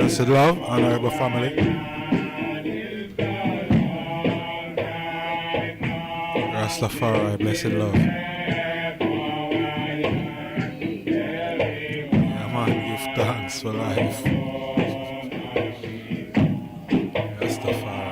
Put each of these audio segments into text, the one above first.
Blessed love, honorable family. Rastafari, blessed love. Yeah, man, give thanks for life. Rastafari.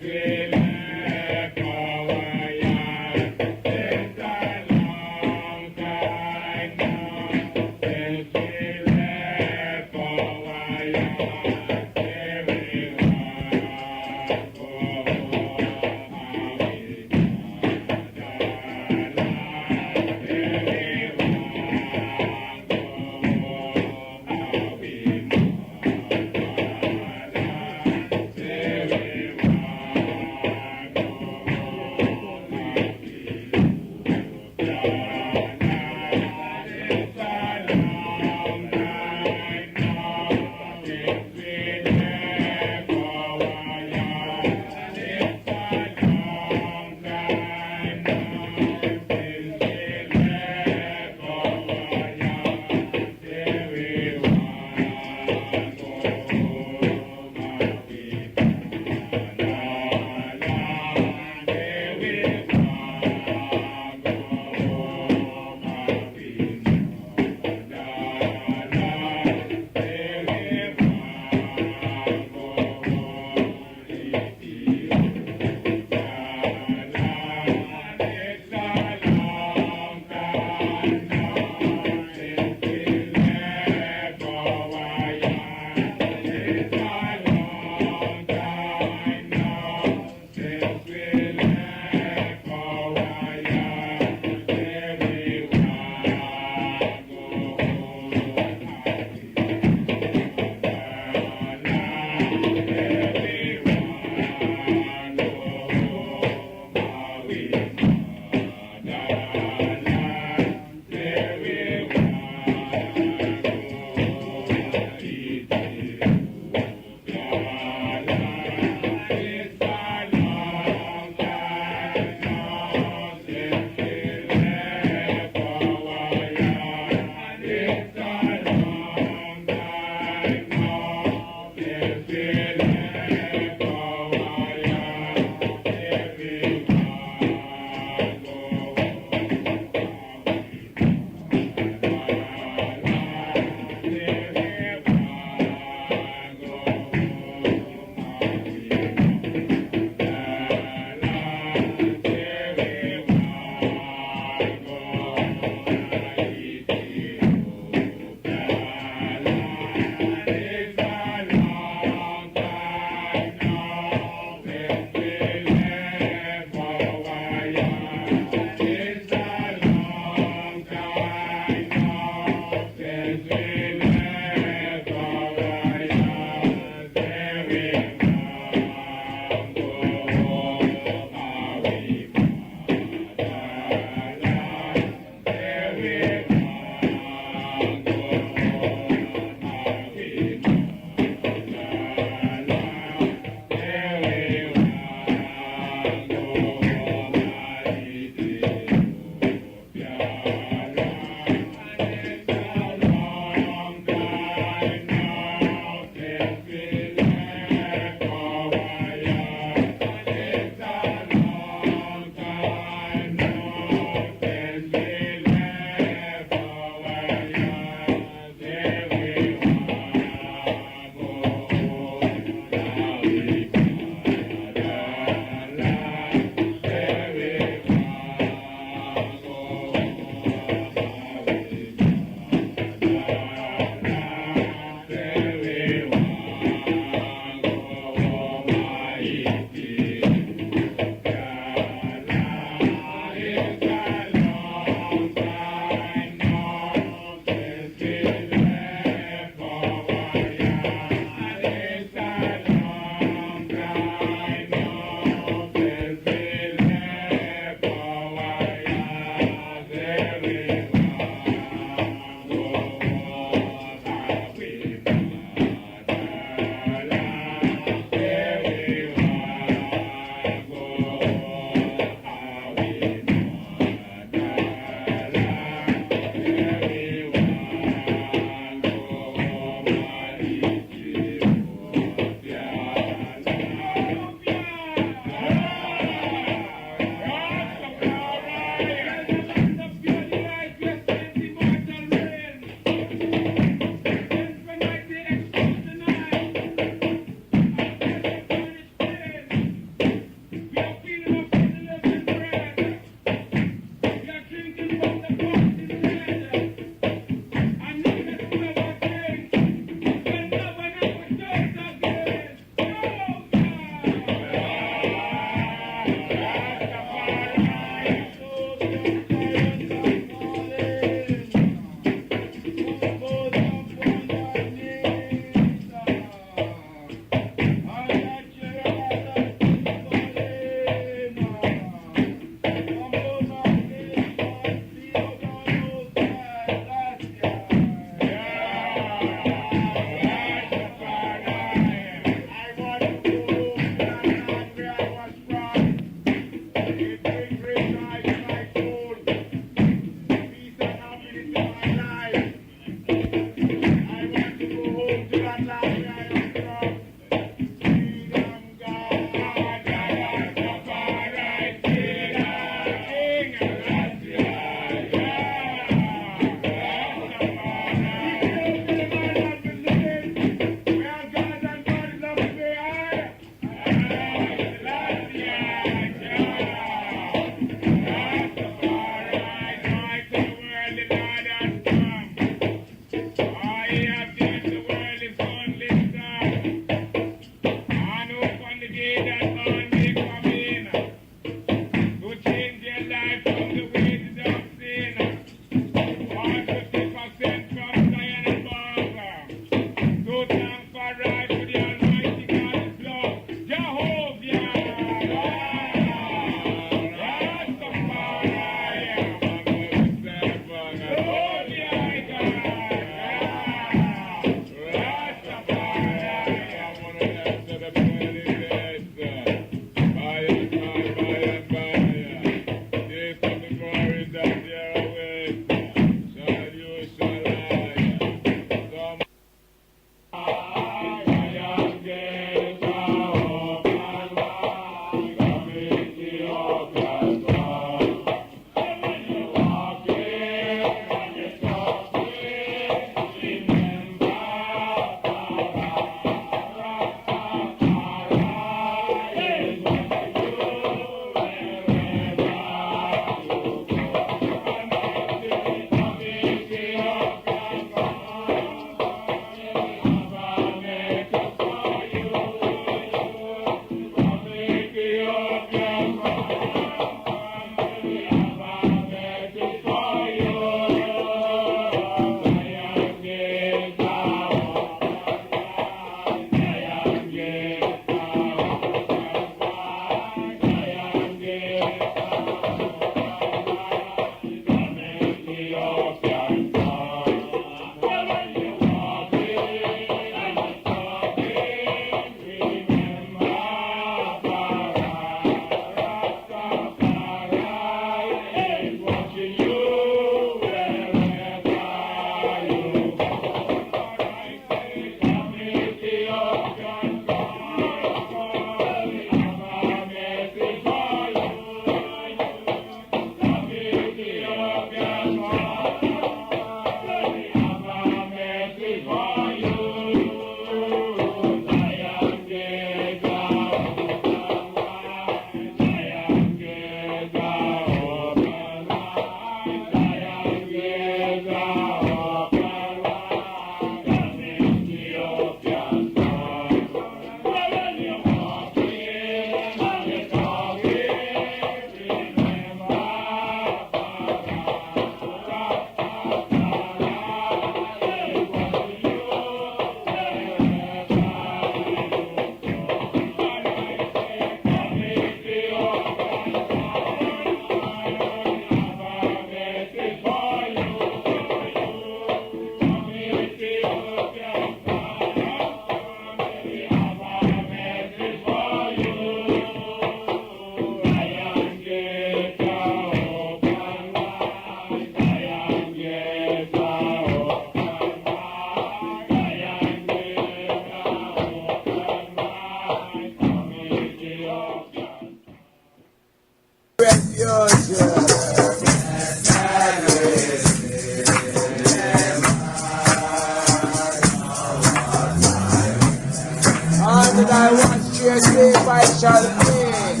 That I want straight grave I shall pay.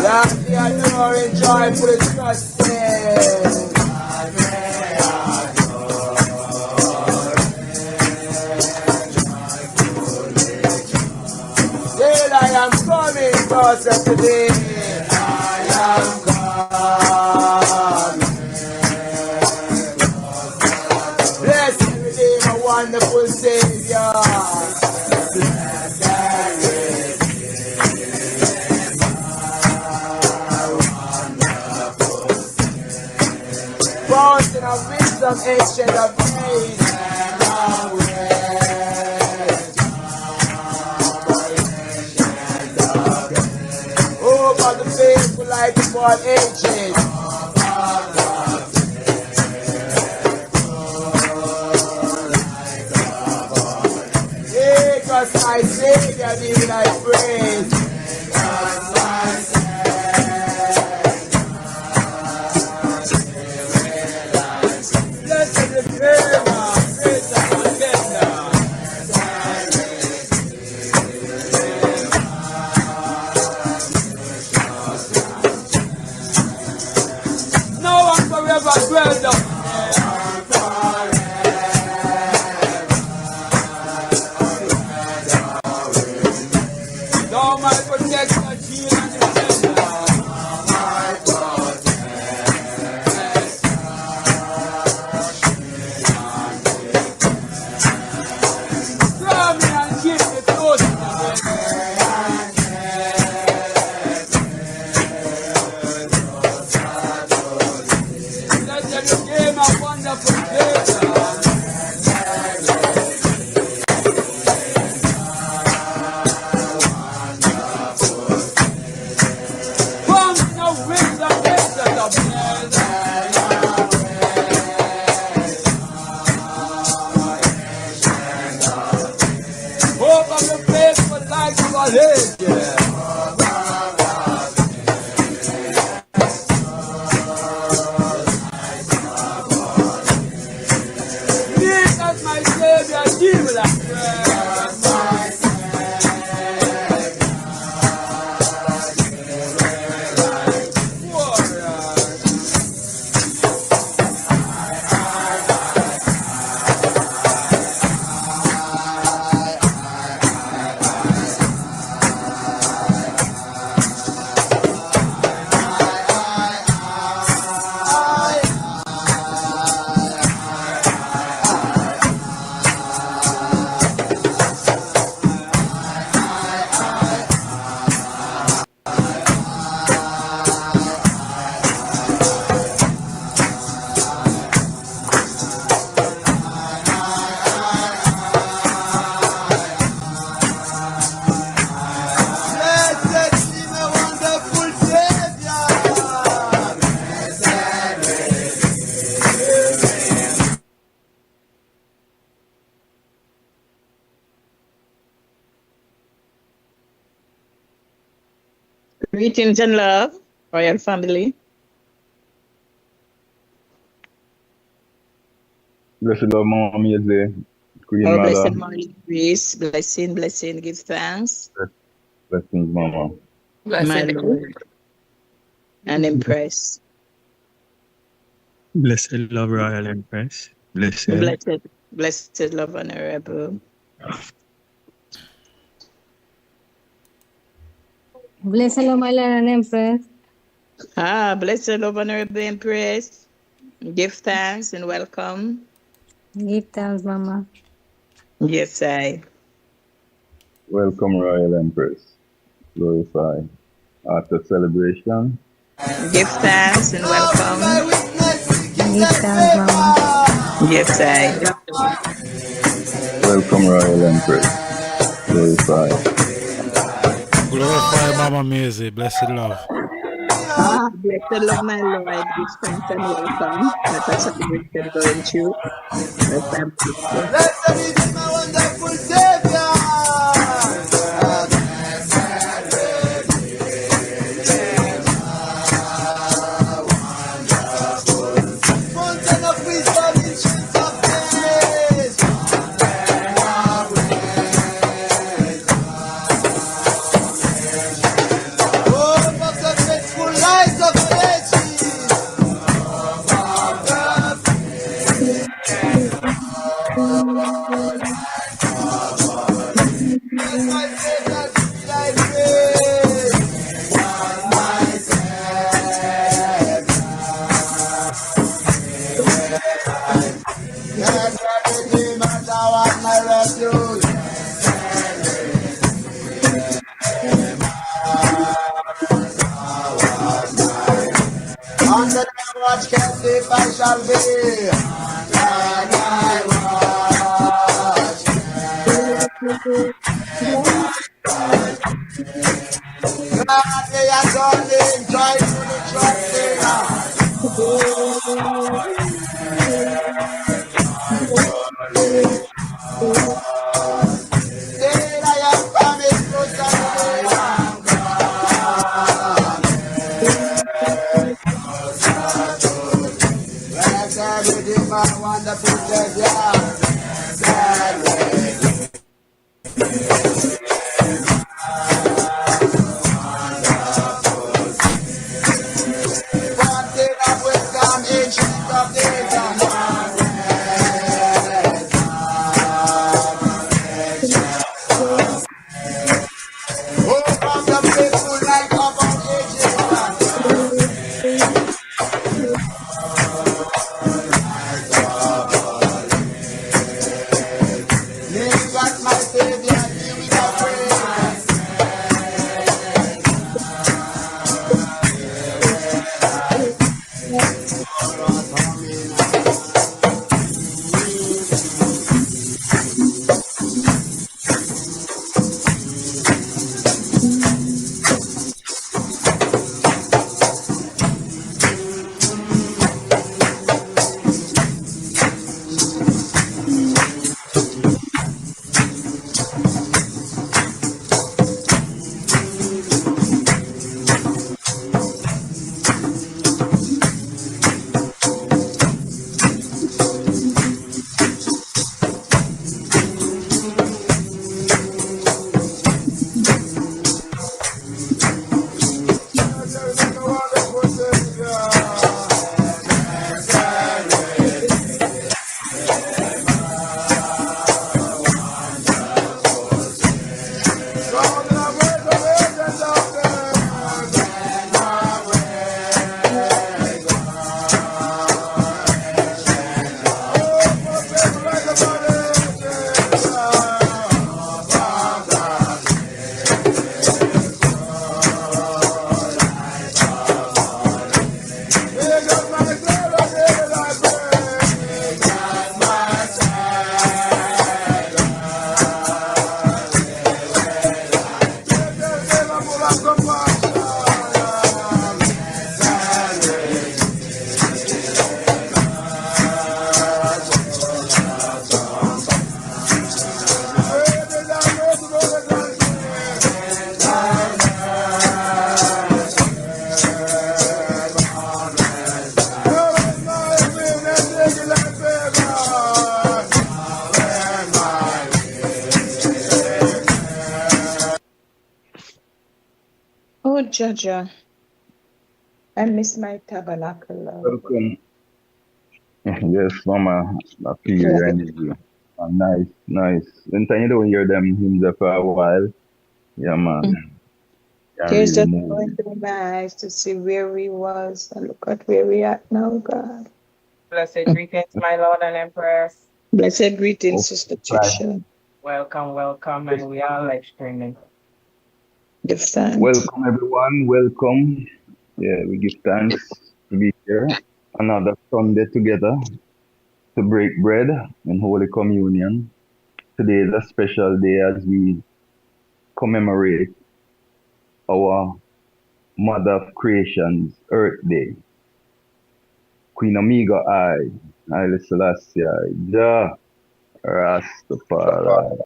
Last year I know enjoy full of trusting. Till I am coming closer today. I am coming. Bless every day, my wonderful Savior. Fountain of wisdom, ancient of days. Hope of the faithful like the born ages. Because my Savior need I praise. Blessed the Creator, praise the Contender. No one forever dwell down. Thou my protection, shield and defender. Draw me and keep me close to the let them game a wonderful Creator. Hope of the faithful like you are here. Jesus, my Savior, deal with that prayer. Greetings and love, royal family. Blessed love, Mama Maisie, Queen Oh, Mother. blessed morning, grace, blessing, give thanks. Blessings, Mama. My Lord, and Empress. Blessed love, Royal Empress. Blessed love, Honorable. Blessed love, my Lord and Empress. Blessed love, Honorable Empress. Give thanks and welcome. Give thanks, Mama. Yes, I. Welcome, Royal Empress. Glorify. After celebration. Give thanks and welcome. Give thanks, Mama. Yes, I. Welcome, Royal Empress. Glorify. Glorify Mama Maisie. Blessed love. Blessed love, my Lord. Give thanks and welcome. Let us celebration going through. Let them Blessed be my wonderful Savior. Fountain of wisdom, ancient On the night watch can't sleep, I shall be. And I watch. God, they are darling, try to the trusting. Still I am promised to Saturday. Bless every Redeemer, wonderful Savior. Fountain of wisdom, ancient of days. Oh, from the faithful light of our ages. Name God my Savior, he will praise. Oh, Jaja, I miss my tabernacle, Lord. Welcome. Yes, Mama. I feel your energy. Nice, nice. When time you don't hear them hymns there for a while, yeah, man. Can't Tears really just move. going through my eyes to see where we was and look at where we at now, God. Blessed greetings, my Lord and Empress. Blessed greetings, Oh, Sister right. Trisha. Welcome, welcome, and we are live streaming. Give thanks. Welcome, everyone. Welcome. Yeah, we give thanks to be here. Another Sunday together to break bread in Holy Communion. Today is a special day as we commemorate our Mother of Creation's Earth Day. Queen Omega Haile Selassie, Rastafari.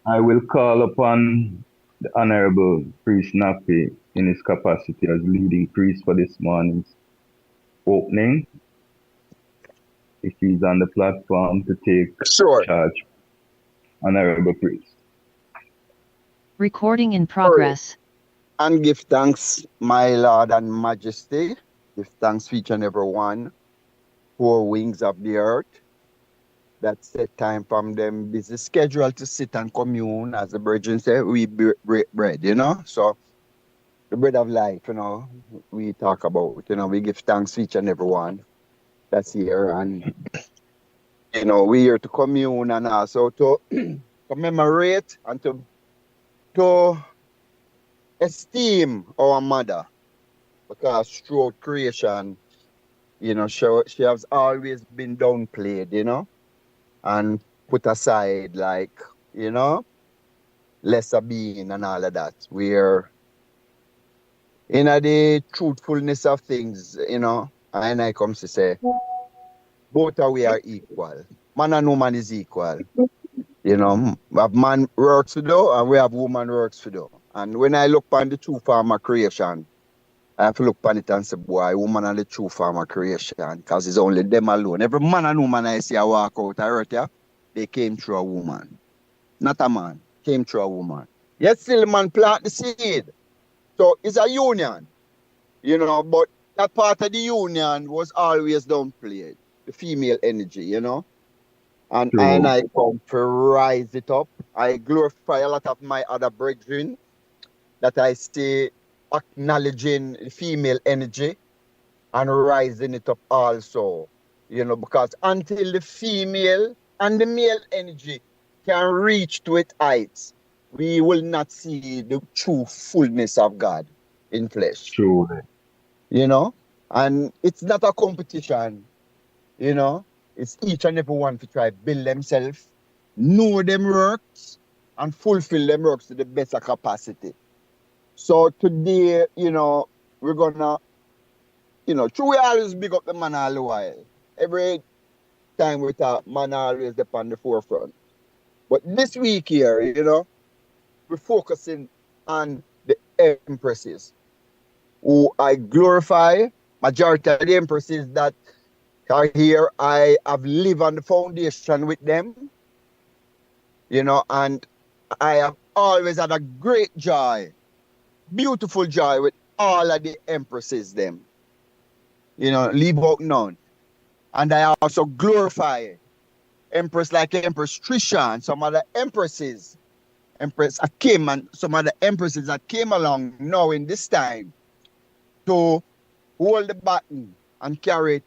I will call upon the Honorable Priest Nafi in his capacity as leading priest for this morning's opening. If he's on the platform to take Sure. charge, Honorable Priest. Recording in progress. And give thanks, my Lord and Majesty. Give thanks to each and every one. Four wings of the earth. That set time from them busy schedule to sit and commune. As the Virgin said, we break bread, So the bread of life, we talk about, we give thanks to each and every one that's here. And, we're here to commune and also to commemorate and to esteem our mother. because throughout creation, she has always been downplayed, and put aside like, lesser being and all of that. Where in the truthfulness of things, and I comes to say, both of we are equal. Man and woman is equal. We have man works to do and we have woman works to do. And when I look on the true form of creation, I have to look on it and say, boy, woman are the true form of creation, because it's only them alone. Every man and woman I see I walk out of earth, yeah, they came through a woman. Not a man, came through a woman. Yet still man plant the seed. So it's a union, but that part of the union was always downplayed, the female energy, And True. I come to rise it up. I glorify a lot of my other brethren that I stay acknowledging the female energy and rising it up also. Because until the female and the male energy can reach to its heights, we will not see the true fullness of God in flesh. Truly. And it's not a competition, it's each and every one to try build themselves, know them works, and fulfill them works to the best of capacity. So today, we're gonna, true, we always big up the man all the while. Every time we talk, man always on the forefront. But this week here, we're focusing on the empresses, who I glorify. Majority of the empresses that are here, I have lived on the foundation with them, and I have always had a great joy, beautiful joy with all of the empresses, them. Leave out none. And I also glorify empress like Empress Trisha and some other empresses, Empress Akim and some other empresses that came along now in this time to hold the baton and carry it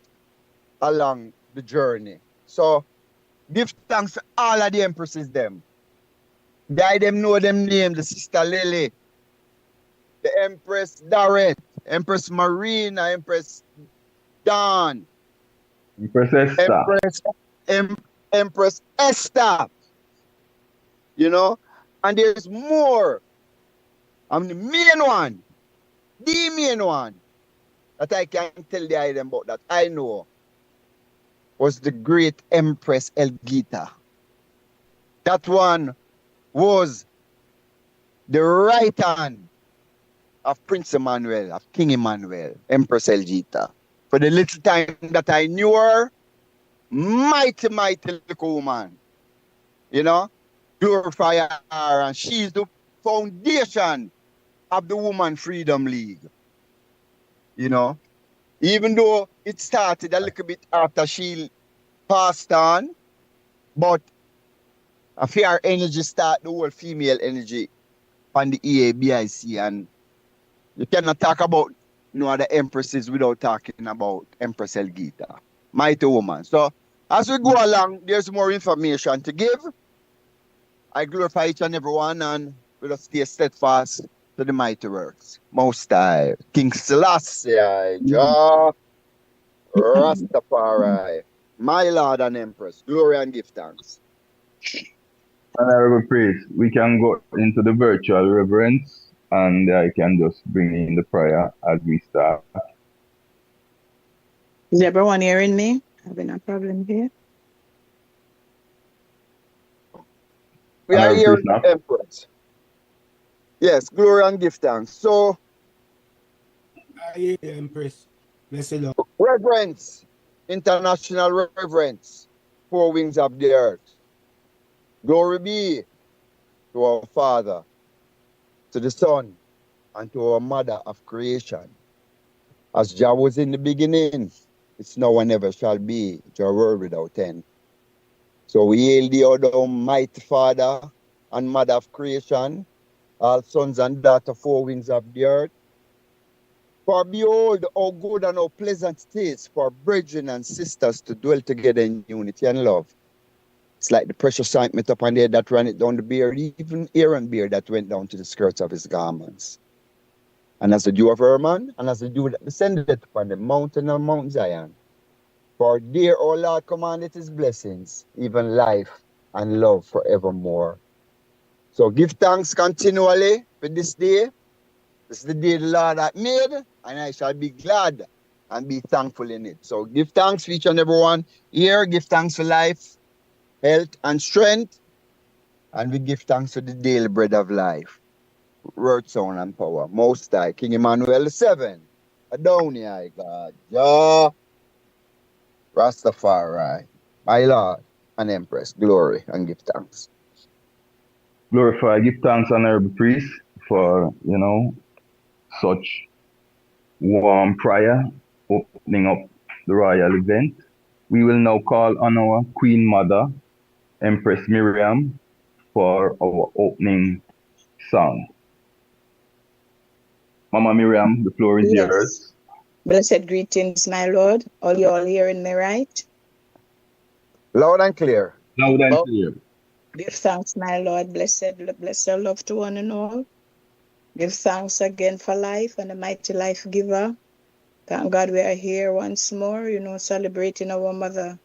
along the journey. So give thanks to all of the empresses them. Guy them know them name, the Sister Lily, the Empress Darret, Empress Marina, Empress Dawn, Empress Esther. Empress Esther, and there's more. And the main one that I can tell the item about that I know was the great Empress Elgita. That one was the right hand of Prince Emmanuel, of King Emmanuel, Empress Elgita. For the little time that I knew her, mighty little woman, glorify her, and she's the foundation of the Woman Freedom League. Even though it started a little bit after she passed on, but a fair energy start the whole female energy on the E.A.B.I.C, and you cannot talk about no other empresses without talking about Empress Elgita, mighty woman. So as we go along, there's more information to give. I glorify each and every one, and we'll stay steadfast to the mighty works. Most High, King Selassie, Jah, Rastafari, my Lord and Empress, glory and give thanks. Honorable priest, we can go into the virtual reverence and I can just bring in the prayer as we start. Is everyone hearing me? Having a problem here? We are Honorable here priest with now. Empress. Yes, glory and give thanks. So, Empress. Bless the Lord. reverence, international reverence, four wings of the earth. Glory be to our Father, to the Son, and to our Mother of creation. As Jah was in the beginning, it's now and ever shall be, Jah world without end. So we hail thee, O thou mighty Father and Mother of creation, all sons and daughters, four wings of the earth. For behold, how good and how pleasant it is for brethren and sisters to dwell together in unity and love. It's like the precious ointment upon the head that ran it down the beard, even Aaron's beard that went down to the skirts of his garments. and as the dew of Hermon, and as the dew that descended upon the mountain of Mount Zion. For there, O Lord, commanded his blessings, even life and love forevermore. So give thanks continually for this day. This is the day the Lord hath made, and I shall be glad and be thankful in it. So give thanks for each and every one here. Give thanks for life, health, and strength. And we give thanks for the daily bread of life. Word, sound, and power. Most High, King Emmanuel VII. Adonai, God. Jah, Rastafari. My Lord and Empress. Glory and give thanks. Glorify, give thanks, honorable priest, for, such warm prayer, opening up the royal event. We will now call on our Queen Mother, Empress Miriam, for our opening song. Mama Miriam, the floor is yours. Blessed greetings, my Lord. All you all hearing me right? Loud and clear. Loud and clear. Give thanks, my Lord. Bless your love to one and all. Give thanks again for life and the mighty life giver. Thank God we are here once more, celebrating our mother,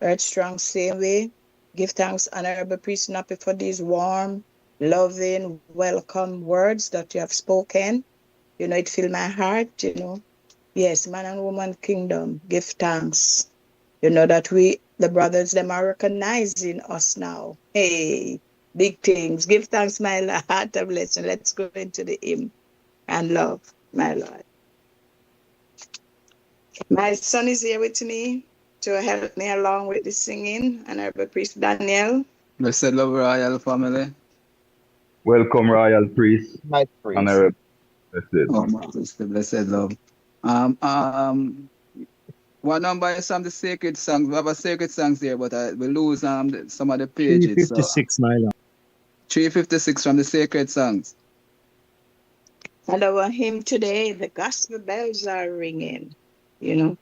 Earth Strong, same way. Give thanks, Honorable Priest Nappy, for these warm, loving, welcome words that you have spoken. It filled my heart, Yes, man and woman kingdom, give thanks. That the brothers, them are recognizing us now. Hey, big things. Give thanks, my Lord. Heart of blessing. Let's go into the hymn and love, my Lord. My son is here with me to help me along with the singing, Honorable Priest Daniel. Blessed love, royal family. Welcome, royal priest. My priest. Honorable blessed. Oh, blessed love. What number is some of the sacred songs? We have a sacred songs here, but we lose some of the pages. 356, my lord. 356 from the sacred songs. And our hymn today, the gospel bells are ringing, All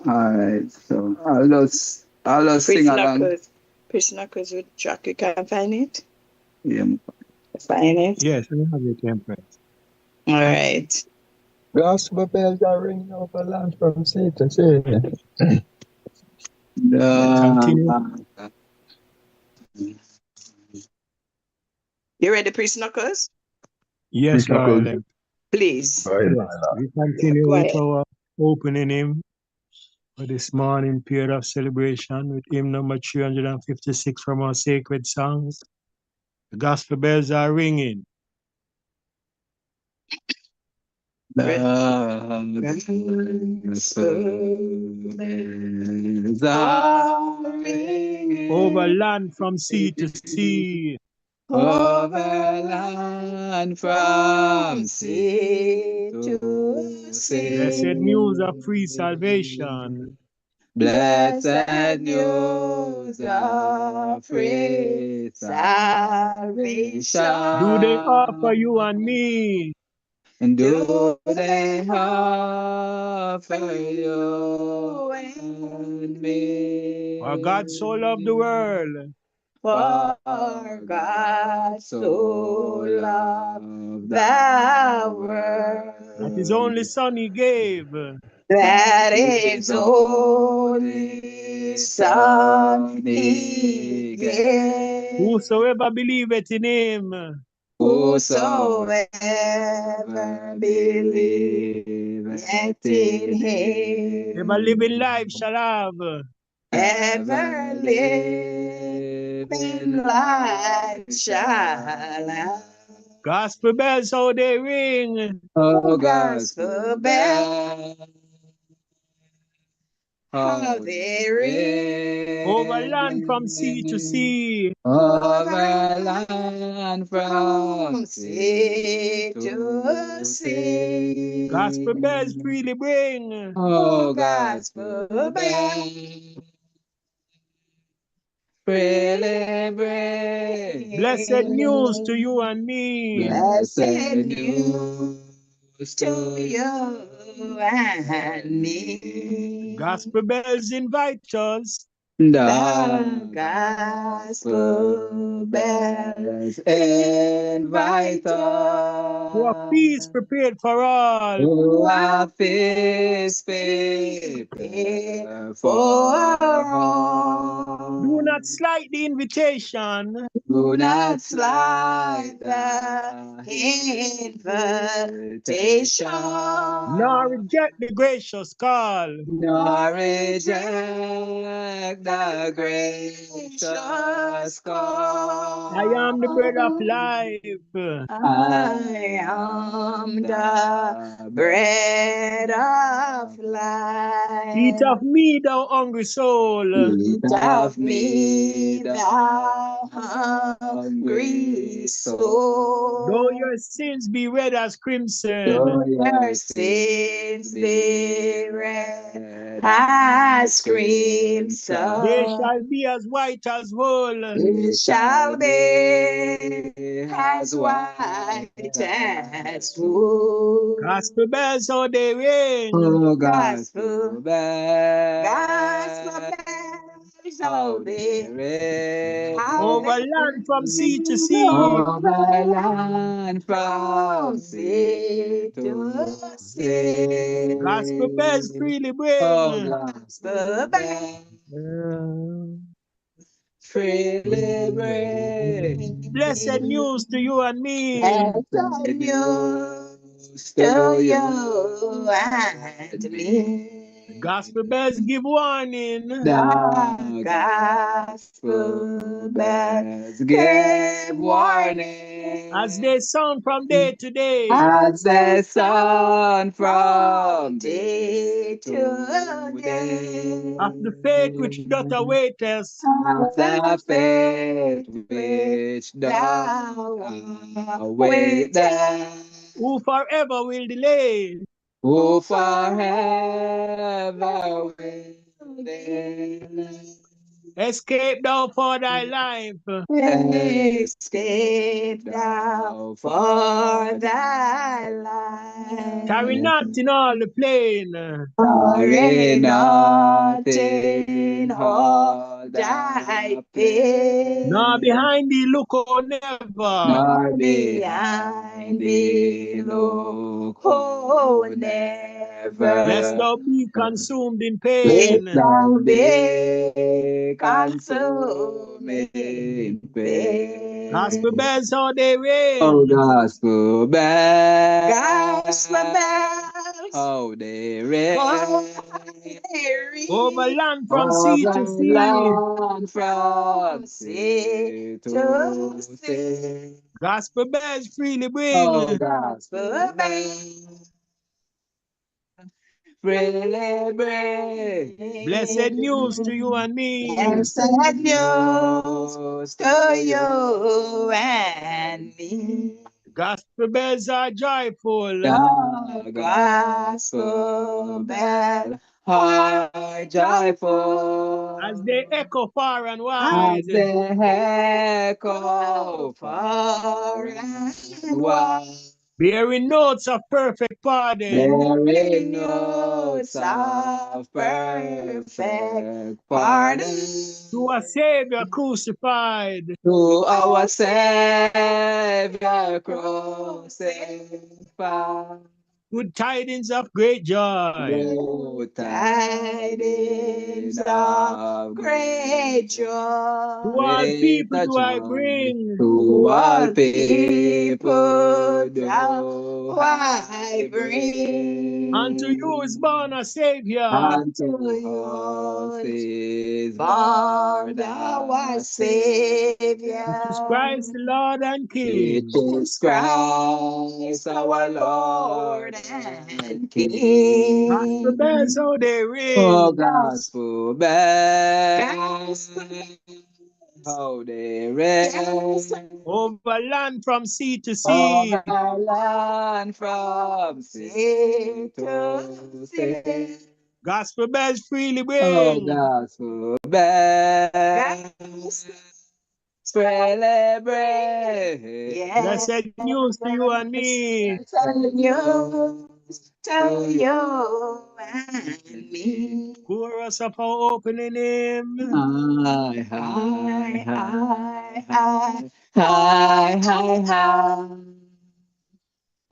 right, so I'll just sing along. Priest Knuckles with track, you can find it? Yeah. Find it? Yes, we have it, Empress. All right. Gospel bells are ringing over land from sea to sea. Continue. You ready, Priest Knuckles? Yes, Royal. Please. Yes, we continue with our opening hymn for this morning period of celebration with hymn number 356 from our sacred songs. The gospel bells are ringing. Over land from sea to sea. Over land from sea to sea. Blessed news of free salvation. Blessed news of free salvation. Do they offer you and me? Do they offer you and me? For God so loved the world. For God so loved the world. That his only son he gave. That his only son he gave. Whosoever believeth in him. Whosoever believeth in him. Ever living life shall have. Ever living life shall have. Gospel bells, how they ring. Oh, gospel bells, how they ring. Over land from sea to sea. Over land from sea to sea. Gospel bells freely bring. Oh, gospel bells freely bring. Blessed news to you and me. Blessed news to you and me. Gospel bells invite us. The gospel bells invite us to a feast prepared for all. to a feast prepared for all. Do not slight the invitation, Do not slide the invitation, nor reject the gracious call. nor reject the gracious call. I am the bread of life. I am the bread of life. Eat of me, thou hungry soul. Eat of me, thou hungry soul. Though your sins be red as crimson, Though your sins be red as crimson, they shall be as white as wool. it shall be as white as wool. Gospel bells, how they ring. Oh, gospel bells, how they ring. Over land from sea to sea. Over land from sea to sea. Gospel bells freely Oh, bring. gospel bells freely bring. Blessed news to you and me. Blessed news to you and me. Gospel bells give warning. The gospel bells give warning As they sound from day to day. as they sound from day to day. Of the faith which doth await us. Of the faith which doth await them, Who forever will delay. who forever will live. Escape thou for thy life. Escape thou for thy life. Tarry not in all the plain. Tarry not in all thy pain. Nor behind thee look, oh never. Nor behind thee look, oh never. Lest thou be consumed in Let pain. thou be consumed in pain. Gospel bells, how they ring. Oh, gospel bells, Gospel bells, how they ring. Over land from sea to sea. Land from sea to sea. Gospel bells freely bring. Oh, gospel bells freely bring. Blessed news to you and me. blessed news to you and me. Gospel bells are joyful. The gospel bell are joyful As they echo far and as wide. they echo far and wide. Bearing notes of perfect pardon. Bearing notes of perfect pardon To a Savior crucified. to our Savior crucified. Good tidings of great joy. Good tidings of great joy. To all people do I bring. To all people do I bring. Unto you is born a Savior. Unto you is born our Savior. Which is Christ the Lord and King. It is Christ our Lord and King. Gospel bells, how they Oh, ring. gospel bells, how they ring. Over land from sea to sea. Over land from sea to sea. Gospel bells freely Oh, bring. gospel bells celebrate. Blessed news to you and me. Blessed news to you and me. Chorus of our opening hymn. Hi, hi, hi, hi, hi, hi, hi.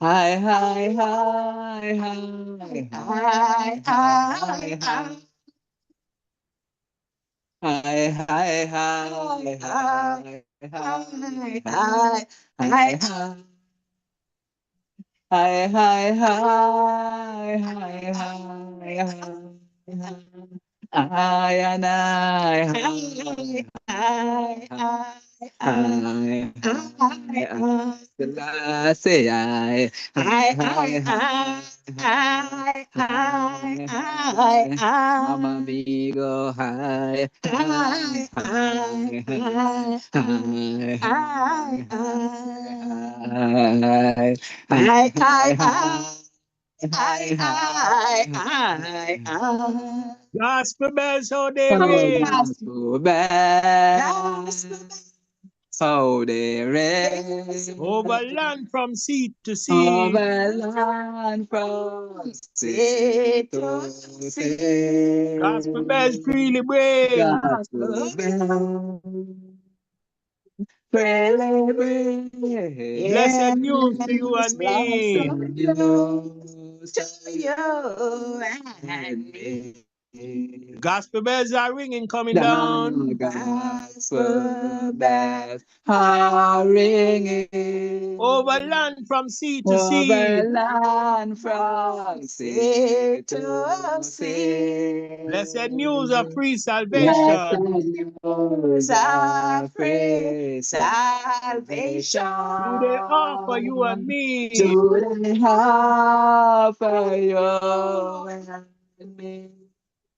Hi, hi, hi, hi, hi, hi, hi. Hi, hi, hi, hi, hi, hi, hi, hi. Hi, hi, hi, hi, hi, hi. I and I, hi, hi, hi, hi, Selassie, hi, hi, hi, hi, hi, Mama Amigo, hi, hi, hi, hi, hi, hi, hi, hi. Gospel bells, how they Oh, ring. gospel bells, how they ring. Over land from sea to sea. Over land from sea to Gospel sea. bells freely bring. Gospel bells, freely bring. Blessed news to you Yes, and me. blessed news to you and me. Gospel bells are ringing coming down. The gospel bells are ringing Over land from sea to sea. over land from sea to sea. Blessed news of free Blessed salvation. news of free salvation. Do they offer you and me? Do they offer you and me?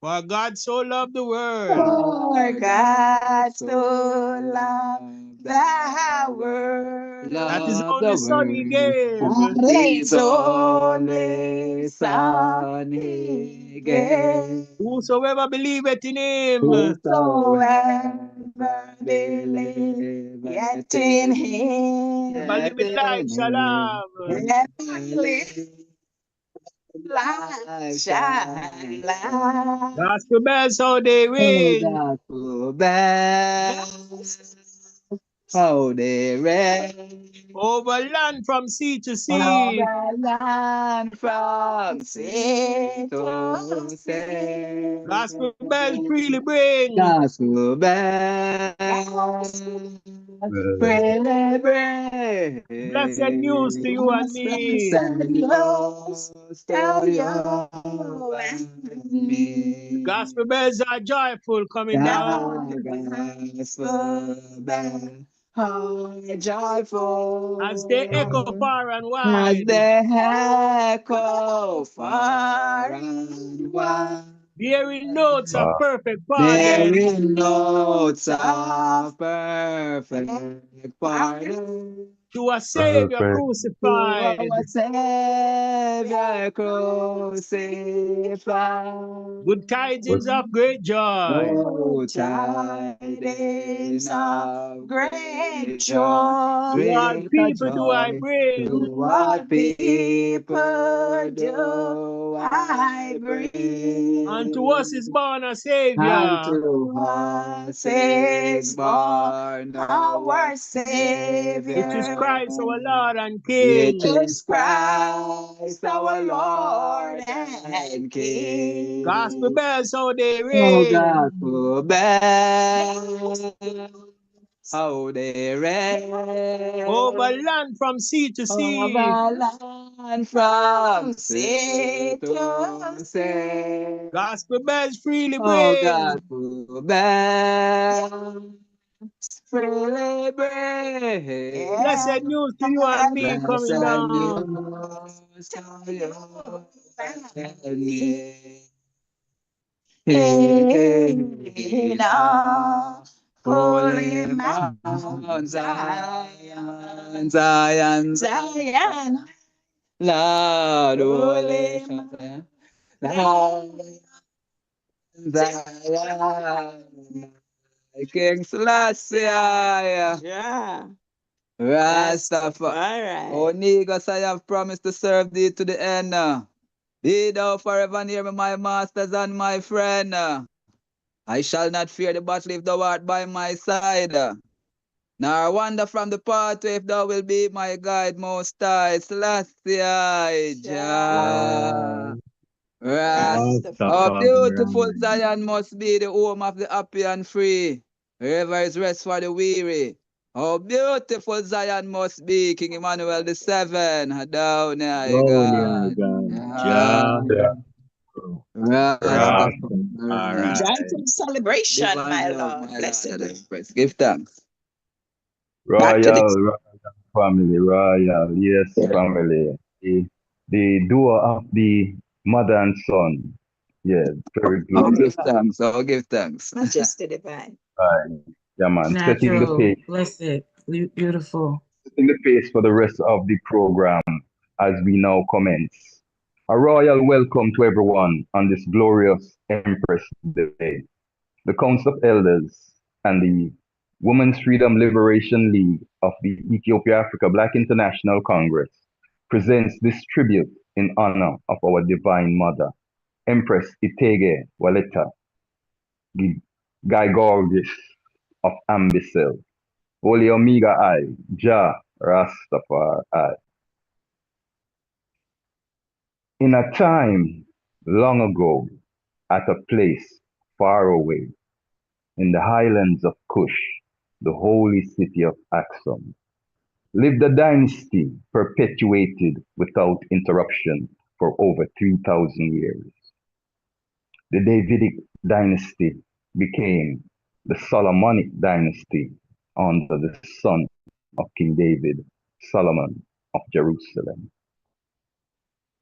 For God so loved the world For God so loved the world, that his loved the only son he world, gave. that his only Son he gave. Whosoever believeth in him Whosoever believeth yet in him, shall live in life, shall have. life shall light. Gospel bells, how they Oh, ring. gospel bells, how they ring. Over land from sea to sea. Over land from sea to sea. Gospel bells freely bring. Gospel bells, freely bring. Blessed news to you and me. Blessed news to you and me. Gospel bells are joyful coming down Gospel bells are as they echo joyful far and as wide, they echo far and wide. bearing notes of perfect pardon Bearing notes of perfect pardon to a Savior Perfect. to crucified. our Savior crucified. Good tidings of great joy. Oh, tidings of great joy, What great people do I joy. To bring? what people do I Unto us is bring? born a Savior. Unto us is born our Which is Savior, Christ our Lord and which King. is Christ our Lord and Gospel King. bells, how they Oh, ring. gospel bells, how they ring Over land from sea to sea. over land from sea to sea. Gospel bells freely Oh, bring. gospel bells, freely bring. Blessed news to you and me coming Blessed down. news to you and me. In a holy Mount Zion, Zion, Zion, Lord, holy Mount Zion, King Selassie, Yeah. Rastafari. Oh, Rastafari. Negus, I have promised to serve thee to the end. Be thou forever near me, my masters and my friend. I shall not fear the battle if thou art by my side. Nor wander from the pathway if thou will be my guide, most high. Selassie, Jah. How beautiful Rastafari. Zion must be, the home of the happy and free. Wherever is rest for the weary. How beautiful Zion must be, King Emmanuel the Seven. Down here, Down here, God. God. Jah. Ah, Rastafari. Rastafari. Joyful celebration, Divine my love, Lord. my Blessed Lord, be. and Empress. Give thanks. Back to the Royal family, royal, yes, family. The duo of the mother and son. Yeah, very I'll give glorious. thanks. I'll give thanks. Majesty divine. Right. Yeah, man. Setting the Natural, pace, blessed, beautiful. setting the pace for the rest of the program as we now commence. A royal welcome to everyone on this glorious Empress Day. The Council of Elders and the Women's Freedom Liberation League of the Ethiopia Africa Black International Congress presents this tribute in honor of our Divine Mother, Empress Ijahstars Gigorgis of Ambisel, Holy Omega I, Jah Rastafari. In a time long ago, at a place far away, in the highlands of Kush, the holy city of Axum, lived a dynasty perpetuated without interruption for over 3,000 years. The Davidic dynasty became the Solomonic dynasty under the son of King David, Solomon of Jerusalem.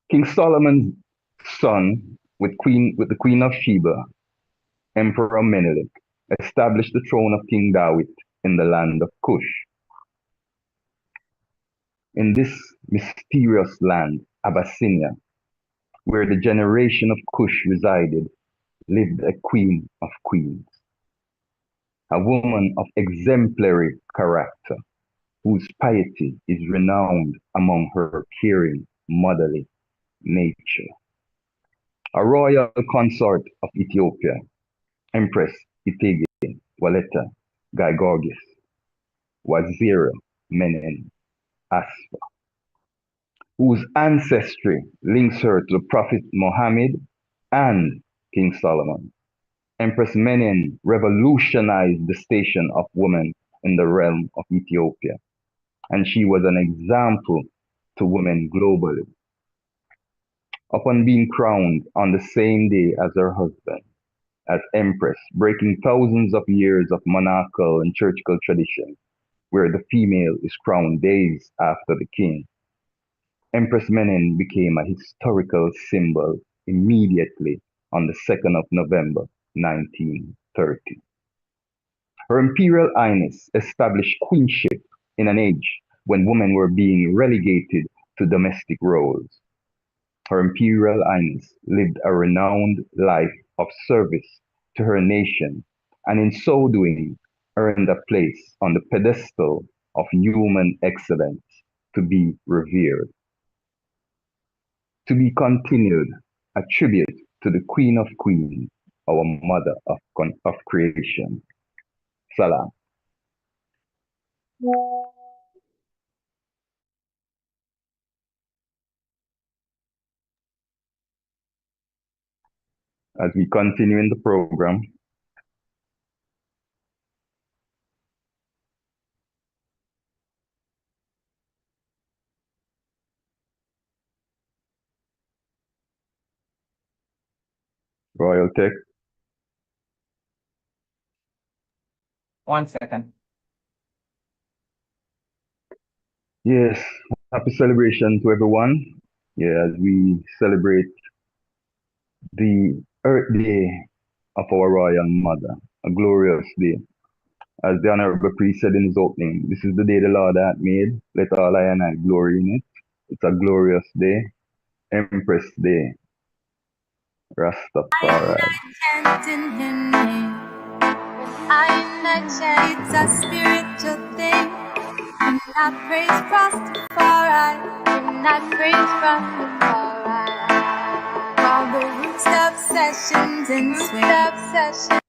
King Solomon's son, with the Queen of Sheba, Emperor Menelik, established the throne of King David in the land of Kush. In this mysterious land, Abyssinia, where the generation of Kush resided, lived a queen of queens, a woman of exemplary character, whose piety is renowned among her caring, motherly nature. A royal consort of Ethiopia, Empress Itege Waleta Gigorgis, Wazira Menen Asfa, whose ancestry links her to the Prophet Muhammad and King Solomon. Empress Menen revolutionized the station of women in the realm of Ethiopia, and she was an example to women globally. Upon being crowned on the same day as her husband, as Empress, breaking thousands of years of monarchical and churchical tradition, where the female is crowned days after the king, Empress Menen became a historical symbol immediately on the 2nd of November, 1930. Her Imperial Highness established queenship in an age when women were being relegated to domestic roles. Her Imperial Highness lived a renowned life of service to her nation, and in so doing, earned a place on the pedestal of human excellence to be revered. To be continued, a tribute to the Queen of Queens, our Mother of Creation. Salam. As we continue in the program, Royal Tech. 1 second. Yes, happy celebration to everyone. Yeah, as we celebrate the Earth Day of our Royal Mother, a glorious day. As the Honorable Priest said in his opening, this is the day the Lord hath made. Let all I and I glory in it. It's a glorious day. Empress Day. Rastafari. It's a spiritual thing. And I praise Rastafari. And I praise Rastafari. Stop sessions and swing. Stop sessions.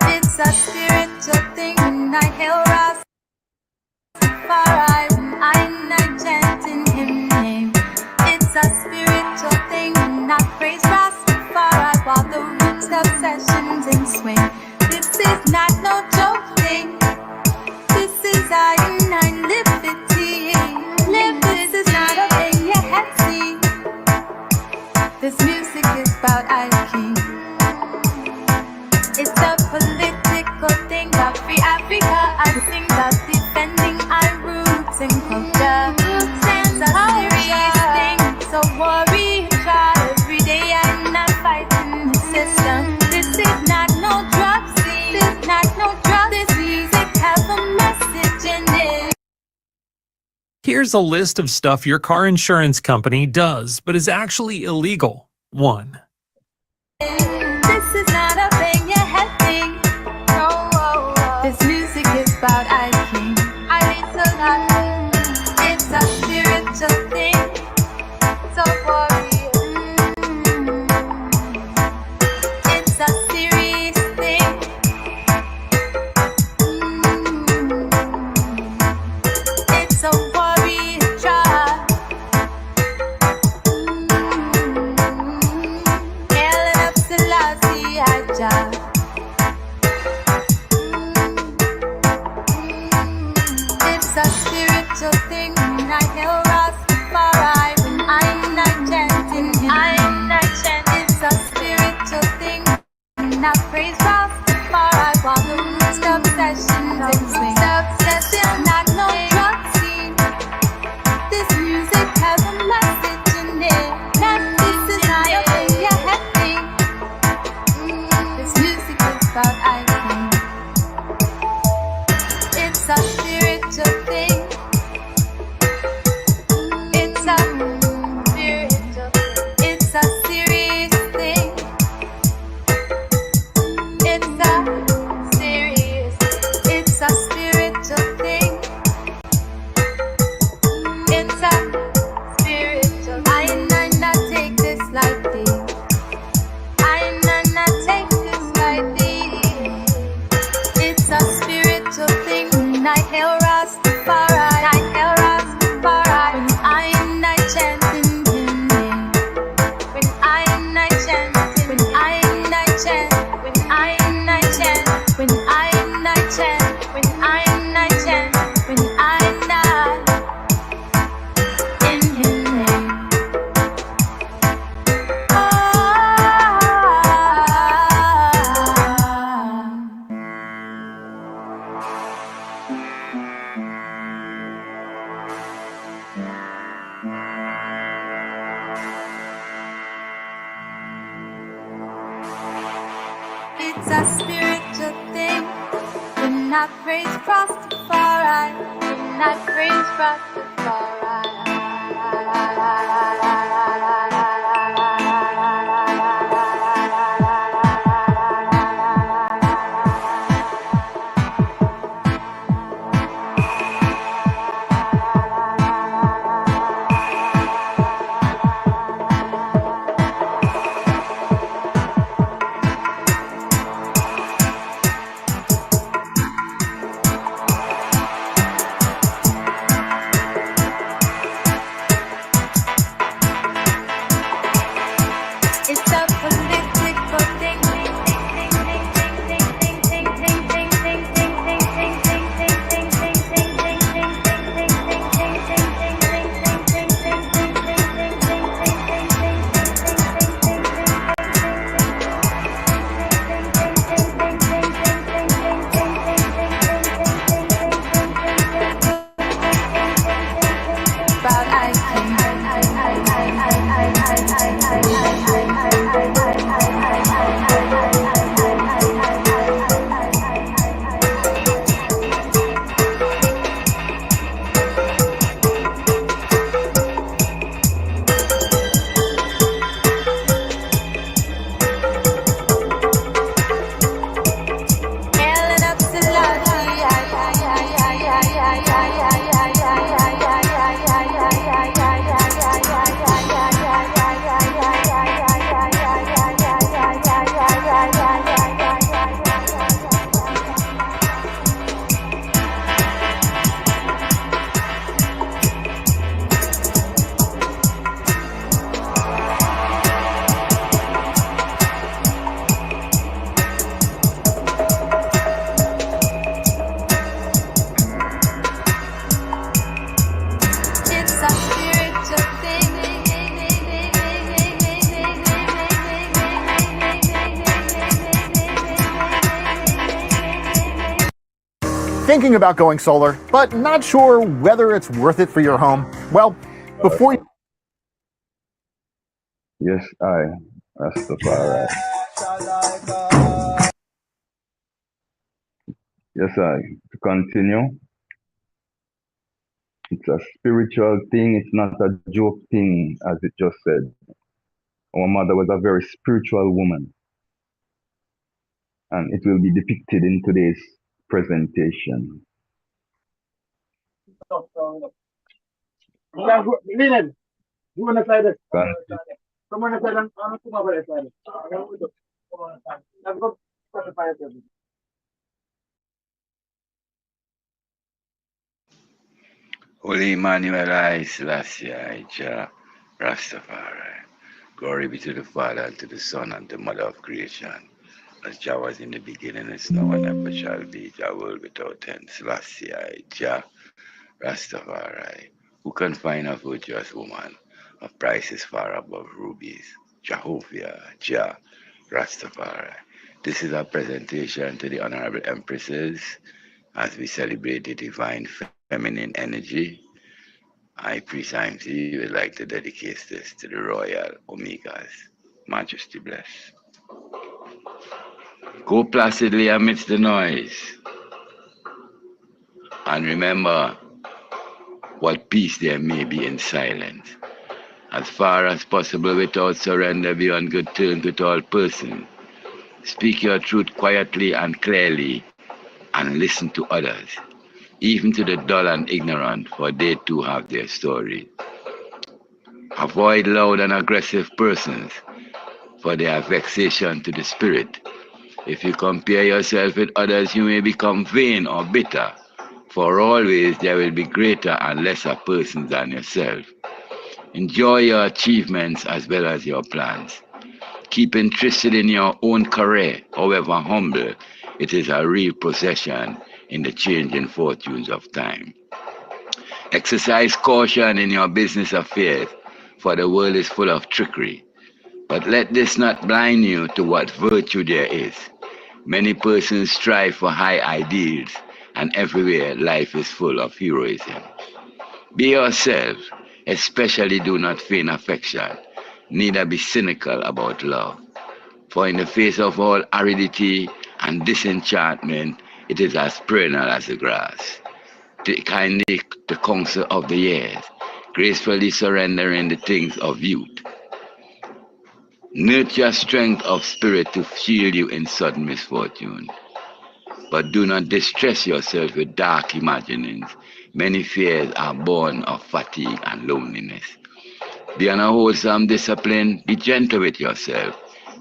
It's a spiritual thing, and I hail Rastafari when I'm not chanting him name. It's a spiritual thing, and I praise Rastafari while the roots have sessions and swing. This is not no joke thing. This is I liberty. This is not a thing you have seen. This music is about I.King. It's a political thing about free Africa. I sing about defending our roots and culture. It's a serious thing. So warrior try every day. I'm not fighting the system. This is not no drug scene. This is not no drug. This music has a message in it. Here's a list of stuff your car insurance company does, but is actually illegal. 1. This is not a thing you have thing. No, this music is about I.King. It's a spiritual thing. So warrior. It's a serious thing. It's a warrior tribe. Hailing up Selassie, Ijah. It's a spiritual thing, and I hail Rastafari when I'm not chanting him. I'm not chanting. It's a spiritual thing, and I praise Rastafari while the roots stop sessions and swing. This is not no drug scene. This music has a message in it. This is not a thing you have thing. This music is about I.King. It's a spiritual thing. It's a spiritual. It's a serious thing. It's a serious. It's a spiritual thing. It's a spiritual. I not take this lightly. I not take this lightly. It's a spiritual thing. When I hail Rastafari, I hail Rastafari. When I'm not chanting him name. When I'm not chanting. When I'm not chanting. When I'm not chanting. When I'm not chanting. When I'm not chanting. When I'm not in his name. It's a spiritual thing. When I praise Rastafari, when I praise thinking about going solar, but not sure whether it's worth it for your home? Well, before you... Yes, I, Rastafari. Yes, I. To continue, it's a spiritual thing. It's not a joke thing, as it just said. Our mother was a very spiritual woman, and it will be depicted in today's presentation. Holy Emmanuel, I, Selassie, I, Jah, Rastafari. Glory be to the Father, and to the Son, and to the Mother of creation. As Jah was in the beginning, is now, and ever shall be, Jah world without end. Selassie, I, Jah, Rastafari. Who can find a virtuous woman? Her price is far above rubies. Jehovah, Jah, Rastafari. This is a presentation to the Honorable Empresses as we celebrate the divine feminine energy. I, Priest IMC, would like to dedicate this to the Royal Omegas. Majesty bless. Go placidly amidst the noise, and remember what peace there may be in silence. As far as possible without surrender, be on good terms with all persons. Speak your truth quietly and clearly, and listen to others, even to the dull and ignorant, for they too have their story. Avoid loud and aggressive persons, for they are vexation to the spirit. If you compare yourself with others, you may become vain or bitter, for always there will be greater and lesser persons than yourself. Enjoy your achievements as well as your plans. Keep interested in your own career, however humble, it is a real possession in the changing fortunes of time. Exercise caution in your business affairs, for the world is full of trickery. But let this not blind you to what virtue there is. Many persons strive for high ideals, and everywhere life is full of heroism. Be yourself, especially do not feign affection, neither be cynical about love. For in the face of all aridity and disenchantment, it is as perennial as the grass. Take kindly the counsel of the years, gracefully surrendering the things of youth. Nurture strength of spirit to shield you in sudden misfortune. But do not distress yourself with dark imaginings. Many fears are born of fatigue and loneliness. Be on a wholesome discipline. Be gentle with yourself.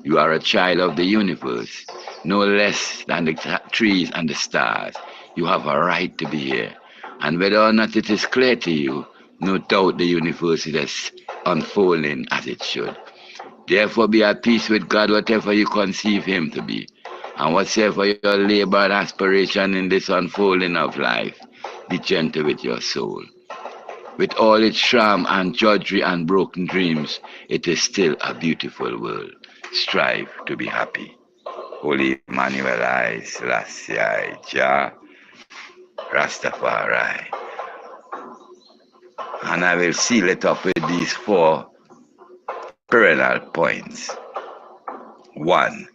You are a child of the universe, no less than the trees and the stars. You have a right to be here. And whether or not it is clear to you, no doubt the universe is unfolding as it should. Therefore be at peace with God, whatever you conceive him to be. And whatsoever your labor and aspiration in this unfolding of life, be gentle with your soul. With all its charm and drudgery and broken dreams, it is still a beautiful world. Strive to be happy. Holy Emmanuel, I, Selassie, I, Jah, Rastafari. And I will seal it up with these 4 perennial points. 1.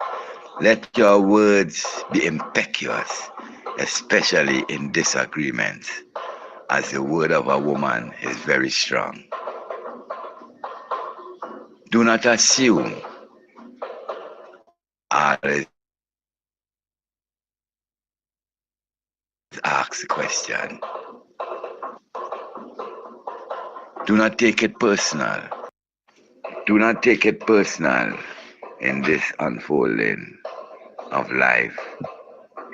Let your words be impetuous, especially in disagreements, as the word of a woman is very strong. Do not assume. Always ask the question. Do not take it personal. Do not take it personal in this unfolding of life.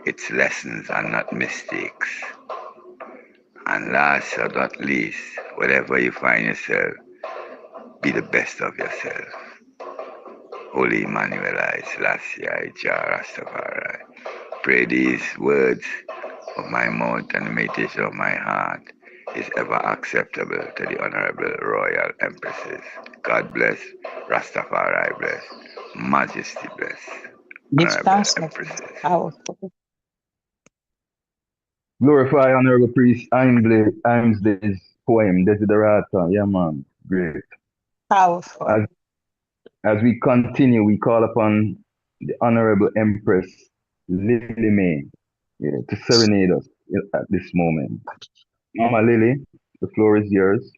Its lessons are not mistakes. And last but not least, whatever you find yourself, be the best of yourself. Holy Emmanuel, I, Selassie, I, Jah, Rastafari. Pray these words of my mouth and the meditation of my heart is ever acceptable to the Honorable Royal Empresses. God bless, Rastafari bless, Majesty bless, Give Honorable thanks, Empresses. powerful. Glorify Honorable Priest Imsley's poem, Desiderata. Yeah, man. Great. Powerful. As we continue, we call upon the Honorable Empress Lily May, yeah, to serenade us at this moment. Mama Lily, the floor is yours.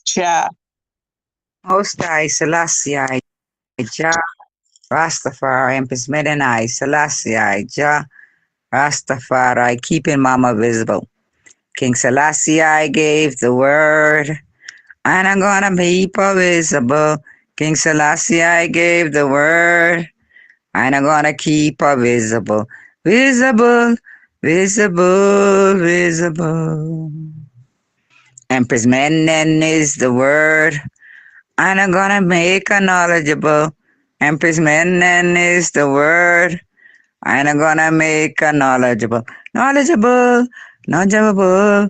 Jah. Most High Selassie, Jah, Rastafari, Empress Medenai, Selassie, Jah, Rastafari, keeping Mama visible. King Selassie gave the word, and I'm gonna keep her visible. King Selassie gave the word, and I'm gonna keep her visible. Visible, visible, visible. Empress Menen is the word, and I'm gonna make her knowledgeable. Empress Menen is the word, and I'm gonna make her knowledgeable. Knowledgeable, knowledgeable,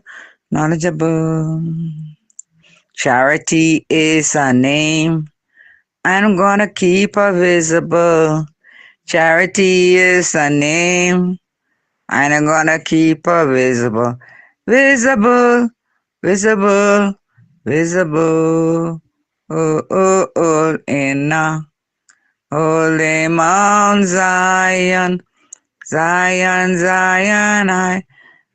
knowledgeable. Charity is her name, and I'm gonna keep her visible. Charity is her name, and I'm gonna keep her visible. Visible, visible, visible. Oh, oh, oh, in holy Mount Zion, Zion, Zion,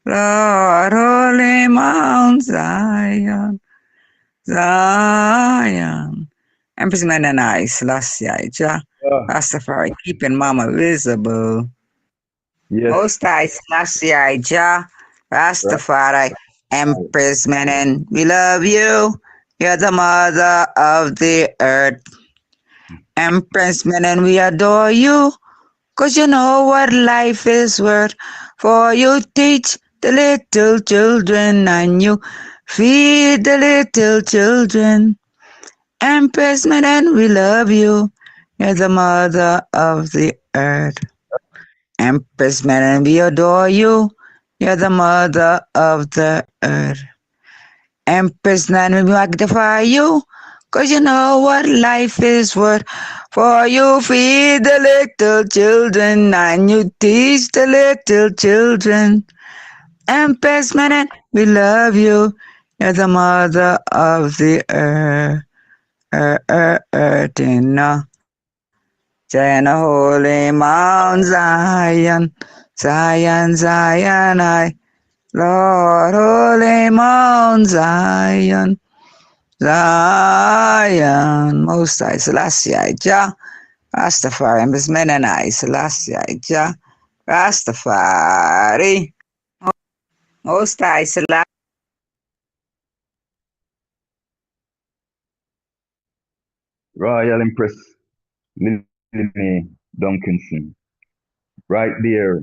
Lord, holy Mount Zion, Zion. Empress Menenai, Selassie, Jah, Rastafari, keeping Mama visible. Yes. Most High, Selassie, Jah, Rastafari, Empress Menen, we love you. You're the mother of the earth. Empress Menen, we adore you. 'Cause you know what life is worth. For you teach the little children and you feed the little children. Empress Menen, we love you. You're the mother of the earth. Empress Menen, we adore you. You're the mother of the earth. Empress Menen, we magnify you. 'Cause you know what life is worth. For you feed the little children and you teach the little children. Empress Menen, we love you. You're the mother of the earth. Earth in China, holy Mount Zion, Zion, Zion, Lord, holy Mount Zion, Zion, Most High Selassie, Jah, Rastafari, Empress Menenai, Selassie, Jah, Rastafari, Most High Selassie. Royal Empress Lily May Duncanson, right there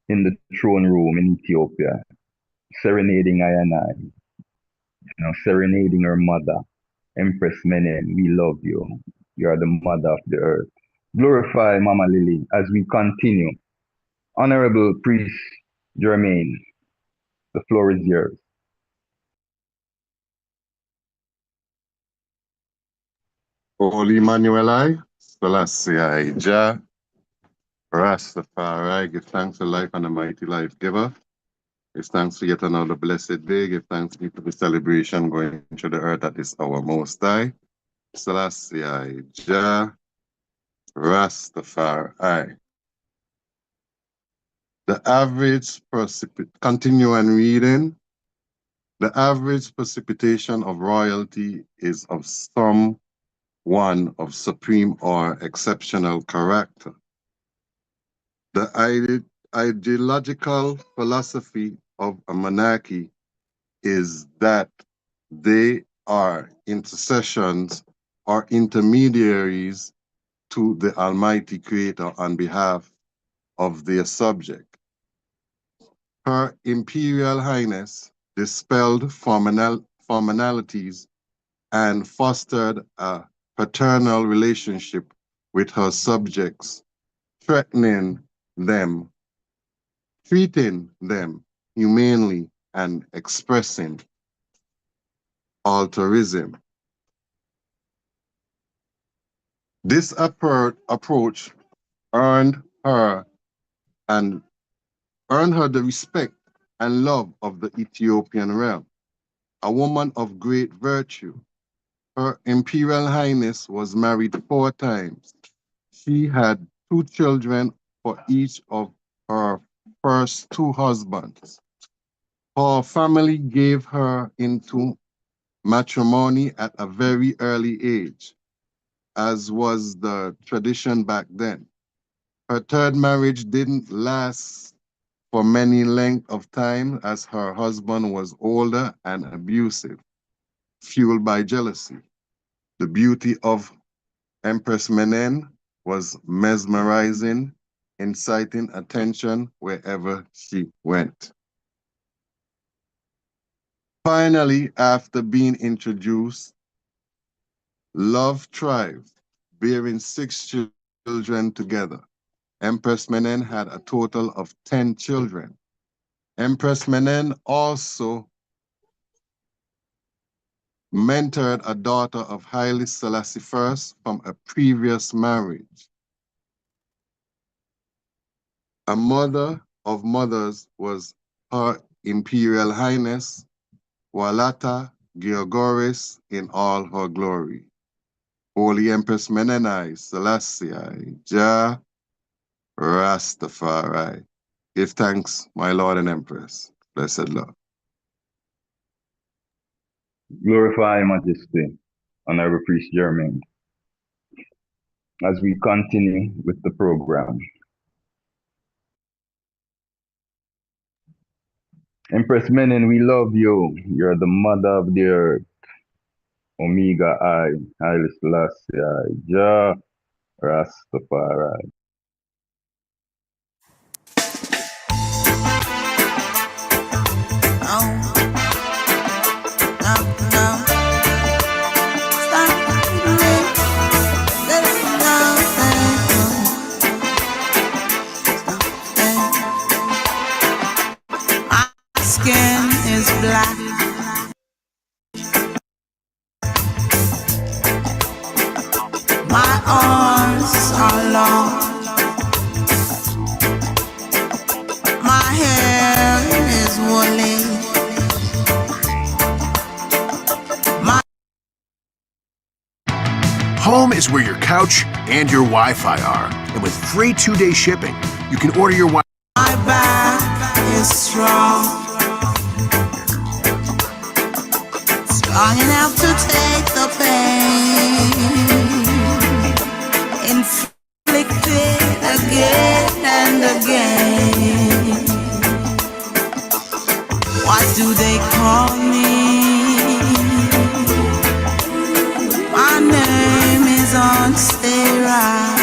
in the throne room in Ethiopia, serenading I and I, serenading her mother, Empress Menen, we love you. You are the mother of the earth. Glorify Mama Lily as we continue. Honorable Priest Jermaine, the floor is yours. Holy Emmanuel, Selassie, Jah, Rastafari, give thanks to life and the mighty life giver. Give thanks for yet another blessed day. Give thanks for the celebration going through the earth at this hour most high. Selassie, Jah, Rastafari. The average continue and reading. The average precipitation of royalty is of some one of supreme or exceptional character. The ideological philosophy of a monarchy is that they are intercessions or intermediaries to the Almighty Creator on behalf of their subject. Her Imperial Highness dispelled formalities and fostered a paternal relationship with her subjects, treating them humanely and expressing altruism. This approach earned her and earned her the respect and love of the Ethiopian realm. A woman of great virtue. Her Imperial Highness was married 4 times. She had 2 children for each of her first 2 husbands. Her family gave her into matrimony at a very early age, as was the tradition back then. Her 3rd marriage didn't last for many length of time as her husband was older and abusive, fueled by jealousy. The beauty of Empress Menen was mesmerizing, inciting attention wherever she went. Finally, after being introduced, love thrived, bearing 6 children together. Empress Menen had a total of 10 children. Empress Menen also mentored a daughter of Haile Selassie I from a previous marriage. A mother of mothers was Her Imperial Highness Walata Georgoris in all her glory. Holy Empress Menenai Selassie, Jah Rastafari. Give thanks, my Lord and Empress. Blessed love. Glorify Majesty, Honorable Priest Germain. As we continue with the program. Empress Menen, we love you. You're the mother of the earth. Omega I, Haile Selassie, Jah Rastafari. Skin is black. My arms are long. My hair is woolly. Home is where your couch and your Wi-Fi are. And with free 2-day shipping, you can order your Wi-Fi. My back is strong. Strong enough to take the pain inflicted again and again. What do they call me? My name is on Sarah.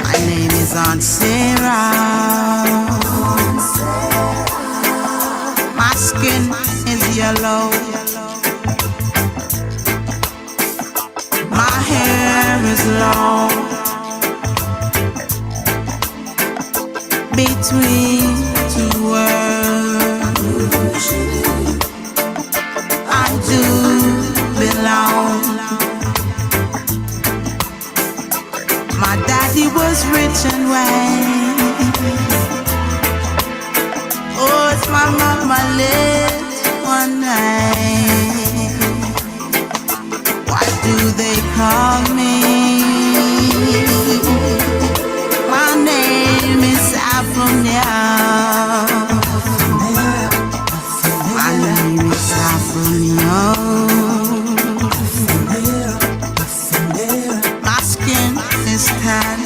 My name is on Sarah. My skin is yellow. My hair is long. Between 2 worlds, I do belong. My daddy was rich and white. Oh, it's my mama lived one night. What do they call me? My name is Aphonia. My name is Aphonia. My skin is tan.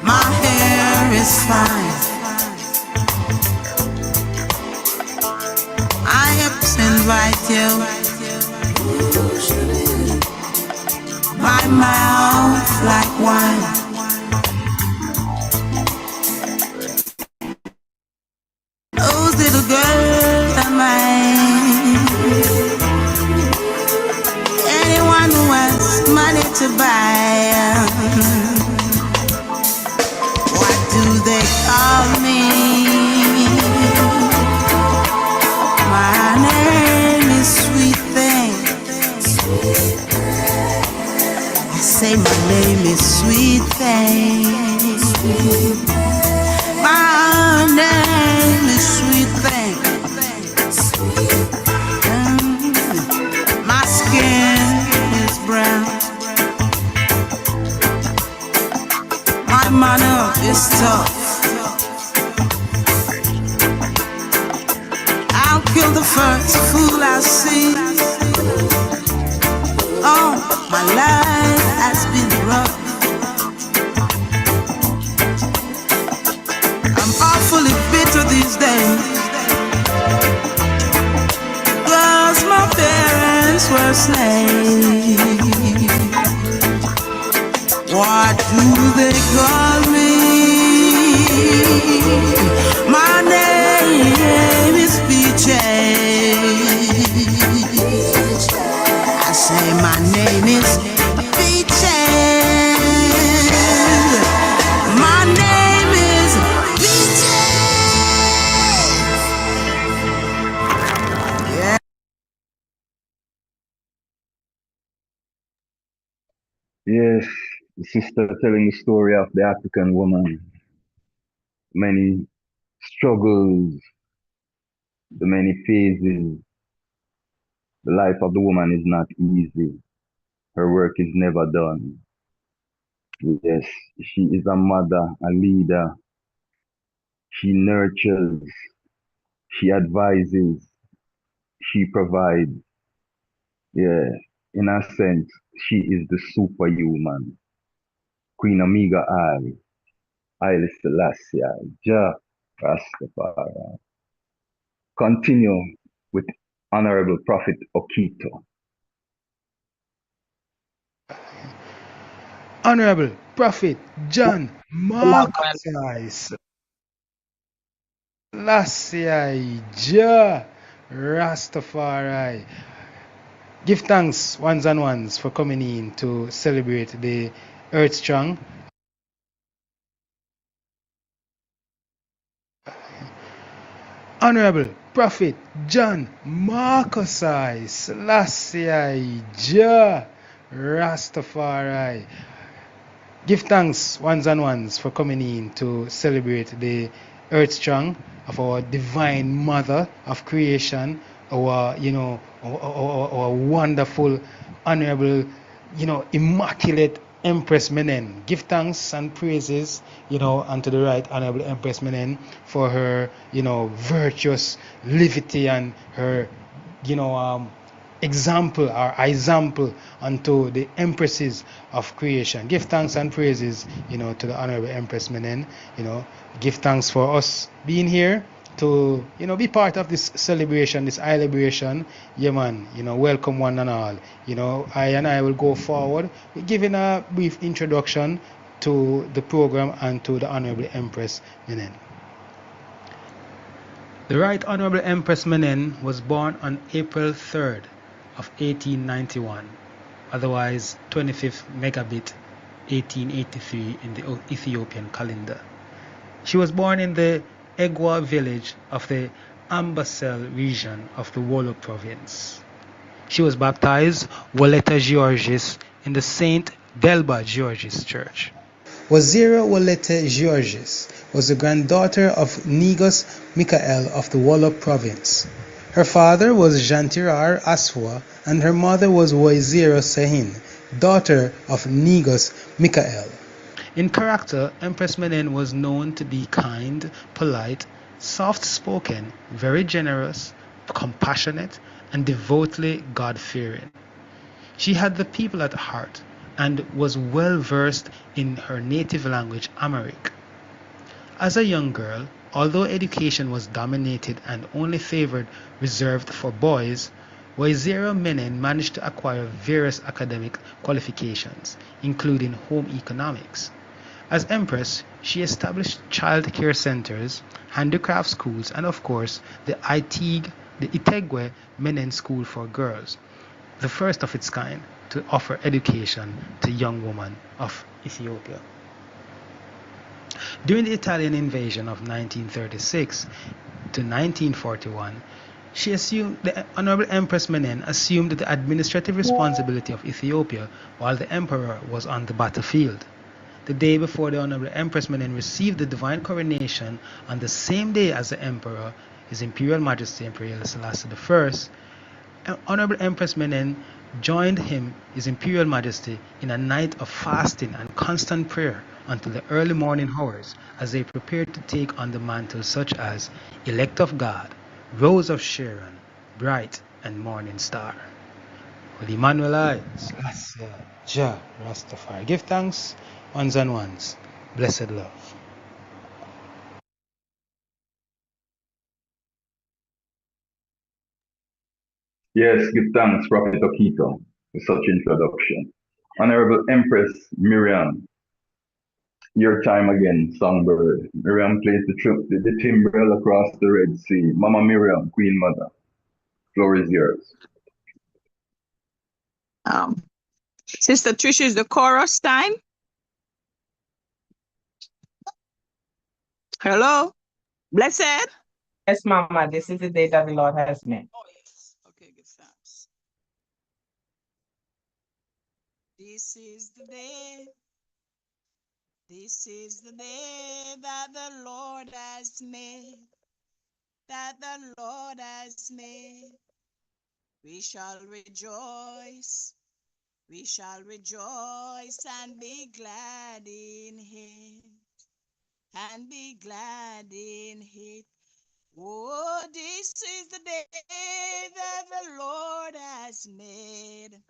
My hair is fine. I hips invite you. My mouth like wine. Those little girls are mine. Anyone who has money to buy. What do they call me? My name is Sweet Thing. name is Sweet Thing. My name is Sweet Thing. My skin is brown. My manner is tough. I'll kill the first fool I see. Oh, my life has been rough. I'm awfully bitter these days, 'cause my parents were slaves. What do they call me? My name is Peaches. I say my name is Peaches. My name is Peaches. Yeah. Yes, the sister telling the story of the African woman. Many struggles, the many phases. The life of the woman is not easy. Her work is never done. Yes, she is a mother, a leader. She nurtures, she advises, she provides. Yeah, in a sense, she is the superhuman. Queen Amiga I Selassie, Jah Rastafari. Continue with Honorable Prophet Okito. Honorable Prophet John Marcus Selassie Jah Rastafari. Give thanks, ones and ones, for coming in to celebrate the Earth Strong. Honorable Prophet John Marcus Selassie Jah Rastafari. Give thanks, ones and ones, for coming in to celebrate the Earth Strong of our divine mother of creation, our, our wonderful, honorable, immaculate Empress Menen. Give thanks and praises, unto the right honorable Empress Menen for her, virtuous levity and her, example unto the empresses of creation. Give thanks and praises, to the honorable Empress Menen. Give thanks for us being here to, be part of this celebration, this eye liberation. Yeah, man, welcome one and all. I will go forward with giving a brief introduction to the program and to the honorable Empress Menen. The Right Honorable Empress Menen was born on April 3rd of 1891, otherwise 25th Megabit 1883 in the Ethiopian calendar. She was born in the Egwa village of the Ambasel region of the Wolo province. She was baptized Woleta Georgis in the Saint Delba Georgis Church. Wazira Woleta Georgis was the granddaughter of Negus Michael of the Wolo province. Her father was Jantirar Aswa and her mother was Wazira Sahin, daughter of Negus Michael. In character, Empress Menen was known to be kind, polite, soft-spoken, very generous, compassionate, and devoutly God-fearing. She had the people at heart and was well versed in her native language, Amharic. As a young girl, although education was dominated and only reserved for boys, Wazira Menen managed to acquire various academic qualifications, including home economics. As Empress, she established child care centers, handicraft schools, and of course, the Itegwe Menen School for Girls, the first of its kind to offer education to young women of Ethiopia. During the Italian invasion of 1936 to 1941, The Honorable Empress Menen assumed the administrative responsibility of Ethiopia while the emperor was on the battlefield. The day before the Honorable Empress Menen received the divine coronation, on the same day as the emperor, His Imperial Majesty Emperor Haile Selassie I, Honorable Empress Menen joined His Imperial Majesty, in a night of fasting and constant prayer until the early morning hours, as they prepared to take on the mantles such as Elect of God, Rose of Sharon, Bright and Morning Star. Holy Emmanuel I, Selassie, Jah, Rastafari. Give thanks, ones and ones. Blessed love. Yes, give thanks, Prophet Okito, for such introduction. Honorable Empress Miriam, your time again, songbird. Miriam plays the timbrel across the Red Sea. Mama Miriam, Queen Mother, floor is yours. Sister Trish, is the chorus time? Hello? Blessed? Yes, Mama, this is the day that the Lord has made. Oh, yes. Okay, give thanks. This is the day. This is the day that the Lord has made. That the Lord has made. We shall rejoice. We shall rejoice and be glad in it. And be glad in it. Oh, this is the day that the Lord has made.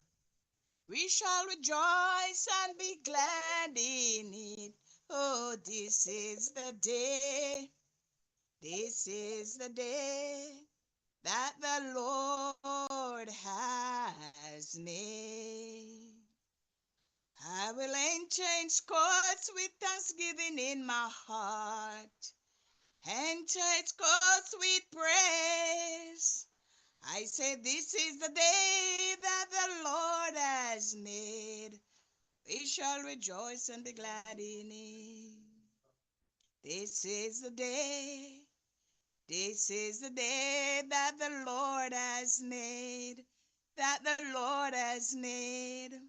We shall rejoice and be glad in it. Oh, this is the day. This is the day that the Lord has made. I will change course with thanksgiving in my heart, and change course with praise. I say this is the day that the Lord has made. We shall rejoice and be glad in it. This is the day. This is the day that the Lord has made. That the Lord has made.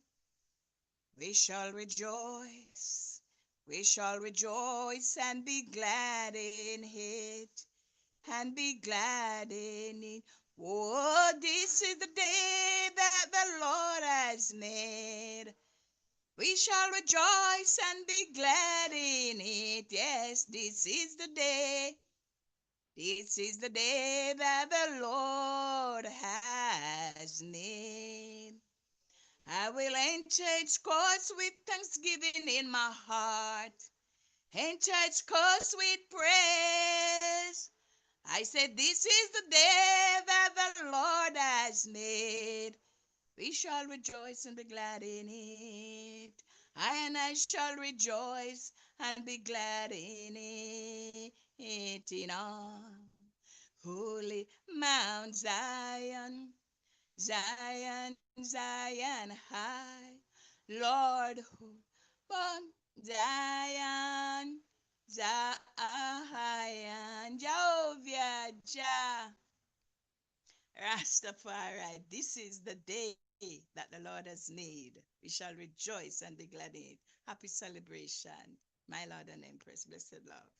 We shall rejoice. We shall rejoice and be glad in it. And be glad in it. Oh, this is the day that the Lord has made. We shall rejoice and be glad in it. Yes, this is the day. This is the day that the Lord has made. I will enter its courts with thanksgiving in my heart. Enter its courts with praise. I said, this is the day that the Lord has made. We shall rejoice and be glad in it. I shall rejoice and be glad in it. In all holy Mount Zion, Zion, Zion high, Lord, upon Zion, Zion, Jehovah Jah, Rastafari. This is the day that the Lord has made. We shall rejoice and be glad in it. Happy celebration, my Lord and Empress. Blessed love.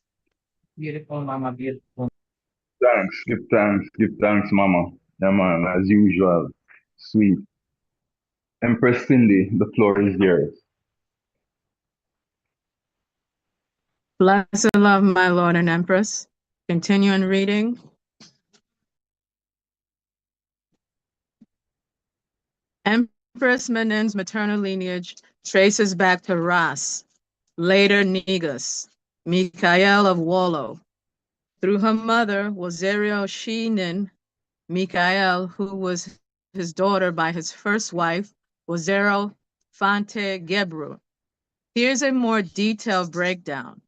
Beautiful, Mama, beautiful. Give thanks, Mama. Yeah, man, as usual. Sweet. Empress Cindy, the floor is yours. Blessed love, my Lord and Empress. Continuing reading. Empress Menen's maternal lineage traces back to Ras, later Negus, Michael of Wollo. Through her mother, Wazirio Shinin, Michael, who was his daughter by his first wife, Wazirio Fante Gebru. Here's a more detailed breakdown.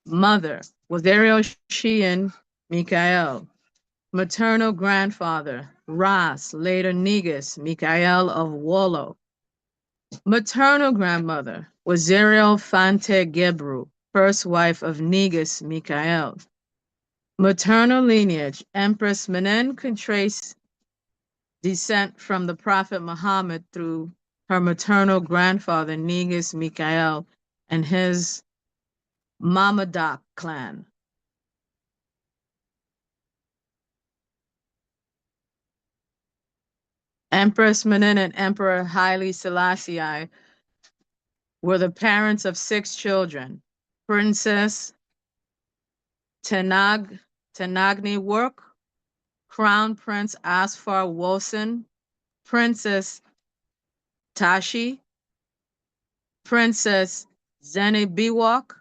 Mother, Wazirio Shein, Michael. Maternal grandfather, Ras, later Negus, Michael of Wollo. Maternal grandmother, Wazirio Fante Gebru, first wife of Negus, Michael. Maternal lineage. Empress Menen can trace descent from the Prophet Muhammad through her maternal grandfather, Negus Mikael, and his Mamadak clan. Empress Menen and Emperor Haile Selassie were the parents of 6 children. Princess Tenagni Work, Crown Prince Asfar Wilson, Princess Tashi, Princess Zene-Biwok,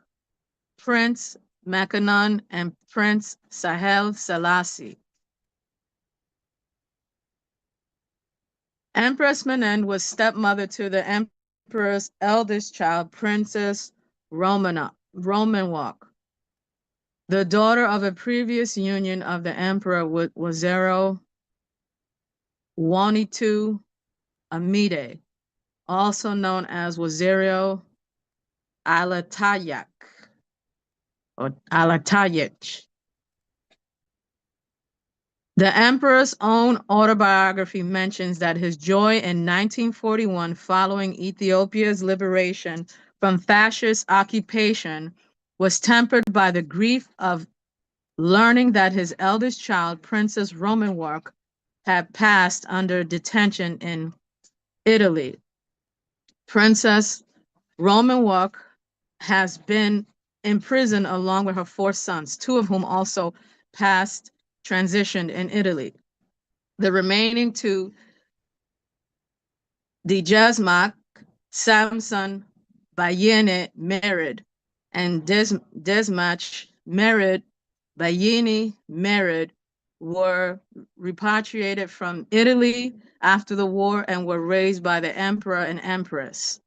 Prince Makanon, and Prince Sahel Selassie. Empress Menen was stepmother to the emperor's eldest child, Princess Romanwalk, the daughter of a previous union of the emperor with Waziri Wanitu Amide, also known as Waziri Alatayak or Alatayach. The emperor's own autobiography mentions that his joy in 1941 following Ethiopia's liberation from fascist occupation was tempered by the grief of learning that his eldest child, Princess Romanwalk, had passed under detention in Italy. Princess Romanwalk has been in prison along with her 4 sons, 2 of whom also transitioned in Italy. The remaining 2, Ijahstars, Samson Bayene married, and Desmach married, Bayeni married, were repatriated from Italy after the war and were raised by the emperor and empress.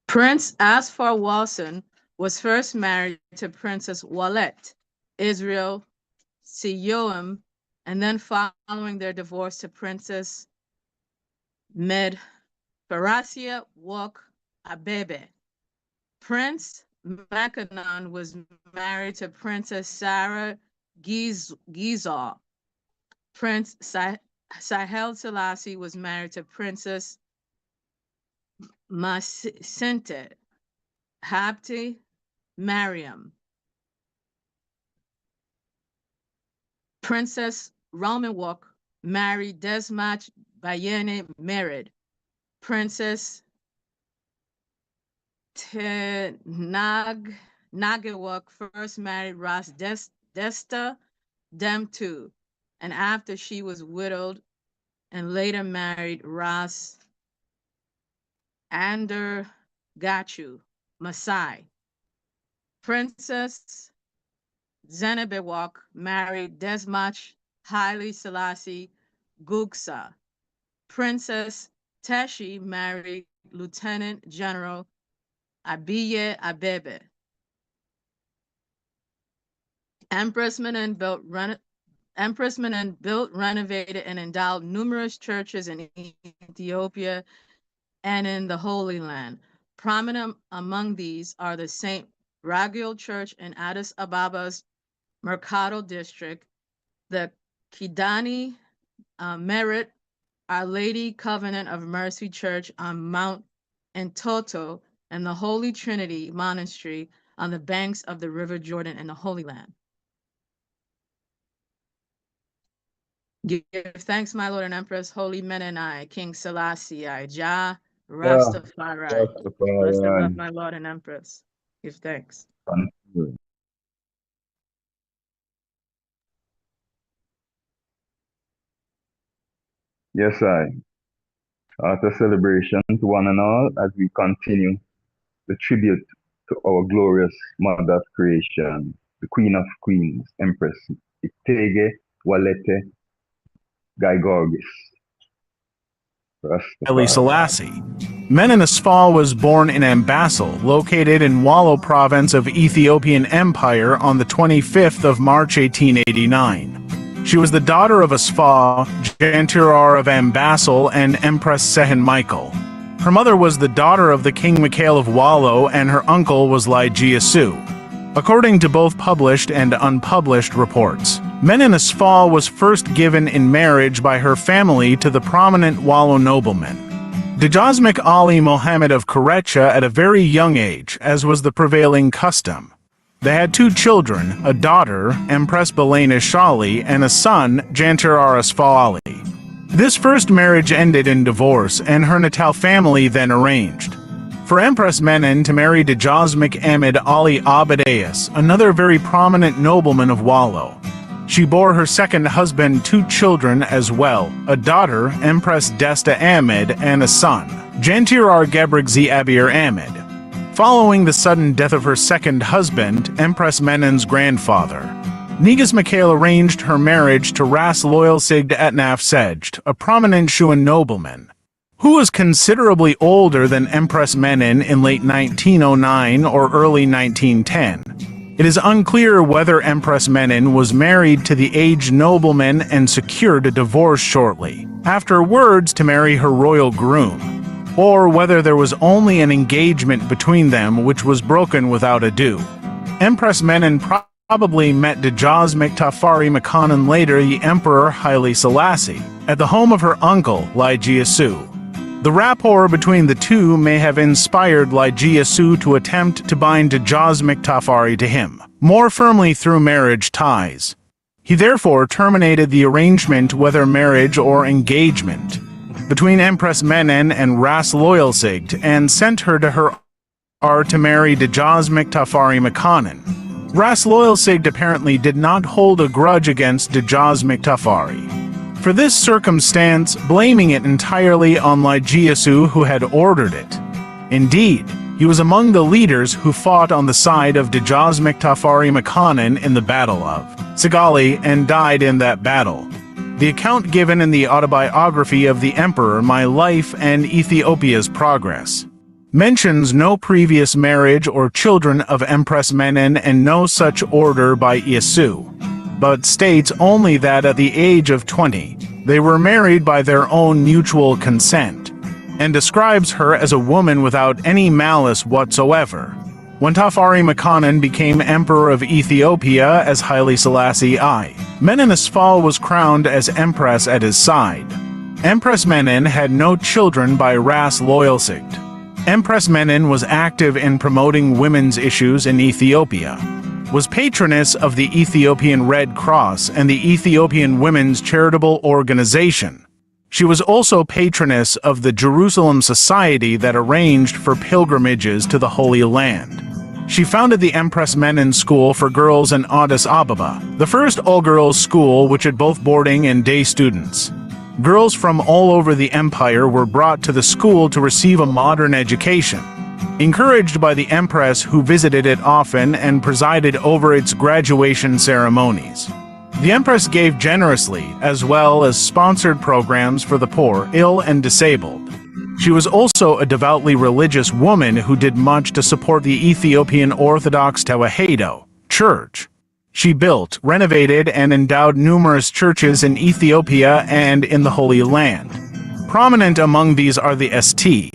Prince Asfar Wilson was first married to Princess Wallet Israel Siyoam, and then following their divorce to Princess Medfarasia Wok Abebe. Prince Makanon was married to Princess Sarah Gizar. Prince Sahel Selassie was married to Princess Masinte Habti Mariam. Princess Romanwalk married Desmach Bayene married. Princess Nagawak first married Ras Desta Demtu, and after she was widowed, and later married Ras Ander Gachu Masai. Princess Zene-Biwok married Desmach Haile Selassie Gugsa. Princess Teshi married Lieutenant General E.A.B.I. Empress Menen built, renovated, and endowed numerous churches in Ethiopia and in the Holy Land. Prominent among these are the St. Raguel Church in Addis Ababa's Mercado District, the Kidani Merit Our Lady Covenant of Mercy Church on Mount Entoto, and the Holy Trinity Monastery on the banks of the River Jordan in the Holy Land. Give thanks, my Lord and Empress, Holy Menenai, King Selassie, Jah, Rastafari. Bless the love, my Lord and Empress. Give thanks. Thank you. Yes, after celebration to one and all, as we continue the tribute to our glorious Mother of Creation, the Queen of Queens, Empress Itege Walete Gaigorgis. Haile Selassie. Menenesphal was born in Ambassal, located in Wallo province of Ethiopian Empire, on the 25th of March 1889. She was the daughter of Asfa, Jantirar of Ambassal, and Empress Sehen Michael. Her mother was the daughter of the King Mikhail of Wallo, and her uncle was Ijahstars. According to both published and unpublished reports, Niceness fall was first given in marriage by her family to the prominent Wallo nobleman, Ijahstars Ali Mohammed of Korecha, at a very young age, as was the prevailing custom. They had 2 children, a daughter, Empress Belena Shali, and a son, Jantir Arasfal Ali. This first marriage ended in divorce, and her natal family then arranged for Empress Menen to marry Ijahstars Ahmed Ali Abadayas, another very prominent nobleman of Wallo. She bore her second husband 2 children as well, a daughter, Empress Desta Ahmed, and a son, Jantir Gebrigzi Abir Ahmed. Following the sudden death of her second husband, Empress Menen's grandfather, Negus Mikhail arranged her marriage to RASTAFARI Etnaf Sejd, a prominent Shuan nobleman, who was considerably older than Empress Menen in late 1909 or early 1910. It is unclear whether Empress Menen was married to the aged nobleman and secured a divorce shortly afterwards to marry her royal groom, or whether there was only an engagement between them which was broken without ado. Empress Menen probably met Ijahstars Tafari Makanan, later the Emperor Haile Selassie, at the home of her uncle, Ijahstars. The rapport between the two may have inspired Ijahstars to attempt to bind Ijahstars Tafari to him more firmly through marriage ties. He therefore terminated the arrangement, whether marriage or engagement, between Empress Menen and RASTAFARI, and sent her to her to marry Ijahstars Tafari Makanan. RASTAFARI apparently did not hold a grudge against Ijahstars Tafari for this circumstance, blaming it entirely on Ijahstars, who had ordered it. Indeed, he was among the leaders who fought on the side of Ijahstars Tafari Makanan in the Battle of Sigali and died in that battle. The account given in the autobiography of the Emperor, My Life and Ethiopia's Progress, mentions no previous marriage or children of Empress Menen and no such order by Ijahstars, but states only that at the age of 20, they were married by their own mutual consent, and describes her as a woman without any malice whatsoever. When Tafari Makanan became Emperor of Ethiopia as Haile Selassie I, Niceness fall was crowned as Empress at his side. Empress Menen had no children by RASTAFARI. Empress Menen was active in promoting women's issues in Ethiopia, was patroness of the Ethiopian Red Cross and the Ethiopian Women's Charitable Organization. She was also patroness of the Jerusalem Society that arranged for pilgrimages to the Holy Land. She founded the Empress Menen School for Girls in Addis Ababa, the first all-girls school which had both boarding and day students. Girls from all over the empire were brought to the school to receive a modern education, encouraged by the Empress, who visited it often and presided over its graduation ceremonies. The Empress gave generously, as well as sponsored programs for the poor, ill, and disabled. She was also a devoutly religious woman who did much to support the Ethiopian Orthodox Tewahedo Church. She built, renovated, and endowed numerous churches in Ethiopia and in the Holy Land. Prominent among these are the St.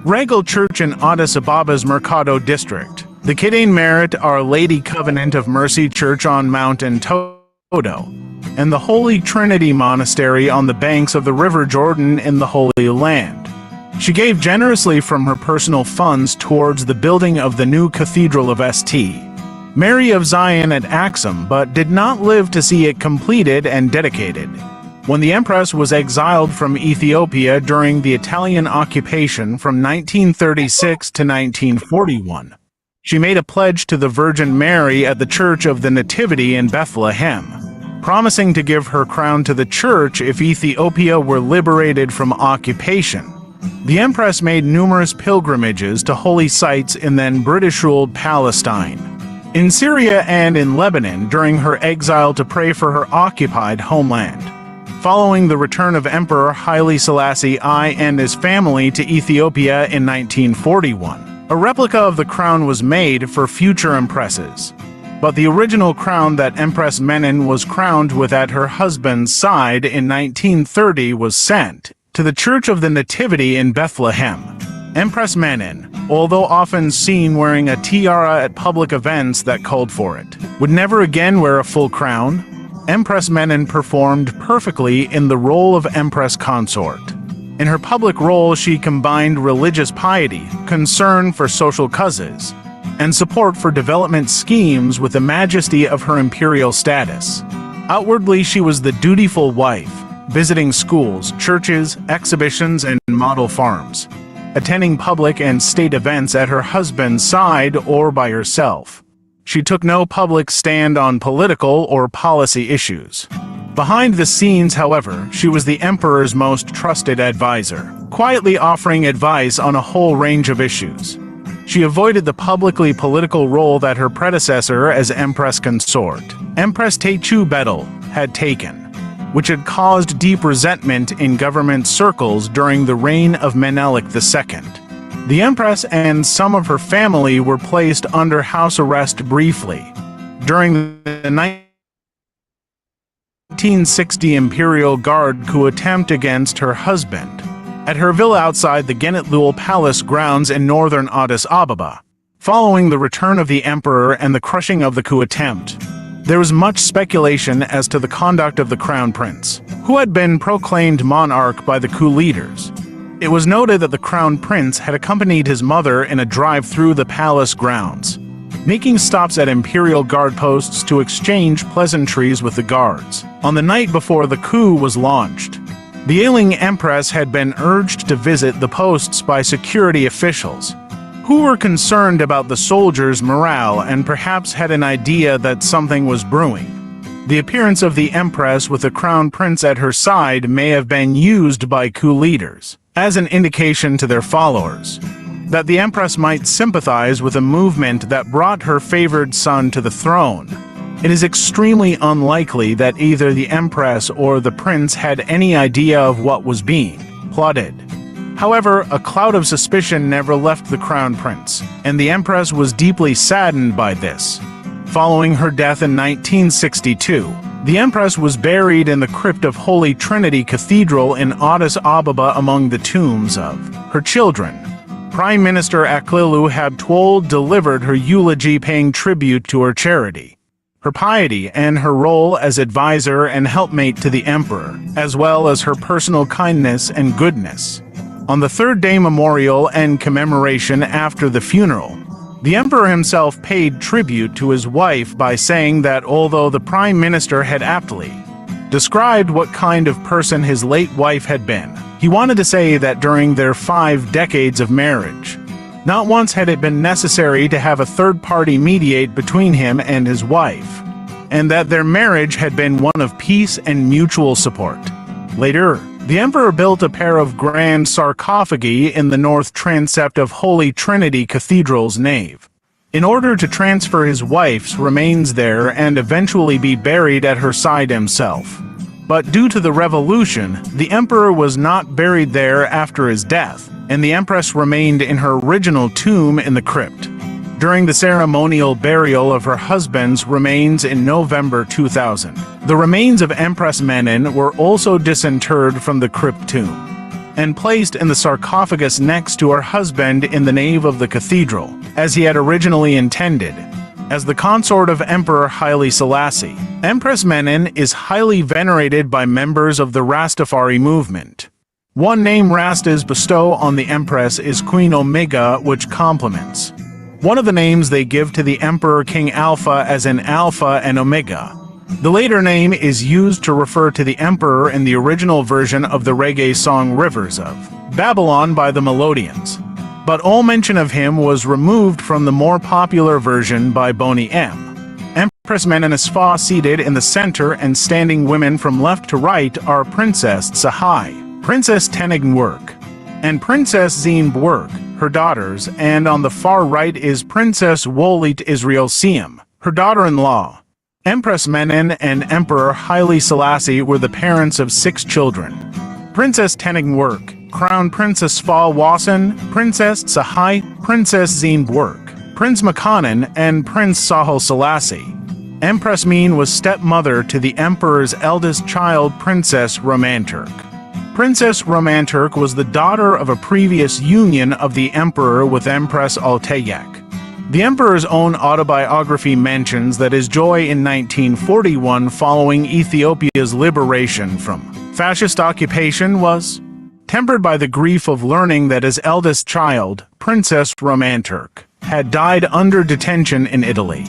Regal Church in Addis Ababa's Mercado district, the Kidane Merit Our Lady Covenant of Mercy Church on Mount Entoto, and the Holy Trinity Monastery on the banks of the River Jordan in the Holy Land. She gave generously from her personal funds towards the building of the new Cathedral of St. Mary of Zion at Axum, but did not live to see it completed and dedicated. When the Empress was exiled from Ethiopia during the Italian occupation from 1936 to 1941, she made a pledge to the Virgin Mary at the Church of the Nativity in Bethlehem, promising to give her crown to the church if Ethiopia were liberated from occupation. The Empress made numerous pilgrimages to holy sites in then British-ruled Palestine, in Syria and in Lebanon during her exile to pray for her occupied homeland. Following the return of Emperor Haile Selassie I and his family to Ethiopia in 1941, a replica of the crown was made for future empresses. But the original crown that Empress Menen was crowned with at her husband's side in 1930 was sent to the Church of the Nativity in Bethlehem. Empress Menen, although often seen wearing a tiara at public events that called for it, would never again wear a full crown. Empress Menen performed perfectly in the role of Empress Consort. In her public role, she combined religious piety, concern for social causes, and support for development schemes with the majesty of her imperial status. Outwardly, she was the dutiful wife, visiting schools, churches, exhibitions, and model farms, attending public and state events at her husband's side or by herself. She took no public stand on political or policy issues. Behind the scenes, however, she was the emperor's most trusted advisor, quietly offering advice on a whole range of issues. She avoided the publicly political role that her predecessor as Empress Consort, Empress Techu Bedel, had taken, which had caused deep resentment in government circles during the reign of Menelik II. The Empress and some of her family were placed under house arrest briefly during the 1960 Imperial Guard coup attempt against her husband at her villa outside the Genetlul Palace grounds in northern Addis Ababa. Following the return of the emperor and the crushing of the coup attempt, there was much speculation as to the conduct of the crown prince, who had been proclaimed monarch by the coup leaders. It was noted that the crown prince had accompanied his mother in a drive through the palace grounds, making stops at Imperial Guard posts to exchange pleasantries with the guards. On the night before the coup was launched, the ailing empress had been urged to visit the posts by security officials, who were concerned about the soldiers' morale and perhaps had an idea that something was brewing. The appearance of the empress with the crown prince at her side may have been used by coup leaders as an indication to their followers that the empress might sympathize with a movement that brought her favored son to the throne. It is extremely unlikely that either the empress or the prince had any idea of what was being plotted. However, a cloud of suspicion never left the crown prince, and the empress was deeply saddened by this. Following her death in 1962, the empress was buried in the crypt of Holy Trinity Cathedral in Addis Ababa among the tombs of her children. Prime Minister Aklilu Habtwol delivered her eulogy paying tribute to her charity, her piety, and her role as advisor and helpmate to the emperor, as well as her personal kindness and goodness. On the third day memorial and commemoration after the funeral, the emperor himself paid tribute to his wife by saying that although the prime minister had aptly described what kind of person his late wife had been, he wanted to say that during their 5 decades of marriage, not once had it been necessary to have a third party mediate between him and his wife, and that their marriage had been one of peace and mutual support. Later, the emperor built a pair of grand sarcophagi in the north transept of Holy Trinity Cathedral's nave, in order to transfer his wife's remains there and eventually be buried at her side himself. But due to the revolution, the emperor was not buried there after his death, and the empress remained in her original tomb in the crypt during the ceremonial burial of her husband's remains in November 2000. The remains of Empress Menen were also disinterred from the crypt tomb and placed in the sarcophagus next to her husband in the nave of the cathedral, as he had originally intended. As the consort of Emperor Haile Selassie, Empress Menen is highly venerated by members of the Rastafari movement. One name Rastas bestow on the empress is Queen Omega, which complements one of the names they give to the Emperor King Alpha as in Alpha and Omega. The later name is used to refer to the emperor in the original version of the reggae song Rivers of Babylon by the Melodians, but all mention of him was removed from the more popular version by Boney M. Empress Menen is seated in the center, and standing women from left to right are Princess Sahai, Princess Tenegn-Werk, and Princess Zine-Bwerk, her daughters, and on the far right is Princess Wolit Israel Siem, her daughter-in-law. Empress Menen and Emperor Haile Selassie were the parents of 6 children. Princess Tenegn-Werk, Crown Princess Sfa Wasson, Princess Sahai, Princess Zine-Bwerk, Prince Makanan, and Prince Sahel Selassie. Empress Mene was stepmother to the emperor's eldest child, Princess Romanturk. Princess Romanturk was the daughter of a previous union of the emperor with Empress Altayek. The emperor's own autobiography mentions that his joy in 1941 following Ethiopia's liberation from fascist occupation was tempered by the grief of learning that his eldest child, Princess Romanturk, had died under detention in Italy.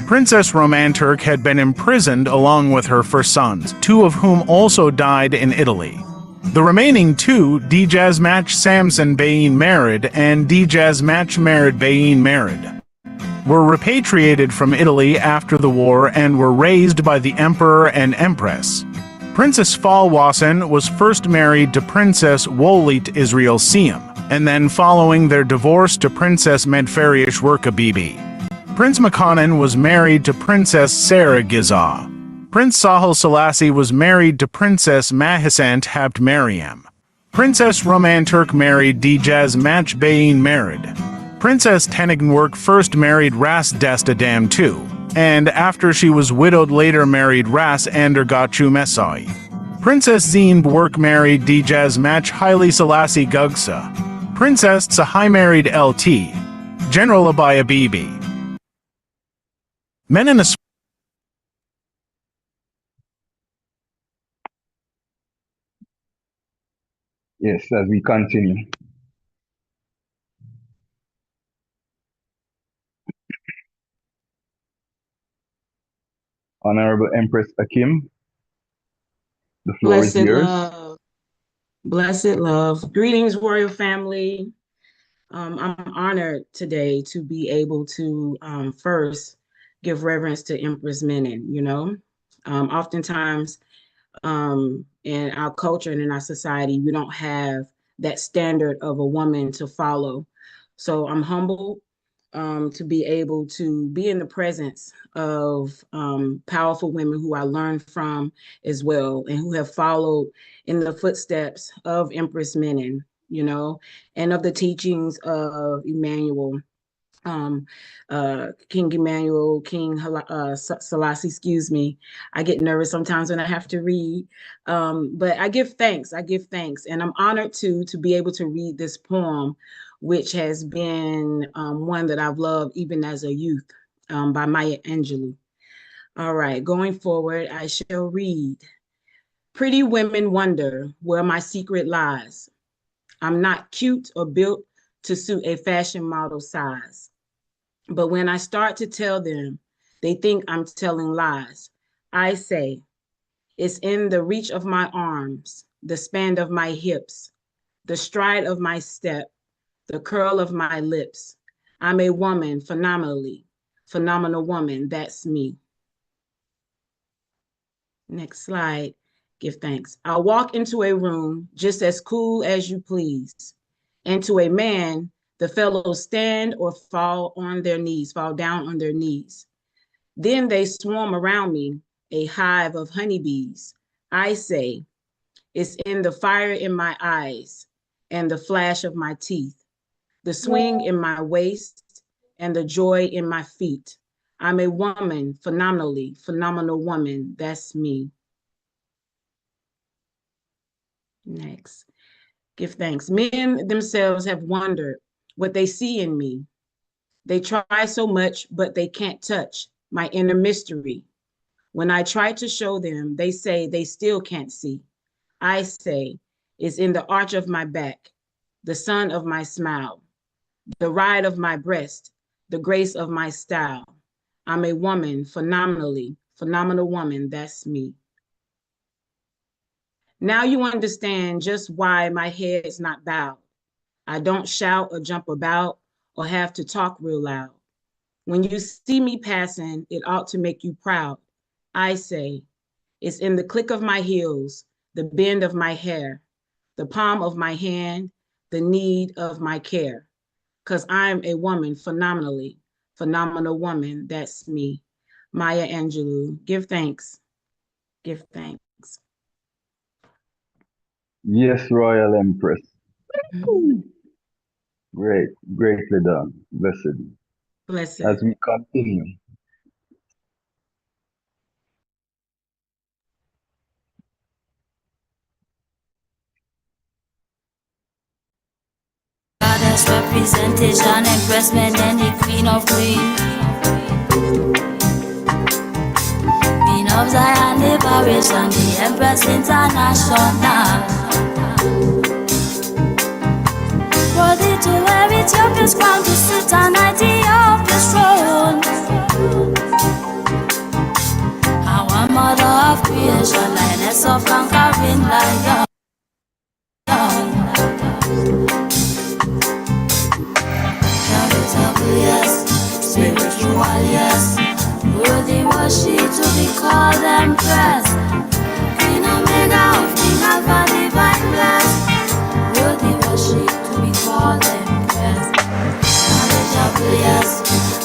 Princess Romanturk had been imprisoned along with her 4 sons, 2 of whom also died in Italy. The remaining 2, Ijahstars Samson Bayin Merid and Ijahstars Merid Bayin Merid, were repatriated from Italy after the war and were raised by the emperor and empress. Princess Falwasan was first married to Princess Wolit Israel Siam, and then following their divorce to Princess Medferish Worka Bibi. Prince Makanan was married to Princess Sarah Gizah. Prince Sahel Selassie was married to Princess Mahisant Habt Mariam. Princess Romanturk married Ijahstars Bayin Merid. Princess Tenignwerk first married Ras Dastadam II, and after she was widowed later married Ras Andergachu Mesai. Princess Zeenbwerk married Ijahstars Haile Selassie Gugsa. Princess Sahai married Lt. General E.A.B.I.C. Men in a Yes, as we continue. Honorable Empress Akim, the floor is Blessed yours. love. Blessed love. Greetings, Royal Family. I'm honored today to be able to first give reverence to Empress Menen, you know. Oftentimes in our culture and in our society, we don't have that standard of a woman to follow. So I'm humbled to be able to be in the presence of powerful women who I learned from as well, and who have followed in the footsteps of Empress Menen, you know, and of the teachings of Emmanuel, King Emmanuel, King Selassie, excuse me. I get nervous sometimes when I have to read, but I give thanks. I give thanks, and I'm honored to be able to read this poem, which has been one that I've loved even as a youth, by Maya Angelou. All right, going forward, I shall read. Pretty women wonder where my secret lies. I'm not cute or built to suit a fashion model size. But when I start to tell them, they think I'm telling lies. I say, it's in the reach of my arms, the span of my hips, the stride of my step, the curl of my lips. I'm a woman, phenomenal woman, that's me. Next slide, give thanks. I'll walk into a room just as cool as you please. And to a man, the fellows stand or fall down on their knees. Then they swarm around me, a hive of honeybees. I say, it's in the fire in my eyes and the flash of my teeth, the swing in my waist and the joy in my feet. I'm a woman, phenomenal woman. That's me. Next, give thanks. Men themselves have wondered what they see in me. They try so much, but they can't touch my inner mystery. When I try to show them, they say they still can't see. I say, it's in the arch of my back, the sun of my smile, the ride of my breast, the grace of my style. I'm a woman, phenomenal woman, that's me. Now you understand just why my head's not bowed. I don't shout or jump about or have to talk real loud. When you see me passing, it ought to make you proud. I say, it's in the click of my heels, the bend of my hair, the palm of my hand, the need of my care. Because I'm a woman, phenomenal woman, that's me. Maya Angelou, give thanks, give thanks. Yes, Royal Empress. Great, greatly done. Blessed. Blessed. As we continue. representation, Empress Menen, the Queen of Queens. Queen of Zion Liberation, the Empress International. Worthy to wear Ethiopia's crown, to sit on Ethiopia's throne. Our mother of creation, lioness of conquering lion. Charitable, yes, spiritual, yes. Worthy was she to be called Empress. Queen Omega of King Alpha, divine blessed. Worthy was she to be called Empress. Knowledgeable, yes,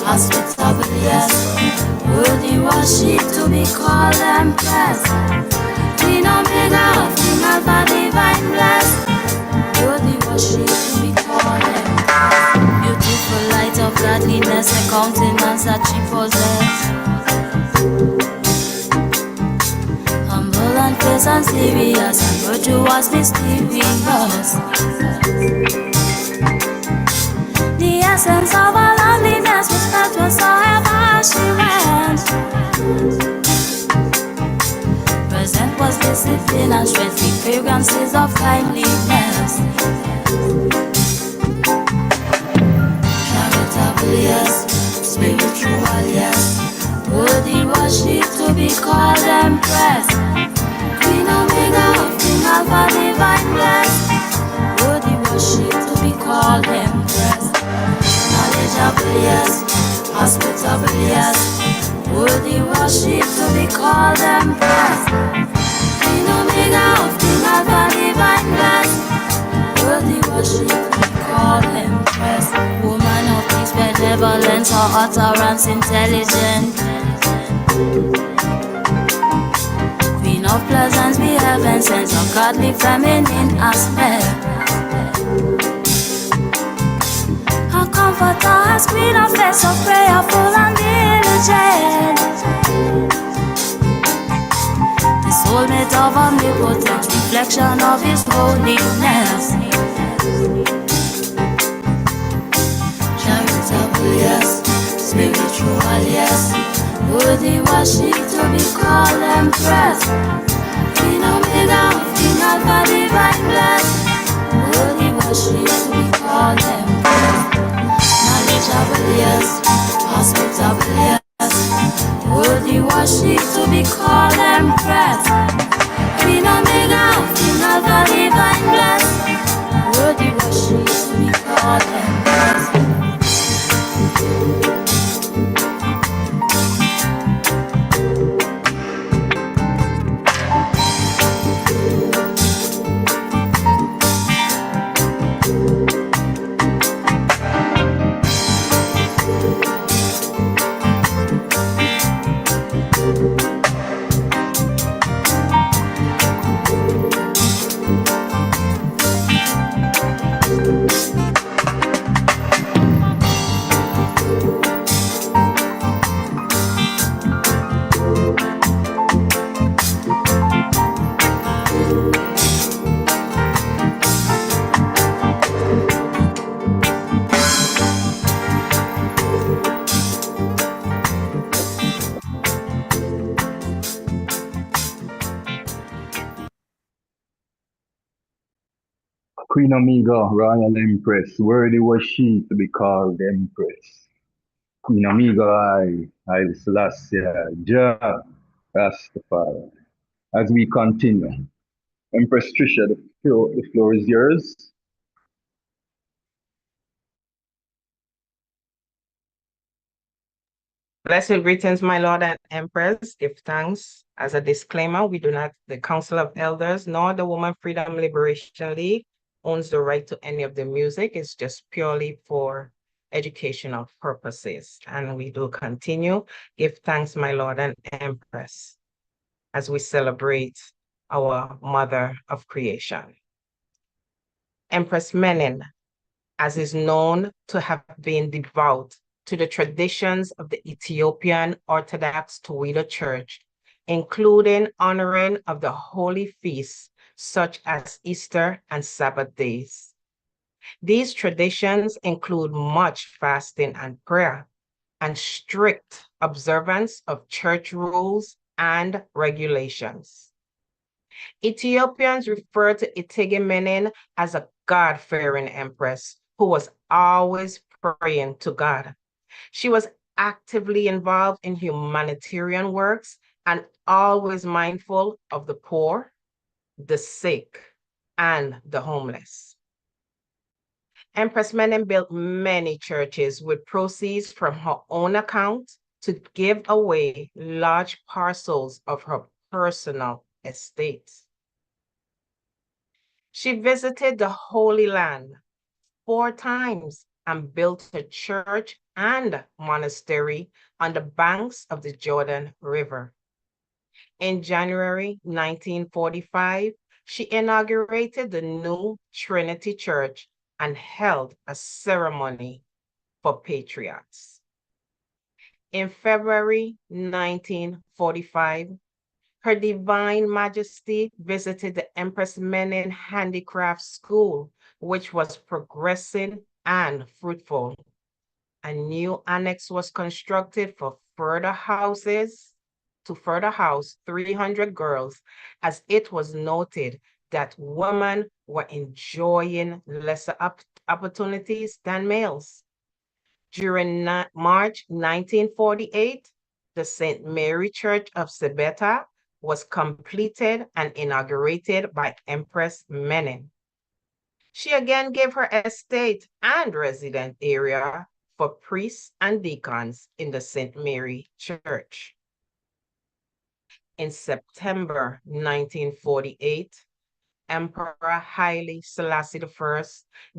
hospitable, yes. Worthy was she to be called Empress. Queen Omega of King Alpha, divine blessed. Worthy was she to be called Empress. Beautiful light of godliness, a countenance that she possessed. Humble and fierce and serious, and virtue was mysterious. The essence of her loveliness was felt whatsoever she went. Present was discipline and strength, the fragrances of kindliness. Charitable, yes, spiritual, yes. Worthy was she to be called Empress. Queen Omega of King Alpha, divine blessed. Worthy was she to be called Empress. Knowledgeable, yes, hospitable, yes. Worthy was she to be called Empress. Queen Omega of King Alpha, divine blessed. Worthy was she to be called Empress. Woman of peace, benevolence, her utterance intelligent. Queen of pleasance, be heaven sense, of godly feminine aspect. Her comforter has queen of face, of prayerful and diligent. The soulmate of omnipotence, reflection of his holiness. Charitable, yes, spiritual, yes. Worthy was she to be called Empress. Queen Omega of King Alpha, divine blessed. Worthy was she to be called Empress. Knowledgeable, yes, hospitable, yes. Worthy was she to be called Empress. Queen Omega of King Alpha, divine blessed. Worthy was she to be called Empress. Queen Omega, Royal Empress, worthy was she to be called Empress. Queen Omega, I Selassie, Jah, Rastafari. As we continue, Empress Trisha, the floor is yours. Blessed greetings, my Lord and Empress. Give thanks. As a disclaimer, we do not, the Council of Elders, nor the Woman Freedom Liberation League owns the right to any of the music. It's just purely for educational purposes. And we do continue. Give thanks, my Lord and Empress, as we celebrate our Mother of Creation. Empress Menen, as is known to have been devout to the traditions of the Ethiopian Orthodox Tewido Church, including honoring of the holy feasts such as Easter and Sabbath days. These traditions include much fasting and prayer, and strict observance of church rules and regulations. Ethiopians refer to Ijahstars as a God-fearing empress who was always praying to God. She was actively involved in humanitarian works and always mindful of the poor, the sick, and the homeless. Empress Menen built many churches with proceeds from her own account to give away large parcels of her personal estate. She visited the Holy Land 4 times and built a church and monastery on the banks of the Jordan River. In January 1945, she inaugurated the new Trinity Church and held a ceremony for patriots. In February 1945, Her Divine Majesty visited the Empress Menen Handicraft School, which was progressing and fruitful. A new annex was constructed to further house 300 girls, as it was noted that women were enjoying lesser opportunities than males. During March 1948, the St. Mary Church of Sebeta was completed and inaugurated by Empress Menen. She again gave her estate and resident area for priests and deacons in the St. Mary Church. In September 1948, Emperor Haile Selassie I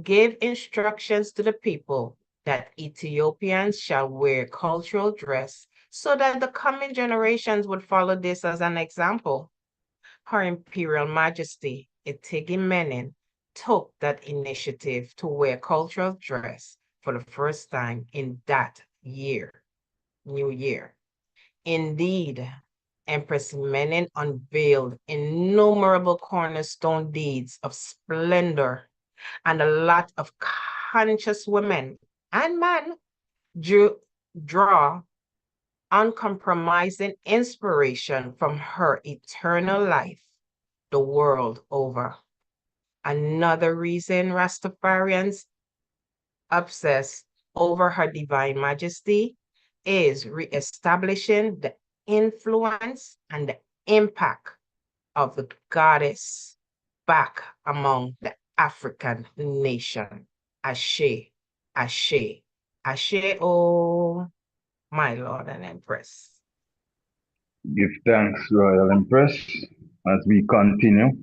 gave instructions to the people that Ethiopians shall wear cultural dress so that the coming generations would follow this as an example. Her Imperial Majesty, Ijahstars Menen, took that initiative to wear cultural dress for the first time in that new year. Indeed, Empress Menen unveiled innumerable cornerstone deeds of splendor, and a lot of conscious women and men draw uncompromising inspiration from her eternal life the world over. Another reason Rastafarians obsess over Her Divine Majesty is reestablishing the influence and the impact of the goddess back among the African nation. Ashe, Ashe, Ashe, oh, my Lord and Empress. Give thanks, Royal Empress, as we continue.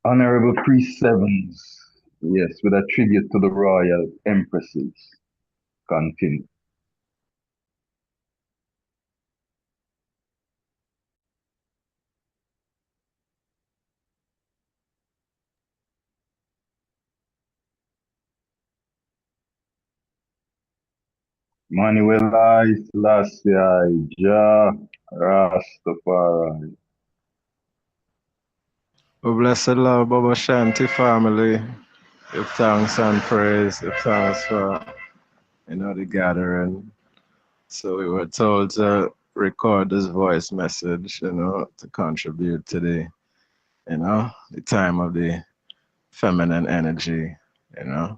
Honorable Priest Sevens, yes, with a tribute to the Royal Empresses. Continue. Manuel Selassie, Rastafari. Oh, blessed Lord, Baba Shanti family, give thanks and praise, give thanks for, the gathering. So we were told to record this voice message, to contribute to the time of the feminine energy, So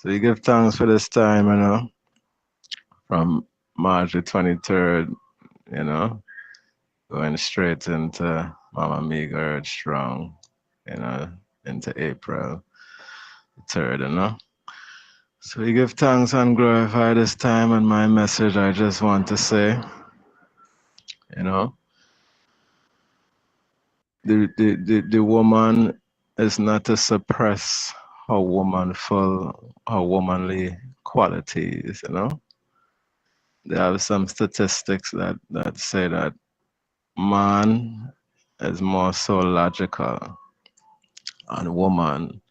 we give thanks for this time, from March the 23rd, going straight into Mama Meager Earth Strong, into April 3rd, So we give thanks and glorify this time, and my message I just want to say, the woman is not to suppress her womanly qualities, There are some statistics that say that man is more so logical and woman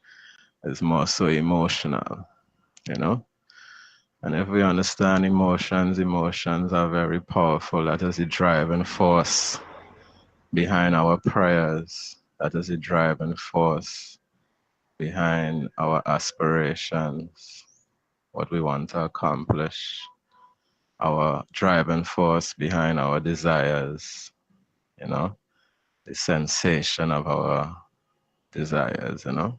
is more so emotional, And if we understand emotions are very powerful. That is the driving force behind our prayers. That is the driving force behind our aspirations, what we want to accomplish, our driving force behind our desires, you know, the sensation of our desires, you know.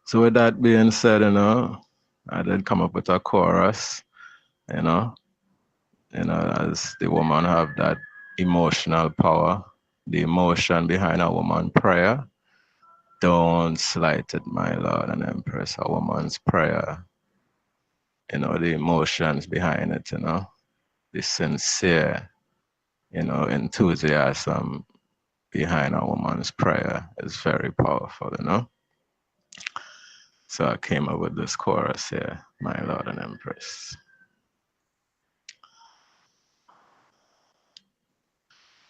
So with that being said, you know, I did come up with a chorus, you know, as the woman have that emotional power, the emotion behind a woman prayer. Don't slight it, my Lord and Empress, a woman's prayer. You know, the emotions behind it, you know, the sincere, you know, enthusiasm behind a woman's prayer is very powerful, you know. So I came up with this chorus here, my Lord and Empress.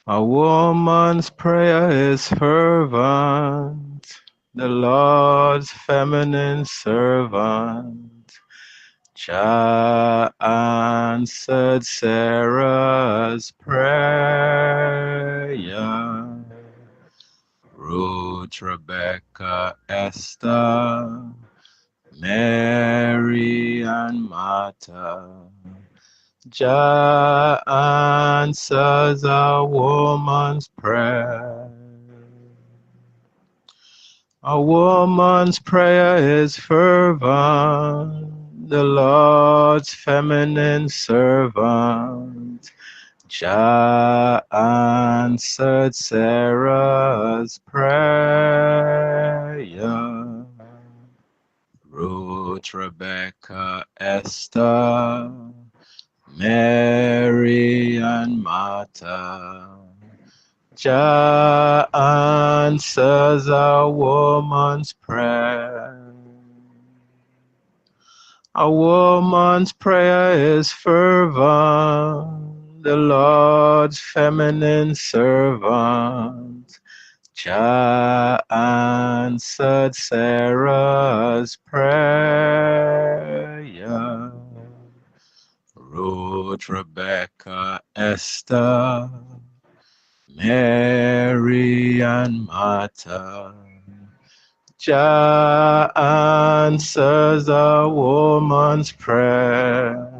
A woman's prayer is fervent, the Lord's feminine servant. Jah answered Sarah's prayer. Ruth, Rebecca, Esther, Mary, and Martha. Jah answers a woman's prayer. A woman's prayer is fervent, the Lord's feminine servant. Jah answered Sarah's prayer. Ruth, Rebecca, Esther, Mary, and Martha. Jah answers a woman's prayer. A woman's prayer is fervent, the Lord's feminine servant. Jah answered Sarah's prayer. Ruth, Rebecca, Esther, Mary, and Martha. Jah answers a woman's prayer.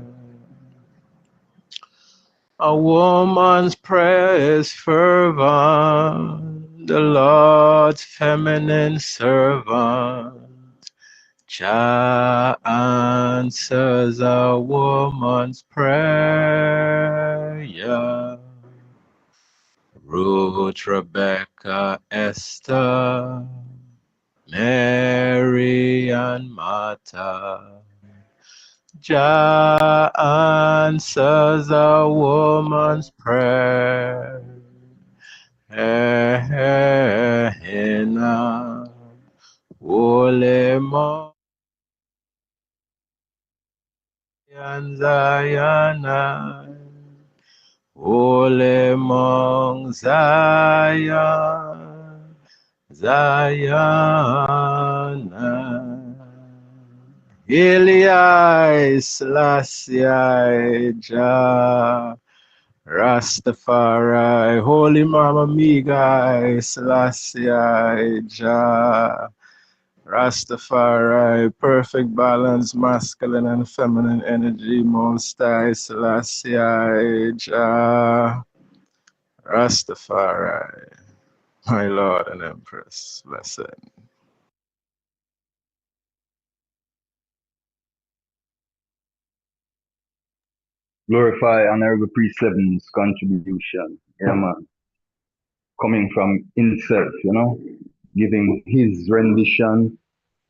A woman's prayer is fervent, the Lord's feminine servant. Jah answers a woman's prayer. Ruth, Rebecca, Esther, Mary, and Martha. Jah answers a woman's prayer. Hena, Olema, Zayana, Olemong Zion, Zion. E.A.B.I.C, Jah, Rastafari, Holy Mama Migai, Selassie, Jah, Rastafari, perfect balance, masculine and feminine energy, Most High, Selassie, Jah, Rastafari, my Lord and Empress, blessed. Glorify Honorable Priest Seven's contribution. Yeah, man. Coming from himself, you know, giving his rendition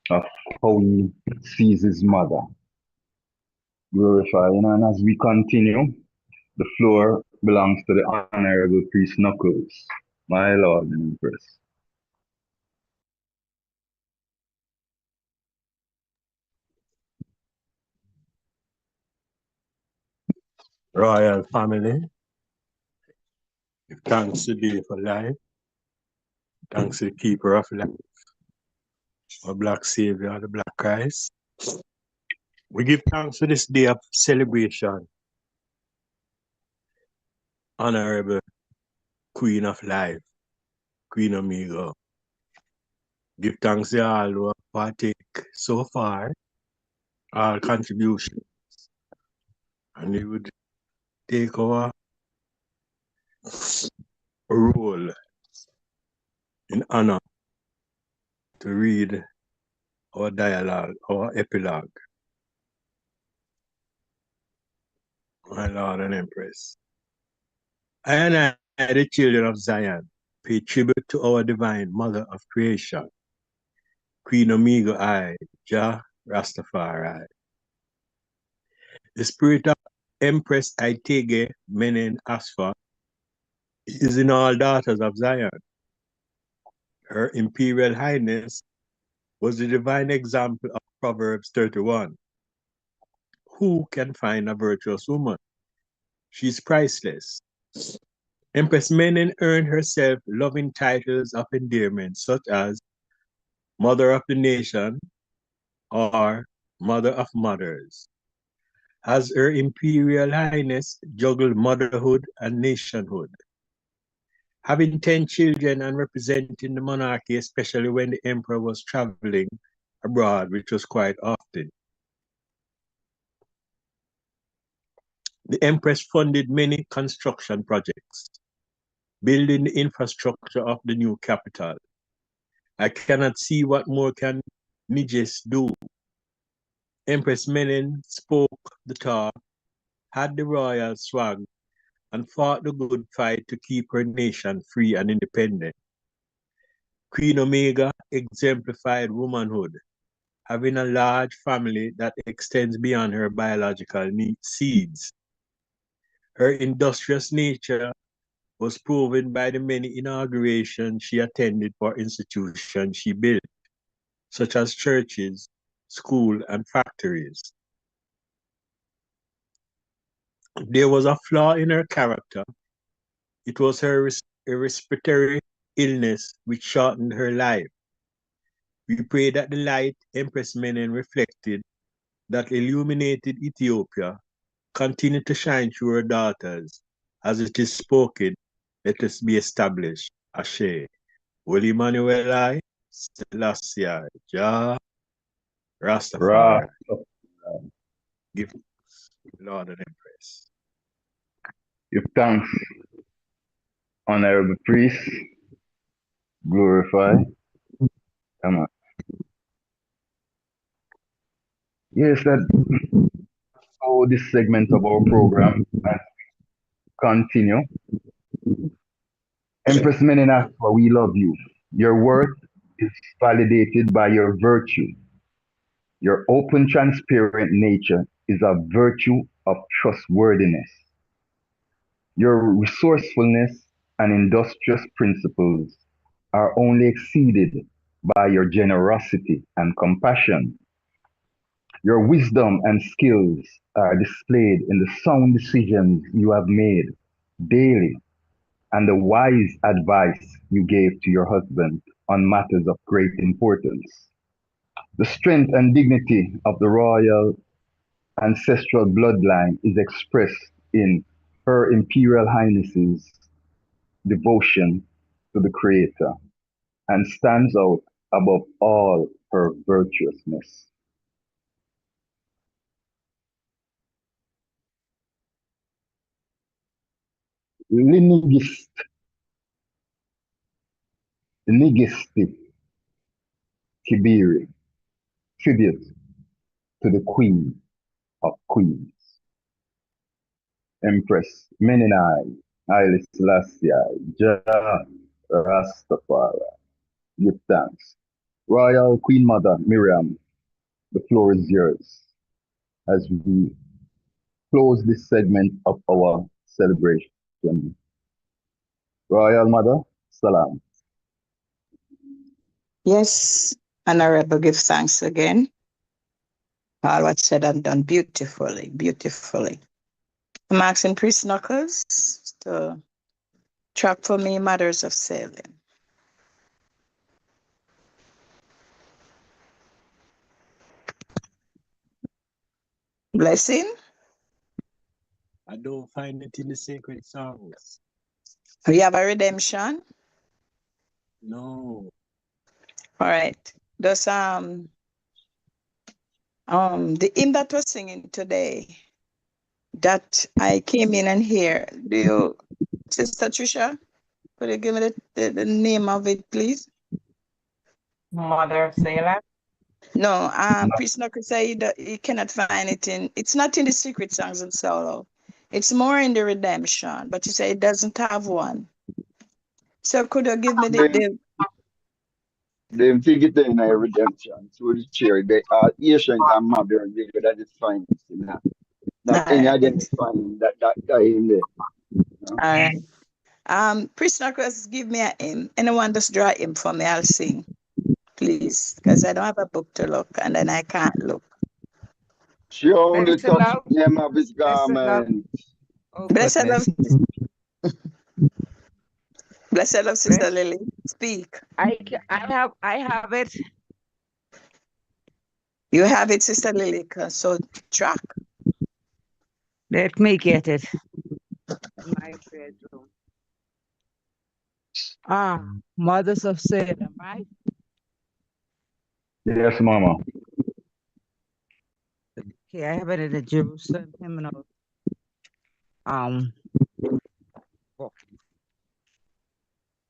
of how he sees his mother. Glorify, you know, and as we continue, the floor belongs to the Honorable Priest Knuckles, my Lord and Empress. Royal family, give thanks today for life. Thanks to the keeper of life, our black savior, the black Christ. We give thanks for this day of celebration. Honorable Queen of Life, Queen Omega. Give thanks to all who have partake so far, all contributions. And we would take our role in honor to read our dialogue, our epilogue. My Lord and Empress. I and I, the children of Zion, pay tribute to our divine mother of creation, Queen Omega I, Rastafari. The spirit of Empress Itege Menen Asfa is in all daughters of Zion. Her Imperial Highness was the divine example of Proverbs 31. Who can find a virtuous woman? She's priceless. Empress Menen earned herself loving titles of endearment such as Mother of the Nation or Mother of Mothers. As Her Imperial Highness juggled motherhood and nationhood. Having 10 children and representing the monarchy, especially when the emperor was traveling abroad, which was quite often. The Empress funded many construction projects, building the infrastructure of the new capital. I cannot see what more can Niceness do. Empress Menen spoke the talk, had the royal swag, and fought the good fight to keep her nation free and independent. Queen Omega exemplified womanhood, having a large family that extends beyond her biological seeds. Her industrious nature was proven by the many inaugurations she attended for institutions she built, such as churches, schools, and factories. There was a flaw in her character. It was her respiratory illness which shortened her life. We pray that the light Empress Menen reflected that illuminated Ethiopia continue to shine through her daughters. As it is spoken, let us be established. Ashe. Holy Emmanuel I, Selassie, Jah, Rastafari. Give Lord and Empress. Give thanks, honorable priest, glorify. Come on. Yes, that so this segment of our program and continue. Empress Menen Asfa, we love you. Your worth is validated by your virtue. Your open, transparent nature is a virtue of trustworthiness. Your resourcefulness and industrious principles are only exceeded by your generosity and compassion. Your wisdom and skills are displayed in the sound decisions you have made daily and the wise advice you gave to your husband on matters of great importance. The strength and dignity of the royal ancestral bloodline is expressed in Her Imperial Highness's devotion to the Creator and stands out above all her virtuousness. Nigisti Kibiri, tribute to the Queen of Queens, Empress Menen Haile Selassie, Jah Rastafari. Give thanks. Royal Queen Mother Miriam, the floor is yours as we close this segment of our celebration. Royal Mother, salam. Yes, Honorable, give thanks again. All what's said and done beautifully, beautifully. I'm asking Priest Knuckles to track for me matters of sailing. Blessing? I don't find it in the sacred songs. We have a redemption? No. All right. Does the hymn that was singing today, that I came in and hear, do you, Sister Trisha, could you give me the name of it, please? Mother of Salem? No, Priest Knuckles said he cannot find it it's not in the Secret Songs and Solo. It's more in the Redemption, but he said it doesn't have one. So could you give me the Them take it in a redemption. So the chair, the ancient and modern, they could have find it in that. Not any of them find that guy in there. All right. Priest Knuckles, give me a hymn. Anyone just draw him for me, I'll sing. Please. Because I don't have a book to look and then I can't look. She only touched the hem of his garment. Blessed love. Blessed love, Sister Lily. Speak. I have it. You have it, Sister Lily. So track. Let me get it in my bedroom. Mothers of Salem, right? Yes, Mama. Okay, I have it in the Jerusalem hymnal.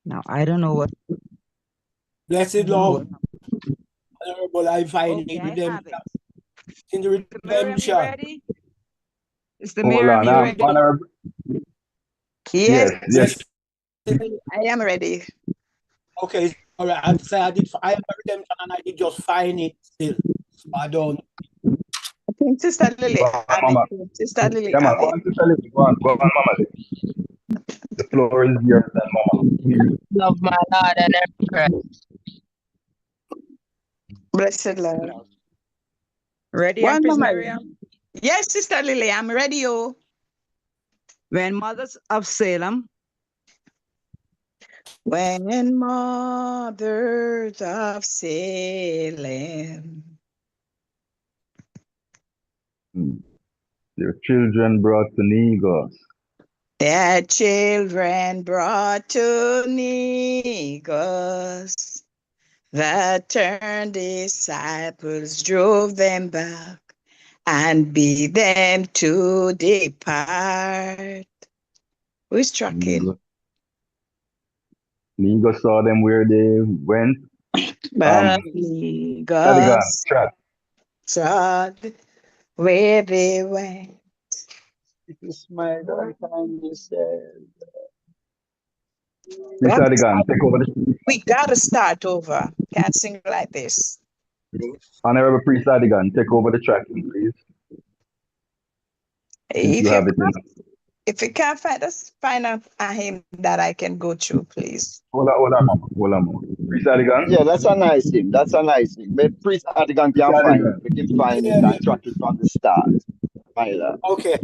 Now I don't know what. Blessed Lord, Honorable, I find it redemption. In the redemption. Ready? Is the Hold Miriam on, you ready? Honorable. Yes. Yes. I am ready. Okay, all right. I say I have a redemption and I did just find it still. So I don't. I think Sister Lily have Mama. it. Sister Lily Come on, have go it. on, Sister Lily. Go on, Mama. The floor is yours, Mama. Love my Lord and Empress. Blessed Lord. Ready, One Empress moment. Miriam? Yes, Sister Lily, I'm ready, oh. When mothers of Salem. When mothers of Salem. Their children brought to Negos. Their children brought to Negos. The turned disciples drove them back and bid them to depart. Who's tracking? Negos saw them where they went. But Negos trod where they went. It's my Lord and yourself. We gotta start over. Can't sing like this. Honorable Priest Adigan, take over the tracking, please. If you can't find us, find a hymn that I can go through, please. Hold on, Mama. Priest Adigan? Yeah, that's a nice thing. That's a nice thing. But Priest Adigan can find it. We can find it and track it from the start. My Lord. Okay.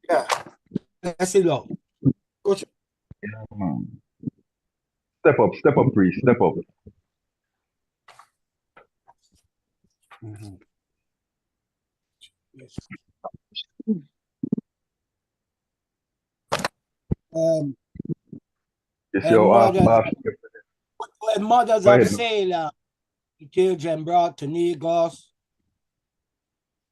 Yeah. Blessed Lord. Go to. Step up, priest, step up. Yes. When mothers of Salem, the children brought to Negos.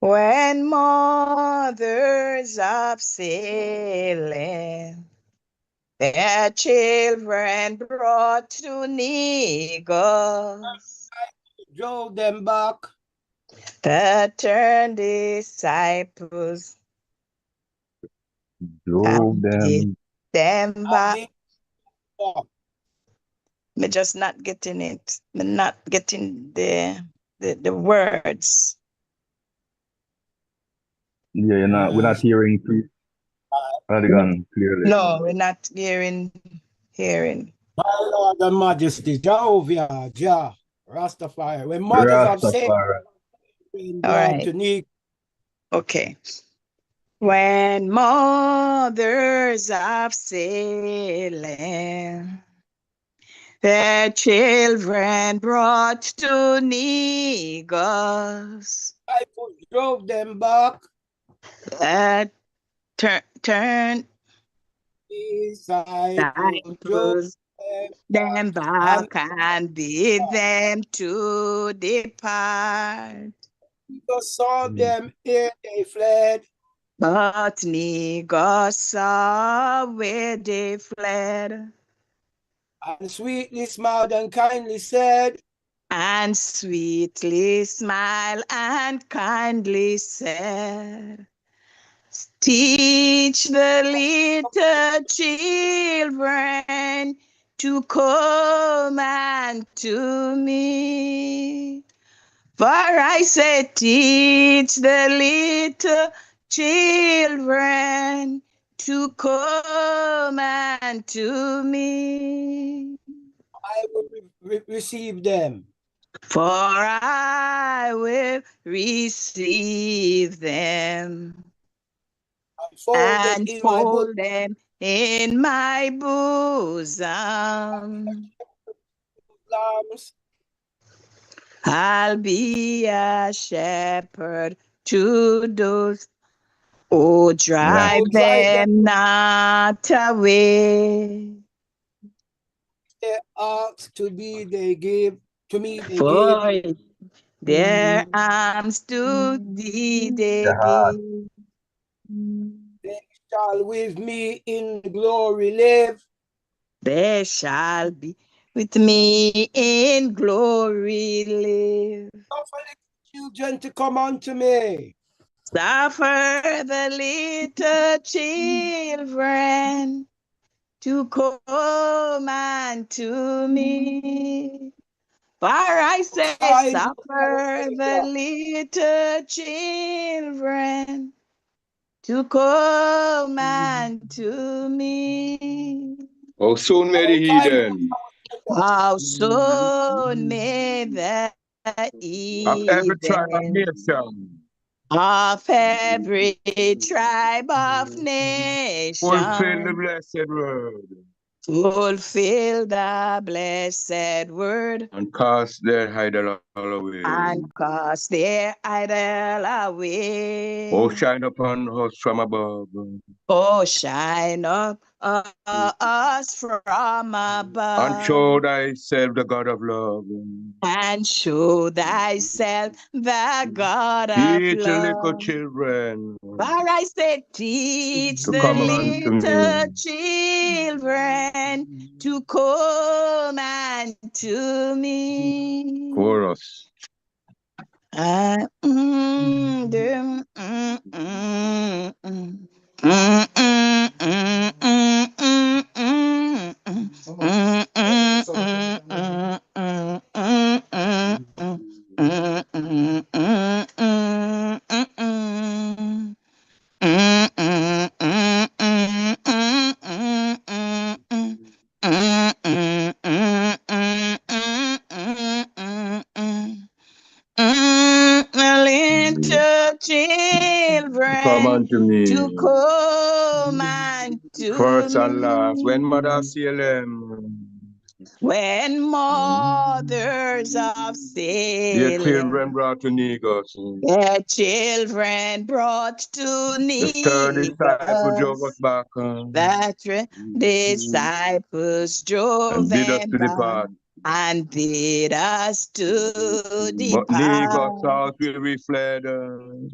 When mothers of Salem, their children brought to Negos. Drove them back. The turned disciples drove them back. Me just not getting it. Me not getting the words. Yeah, we're not hearing Priest Adigan clearly. No, we're not hearing. My Lord and Majesty, Jehovah, Jah, Rastafari. When mothers of Salem brought to Negos. Okay. When mothers of Salem, their children brought to Negos. I drove them back. Turn disciples them back and bid them to depart. Because saw them ere they fled. But negus saw where they fled. And sweetly smiled and kindly said. And sweetly smiled and kindly said. Teach the little children to come unto me. For I said, teach the little children to come unto me. I will receive them. For I will receive them. And fold them in my bosom. I'll be a shepherd to those. Oh, drive them not away. They ask to be, they give. To me, they For give. their arms to thee they give. They shall with me in glory live. They shall be with me in glory live. Suffer the children to come unto me. Suffer the little children to come unto me. For I say, suffer the little children to come unto me. How soon may the heathen? How soon may the Of every tribe of heathen nation. of every tribe of nation Fulfill the blessed word. Fulfill the blessed word. And cast their idol away. And cast their idol away. Oh, shine upon us from above. Oh, shine up us from above. And show thyself the God of love. And show thyself the God of Teach the love. little children. For I said, teach to the come unto little me. children to come unto me. Chorus. Little children Come unto me. to come unto First and me. last, when mother Salem. When mothers of Their Salem, children brought to Negus. their children brought to The third disciple drove us Negus, back. that disciples drove And bid us them to back depart. and bid us to But Negus depart. out where we fled.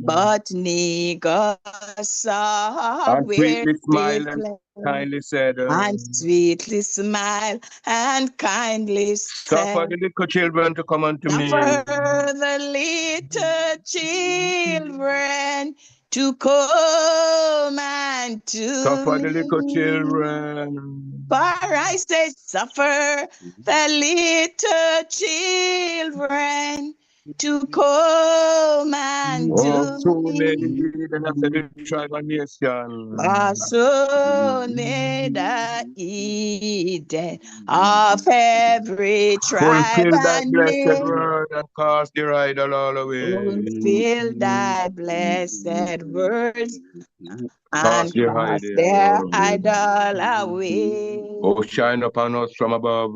But Negus saw And where sweetly they smiled and fled, kindly said. and sweetly smiled and kindly Suffer said, the little children to come unto me. suffer the little children to come unto Suffer the little me. children. For I say, suffer the little children to come unto May me. the heathen of the tribe and nation. Soon may the Eden of every tribe Fulfill thy and blessed name. word and cast their idol all away. Fulfill thy blessed words Cast and their cast idol their away. idol away. Oh, shine upon us from above.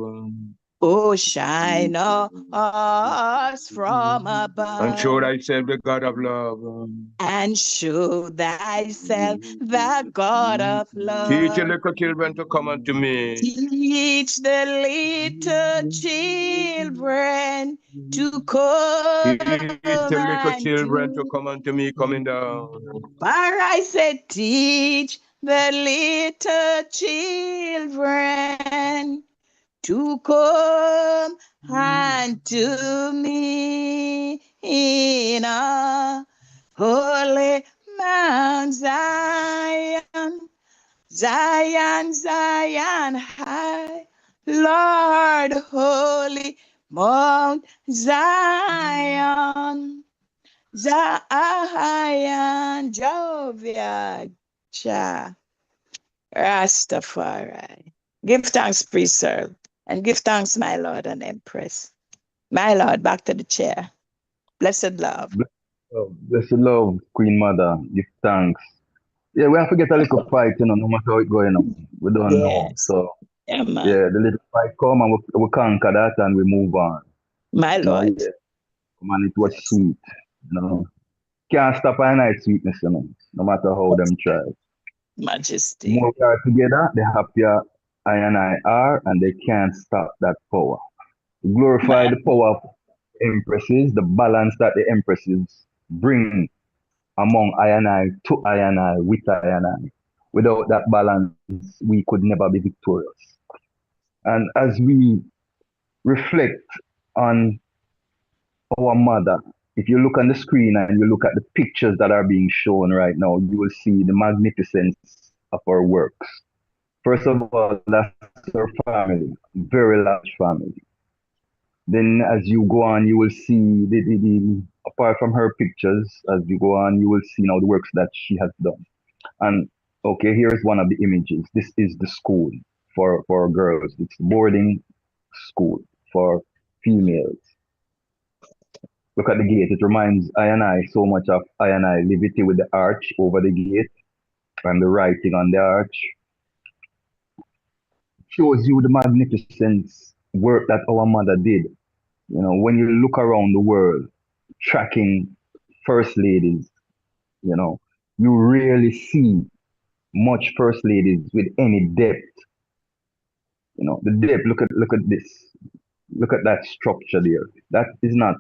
Oh, shine us from above. And show thyself the God of love. And show thyself the God of love. Teach the little children to come unto me. Teach the little children to come. Teach the little children to come unto me, coming down. For I said, teach the little children to come unto me in a holy Mount Zion, Zion, Zion high, Lord, holy Mount Zion, Zion, Jehovah, Jah, Rastafari. Give thanks, preserve, and give thanks, my Lord and Empress. My Lord, back to the chair. Blessed love. Blessed love, Queen Mother. Give thanks. Yeah, we have to get a little fight, no matter how it's going on. We don't know. So, yeah, the little fight come and we conquer that and we move on. My Lord. Yeah. Come on, it was sweet. Can't stop a night sweetness, no matter how them try. Majesty. The more we are together, the happier I and I are, and they can't stop that power. Glorify the power of empresses, the balance that the empresses bring among I and I, to I and I, with I and I. Without that balance, we could never be victorious. And as we reflect on our mother, if you look on the screen and you look at the pictures that are being shown right now, you will see the magnificence of her works. First of all, that's her family, very large family. Then as you go on, you will see apart from her pictures, as you go on, you will see now the works that she has done. And okay, here's one of the images. This is the school for girls. It's boarding school for females. Look at the gate. It reminds I and I so much of I and I Liberty with the arch over the gate and the writing on the arch. Shows you the magnificent work that our mother did. When you look around the world, tracking first ladies, you rarely see much first ladies with any depth. The depth. Look at this. Look at that structure there. That is not,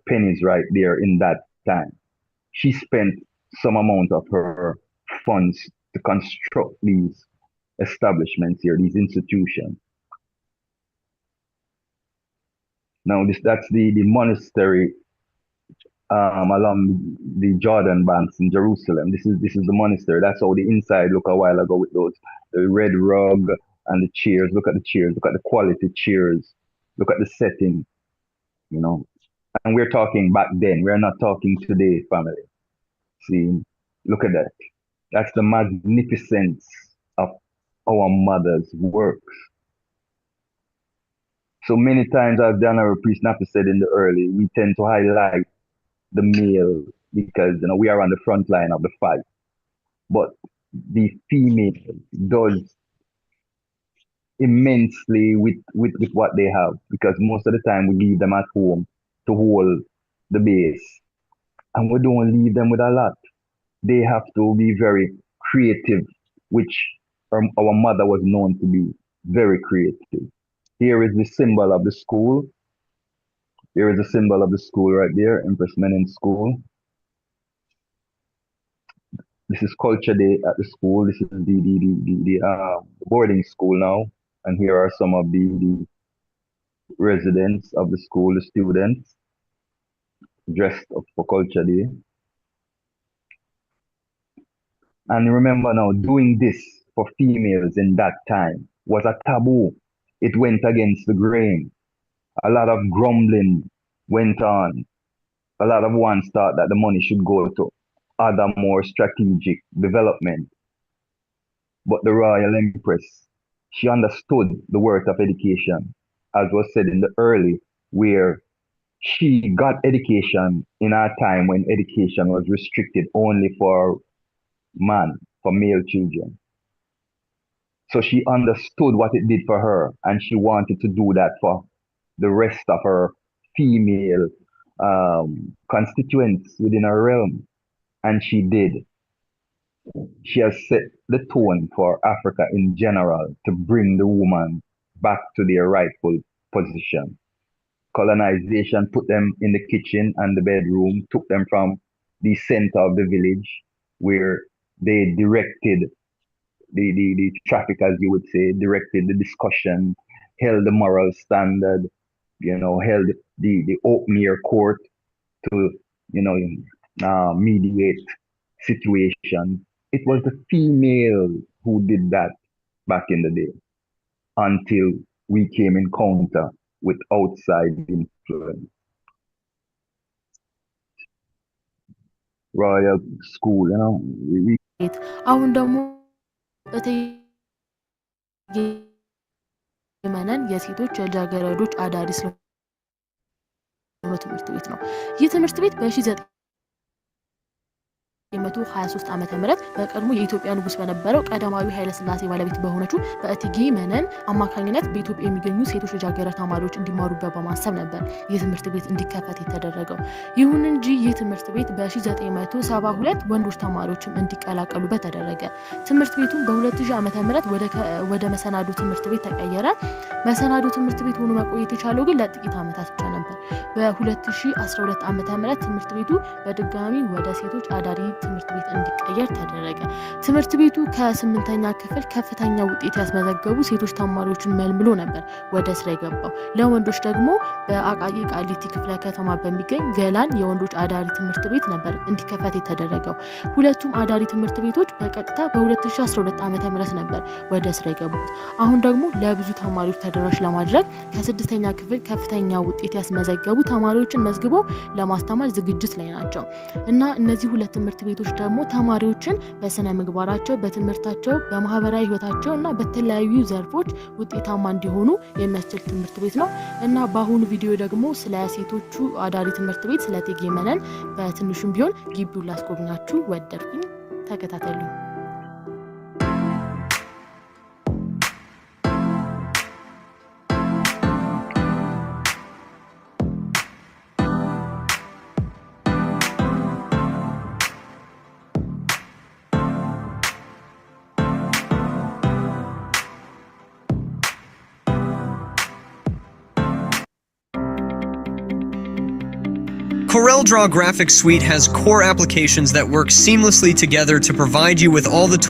pennies right there in that time. She spent some amount of her funds to construct these establishments here, these institutions. Now that's the monastery along the Jordan banks in Jerusalem. This is the monastery. That's how the inside look a while ago with the red rug and the chairs. Look at the chairs. Look at the quality chairs. Look at the setting. And we're talking back then. We're not talking today, family. See, look at that. That's the magnificence of our mother's works. So many times, as the Honorable Priest Nappy said in the early, we tend to highlight the male because we are on the front line of the fight. But the female does immensely with what they have, because most of the time we leave them at home to hold the base. And we don't leave them with a lot. They have to be very creative, which our mother was known to be very creative. Here is the symbol of the school. Here is the symbol of the school right there, Empress Menen School. This is Culture Day at the school. This is the boarding school now. And here are some of the residents of the school, the students, dressed up for Culture Day. And remember now, doing this for females in that time was a taboo. It went against the grain. A lot of grumbling went on. A lot of ones thought that the money should go to other more strategic development. But the Royal Empress, she understood the worth of education, as was said in the early, where she got education in a time when education was restricted only for man, for male children. So she understood what it did for her, and she wanted to do that for the rest of her female constituents within her realm. And she did. She has set the tone for Africa in general to bring the woman back to their rightful position. Colonization put them in the kitchen and the bedroom, took them from the center of the village where they directed the traffic, as you would say, directed the discussion, held the moral standard, held the open air court to, mediate situation. It was the female who did that back in the day until we came in contact with outside influence. Royal school, አሁን ደግሞ የመነን የሴቶች የልጃገረዶች አዳሪ ትምህርት ቤት ነው። ይህ ትምህርት ቤት በ1923 ዓመተ ምህረት በቀድሞ የኢትዮጵያ ንጉስ በነበረው ቀዳማዊ ኃይለ ሥላሴ ባለቤት በሆነችው በእቴጌ መነን አማካኝነት በኢትዮጵያ የሚገኙ ሴቶች ልጃገረድ ተማሪዎች እንዲማሩበት በማሰብ ነበር ይህ ትምህርት ቤት እንዲከፈት የተደረገው። ይሁን እንጂ ይህ ትምህርት ቤት በ1972 ወንዶች ተማሪዎችም እንዲቀላቀሉበት ተደረገ። ትምህርት ቤቱም በ2000 ዓመተ ምህረት ወደ መሰናዶ ትምህርት ቤት ተቀየረ። መሰናዶ ትምህርት ቤት ሆኖ መቆየት የቻለው ግን ለጥቂት ዓመታት ብቻ ነበር። በ2012 ዓመተ ምህረት ትምህርት ቤቱ በድጋሚ ወደ ሴቶች አዳሪ ትምህርት ቤት እንዲቀየር ተደረገ። ትምህርት ቤቱ ከ8ኛ ክፍል ከፍተኛ ውጤት ያስመዘገቡ ሴቶች ተማሪዎችን መልምሎ ነበር ወደ ስራ የገባው። ለወንዶች ደግሞ በአቃቂ ቃሊቲ ክፍለ ከተማ በሚገኝ ገላን የወንዶች አዳሪ ትምህርት ቤት ነበር እንዲከፈት የተደረገው። ሁለቱም አዳሪ ትምህርት ቤቶች በቀጥታ በ2012 ዓመተ ምህረት ነበር ወደ ስራ የገቡት። አሁን ደግሞ ለብዙ ተማሪዎች ተደራሽ ለማድረግ ከ6ኛ ክፍል ከፍተኛ ውጤት ያስመዘገቡ ተማሪዎችን መዝግበው ለማስተማር ዝግጅት ላይ ናቸው እና እነዚህ ሁለት ትምህርት ቤቶች ደግሞ ተማሪዎችን በስነ ምግባራቸው፣ በትምህርታቸው፣ በማህበራዊ ህይወታቸው እና በተለያዩ ዘርፎች ውጤታማ እንዲሆኑ የሚያስችል ትምህርት ቤት ነው እና በአሁኑ ቪዲዮ ደግሞ ስለ ሴቶቹ አዳሪ ትምህርት ቤት ስለ እቴጌ መነን በትንሹም ቢሆን ግቢውን ላስጎብኛችሁ ወደድኩኝ። ተከታተሉ። CorelDRAW Graphics Suite has core applications that work seamlessly together to provide you with all the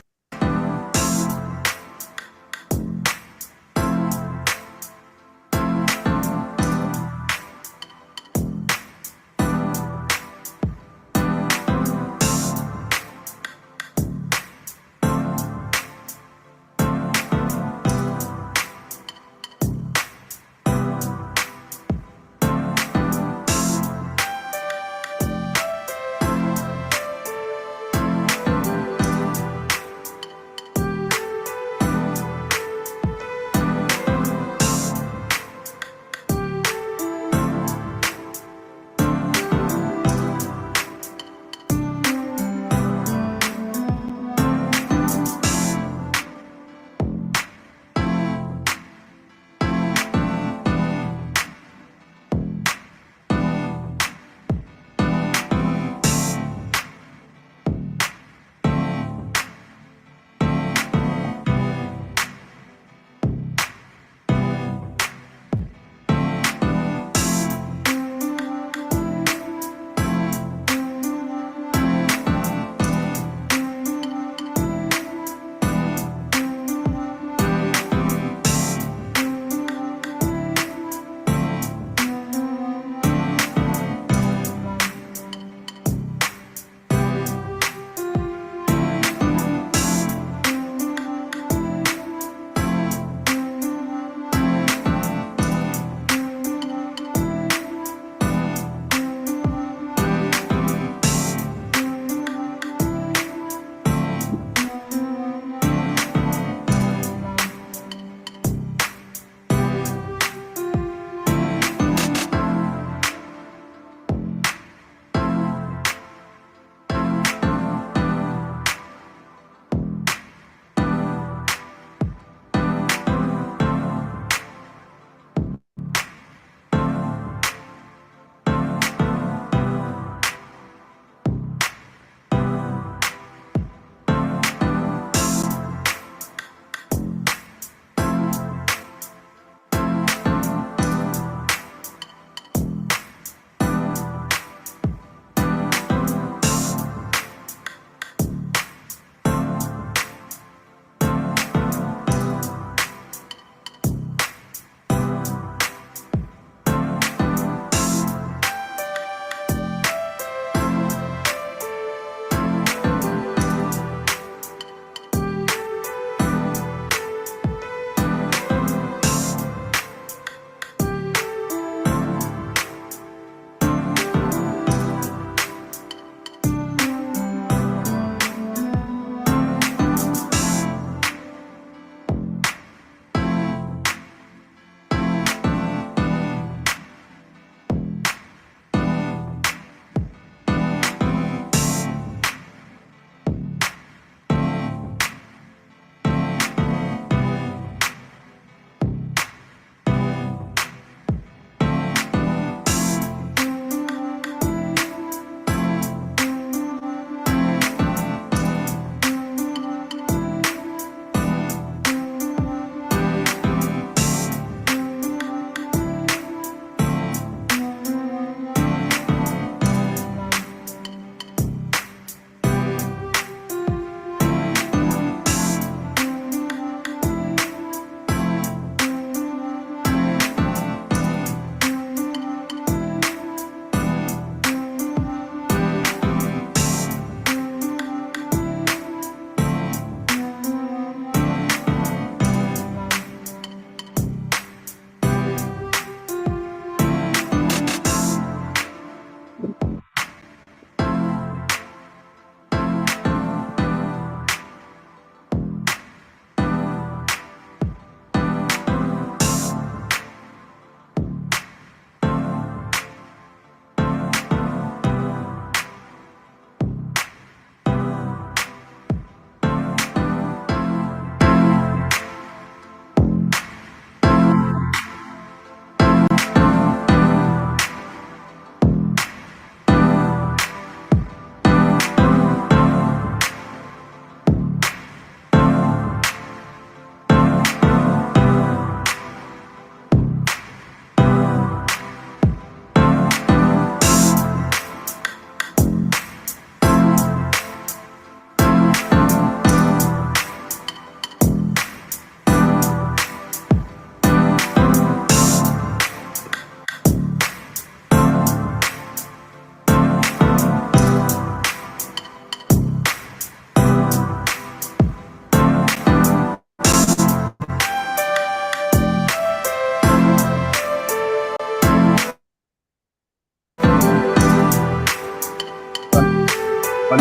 And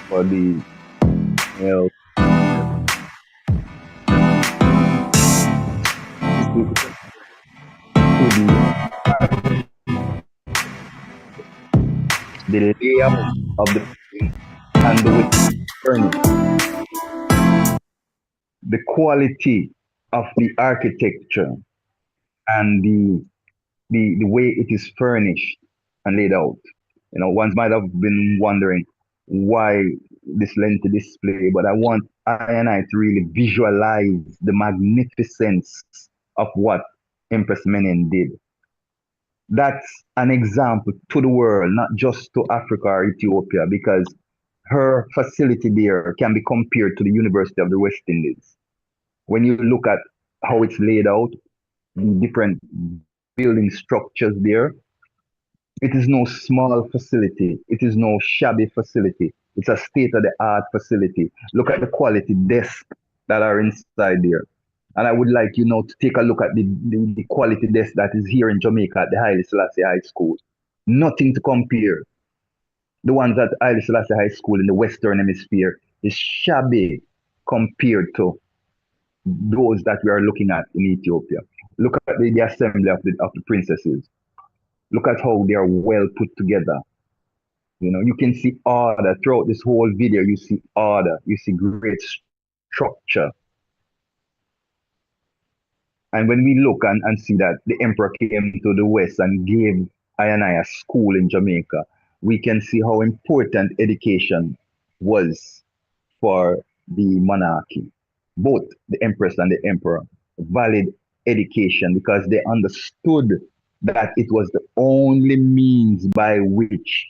for the male the layout of the and the way it's furnished, the quality of the architecture and the way it is furnished and laid out. You know, one might have been wondering why this lengthy display, but I want I and I to really visualize the magnificence of what Empress Menen did. That's an example to the world, not just to Africa or Ethiopia, because her facility there can be compared to the University of the West Indies. When you look at how it's laid out, the different building structures there, it is no small facility. It is no shabby facility. It's a state-of-the-art facility. Look at the quality desks that are inside there. And I would like you know to take a look at the quality desk that is here in Jamaica at the Haile Selassie High School. Nothing to compare. The ones at Haile Selassie High School in the Western Hemisphere is shabby compared to those that we are looking at in Ethiopia. Look at the assembly of the princesses. Look at how they are well put together. You know, you can see order throughout this whole video. You see order. You see great structure. And when we look and see that the emperor came to the West and gave I and I a school in Jamaica, we can see how important education was for the monarchy. Both the empress and the emperor valued education because they understood that it was the only means by which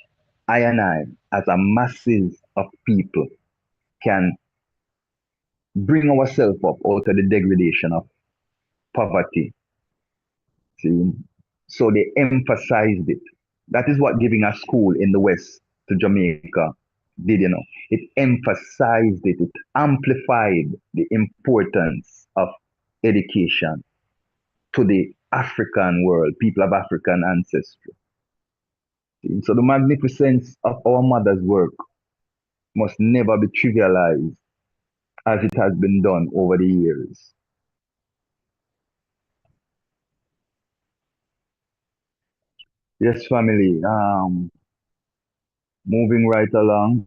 I and I, as a masses of people, can bring ourselves up out of the degradation of poverty. See? So they emphasized it. That is what giving a school in the West to Jamaica did, you know. It emphasized it, it amplified the importance of education to the African world, people of African ancestry. So the magnificence of our mother's work must never be trivialized as it has been done over the years. Yes, family. Moving right along.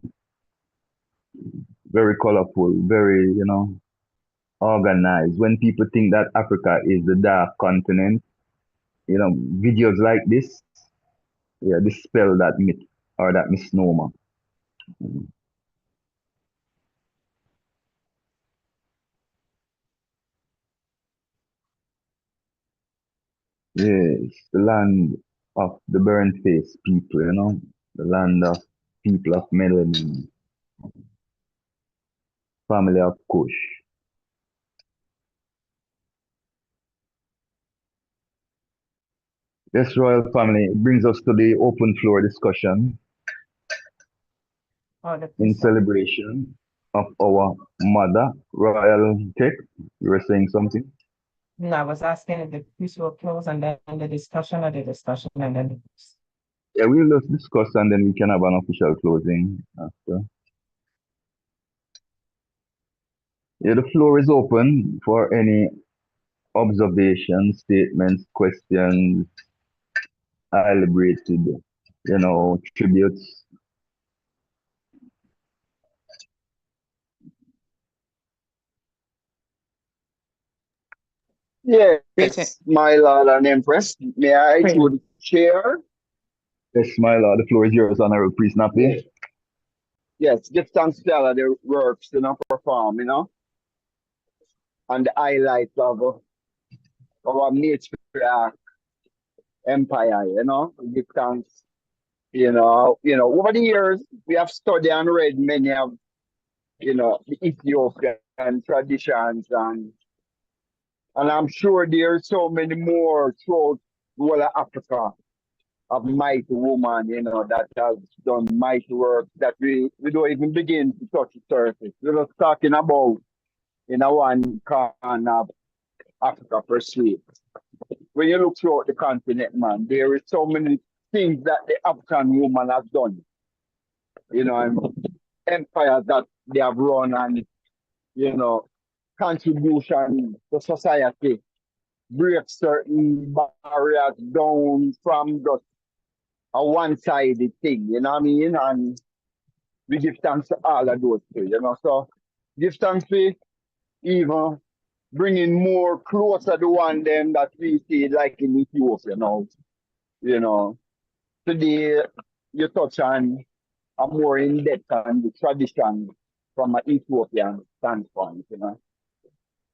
Very colorful, very, you know, organized. When people think that Africa is the dark continent, you know, videos like this, yeah, dispel that myth or that misnomer. Yes, the land of the burnt face people, you know, the land of people of melanin, family of Kush. This royal family brings us to the open floor discussion in celebration of our mother, Royal Tech. You were saying something? No, I was asking if the piece will close and then the discussion or the discussion and then the piece. Yeah, we'll just discuss and then we can have an official closing after. Yeah, the floor is open for any observations, statements, questions, elaborated, you know, tributes. Yes, my Lord and Empress. May I through the chair? Yes, my Lord, the floor is yours, Honorable Priest Nappy. Yes, give thanks to all of the works, you know, perform, you know, and the highlights of our matriarch empire, you know, give thanks, you know, over the years we have studied and read many of, you know, the Ethiopian traditions and I'm sure there are so many more throughout whole of Africa of mighty woman, you know, that has done mighty work that we don't even begin to touch the surface. We're just talking about in a one corner of Africa per se. When you look throughout the continent, man, there is so many things that the African woman has done. You know, and empires that they have run and, you know, contribution to society, break certain barriers down from just a one-sided thing, you know what I mean? And we give thanks to all of those things, you know. So give thanks for even bringing more closer the one them that we see like in Ethiopia now. You know, today you touch on a more in-depth on the tradition from an Ethiopian standpoint, you know.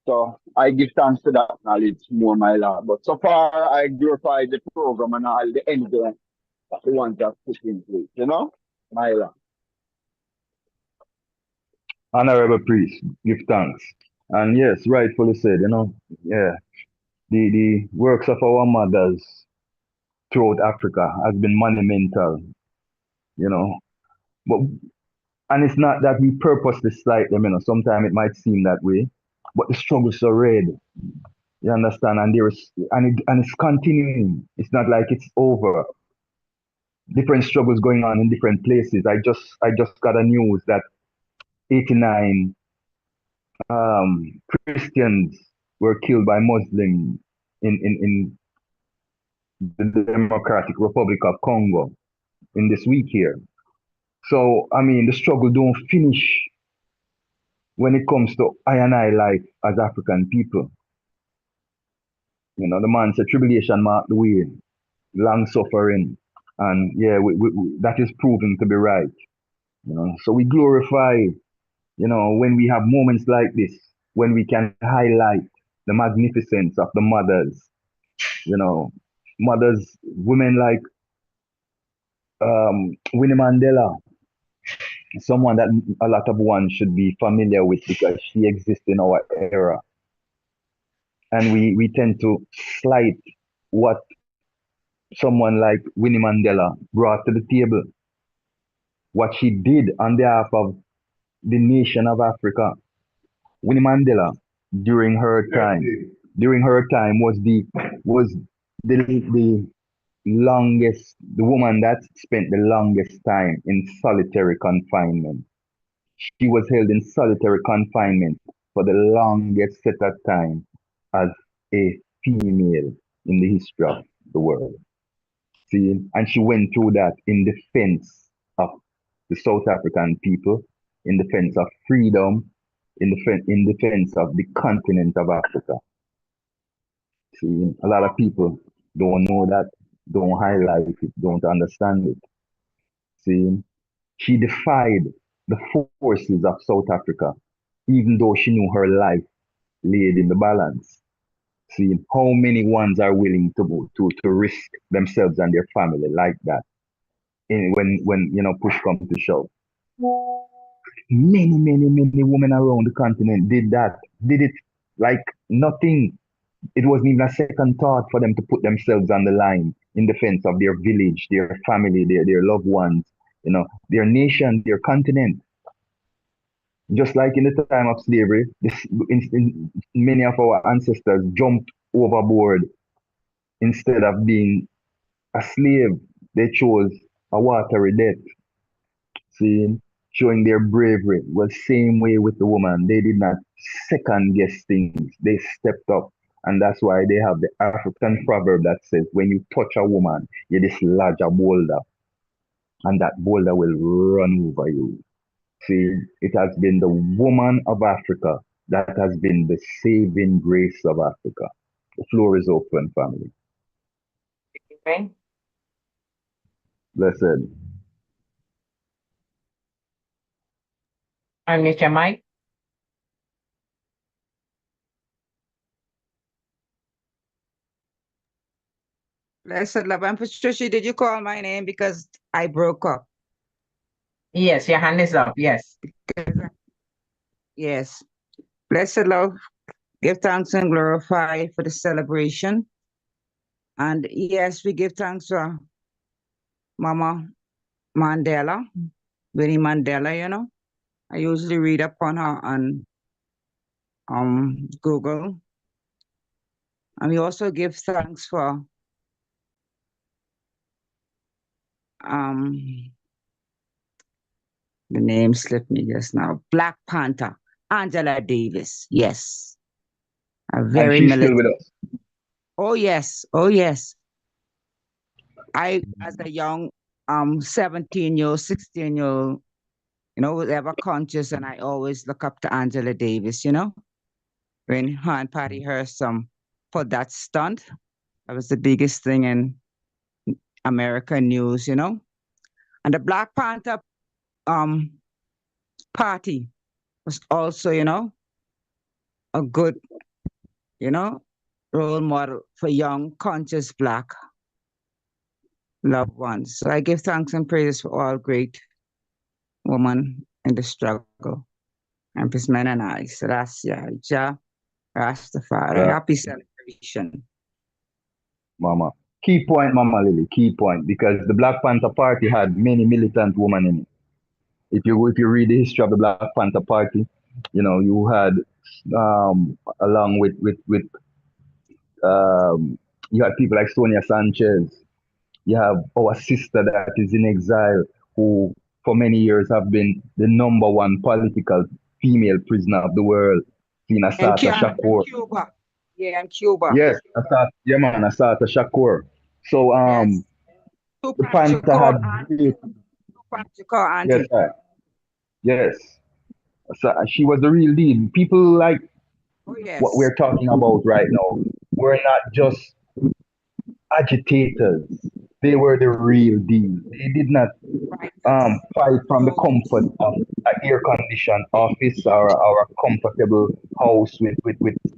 So I give thanks to that knowledge more, my lord. But so far I glorify the program and all the evidence that the ones that put in place, you know, my lord. Honorable priest, give thanks. And yes, rightfully said, you know, yeah, the works of our mothers throughout Africa has been monumental, you know. But and it's not that we purposely slight them, you know. Sometimes it might seem that way, but the struggle's are red. You understand? And it's continuing. It's not like it's over. Different struggles going on in different places. I just got a news that 89 Christians were killed by Muslims in the Democratic Republic of Congo in this week here. So I mean, the struggle don't finish when it comes to I and I life as African people. You know, the man said tribulation mark the way, long suffering, and yeah, that is proven to be right. You know, so we glorify, you know, when we have moments like this, when we can highlight the magnificence of the mothers, you know, mothers, women like Winnie Mandela, someone that a lot of ones should be familiar with because she exists in our era. And we tend to slight what someone like Winnie Mandela brought to the table, what she did on behalf of the nation of Africa. Winnie Mandela, during her time was the longest, the woman that spent the longest time in solitary confinement. She was held in solitary confinement for the longest set of time as a female in the history of the world. See, and she went through that in defense of the South African people, in defense of freedom, in defense of the continent of Africa. See, a lot of people don't know that, don't highlight it, don't understand it. See, she defied the forces of South Africa, even though she knew her life laid in the balance. See, how many ones are willing to risk themselves and their family like that? When you know push comes to shove. Many women around the continent did it like nothing. It wasn't even a second thought for them to put themselves on the line in defense of their village, their family, their loved ones, you know, their nation, their continent. Just like in the time of slavery, many of our ancestors jumped overboard instead of being a slave. They chose a watery death. See, showing their bravery. Well, same way with the woman. They did not second guess things. They stepped up. And that's why they have the African proverb that says, when you touch a woman, you dislodge a boulder. And that boulder will run over you. See, it has been the woman of Africa that has been the saving grace of Africa. The floor is open, family. Okay. Blessed. Unmute your mic. Blessed love. And Patricia, did you call my name because I broke up? Yes, your hand is up. Yes. Yes. Blessed love. Give thanks and glorify for the celebration. And yes, we give thanks for Mama Mandela, Winnie Mandela, you know. I usually read up on her on Google. And we also give thanks for the name slipped me just now. Black Panther, Angela Davis. Yes. A very And she's still with militant. us. Oh yes. Oh yes. I, as a young 17-year-old, 16-year-old, you know, was ever conscious, and I always look up to Angela Davis, you know. When her and Patty Hearst put that stunt, that was the biggest thing in American news, you know. And the Black Panther party was also, you know, a good, you know, role model for young, conscious Black loved ones. So I give thanks and praise for all great women in the struggle. Empress Men and I, Ijahstars, Rastafari, happy celebration. Mama. Key point, Mama Lily, key point, because the Black Panther Party had many militant women in it. If you read the history of the Black Panther Party, you know, you had along with you had people like Sonia Sanchez. You have our sister that is in exile, who for many years have been the #1 political female prisoner of the world, Assata Shakur. Cuba. Yeah, in Cuba. Yes, yeah man, Assata Shakur. So Yes. the Panther had great, yes, auntie. sir. Yes. So she was the real deal. People like Oh, yes. what we're talking about right now were not just agitators. They were the real deal. They did not fight from the comfort of an air-conditioned office or a comfortable house with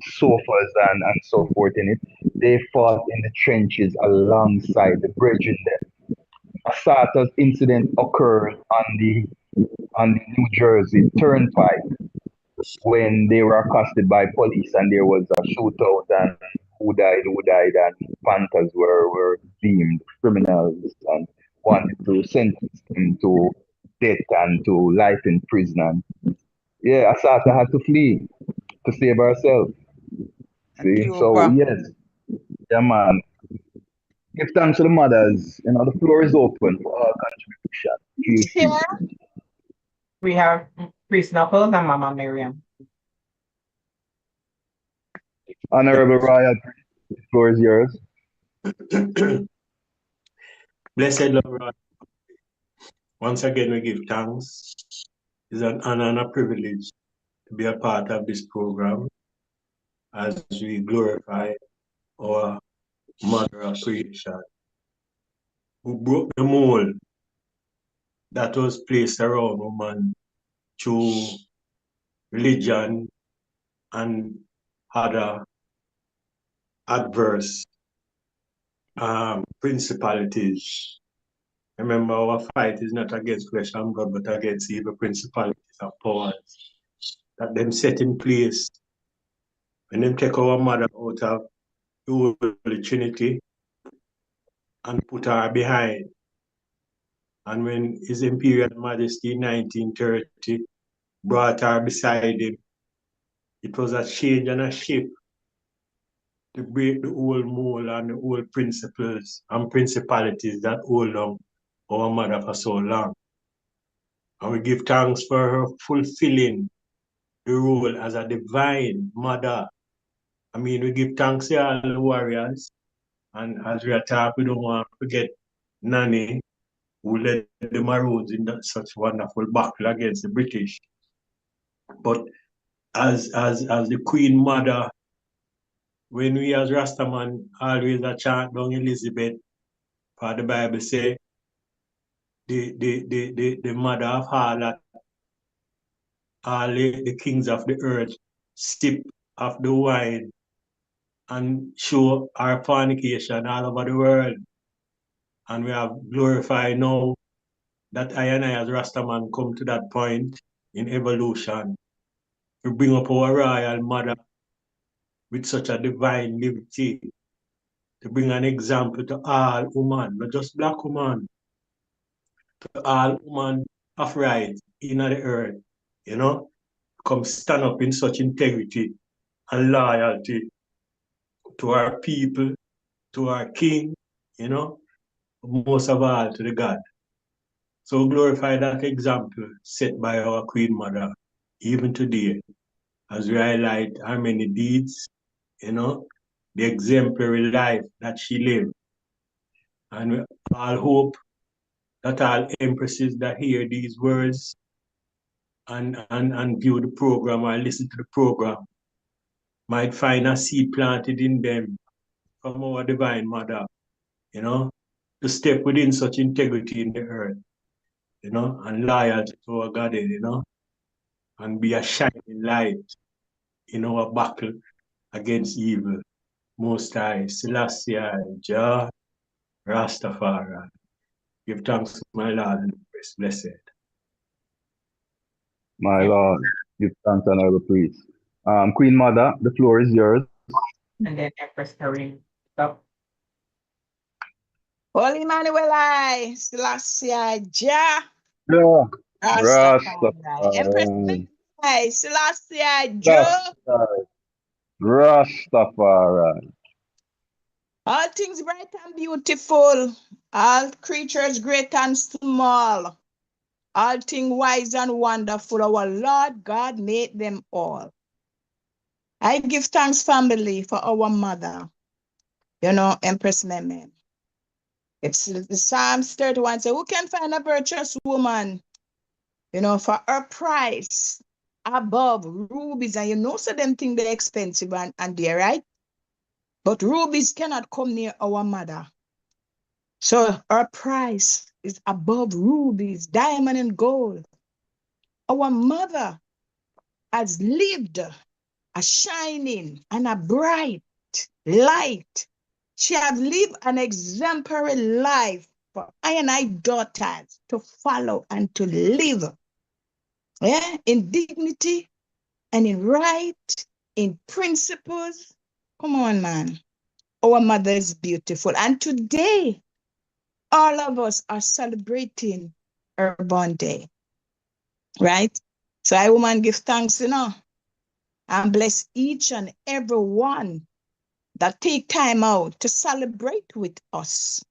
sofas and so forth in it. They fought in the trenches alongside the brethren there. A Sarta's incident occurred on the New Jersey Turnpike when they were accosted by police and there was a shootout and who died, and Panthers were deemed criminals and wanted to sentence them to death and to life in prison. And yeah, Asata had to flee to save herself. See, so yes, yeah, man. Give thanks to the mothers. You know, the floor is open for all contribution. Feel free. We have Priest Knuckles and Mama Miriam. Honorable Royal, the floor is yours. Blessed Lord, once again we give thanks. It's an honor and a privilege to be a part of this program as we glorify our Mother of Creation, who broke the mold that was placed around woman through religion and other adverse principalities. Remember, our fight is not against flesh and blood, but against evil principalities and powers that them set in place. When them take our mother out of the Holy Trinity and put her behind. And when His Imperial Majesty in 1930 brought her beside him, it was a change and a shift to break the old mold and the old principles and principalities that hold on our mother for so long. And we give thanks for her fulfilling the role as a divine mother. I mean, we give thanks to all the warriors. And as we are talking, we don't want to forget Nanny, who led the Maroons in such wonderful battle against the British. But as the Queen Mother, when we as Rastaman always a chant down Elizabeth, for the Bible say, the mother of all the kings of the earth sip of the wine and show our fornication all over the world. And we have glorified now that I and I as Rastaman come to that point in evolution. We bring up our royal mother with such a divine liberty to bring an example to all women, not just black women, to all women of right in the earth, you know, come stand up in such integrity and loyalty to our people, to our king, you know, most of all to the God. So glorify that example set by our Queen Mother, even today, as we highlight how many deeds, you know, the exemplary life that she lived. And we all hope that all empresses that hear these words and view the program or listen to the program might find a seed planted in them from our Divine Mother, you know, to step within such integrity in the earth, you know, and loyalty to our God, you know, and be a shining light in our battle against evil. Most High, Selassie, Jah, Rastafari. Give thanks to my Lord and praise blessed. My Lord, give thanks and all the praise. Queen Mother, the floor is yours. And then Empress Kareem. Stop. Holy Emmanuel, I, Selassie, Jah, Yeah. Rastafari. Empress Rastafari. I, Selassie, Jah. Rastafari. All things bright and beautiful, all creatures great and small, all things wise and wonderful, our Lord God made them all. I give thanks, family, for our mother, you know, Empress Meme. It's the Psalms 31 say, who can find a virtuous woman, you know, for her price above rubies? And you know, so them things they're expensive and they're right. But rubies cannot come near our mother. So our price is above rubies, diamond, and gold. Our mother has lived a shining and a bright light. She has lived an exemplary life for I and I daughters to follow and to live, yeah, in dignity and in right, in principles. Come on, man. Our mother is beautiful. And today, all of us are celebrating her born day, right? So I, woman, give thanks, you know, and bless each and every one that take time out to celebrate with us,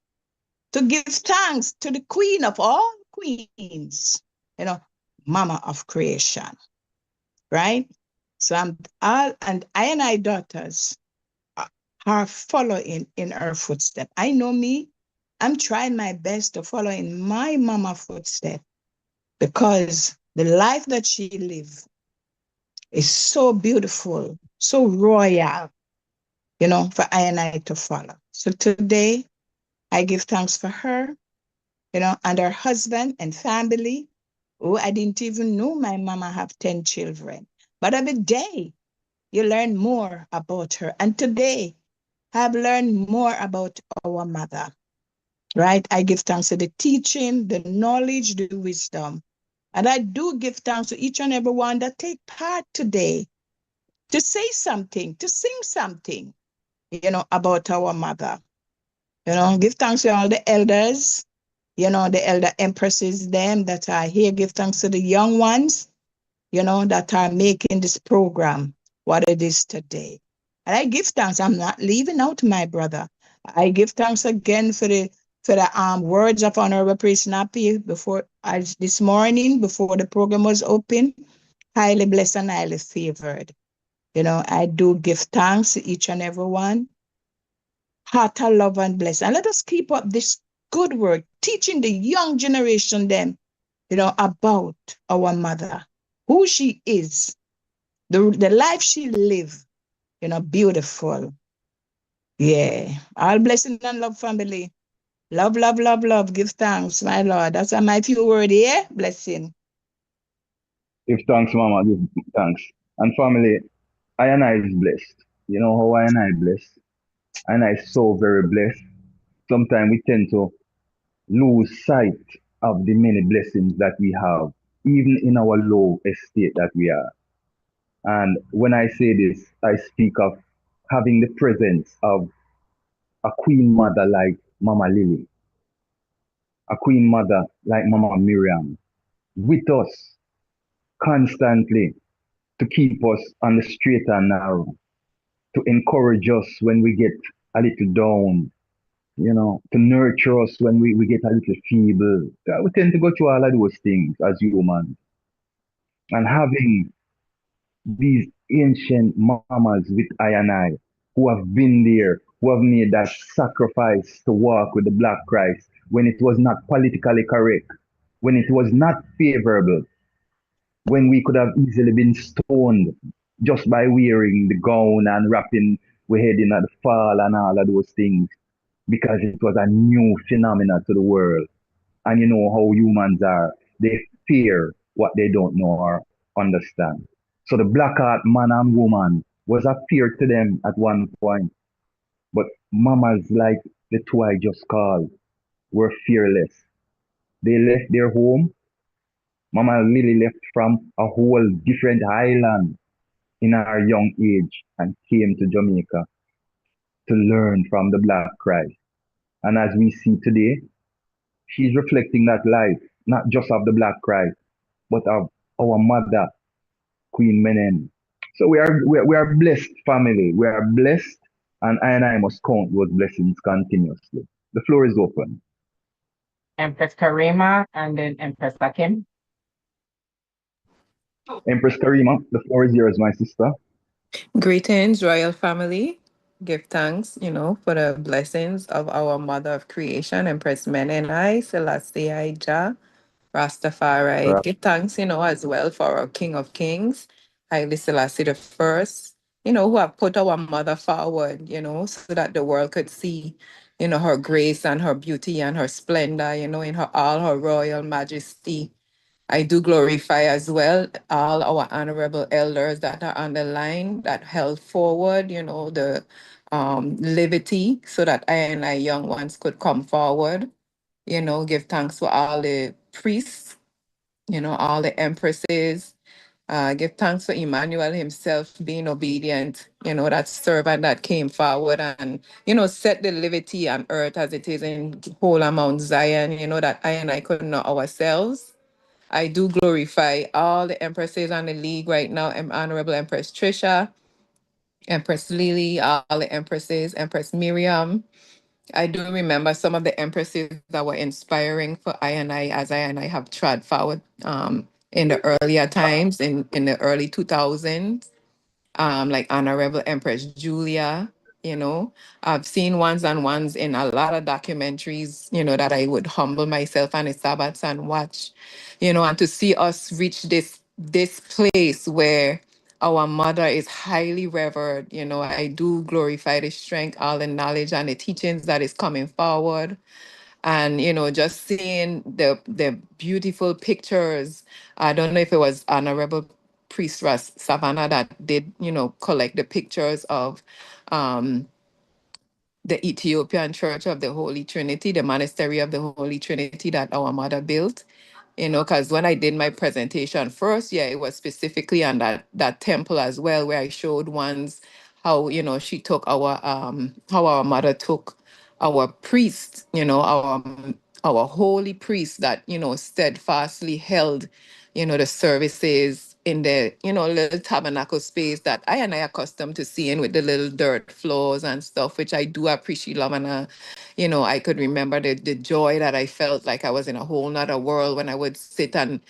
to give thanks to the queen of all queens, you know, mama of creation, right? So I'm all, and I and I daughters are following in her footsteps. I know me, I'm trying my best to follow in my mama footsteps because the life that she lived is so beautiful, so royal, you know, for I and I to follow. So today, I give thanks for her, you know, and her husband and family. Oh, I didn't even know my mama have 10 children. But every day, you learn more about her. And today, I've learned more about our mother, right? I give thanks to the teaching, the knowledge, the wisdom. And I do give thanks to each and every one that take part today to say something, to sing something, you know, about our mother. You know, give thanks to all the elders, you know, the elder empresses, them that are here. Give thanks to the young ones, you know, that are making this program what it is today. And I give thanks. I'm not leaving out my brother. I give thanks again for the words of Honorable Priest Nappy before this morning, before the program was open. Highly blessed and highly favored. You know, I do give thanks to each and every one. Heart of love and bless. And let us keep up this good work, teaching the young generation them, you know, about our mother, who she is, the life she lived, you know, beautiful. Yeah. All blessing and love, family. Love, love, love, love. Give thanks, my Lord. That's my few words here. Blessing. Give thanks, Mama. Give thanks. And family, I and I is blessed. You know how I and I blessed? I and I is so very blessed. Sometimes we tend to lose sight of the many blessings that we have, even in our low estate that we are. And when I say this, I speak of having the presence of a queen mother like Mama Lily, a queen mother like Mama Miriam, with us constantly to keep us on the straight and narrow, to encourage us when we get a little down, to nurture us when we get a little feeble. We tend to go through all of those things as humans. And having these ancient mamas with I, who have been there, who have made that sacrifice to walk with the Black Christ when it was not politically correct, when it was not favorable, when we could have easily been stoned just by wearing the gown and wrapping we head in at the fall and all of those things, because it was a new phenomena to the world. And you know how humans are. They fear what they don't know or understand. So the black heart man and woman was a fear to them at one point. But mamas like the two I just called were fearless. They left their home. Mama Lily left from a whole different island in her young age and came to Jamaica to learn from the Black Christ. And as we see today, she's reflecting that life, not just of the Black Christ, but of our mother, Queen Menen. So we are blessed family. We are blessed, and I must count those blessings continuously. The floor is open. Empress Karima and then Empress Akim. Empress Karima, the floor is yours, my sister. Greetings, royal family. Give thanks, for the blessings of our mother of creation, Empress Menenai, Selassie Ijah, Rastafari. Right. Give thanks, as well for our King of Kings, Haile Selassie the First, who have put our mother forward, so that the world could see, her grace and her beauty and her splendor, in all her royal majesty. I do glorify as well all our honorable elders that are on the line that held forward, the liberty so that I and I young ones could come forward, give thanks to all the priests, all the empresses, give thanks for Emmanuel himself being obedient, that servant that came forward and, set the liberty on earth as it is in whole Mount Zion, that I and I couldn't know ourselves. I do glorify all the empresses on the league right now. Honorable Empress Trisha, Empress Lily, all the empresses, Empress Miriam. I do remember some of the empresses that were inspiring for I and I as I and I have trod forward in the earlier times, in the early 2000s, like Honorable Empress Julia. I've seen ones and ones in a lot of documentaries, that I would humble myself on the Sabbats and watch, and to see us reach this place where our mother is highly revered. I do glorify the strength, all the knowledge and the teachings that is coming forward. And, just seeing the beautiful pictures. I don't know if it was Honorable Priest Savannah that did, collect the pictures of the Ethiopian Church of the Holy Trinity, the Monastery of the Holy Trinity that our mother built. Because when I did my presentation first, yeah, it was specifically on that temple as well, where I showed ones how, she took how our mother took our priests, our holy priests that, steadfastly held, the services in the, little tabernacle space that I and I accustomed to seeing with the little dirt floors and stuff, which I do appreciate, love. And, I could remember the joy that I felt like I was in a whole nother world when I would sit and,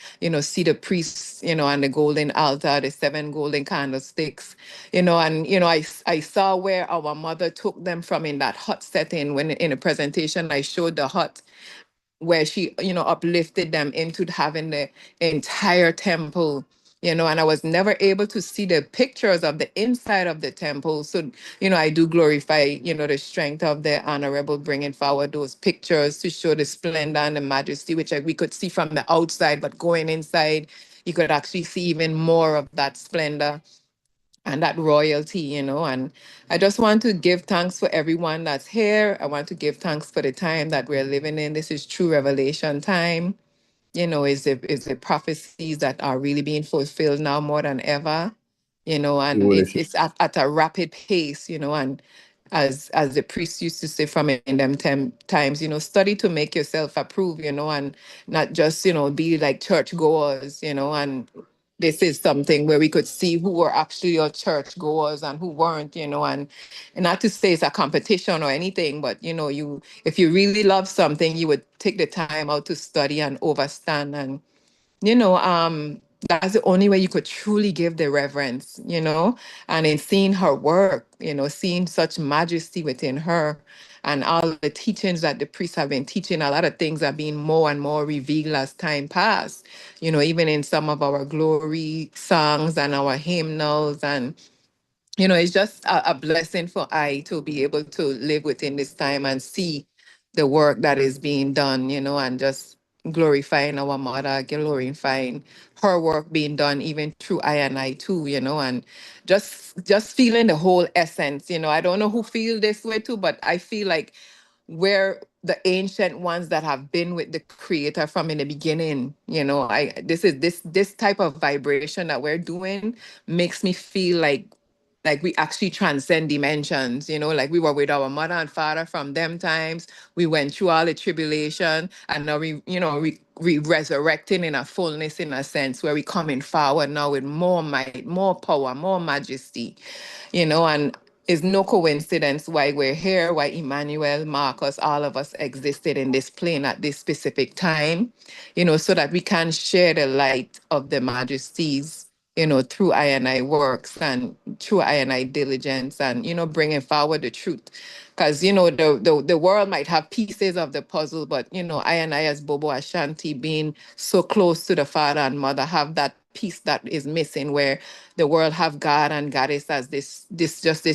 see the priests, on the golden altar, the 7 golden candlesticks, and, I saw where our mother took them from in that hut setting. When in a presentation, I showed the hut where she, uplifted them into having the entire temple, and I was never able to see the pictures of the inside of the temple. So, I do glorify, the strength of the honorable bringing forward those pictures to show the splendor and the majesty, which we could see from the outside, but going inside, you could actually see even more of that splendor and that royalty, and I just want to give thanks for everyone that's here. I want to give thanks for the time that we're living in. This is true revelation time, is the prophecies that are really being fulfilled now more than ever, and Foolish. it's at a rapid pace, and as the priest used to say from in them times, study to make yourself approved, and not just, be like churchgoers, and this is something where we could see who were actually your churchgoers and who weren't, and not to say it's a competition or anything, but if you really love something, you would take the time out to study and overstand, and that's the only way you could truly give the reverence, and in seeing her work, seeing such majesty within her and all the teachings that the priests have been teaching, a lot of things are being more and more revealed as time passed, even in some of our glory songs and our hymnals. And it's just a blessing for I to be able to live within this time and see the work that is being done, and just glorifying our mother, glorifying her work being done even through I and I too, and just feeling the whole essence. I don't know who feel this way too, but I feel like we're the ancient ones that have been with the creator from in the beginning. This type of vibration that we're doing makes me feel like we actually transcend dimensions, like we were with our mother and father from them times. We went through all the tribulation, and now we resurrecting in a fullness, in a sense, where we coming forward now with more might, more power, more majesty, and it's no coincidence why we're here, why Emmanuel, Marcus, all of us existed in this plane at this specific time, so that we can share the light of the majesties, through I and I works and through I and I diligence, and, bringing forward the truth. Because, the world might have pieces of the puzzle, but, I and I as Bobo Ashanti, being so close to the father and mother, have that piece that is missing, where the world have God and goddess as this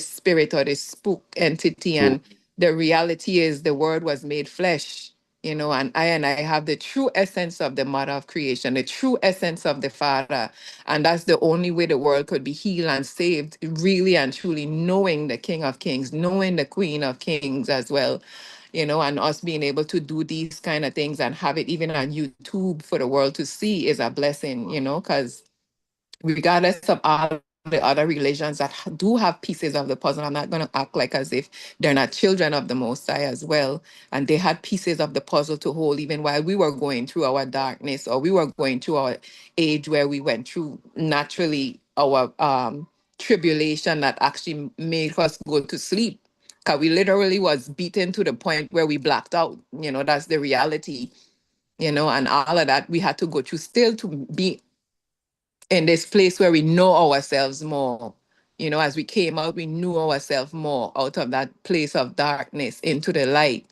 spirit or this spook entity. And the reality is the word was made flesh, and I have the true essence of the mother of creation, the true essence of the father. And that's the only way the world could be healed and saved, really and truly, knowing the King of Kings, knowing the Queen of Kings as well, and us being able to do these kind of things and have it even on YouTube for the world to see is a blessing, because regardless of all the other religions that do have pieces of the puzzle, I'm not going to act like as if they're not children of the Most High as well. And they had pieces of the puzzle to hold even while we were going through our darkness, or we were going through our age where we went through naturally our tribulation that actually made us go to sleep. Because we literally was beaten to the point where we blacked out. That's the reality, and all of that we had to go through still to be in this place where we know ourselves more. As we came out, we knew ourselves more out of that place of darkness into the light.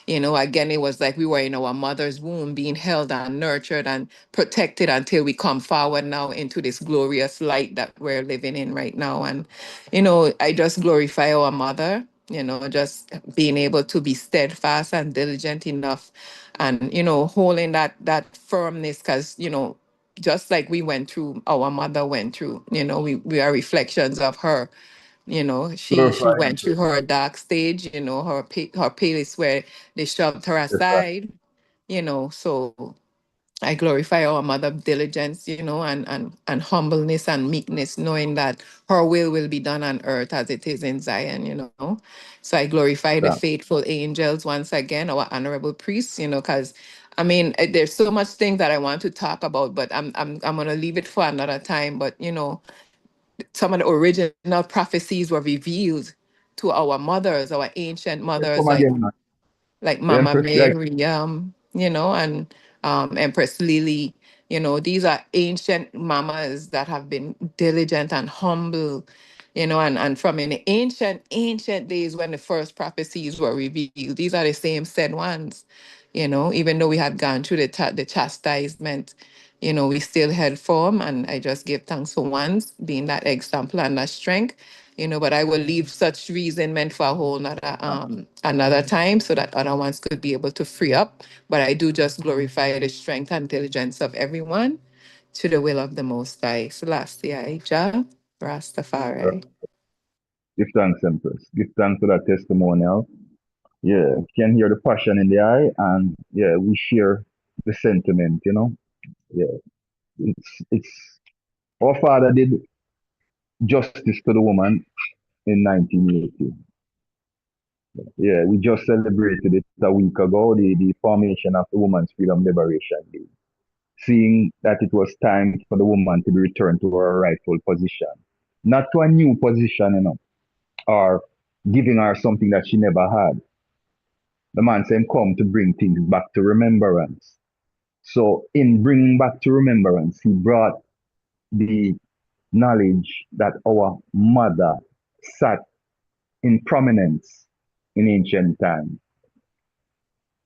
Again, it was like we were in our mother's womb being held and nurtured and protected until we come forward now into this glorious light that we're living in right now. And, I just glorify our mother, just being able to be steadfast and diligent enough and, holding that firmness, because, just like we went through, our mother went through, we are reflections of her. She went through her dark stage, her place where they shoved her aside, so I glorify our mother diligence, and humbleness and meekness, knowing that her will be done on earth as it is in Zion. So I glorify the faithful angels once again, our honorable priests, because there's so much things that I want to talk about, but I'm gonna leave it for another time. But some of the original prophecies were revealed to our mothers, our ancient mothers, Come again, man. like The Mama Empress, like, Mary, and Empress Lily. These are ancient mamas that have been diligent and humble, and from in the ancient days when the first prophecies were revealed, these are the same said ones, even though we had gone through the chastisement, we still held firm, and I just give thanks for once being that example and that strength. But I will leave such reasonment for a whole another time, so that other ones could be able to free up. But I do just glorify the strength and diligence of everyone to the will of the Most High. Selassie, Ijah, Rastafari. give thanks, Empress. Give thanks for that testimonial. Yeah, can hear the passion in the eye, and yeah, we share the sentiment. Yeah, it's our father did justice to the woman in 1980. Yeah, we just celebrated it a week ago, the formation of the Women's Freedom Liberation League. Seeing that it was time for the woman to be returned to her rightful position. Not to a new position, or giving her something that she never had. The man said, come to bring things back to remembrance. So in bringing back to remembrance, he brought the knowledge that our mother sat in prominence in ancient times.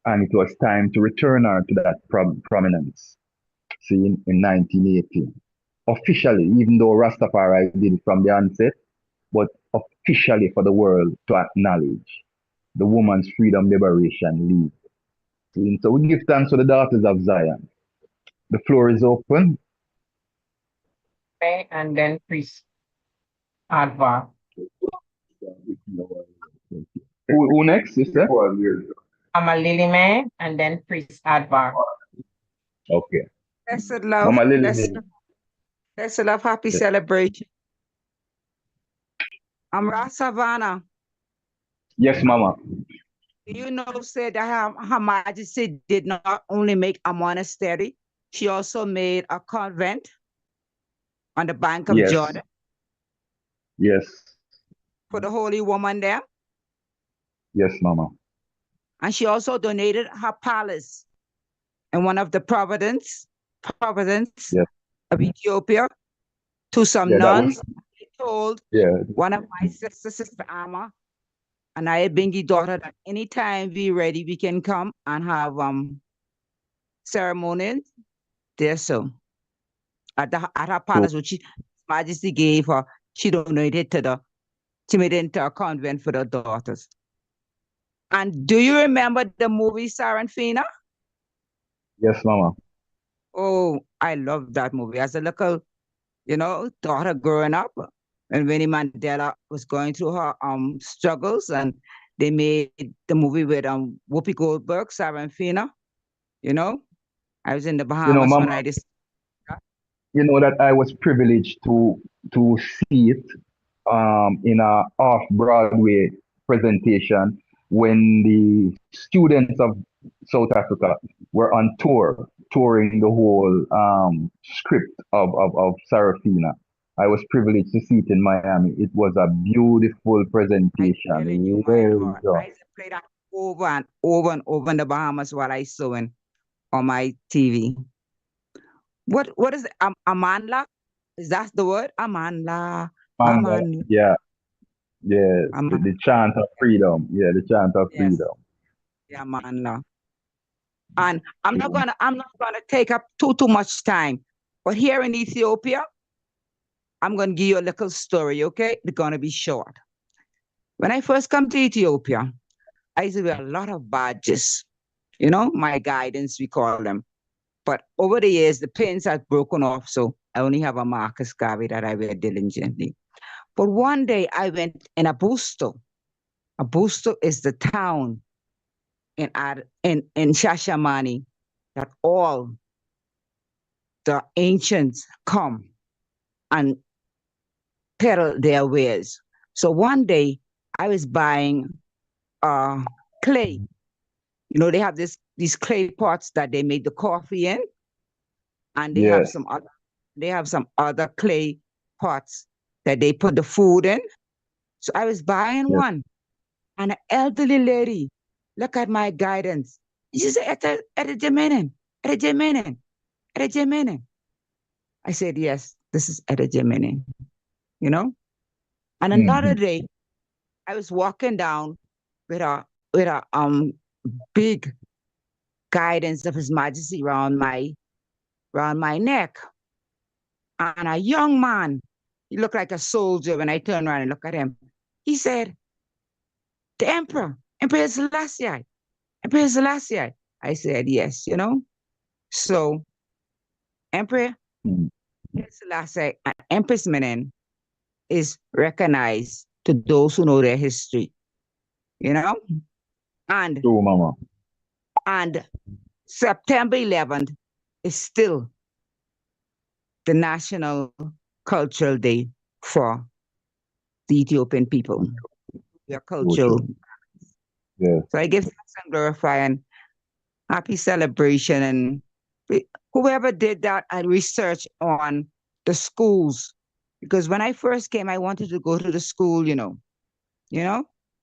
And it was time to return her to that prominence. See, in 1980. Officially, even though Rastafari did it from the onset, but officially for the world to acknowledge the Women's Freedom Liberation League. See, so we give thanks to the daughters of Zion. The floor is open. Okay, and then Priest Advar. Who next, sister? Mama Lily May, and then Priest Advar. Okay. Blessed love. Mama Lily. Blessed love. Happy celebration. I'm Savannah. Yes, Mama. You know, said that Her Majesty did not only make a monastery, she also made a convent on the bank of Jordan. Yes. For the holy woman there. Yes, Mama. And she also donated her palace in one of the province of Ethiopia to some nuns. They told one of my sisters, Sister Amma, and Ijahstars' daughter, that anytime we're ready, we can come and have ceremonies there. So at her palace, which His Majesty gave her, she donated she made it into a convent for the daughters. And do you remember the movie Sarafina? Yes, Mama. Oh, I love that movie. As a little, daughter growing up, and Winnie Mandela was going through her struggles, and they made the movie with Whoopi Goldberg, Sarafina. I was in the Bahamas Mama, when I just. That I was privileged to see it in a off-Broadway presentation when the students of South Africa were on tour, touring the whole script of Sarafina. I was privileged to see it in Miami. It was a beautiful presentation. Well done. I played that over and over and over in the Bahamas while I saw it on my TV. What is it? Amanla? Is that the word? Amanla. Amanla. Yeah. Yeah, the chant of freedom. Yeah, the chant of freedom. Yeah, Amanla. And I'm not gonna take up too much time. But here in Ethiopia, I'm gonna give you a little story, okay? It's gonna be short. When I first come to Ethiopia, I used to wear a lot of badges. My guidance, we call them. But over the years, the pins have broken off, so I only have a Marcus Garvey that I wear diligently. But one day I went in Abusto. Abusto is the town in Shashamani that all the ancients come and peddle their wares. So one day I was buying clay. They have these clay pots that they make the coffee in, and they have some other clay pots that they put the food in. So I was buying one, and an elderly lady look at my guidance. She said, "Etta Jemenen." I said, "Yes, this is Etta Jemenen." And another day, I was walking down with a big guidance of His Majesty around my neck, and a young man, he looked like a soldier. When I turned around and looked at him, he said, "The Emperor Selassie, Emperor Selassie." I said, "Yes, So, Emperor Selassie and Empress Menen is recognized to those who know their history, And, Mama. And September 11th is still the National Cultural Day for the Ethiopian people. We are cultural. Yeah. So I give thanks and glorify and happy celebration. And whoever did that, I researched on the schools. Because when I first came, I wanted to go to the school,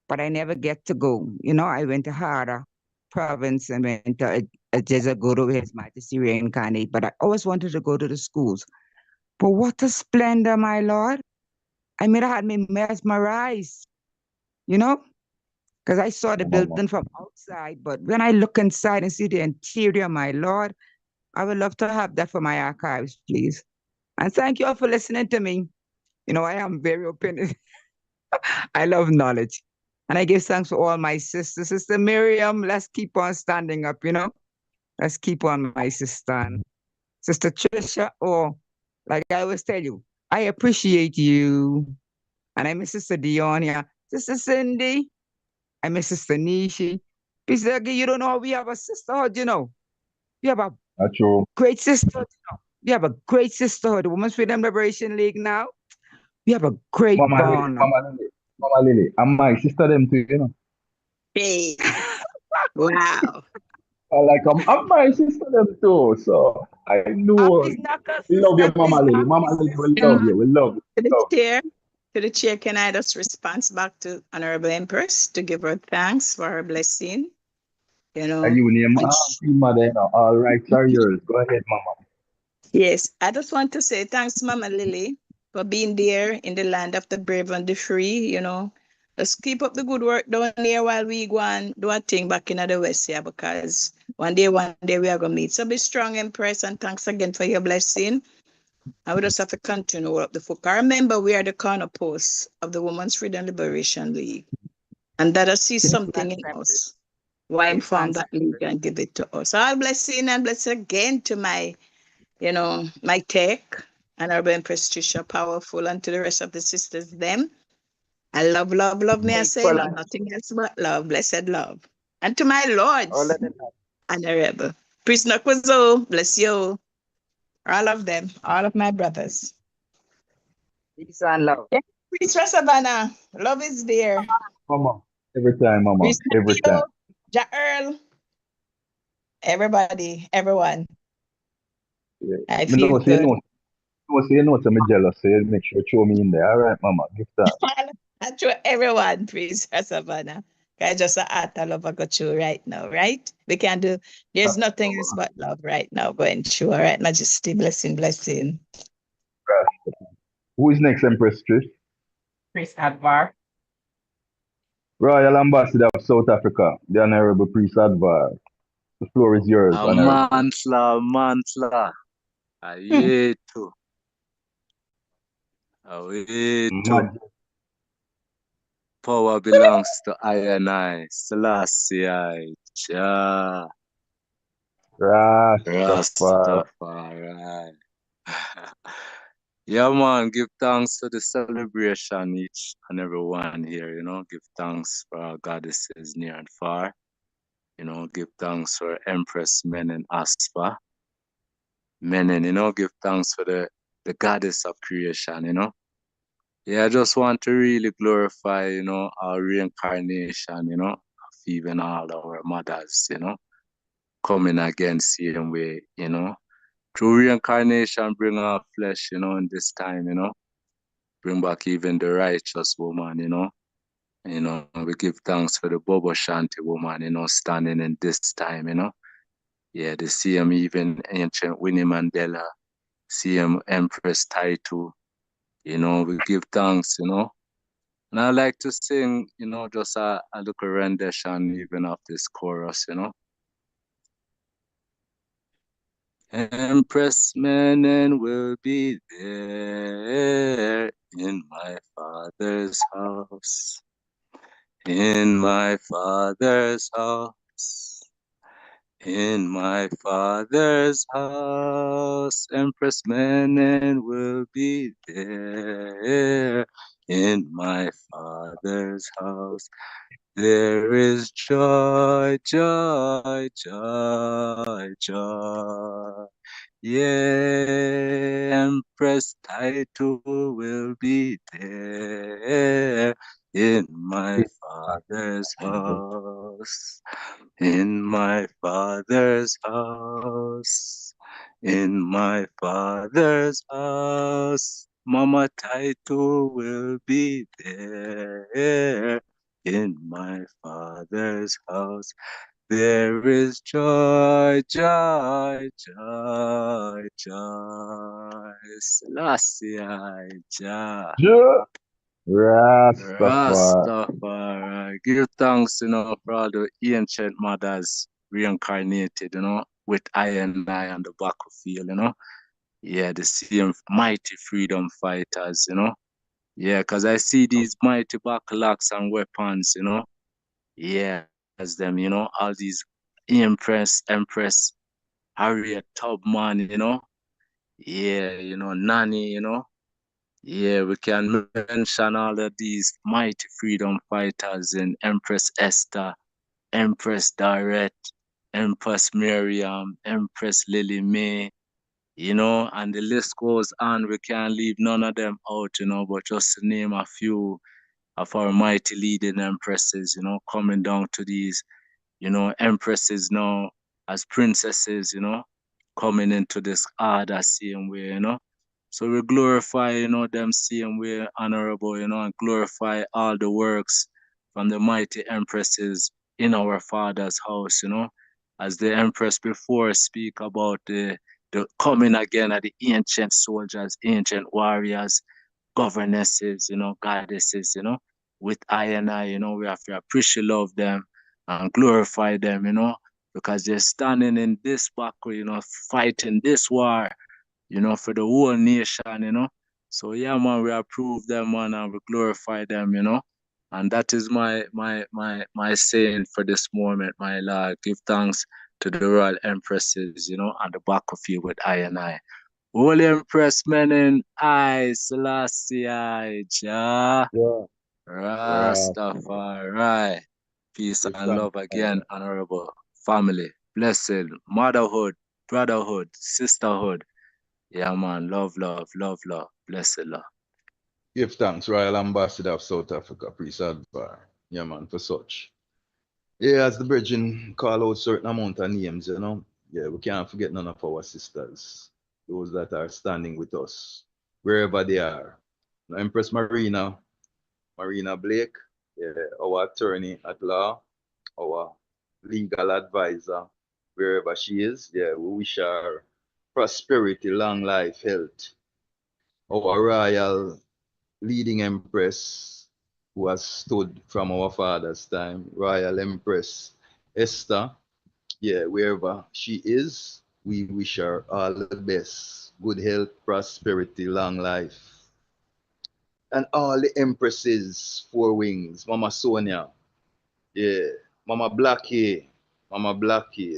but I never get to go. I went to Hara province and went to Ijahstars where His Majesty reincarnated, but I always wanted to go to the schools. But what a splendor, my Lord. I mean, I had me mesmerized, because I saw the building from outside, but when I look inside and see the interior, my Lord, I would love to have that for my archives, please. And thank you all for listening to me. I am very open. I love knowledge. And I give thanks for all my sisters. Sister Miriam, let's keep on standing up, Let's keep on, my sister. And Sister Trisha, like I always tell you, I appreciate you. And I miss Sister Dion here. Sister Cindy, I miss Sister Nishi. Sister, you don't know we have a sisterhood, We have a great sisterhood, We have a great sisterhood. The Women's Freedom Liberation League now. We have a great bond. Mama Lily, and my sister them too, Hey. Wow. I'm my sister them too, so I know. We love you, Mama Lily. Mama Lily, we love you. We love you. To the chair, can I just respond back to Honorable Empress to give her thanks for her blessing? Are you name mother, all rights are yours. Go ahead, Mama. Yes, I just want to say thanks, Mama Lily, for being there in the land of the brave and the free, Let's keep up the good work down there while we go and do a thing back in the West here, because one day we are going to meet. So be strong, Empress, and thanks again for your blessing. I would just have to continue up the folk. I remember we are the corner post of the Women's Freedom Liberation League. And that I see something in us. Why inform that league and give it to us. All blessing and bless again to my, my tech, Honorable Empress Trisha, powerful, and to the rest of the sisters, them. I love me, I say, no, nothing else but love, blessed love. And to my lords, Honorable Prisoner Kwazo, bless you. All of them, all of my brothers. Peace and love. Priest Savannah, love is there. Mama, every time, Mama, Priest every time. Ja-Earl, everybody, everyone. Yeah. I feel good. You know, I'm jealous, so you make sure you throw me in there. All right, Mama, give that. I throw everyone, Priest Savannah. I just a love I got you right now, right? We can do, there's nothing else but love right now going through, all right? Majesty, blessing. Right. Who is next, Empress Trish? Priest Advar. Royal Ambassador of South Africa, the Honorable Priest Advar. The floor is yours, Honorable. Mantla. Ayetu. Awetu. Power belongs to I and I. Selassie I. Jah. Rastafari. Yeah, man, give thanks for the celebration, each and everyone here, give thanks for our goddesses near and far, give thanks for Empress Menen Aspa, give thanks for the goddess of creation, Yeah, I just want to really glorify, our reincarnation, of even all our mothers, coming again, same way, Through reincarnation, bring our flesh, in this time, bring back even the righteous woman, we give thanks for the Bobo Shanti woman, standing in this time, Yeah, the same even ancient Winnie Mandela, same Empress Taitu, we give thanks, And I like to sing, just a little rendition even of this chorus, Empress Menen will be there in my father's house. In my father's house. In my father's house. Empress Menen will be there in my father's house. There is joy, joy, joy, joy. Yeah, Empress Taitu will be there in my father's house. house, in my Father's house, in my Father's house. Mama Taito will be there. In my Father's house, there is joy, joy, joy, joy. Selassie, Jah. Yeah. Rastafari. Rastafari. Give thanks, for all the ancient mothers reincarnated, with I and I on the battlefield. Yeah, the same mighty freedom fighters, Yeah, because I see these mighty backlocks and weapons. Yeah, as them, all these Empress, Harriet Tubman. Yeah, Nanny. Yeah, we can mention all of these mighty freedom fighters in Empress Esther, Empress Dorette, Empress Miriam, Empress Lily May, and the list goes on. We can't leave none of them out, but just to name a few of our mighty leading empresses, coming down to these, empresses now as princesses, coming into this order same way. So we glorify, them same way, honorable, and glorify all the works from the mighty empresses in our Father's house, as the empress before speak about the coming again of the ancient soldiers, ancient warriors, governesses, goddesses, with I and I, we have to appreciate love them and glorify them, because they're standing in this battle, fighting this war, for the whole nation. So yeah, man, we approve them, man, and we glorify them, And that is my saying for this moment, my Lord. Give thanks to the royal empresses, on the battlefield with I and I. Holy Empress Menen, I, Selassie, I, Jah, Rastafari. Peace and love again, honorable family, blessed, motherhood, brotherhood, sisterhood. Yeah, man, love, blessed love. Give thanks, Royal Ambassador of South Africa, Priest Advar. Yeah, man, for such. Yeah, as the Virgin call out certain amount of names, Yeah, we can't forget none of our sisters, those that are standing with us, wherever they are. Now, Empress Marina Blake, yeah, our attorney at law, our legal advisor, wherever she is, yeah, we wish her prosperity, long life, health. Our royal leading empress who has stood from our father's time, Royal Empress Esther, yeah, wherever she is, we wish her all the best, good health, prosperity, long life. And all the empresses, four wings, Mama Sonia, yeah, Mama Blackie,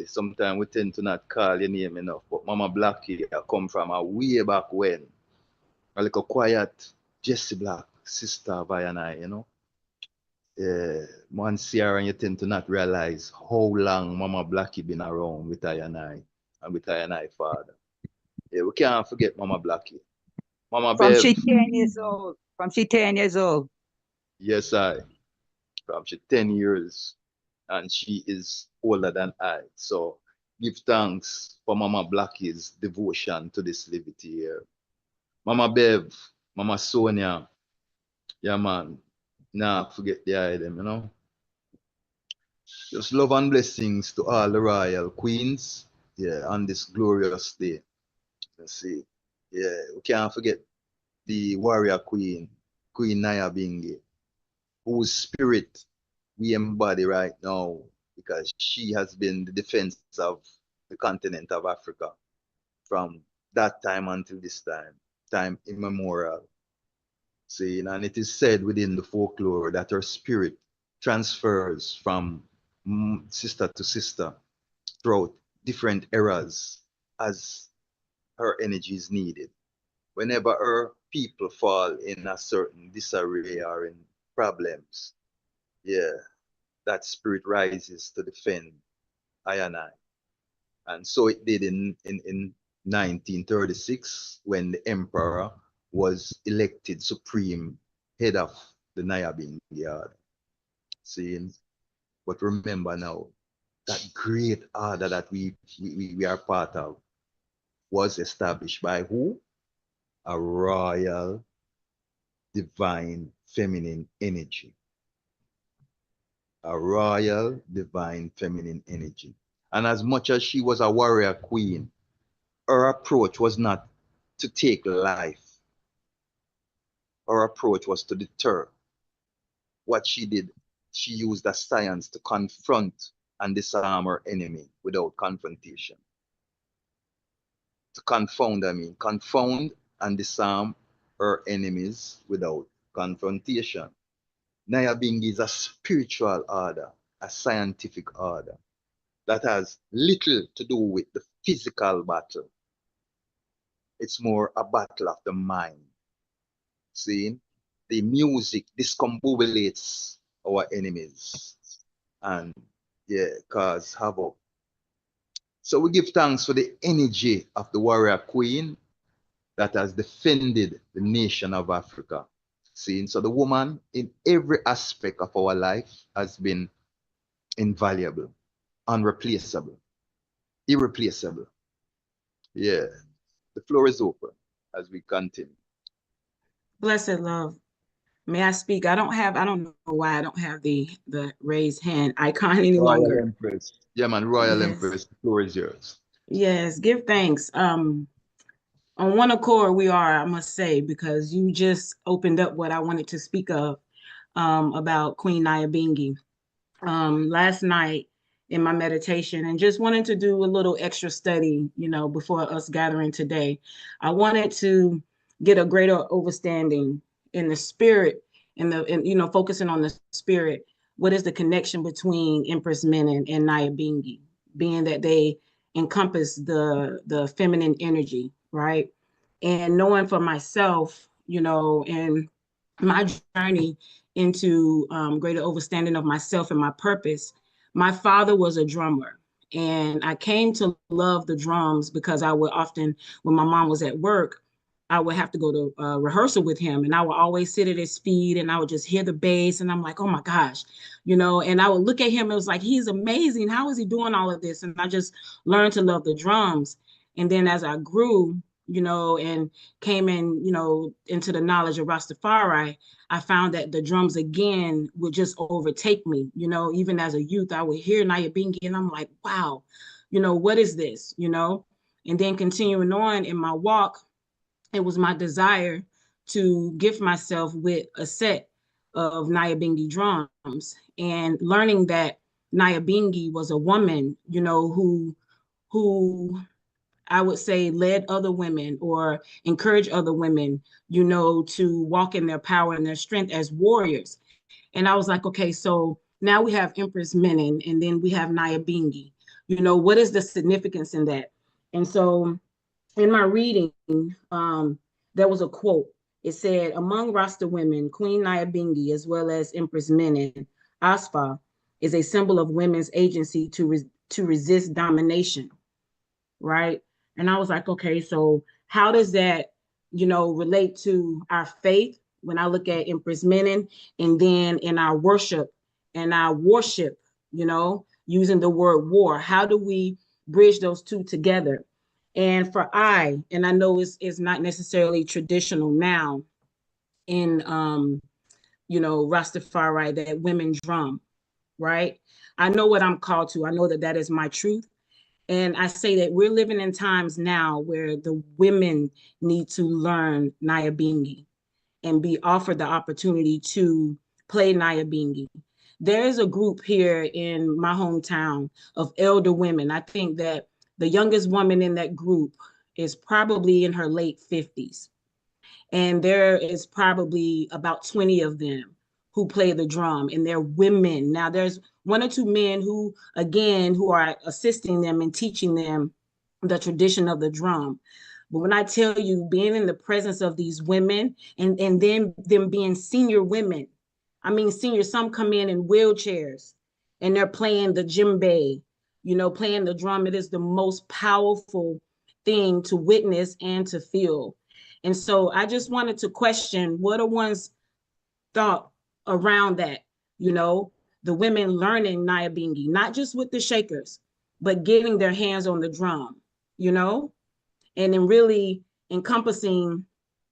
sometimes we tend to not call your name enough, but Mama Blackie, I come from a way back when. A little quiet Jessie Black, sister of I and I, Yeah, man see her and you tend to not realize how long Mama Blackie been around with I and with I and I father. Yeah, we can't forget Mama Blackie. Mama From Bev. she 10 years old. From she 10 years old. Yes, From she 10 years and she is older than I. So give thanks for Mama Blackie's devotion to this liberty here. Mama Bev, Mama Sonia, yeah man, nah, forget the item, Just love and blessings to all the royal queens, yeah, on this glorious day. Let's see. Yeah, we can't forget the warrior queen, Queen Nyabinghi, whose spirit we embody right now because she has been the defense of the continent of Africa from that time until this time immemorial. See, and it is said within the folklore that her spirit transfers from sister to sister throughout different eras as her energy is needed. Whenever her people fall in a certain disarray or in problems, yeah, that spirit rises to defend I and I. And so it did in 1936 when the emperor was elected supreme head of the Nyabinghi. Seeing But remember now, that great order that we are part of was established by who? A royal, divine, feminine energy. A royal, divine, feminine energy. And as much as she was a warrior queen, her approach was not to take life. Her approach was to deter. What she did, she used the science to confront and disarm her enemy without confrontation. To confound, confound and disarm her enemies without confrontation. Nyabingi is a spiritual order, a scientific order that has little to do with the physical battle. It's more a battle of the mind. See, the music discombobulates our enemies and cause havoc. So we give thanks for the energy of the warrior queen that has defended the nation of Africa. See, so the woman in every aspect of our life has been invaluable, unreplaceable, irreplaceable. Yeah, the floor is open as we continue. Blessed love. May I speak? I don't know why I don't have the raised hand icon any Royal longer. Empress. Yeah, man, Royal Yes. Empress, the floor is yours. Yes, give thanks. On one accord we are, I must say, because you just opened up what I wanted to speak of about Queen Nyabingi. Last night in my meditation, and just wanted to do a little extra study, before us gathering today. I wanted to get a greater understanding in the spirit, and focusing on the spirit. What is the connection between Empress Menen and Nyabingi, being that they encompass the feminine energy, right? And knowing for myself, and my journey into greater understanding of myself and my purpose. My father was a drummer, and I came to love the drums because I would often, when my mom was at work, I would have to go to rehearsal with him, and I would always sit at his feet, and I would just hear the bass, and I'm like, oh my gosh, and I would look at him, it was like, he's amazing. How is he doing all of this? And I just learned to love the drums. And then as I grew, and came in, into the knowledge of Rastafari, I found that the drums again would just overtake me. Even as a youth, I would hear Nyabingi and I'm like, wow, what is this? And then continuing on in my walk, it was my desire to gift myself with a set of Nyabingi drums, and learning that Nyabingi was a woman, who I would say led other women or encourage other women, to walk in their power and their strength as warriors. And I was like, okay, so now we have Empress Menen, and then we have Nyabingi. What is the significance in that? And so in my reading, there was a quote. It said, among Rasta women, Queen Nyabingi, as well as Empress Menen, Asfa, is a symbol of women's agency to resist domination, right? And I was like, okay, so how does that, relate to our faith when I look at Empress Menen, and then in our worship and our worship, using the word war, how do we bridge those two together? And I know it's not necessarily traditional now in, Rastafari that women drum, right? I know what I'm called to. I know that is my truth. And I say that we're living in times now where the women need to learn Nyabingi and be offered the opportunity to play Nyabingi. There is a group here in my hometown of elder women. I think that the youngest woman in that group is probably in her late 50s. And there is probably about 20 of them who play the drum, and they're women. Now there's one or two men who are assisting them and teaching them the tradition of the drum. But when I tell you, being in the presence of these women and then them being senior women, I mean, senior, some come in wheelchairs and they're playing the djembe, playing the drum. It is the most powerful thing to witness and to feel. And so I just wanted to question, what are one's thought around that? the women learning Nyabingi, not just with the shakers, but getting their hands on the drum, you know, and then really encompassing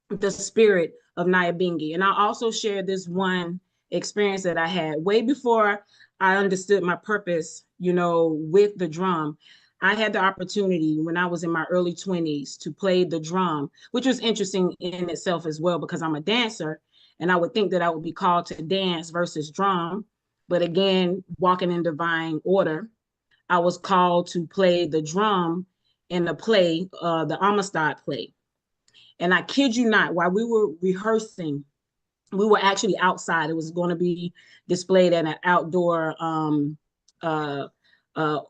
the spirit of Nyabingi. And I also share this one experience that I had way before I understood my purpose, you know, with the drum. I had the opportunity when I was in my early 20s to play the drum, which was interesting in itself as well, because I'm a dancer and I would think that I would be called to dance versus drum. But again, walking in divine order, I was called to play the drum in the play, the Amistad play. And I kid you not, while we were rehearsing, we were actually outside. It was going to be displayed at an outdoor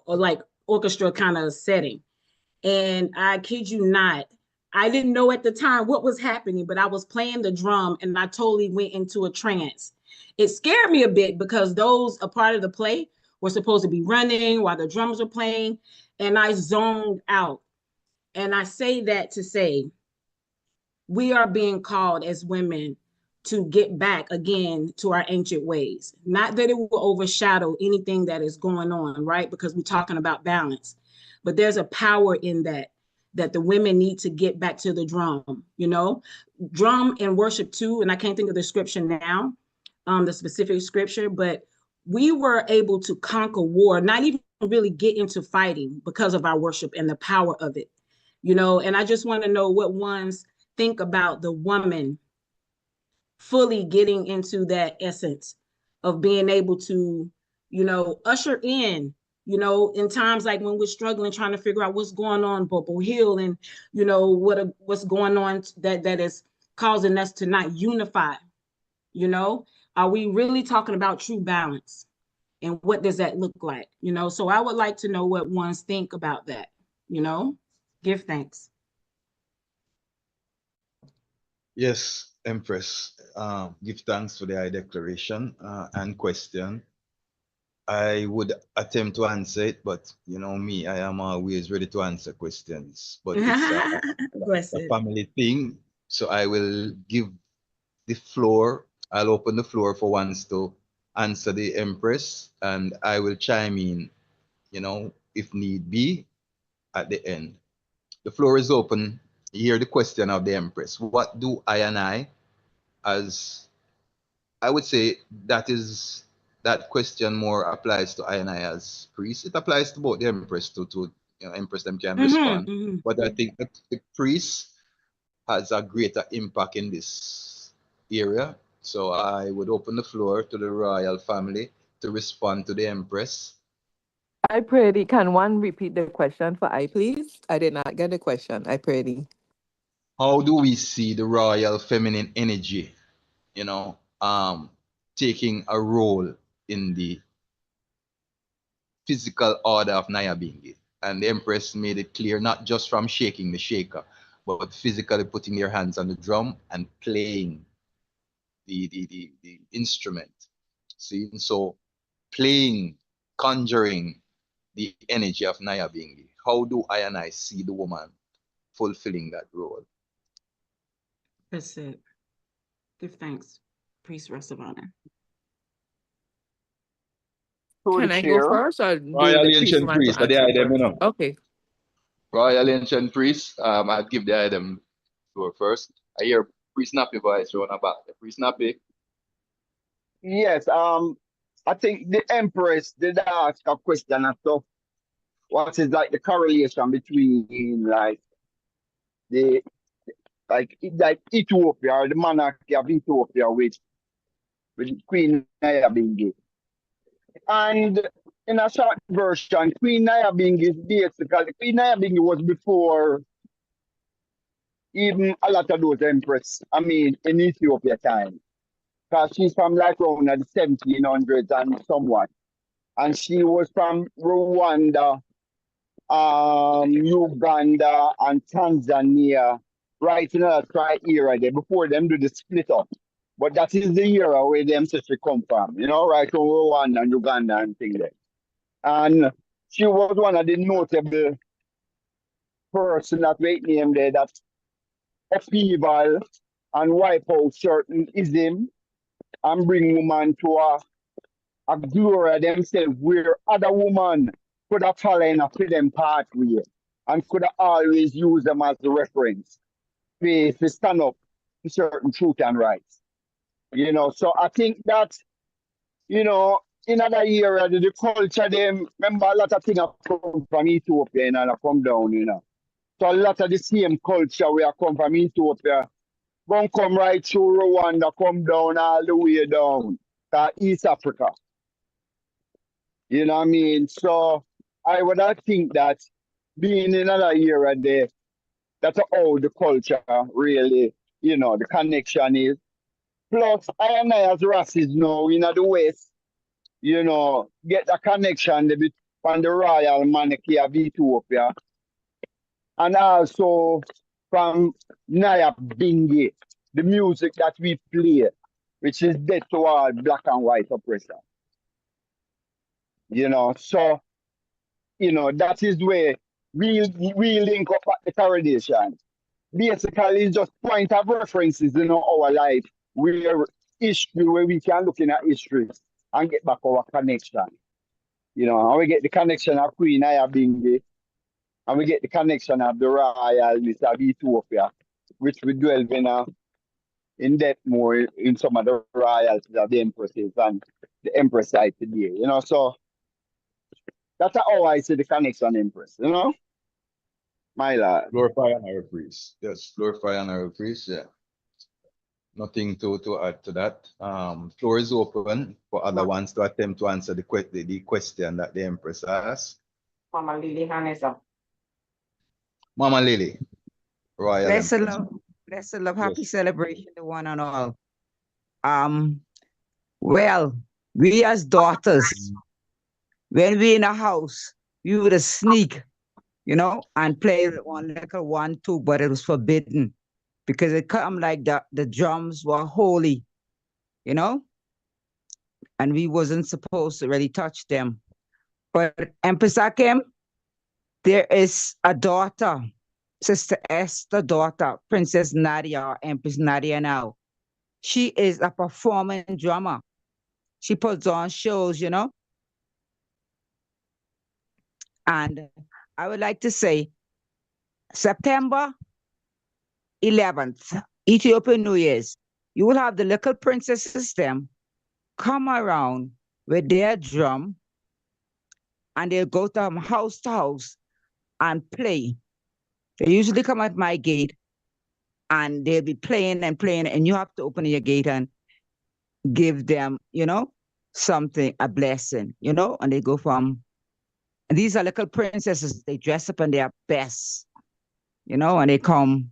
like orchestra kind of setting. And I kid you not, I didn't know at the time what was happening, but I was playing the drum and I totally went into a trance. It scared me a bit because those a part of the play were supposed to be running while the drums were playing, and I zoned out. And I say that to say, we are being called as women to get back again to our ancient ways. Not that it will overshadow anything that is going on, right? Because we're talking about balance. But there's a power in that, that the women need to get back to the drum, you know? Drum and worship too, and I can't think of the scripture now, the specific scripture, but we were able to conquer war, not even really get into fighting because of our worship and the power of it, you know? And I just want to know what ones think about the woman fully getting into that essence of being able to, you know, usher in, you know, in times like when we're struggling, trying to figure out what's going on Bobo Hill and, you know, what's going on that is causing us to not unify, you know? Are we really talking about true balance? And what does that look like? You know, so I would like to know what ones think about that, you know? Give thanks. Yes, Empress. Give thanks for the high declaration and question. I would attempt to answer it, but you know me, I am always ready to answer questions. But it's a family thing, so I will give the floor. I'll open the floor for ones to answer the Empress, and I will chime in, you know, if need be, at the end. The floor is open. Hear the question of the Empress. What do I and I, as I would say, that question more applies to I and I as priest. It applies to both the Empress to you know, Empress them can respond. But I think that the priest has a greater impact in this area. So I would open the floor to the royal family to respond to the Empress. I pray thee. Can one repeat the question for I, please? I did not get the question. I pray thee. How do we see the royal feminine energy, you know, taking a role in the physical order of Nyabingi? And the Empress made it clear, not just from shaking the shaker, but physically putting their hands on the drum and playing the instrument. See, so playing, conjuring the energy of Nyabingi. How do I and I see the woman fulfilling that role? That's it. Give thanks, Priest Rasavana. Can I go first, or do Royal the priest Ancient want to Priest, the answer item, you first? know. Okay. Royal Ancient Priest, I'd give the item floor first. I hear Priest Nappy voice running about. Priest Nappy. Yes, I think the Empress did ask a question and stuff. What is like the correlation between like Ethiopia or the monarchy of Ethiopia with Queen Nyabingi? And in a short version, Queen Nyabingi is basically Queen Nyabingi was before even a lot of those empress. I mean, in Ethiopia time, because she's from like around the 1700s and somewhat, and she was from Rwanda, Uganda, and Tanzania, right in that right era there before them do the split up. But that is the era where them sister come from, you know, right from Rwanda and Uganda and things like. And she was one of the notable person that we named there that upheaval and wipe out certain ism and bring woman to a glory themselves where other women could have fallen off them pathway and could have always use them as the reference to stand up to certain truth and rights. You know, so I think that, you know, in other era, the culture, them, remember a lot of things have come from Ethiopia, you know, and have come down, you know. So a lot of the same culture we have come from Ethiopia, gonna come right through Rwanda, come down all the way down to East Africa. You know what I mean? So I would not think that being in another era there, that's how the culture really, you know, the connection is. Plus, I and I as races now in the West, you know, get the connection from the royal monarchy of Ethiopia and also from Naya Bingi, the music that we play, which is dead to all black and white oppression. You know, so, you know, that is where we link up at the coronation. Basically, it's just point of references in our life, where history, where we can look in at history and get back our connection. You know, and we get the connection of Queen Ijahstars, and we get the connection of the royalness of Ethiopia, which we delve in depth more in some of the royalties of the empresses and the empress side today. You know, so that's how I see the connection empress, you know? My lord. Glorify and our priest. Yes, glorify and our priest, yeah. Nothing to add to that. Floor is open for other ones to attempt to answer the question that the Empress asked. Mama Lily, hand is up. Mama Lily, Royal Bless the Empress. love, bless the love, happy Yes. celebration to one and all. Well, we as daughters, when we in a house, we would sneak, you know, and play one little 1, 2, but it was forbidden because it come like the drums were holy, you know, and we wasn't supposed to really touch them. But Empress Akim, there is a daughter, Sister Esther daughter, Princess Nadia, or Empress Nadia now. She is a performing drummer. She puts on shows, you know. And I would like to say, September 11th, Ethiopian New Year's, you will have the little princesses them come around with their drum and they'll go to house and play. They usually come at my gate and they'll be playing and playing, and you have to open your gate and give them, you know, something, a blessing, you know, and they go from, and these are little princesses, they dress up in their best, you know, and they come,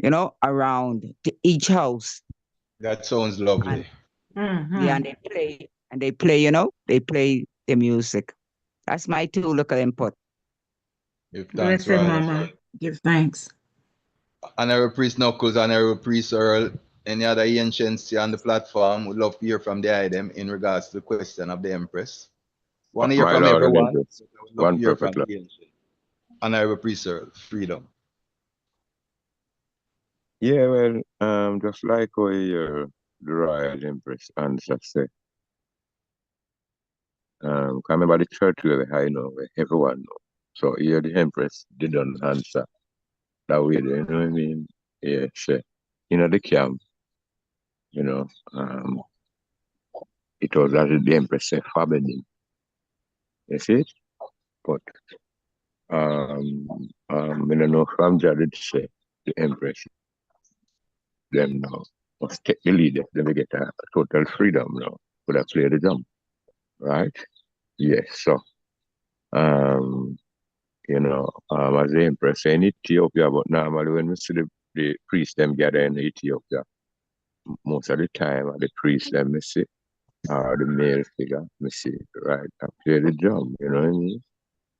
you know, around to each house. That sounds lovely. Yeah, and they play, you know, they play the music. That's my 2 local input. Give thanks, Blessed Mama. Give thanks. Honorable Priest Knuckles, Honorable Priest Earl, any other ancients on the platform would love to hear from the item in regards to the question of the Empress. Want to hear from everyone. Love to hear from the ancient. Honorable Priest Earl, freedom. Yeah, well, just like how the Royal Empress answer say. Can remember the church where I know where everyone know. So here the Empress didn't answer that way, you know what I mean? Yeah, sure. You know the camp, you know, it was as the Empress said forbidden. You see it? But I don't know from Jared say the Empress them now must take the lead, then we get a total freedom now. Could have played the drum. Right? Yes, so you know, as the Empress in Ethiopia, but normally when we see the priests them gather in Ethiopia, most of the time the priests them we see or the male figure, we see, right, I play the drum, you know what I mean?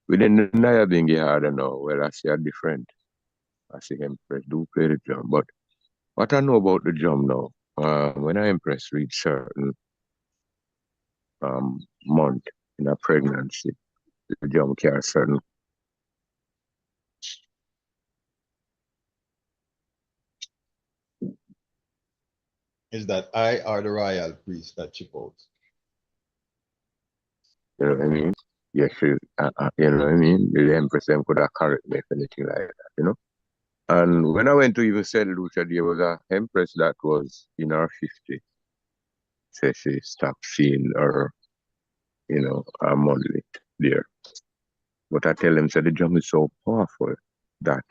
Within the Naya Bingi harder now, well I see a different. I see Empress do play the drum. But what I know about the drum now, when I Empress reach certain month in a pregnancy, the drum carry certain. Is that I or the royal priest that chip out? You know what I mean? Yes, you know what I mean? The Empress them could have correct me if anything like that, you know? And when I went to even St. Lucia, there was a Empress that was in her 50s. So she stopped seeing her, you know, her monthly there. But I tell them, so the drum is so powerful that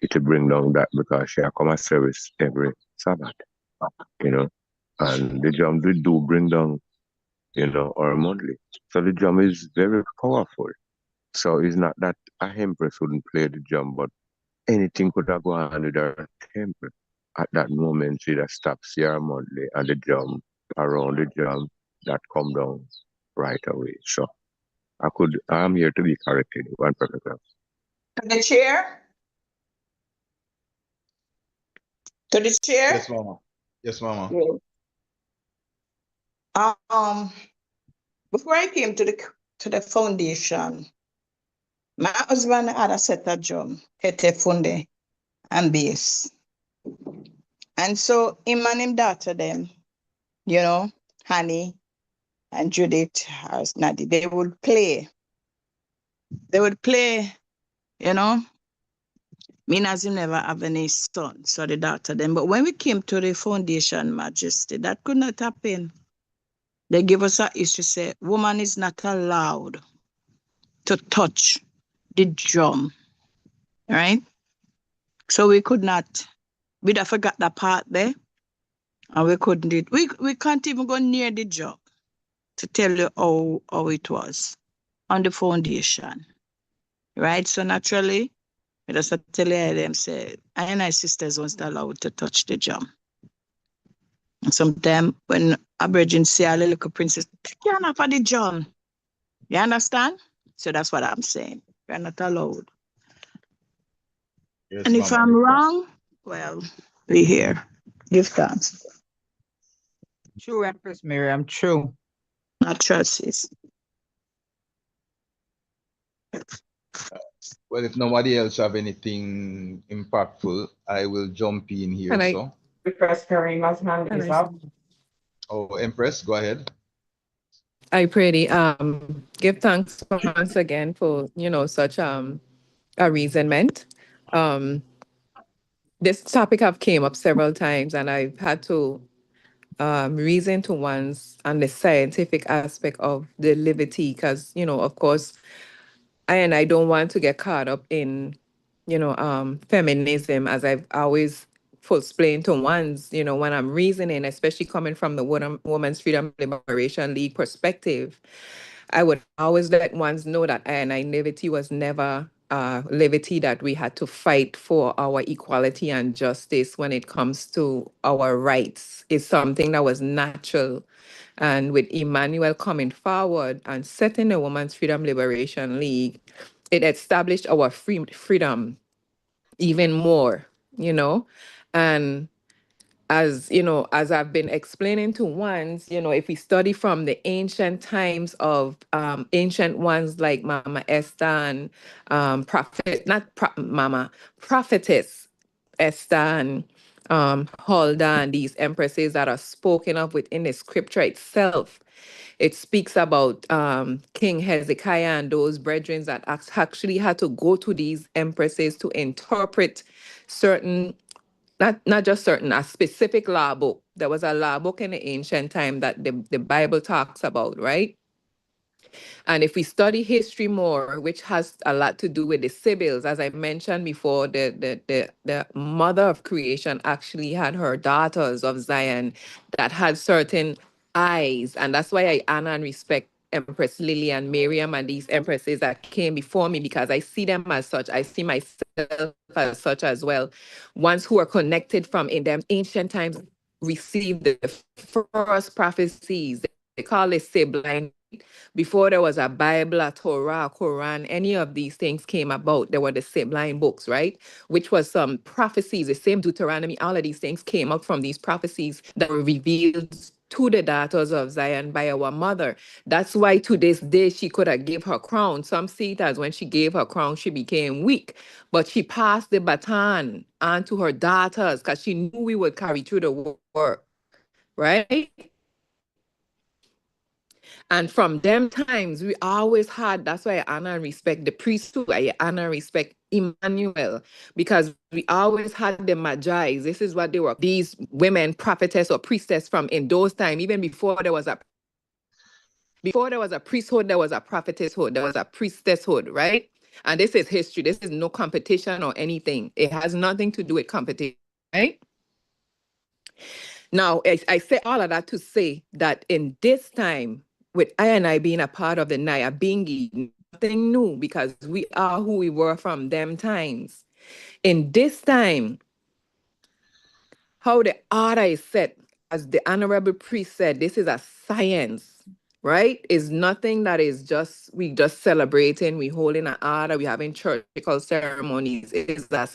it will bring down that because she come a service every Sabbath, you know. And the drum do bring down, you know, our monthly. So the drum is very powerful. So it's not that a Empress wouldn't play the drum, but anything could have gone on with her temple. At that moment, she just stops her monthly and the drum, around the drum, that come down right away. So I'm here to be corrected, one paragraph. To the chair? To the chair? Yes, Mama. Yes, Mama. Before I came to the foundation, my husband had a set of drum, funde and bass. And so him and him daughter them, you know, Honey and Judith, as Nadi, they would play. They would play, you know. Me and him never have any son, so the daughter them. But when we came to the foundation, Majesty, that could not happen. They give us a issue, say, woman is not allowed to touch the drum, right? So we could not, we'd have forgot that part there, and we couldn't do it. We can't even go near the drum to tell you how it was on the foundation, right? So naturally, we just tell them, say, I and my sisters weren't allowed to touch the drum. Sometimes when a virgin see a little princess, you're not for the drum. You understand? So that's what I'm saying. We're not allowed. Yes, And if Mama. I'm wrong, well, we here. Give thanks. True, Empress Miriam, true. Not trusties. Well, if nobody else have anything impactful, I will jump in here. Empress Karima's hand is up. Oh, Empress, go ahead. I pray give thanks once again for, you know, such a reasonment. This topic have came up several times and I've had to reason to ones on the scientific aspect of the liberty because, you know, of course, I don't want to get caught up in, you know, feminism as I've always explained to ones, you know, when I'm reasoning, especially coming from the Women's Freedom Liberation League perspective, I would always let ones know that I liberty was never liberty that we had to fight for our equality and justice when it comes to our rights. It's something that was natural. And with Emmanuel coming forward and setting the Women's Freedom Liberation League, it established our freedom even more, you know. And as you know, as I've been explaining to ones, you know, if we study from the ancient times of ancient ones like Mama Esther and prophetess Esther and Huldah and these empresses that are spoken of within the scripture itself, it speaks about King Hezekiah and those brethren that actually had to go to these empresses to interpret certain, not just certain, a specific law book. There was a law book in the ancient time that the Bible talks about, right? And if we study history more, which has a lot to do with the Sibyls, as I mentioned before, the mother of creation actually had her daughters of Zion that had certain eyes. And that's why I honor and respect Empress Lily and Miriam and these empresses that came before me, because I see them as such. I see myself as such as well. Ones who are connected from in them ancient times received the first prophecies. They call it sibling. Before there was a Bible, a Torah, a Quran, any of these things came about. There were the sibling books, right? Which was some prophecies, the same Deuteronomy, all of these things came out from these prophecies that were revealed to the daughters of Zion by our mother. That's why to this day she could have gave her crown. Some see it as when she gave her crown, she became weak. But she passed the baton on to her daughters because she knew we would carry through the work, right? And from them times, we always had, that's why I honor and respect the priesthood. I honor and respect Emmanuel, because we always had the Magi. This is what they were. These women, prophetess or priestess from in those times, even before there was a priesthood, there was a prophetesshood, there was a priestesshood, right? And this is history. This is no competition or anything. It has nothing to do with competition, right? Now, I say all of that to say that in this time, with I being a part of the Nyabingi, nothing new, because we are who we were from them times. In this time, how the order is set, as the honorable priest said, this is a science, right? It's nothing that is just, we just celebrating, we holding an order, we having churchical ceremonies. It is a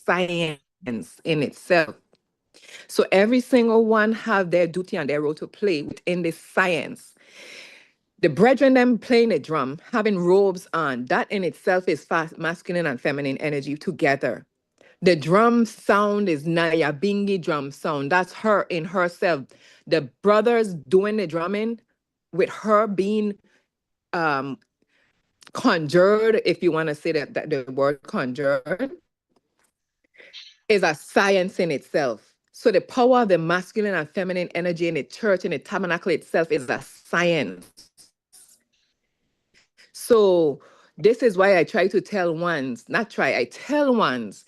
science in itself. So every single one have their duty and their role to play within this science. The brethren them playing a drum, having robes on, that in itself is fast masculine and feminine energy together. The drum sound is Nyabingi drum sound. That's her in herself. The brothers doing the drumming with her being conjured, if you want to say that the word conjured, is a science in itself. So the power of the masculine and feminine energy in the church, in the tabernacle itself, is a science. So this is why I try to tell ones, not try, I tell ones,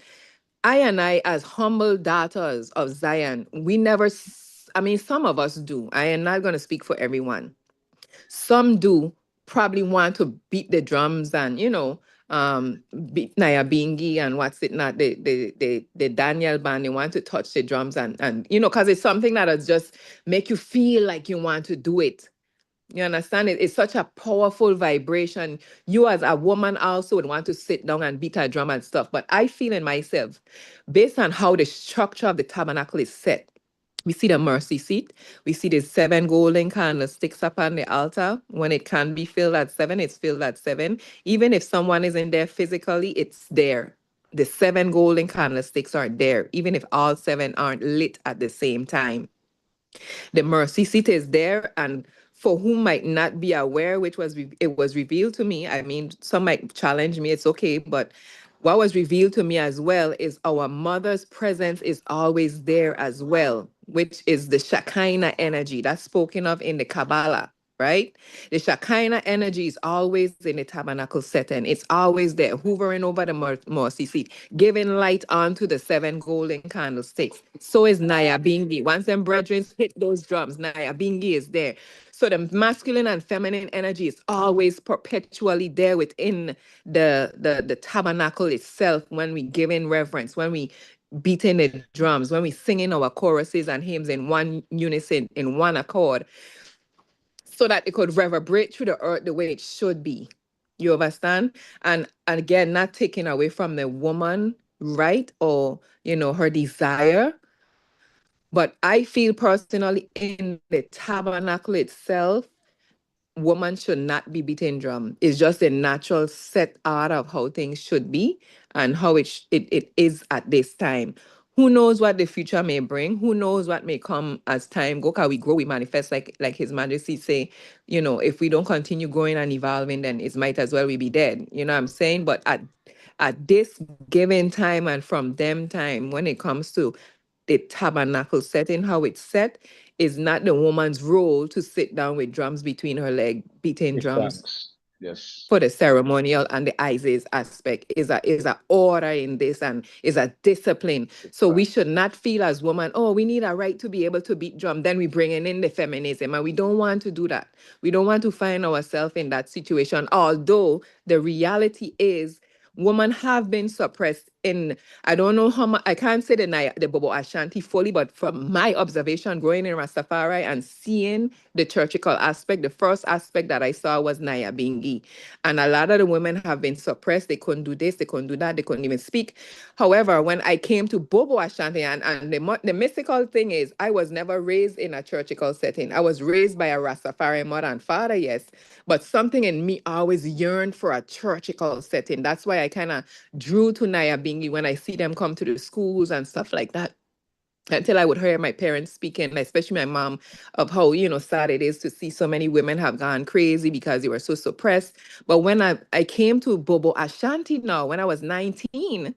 I as humble daughters of Zion, we never, I mean, some of us do. I am not going to speak for everyone. Some do probably want to beat the drums and, beat Nyabingi and what's it not, the Daniel band, they want to touch the drums and because it's something that'll just make you feel like you want to do it. You understand? It's such a powerful vibration. You as a woman also would want to sit down and beat a drum and stuff. But I feel in myself, based on how the structure of the tabernacle is set, we see the mercy seat. We see the 7 golden candlesticks upon the altar. When it can be filled at 7, it's filled at 7. Even if someone isn't there physically, it's there. The 7 golden candlesticks are there, even if all 7 aren't lit at the same time. The mercy seat is there, and for whom might not be aware, which was it was revealed to me. I mean, some might challenge me, it's okay, but what was revealed to me as well is our mother's presence is always there as well, which is the Shekinah energy that's spoken of in the Kabbalah, right? The Shekinah energy is always in the tabernacle setting. It's always there, hovering over the mercy seat, giving light onto the 7 golden candlesticks. So is Nyabingi. Once them brethren hit those drums, Nyabingi is there. So the masculine and feminine energy is always perpetually there within the tabernacle itself, when we give in reverence, when we beating the drums, when we singing our choruses and hymns in one unison, in one accord, so that it could reverberate through the earth the way it should be. You understand? And again, not taking away from the woman, right? Or, her desire. But I feel personally in the tabernacle itself, woman should not be beating drum. It's just a natural set out of how things should be and how it is at this time. Who knows what the future may bring? Who knows what may come as time go? Because we grow, we manifest, like His Majesty say, if we don't continue growing and evolving, then it might as well we be dead. You know what I'm saying? But at this given time and from them time, when it comes to the tabernacle setting, how it's set, is not the woman's role to sit down with drums between her leg, beating drums. Yes. For the ceremonial and the Isis aspect is a order in this, and is a discipline. So we should not feel as women, oh, we need a right to be able to beat drum. Then we bring in the feminism, and we don't want to do that. We don't want to find ourselves in that situation. Although the reality is, women have been suppressed in, I don't know how much, I can't say the Bobo Ashanti fully, but from my observation growing in Rastafari and seeing the churchical aspect, the first aspect that I saw was Nyabingi. And a lot of the women have been suppressed. They couldn't do this, they couldn't do that, they couldn't even speak. However, when I came to Bobo Ashanti, and the mystical thing is, I was never raised in a churchical setting. I was raised by a Rastafari mother and father, yes, but something in me always yearned for a churchical setting. That's why I kind of drew to Nyabingi when I see them come to the schools and stuff like that. until I would hear my parents speaking, especially my mom, of how, sad it is to see so many women have gone crazy because they were so suppressed. But when I came to Bobo Ashanti now, when I was 19,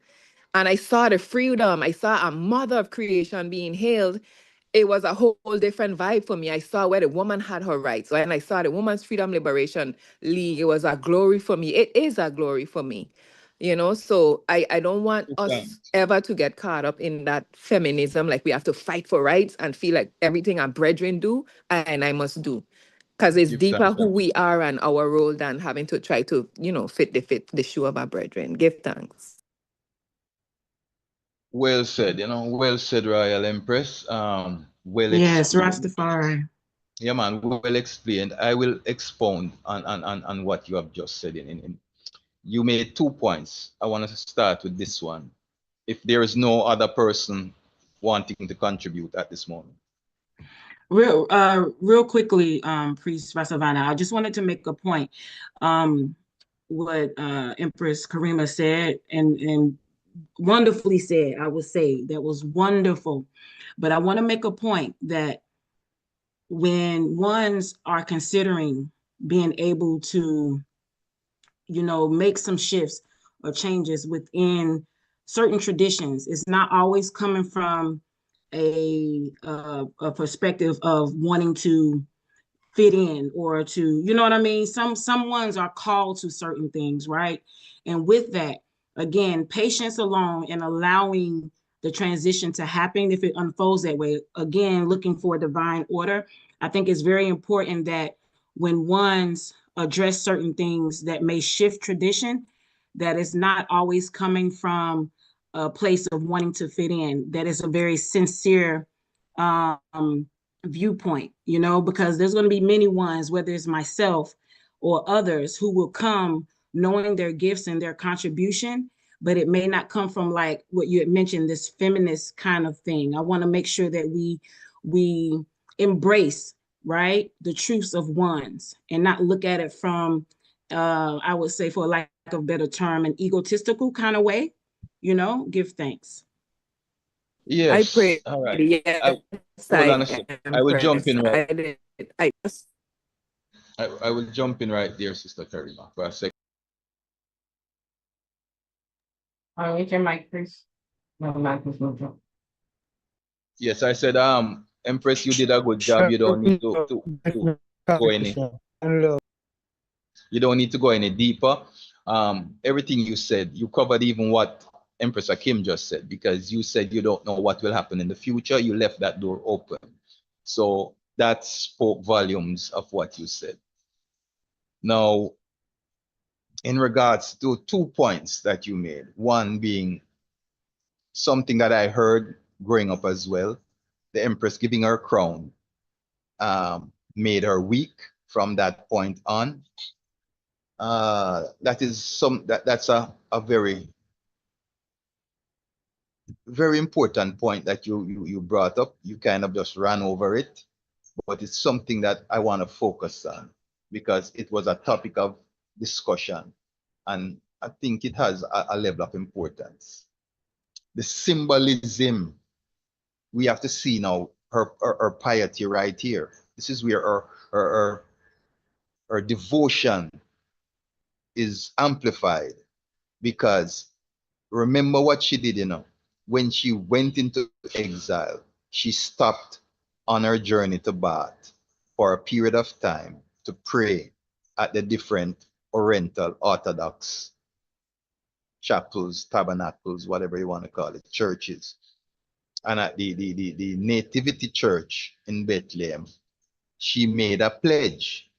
and I saw the freedom, I saw a mother of creation being hailed, it was a whole different vibe for me. I saw where the woman had her rights, and I saw the Women's Freedom Liberation League. It was a glory for me. It is a glory for me. So I don't want us ever to get caught up in that feminism, like we have to fight for rights and feel like everything our brethren do and I must do. Because it's deeper who we are and our role than having to try to, fit the shoe of our brethren. Give thanks. Well said, well said, Royal Empress. Well Yes, explained. Rastafari. Yeah, man, well explained. I will expound on what you have just said. You made 2 points. I want to start with this one. If there is no other person wanting to contribute at this moment. Real quickly, Priest Rasavana, I just wanted to make a point. What Empress Karima said and wonderfully said, I would say that was wonderful. But I want to make a point that when ones are considering being able to, make some shifts or changes within certain traditions, it's not always coming from a perspective of wanting to fit in or to, you know what I mean? Some ones are called to certain things, right? And with that, again, patience alone and allowing the transition to happen if it unfolds that way. Again, looking for divine order. I think it's very important that when ones address certain things that may shift tradition, that it's not always coming from a place of wanting to fit in, that is a very sincere viewpoint, because there's going to be many ones, whether it's myself or others, who will come knowing their gifts and their contribution, but it may not come from like what you had mentioned, this feminist kind of thing. I want to make sure that we embrace, right, the truths of ones and not look at it from, I would say, for lack of a better term, an egotistical kind of way, give thanks. Yes. I pray. All right. Yes, Hold on a second. I will jump in right. I will jump in right there, Sister Karima, for a second. With your mic, please. No, mic is not on. Yes, I said, Empress, you did a good job. You don't need to go any. You don't need to go any deeper. Everything you said, you covered even what Empress Akim just said, because you said you don't know what will happen in the future. You left that door open. So that spoke volumes of what you said. Now, in regards to 2 points that you made, one being something that I heard growing up as well, the Empress giving her crown made her weak from that point on. That is that's a very, very important point that you brought up. You kind of just ran over it, but it's something that I want to focus on because it was a topic of discussion, and I think it has a level of importance. The symbolism, we have to see now her piety right here. This is where her devotion is amplified, because remember what she did, when she went into exile, she stopped on her journey to Bath for a period of time to pray at the different Oriental Orthodox chapels, tabernacles, whatever you want to call it, churches. And at the Nativity Church in Bethlehem, she made a pledge.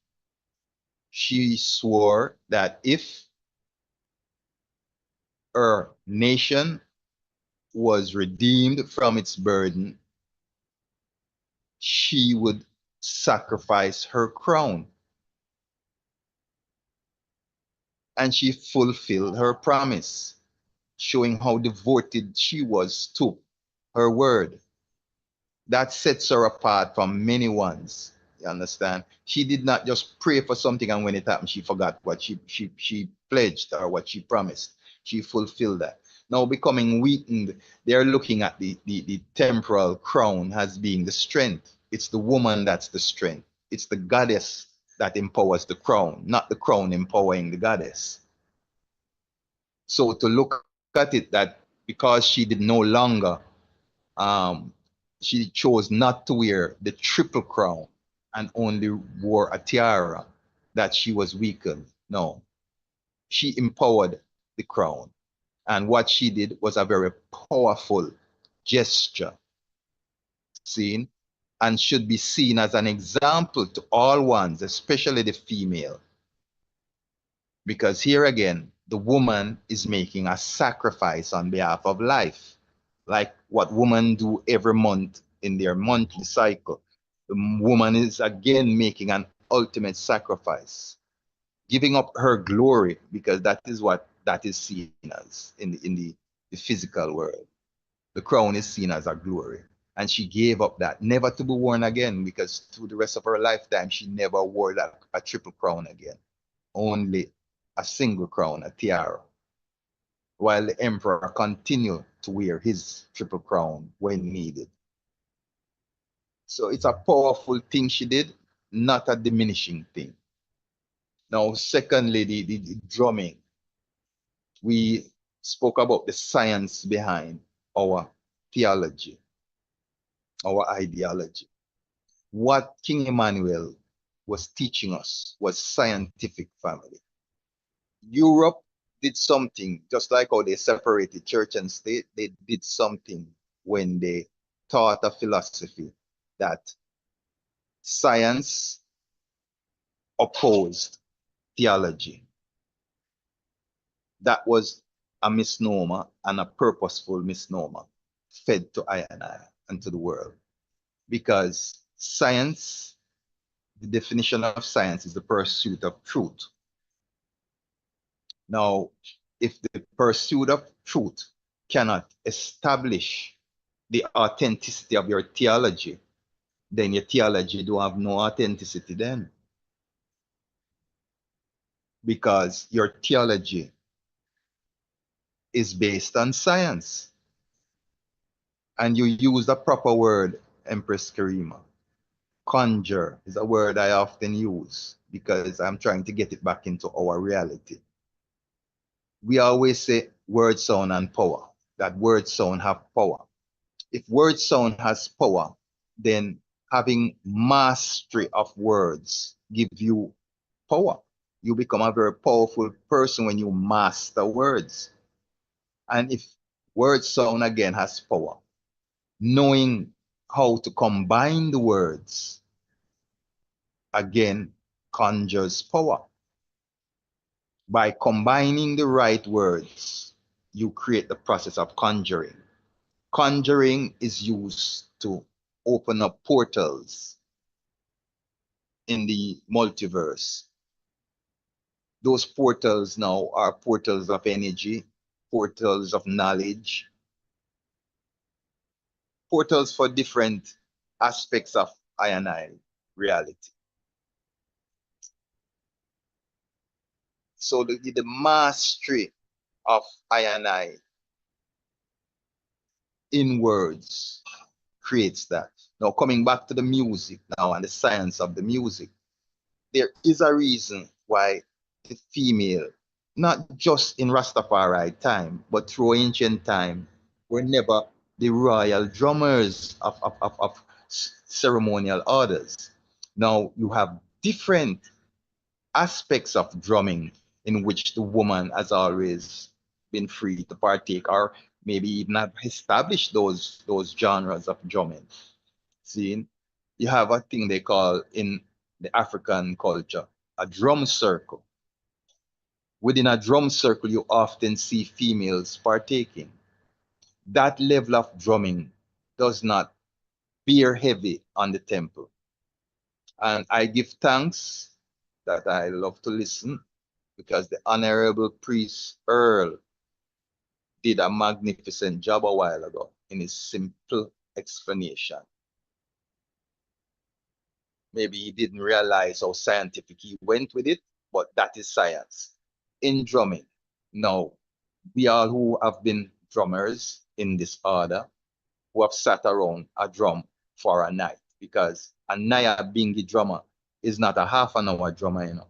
She swore that if her nation was redeemed from its burden, she would sacrifice her crown. And she fulfilled her promise, showing how devoted she was to her word. That sets her apart from many ones. You understand? She did not just pray for something and when it happened, she forgot what she pledged or what she promised. She fulfilled that. now becoming weakened, they're looking at the temporal crown as being the strength. It's the woman that's the strength. It's the goddess that empowers the crown, not the crown empowering the goddess. So to look at it that because she did no longer, she chose not to wear the triple crown and only wore a tiara, that she was weakened. No, she empowered the crown. And what she did was a very powerful gesture, seen, and should be seen as an example to all ones, especially the female. Because here again, the woman is making a sacrifice on behalf of life, like what women do every month in their monthly cycle. The woman is again making an ultimate sacrifice, giving up her glory, because that is what that is seen as in the physical world. The crown is seen as a glory. And she gave up that, never to be worn again, because through the rest of her lifetime, she never wore that a triple crown again. Only a single crown, a tiara. While the emperor continued to wear his triple crown when needed. So it's a powerful thing she did, not a diminishing thing. Now, secondly, the drumming. We spoke about the science behind our theology, our ideology. What King Emmanuel was teaching us was scientific, family. Europe did something, just like how they separated church and state, they did something when they taught a philosophy that science opposed theology. That was a misnomer, and a purposeful misnomer fed to I and to the world. Because science, the definition of science is the pursuit of truth. Now, if the pursuit of truth cannot establish the authenticity of your theology, then your theology don't have no authenticity then. Because your theology is based on science. And you use the proper word, Empress Karima. Conjure is a word I often use because I'm trying to get it back into our reality. We always say word, sound, and power. That word, sound have power. If word, sound has power, then having mastery of words give you power. You become a very powerful person when you master words. And if word, sound again has power, knowing how to combine the words again conjures power. By combining the right words, you create the process of conjuring. Conjuring is used to open up portals in the multiverse. Those portals now are portals of energy, portals of knowledge, portals for different aspects of I and I reality. So the mastery of I and I in words creates that. Now coming back to the music now and the science of the music, there is a reason why the female, not just in Rastafari time, but through ancient time, were never the royal drummers of ceremonial orders. Now you have different aspects of drumming in which the woman has always been free to partake, or maybe even have established those genres of drumming. See, you have a thing they call in the African culture a drum circle. Within a drum circle, you often see females partaking. That level of drumming does not bear heavy on the temple. And I give thanks that I love to listen, because the Honorable Priest Earl did a magnificent job a while ago in his simple explanation. Maybe he didn't realize how scientific he went with it, but that is science. In drumming, now, we all who have been drummers in this order who have sat around a drum for a night, because a Naya Bingi drummer is not a half an hour drummer, you know.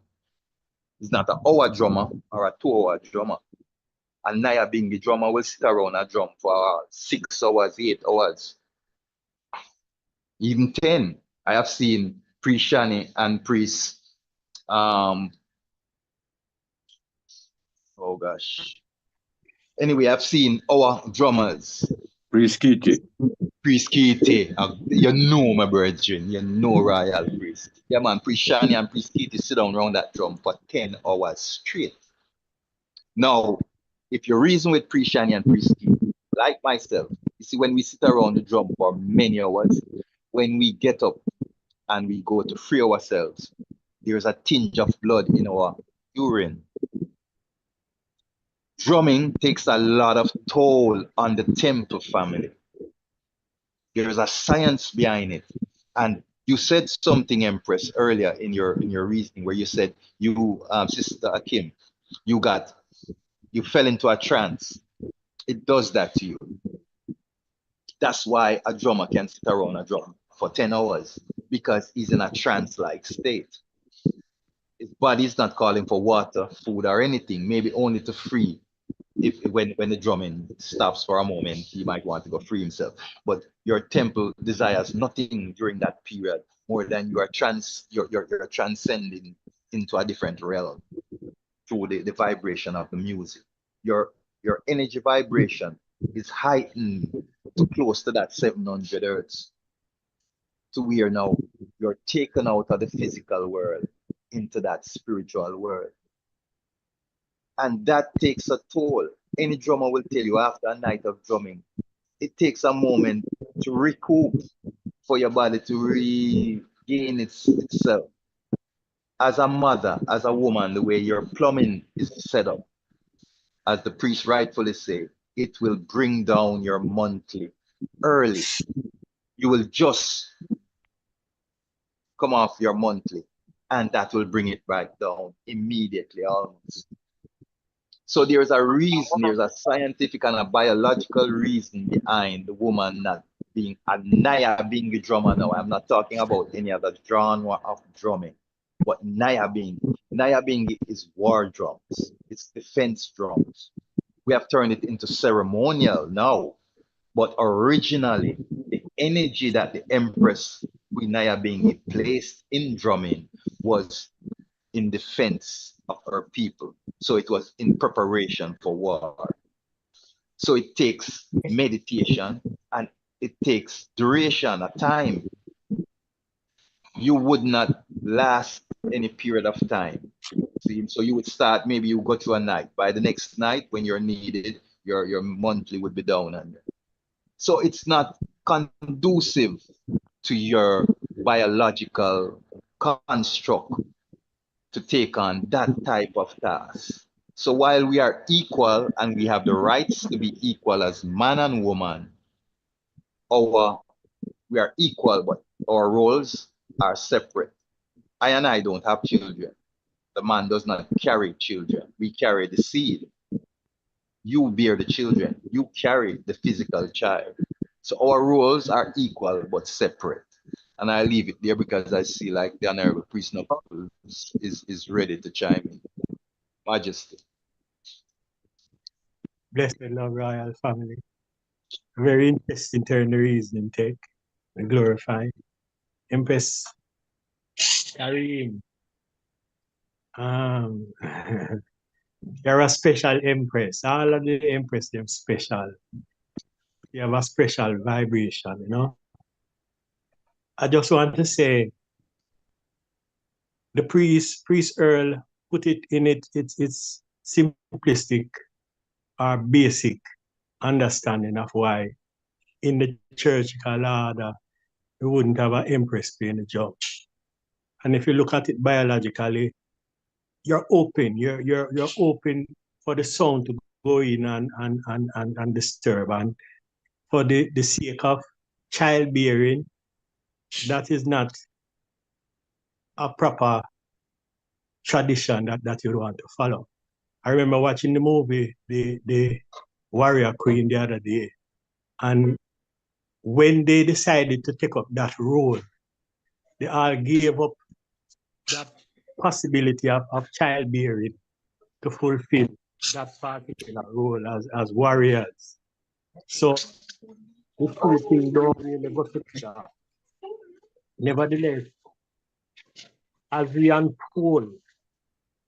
It's not an hour drummer or a 2 hour drummer. A Naya Bingi drummer will sit around a drum for 6 hours, 8 hours, even 10. I have seen Priest Shani and Priest, oh gosh. Anyway, I've seen our drummers. Priest Kitty. Priest Kitty. You know my brethren. You know Royal Priest. Yeah, man. Priest Shani and Priest Kitty sit down around that drum for 10 hours straight. Now, if you reason with Priest Shani and Priest Kitty, like myself, you see, when we sit around the drum for many hours, when we get up and we go to free ourselves, there's a tinge of blood in our urine. Drumming takes a lot of toll on the temple family. There's a science behind it. And you said something, Empress, earlier in your reasoning, where you said you, Sister Akim, you fell into a trance. It does that to you. That's why a drummer can sit around a drum for 10 hours, because he's in a trance-like state. His body's not calling for water, food, or anything, maybe only to free. When the drumming stops for a moment, he might want to go free himself. But your temple desires nothing during that period more than you're transcending into a different realm through the vibration of the music. Your energy vibration is heightened to close to that 700 hertz, to where now you're taken out of the physical world into that spiritual world. And that takes a toll. Any drummer will tell you after a night of drumming, it takes a moment to recoup, for your body to regain itself. As a mother, as a woman, the way your plumbing is set up, as the priest rightfully say, it will bring down your monthly early. You will just come off your monthly, and that will bring it back down immediately almost. So there's a reason, there's a scientific and a biological reason behind the woman not being a Naya being a drummer now. I'm not talking about any other genre of drumming, but Naya being is war drums. It's defense drums. We have turned it into ceremonial now, but originally the energy that the Empress Queen Naya being placed in drumming was in defense of her people. So it was in preparation for war. So it takes meditation and it takes duration, a time. You would not last any period of time. See? So you would start, maybe you go through a night. By the next night, when you're needed, your monthly would be down under. So it's not conducive to your biological construct to take on that type of task. So while we are equal and we have the rights to be equal as man and woman, we are equal, but our roles are separate. I and I don't have children. The man does not carry children. We carry the seed. You bear the children. You carry the physical child. So our roles are equal but separate. And I leave it there because I see like the Honorable Priest is ready to chime in. Majesty. Blessed love, royal family. Very interesting turn the reasoning take and glorify. Empress Kareem. You're a special empress. All of the empress, they're special. You have a special vibration, you know. I just want to say, the priest Earl put it in its simplistic or basic understanding of why in the church order we wouldn't have an empress being the judge. And if you look at it biologically, you're open. You're open for the sound to go in and disturb. And for the sake of childbearing, that is not a proper tradition that you want to follow. I remember watching the movie, the warrior queen the other day. And when they decided to take up that role, they all gave up that possibility of childbearing to fulfill that particular role as warriors. So the two things don't really go together. Nevertheless, as we unfold,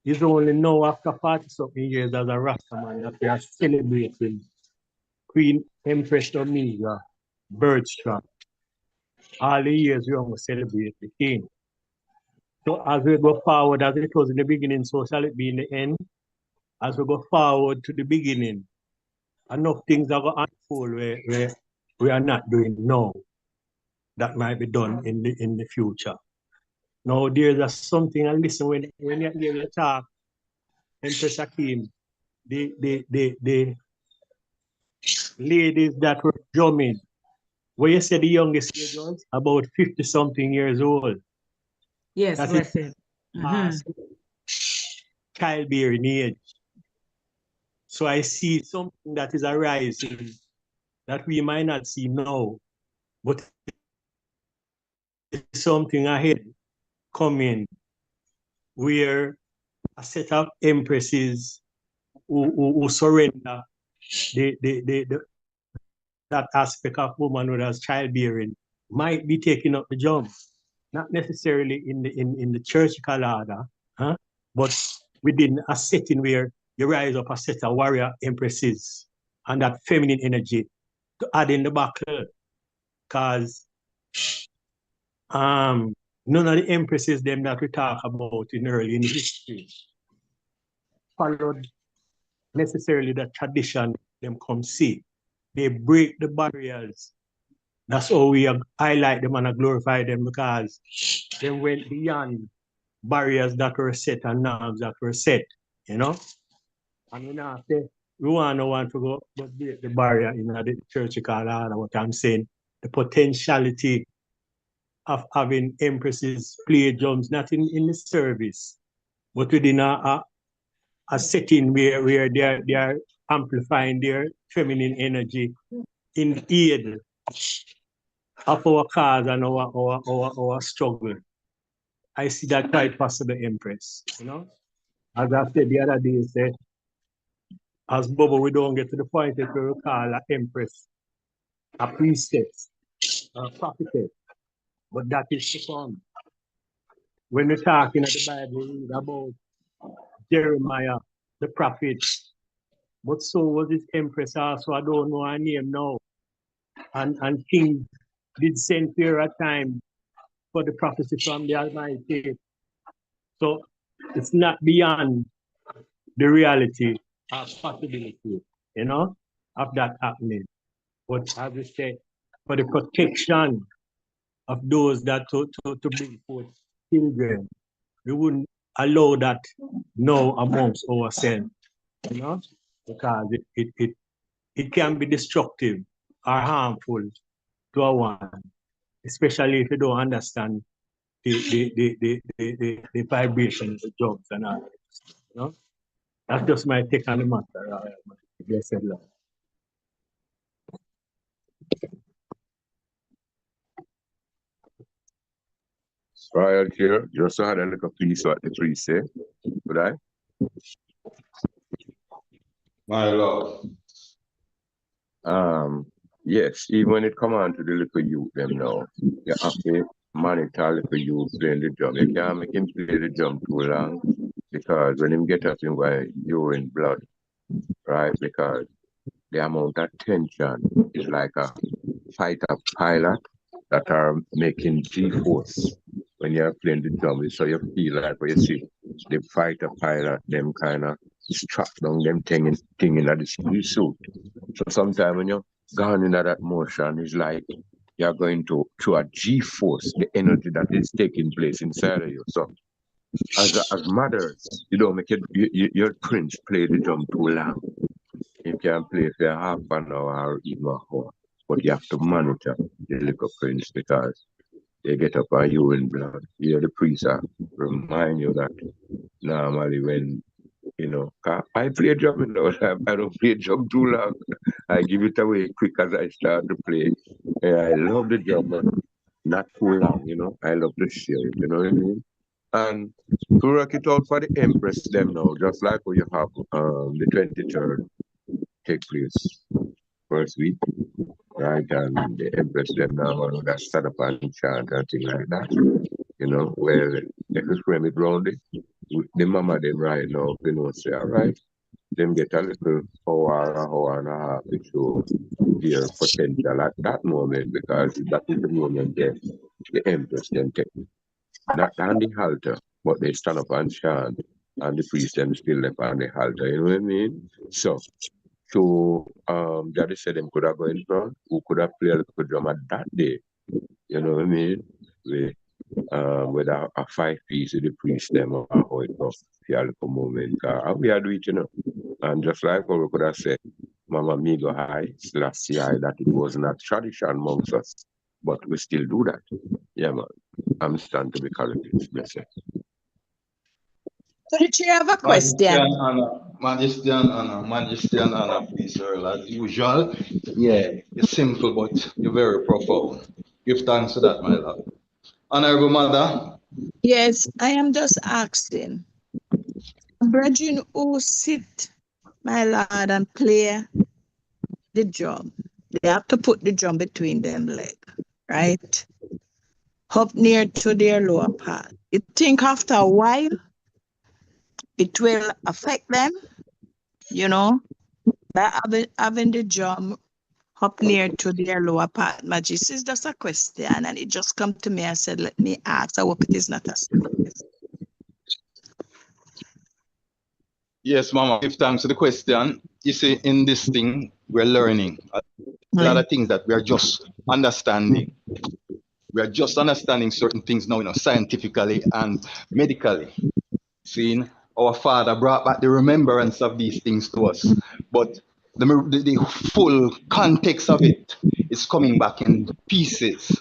it's only now after 40-something years as a Rastaman that we are celebrating Queen Empress Omega birthstone. All the years we almost celebrate the king. So as we go forward, as it was in the beginning, so shall it be in the end. As we go forward to the beginning, enough things are going to unfold where we are not doing now that might be done in the future. Now there's something, and listen, when you hear the talk, Empress Akim, the ladies that were drumming, where you said the youngest age was about 50-something years old. Yes, that blessed. is childbearing age. So I see something that is arising that we might not see now, but something ahead coming where a set of empresses who surrender that aspect of womanhood as childbearing might be taking up the job, not necessarily in the church order, but within a setting where you rise up a set of warrior empresses and that feminine energy to add in the battle, because none of the empresses them that we talk about in early in history followed necessarily the tradition them come see. They break the barriers. That's how we highlight them and glorify them, because they went beyond barriers that were set and norms that were set, you know? And we now say, we want to go but break the barrier in the church order, what I'm saying, the potentiality of having empresses play drums, not in the service, but within a setting where they are amplifying their feminine energy in aid of our cause and our struggle. I see that quite possible, Empress. You know, as I said the other day, said, as Bobo, we don't get to the point that we call an Empress a priestess, a prophetess, but that is to come. When we're talking at the Bible, we read about Jeremiah, the prophet, but so was his Empress also. I don't know her name now. And King did send for a time for the prophecy from the Almighty. So it's not beyond the reality of possibility, you know, of that happening. But as we say, for the protection of those that to bring forth children, we wouldn't allow that now amongst ourselves, you know, because it can be destructive or harmful to a one, especially if you don't understand the vibration of the drugs and all. You know? That's just my take on the matter. Blessed Lord. Right here, just had a little piece what the priest say. Could I? My Lord. Yes, even when it come on to the little youth them now, you have to monitor little youth playing the drum. You can't make him play the drum too long, because when him get up in by urine blood, right? Because the amount of tension is like a fighter pilot that are making G-force when you're playing the drum. So you feel like when you see the fighter pilot, them kind of strap down them thing in the suit. So sometimes when you're gone into that motion, it's like you're going to through a G-force, the energy that is taking place inside of you. So as mothers, you don't make your prince play the drum too long. You can play for half an hour or even an hour, but you have to monitor the little prince, because they get up on you in blood. You know, the priest remind you that normally when You know, 'cause I play drum, you know. I don't play drum too long. I give it away quick as I start to play. Yeah, I love the drum, but not too long, you know. I love to share it, you know what I mean? And to work it out for the Empress them now, just like when you have the 23rd take place first week, right? And the Empress them now that stand up and chant and things like that. You know, where if you frame it round it, the mama them right now, you know, say, all right, them get a little hour and a half to show their potential at that moment, because that is the moment that the Empress then take. Not on the halter, but they stand up and chant, and the priest them still left on the halter, you know what I mean? So Daddy said them could have gone in front, who could have played a little drama that day, you know what I mean? With a 5-piece with the priest them or how it go for a little moment. We are doing it, you know. And just like what we could have said, Mama Migo High, Selassie High, that it was not tradition amongst us, but we still do that. Yeah, man. I'm stand to be corrected. Bless you. So did you have a question? Majesty and honor, please, Earl, as usual. Yeah, you're simple, but you're very profound. Give thanks for that, my love. Honorable Mother. Yes, I am just asking. Brethren who sit, my Lord, and play the drum, they have to put the drum between them legs, right? Up near to their lower part. You think after a while, it will affect them, you know, by having the drum up near to their lower part. Majesty, is just a question, and it just come to me. I said, let me ask. I hope it is not a serious. Yes, Mama, give thanks for the question. You see, in this thing, we're learning a lot of things that we are just understanding. We are just understanding certain things now, you know, scientifically and medically. Seeing our Father brought back the remembrance of these things to us, but the full context of it is coming back in pieces.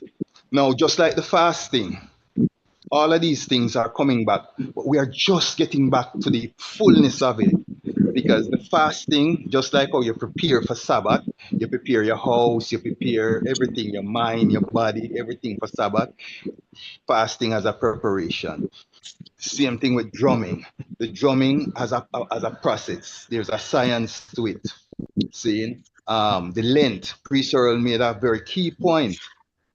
Now, just like the fasting, all of these things are coming back, but we are just getting back to the fullness of it. Because the fasting, just like how you prepare for Sabbath, you prepare your house, you prepare everything, your mind, your body, everything for Sabbath, fasting as a preparation. Same thing with drumming. The drumming as a process. There's a science to it. Seeing the length. Priest Earl made a very key point.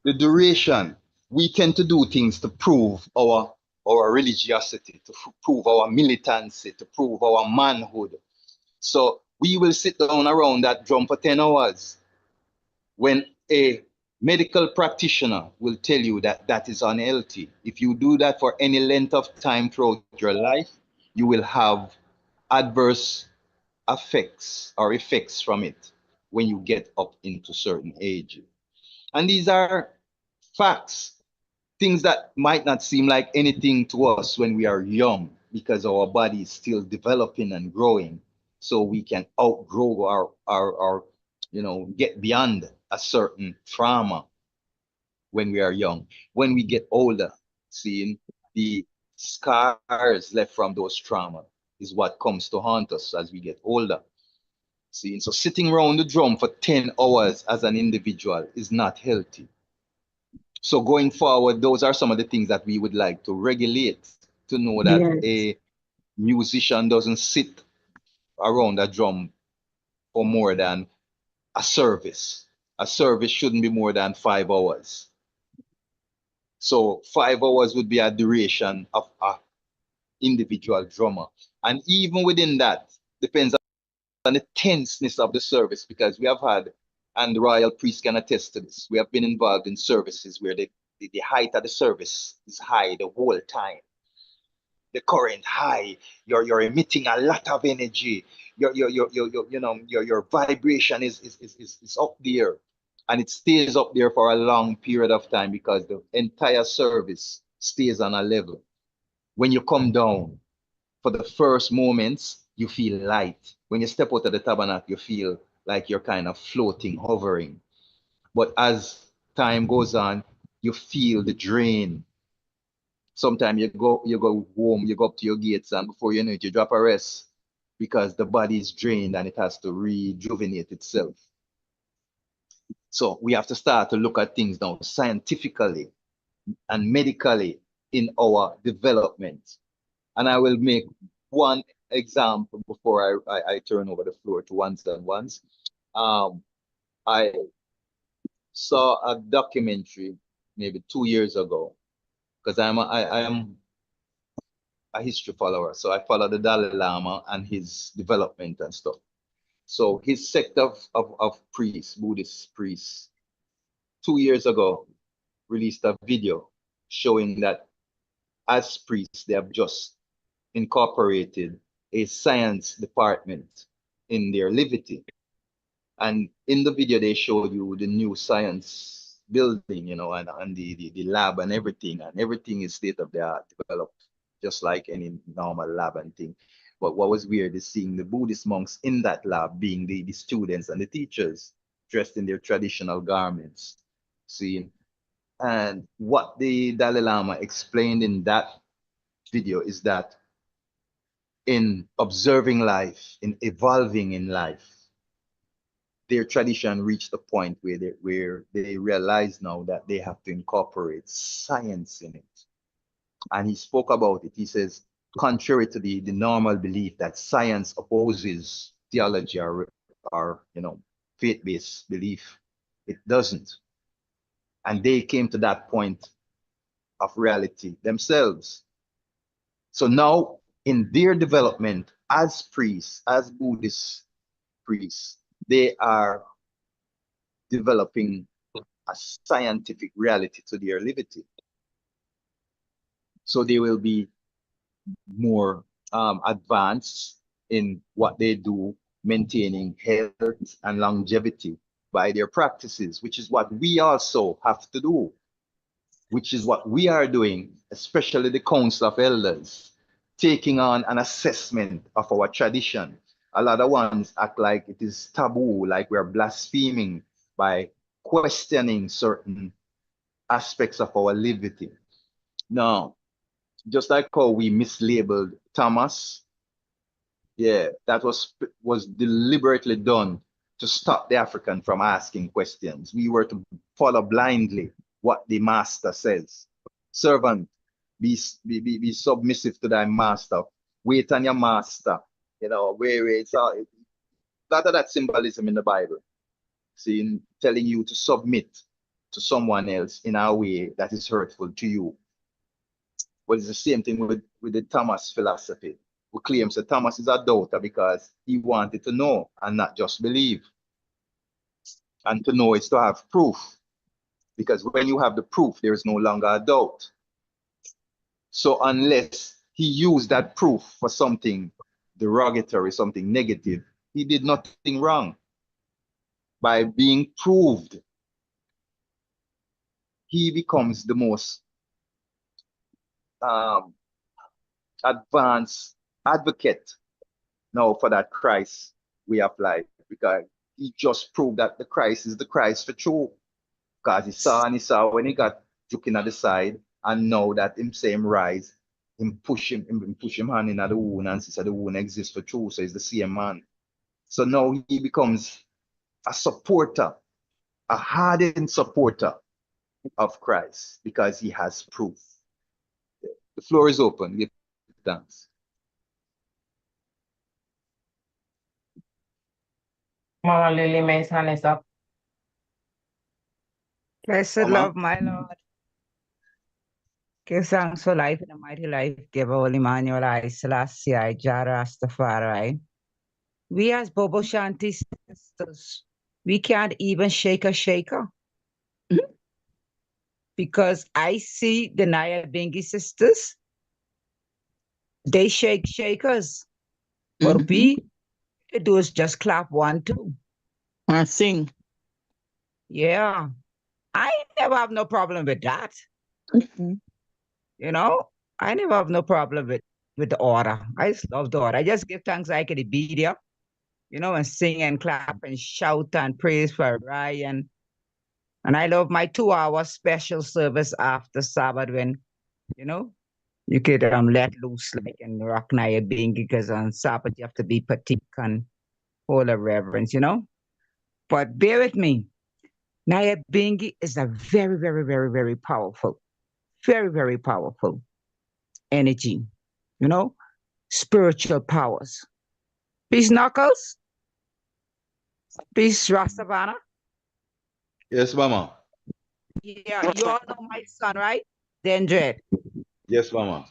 The duration. We tend to do things to prove our religiosity, to prove our militancy, to prove our manhood. So we will sit down around that drum for 10 hours. When a medical practitioner will tell you that that is unhealthy. If you do that for any length of time throughout your life, you will have adverse effects from it when you get up into certain age. And these are facts, things that might not seem like anything to us when we are young, because our body is still developing and growing, so we can outgrow our you know, get beyond a certain trauma when we are young. When we get older, seeing the scars left from those trauma is what comes to haunt us as we get older. See, so sitting around the drum for 10 hours as an individual is not healthy. So going forward, those are some of the things that we would like to regulate, to know that a musician doesn't sit around a drum for more than a service. A service shouldn't be more than 5 hours. So 5 hours would be a duration of an individual drummer. And even within that, depends on the tenseness of the service, because we have had, and the royal priest can attest to this, we have been involved in services where the height of the service is high the whole time. The current high, you're emitting a lot of energy. Your vibration is up there, and it stays up there for a long period of time because the entire service stays on a level. When you come down, for the first moments, you feel light. When you step out of the tabernacle, you feel like you're kind of floating, hovering. But as time goes on, you feel the drain. Sometimes you go home, you go up to your gates, and before you know it, you drop a rest. because the body is drained and it has to rejuvenate itself. So we have to start to look at things now scientifically and medically in our development. And I will make one example before I turn over the floor to ones and ones. I saw a documentary maybe 2 years ago, because I am a history follower. So I follow the Dalai Lama and his development and stuff. So his sect of priests, Buddhist priests, 2 years ago, released a video showing that as priests, they have just incorporated a science department in their livity. And in the video, they showed you the new science building, you know, and the lab and everything is state of the art developed, just like any normal lab and thing. But what was weird is seeing the Buddhist monks in that lab being the students and the teachers dressed in their traditional garments. See, and what the Dalai Lama explained in that video is that in observing life, in evolving in life, their tradition reached a point where they realize now that they have to incorporate science in it. And he spoke about it. He says, contrary to the normal belief that science opposes theology or you know, faith-based belief, it doesn't. And they came to that point of reality themselves. So now in their development as priests, as Buddhist priests, they are developing a scientific reality to their livity. So they will be more advanced in what they do, maintaining health and longevity by their practices, which is what we also have to do, which is what we are doing, especially the Council of Elders, taking on an assessment of our tradition. A lot of ones act like it is taboo, like we're blaspheming by questioning certain aspects of our livity. Now, just like how we mislabeled Thomas, yeah, that was deliberately done to stop the African from asking questions. We were to follow blindly what the master says. Servant, be submissive to thy master. Wait on your master. You know, where it's a lot of that symbolism in the Bible. See, telling you to submit to someone else in a way that is hurtful to you. Well, it's the same thing with the Thomas philosophy, who claims that Thomas is a doubter because he wanted to know and not just believe. And to know is to have proof, because when you have the proof, there is no longer a doubt. So unless he used that proof for something derogatory, something negative, he did nothing wrong. By being proved, he becomes the most advanced advocate now for that Christ way of life, because he just proved that the Christ is the Christ for true. Because he saw when he got looking at the side, and now that him say him rise, him push him hand in at the wound and say the wound exists for true, so he's the same man. So now he becomes a supporter, a hardened supporter of Christ, because he has proof. The floor is open. Give thanks. Mama Lily May's hand is up. Blessed love, my Lord. Give thanks for life and a mighty life. Give all Emmanuel, I, Selassie, YardSlangz. We as Bobo Shanti sisters, we can't even shake a shaker. Because I see the Nyabinghi sisters, they shake shakers. But we do is just clap 1, 2. And sing. Yeah. I never have no problem with that. You know, I never have no problem with the order. I just love the order. I just give thanks I can be there, you know, and sing and clap and shout and praise for Ryan. And I love my 2-hour special service after Sabbath when, you know, you could let loose like and rock Nyabinghi, because on Sabbath you have to be petite and full of reverence, you know. But bear with me. Nyabinghi is a very, very, very, very powerful, energy, you know, spiritual powers. Peace, Knuckles. Peace, Rastavana. Yes, Mama. Yeah, you all know my son, right? Dendred. Yes, Mama.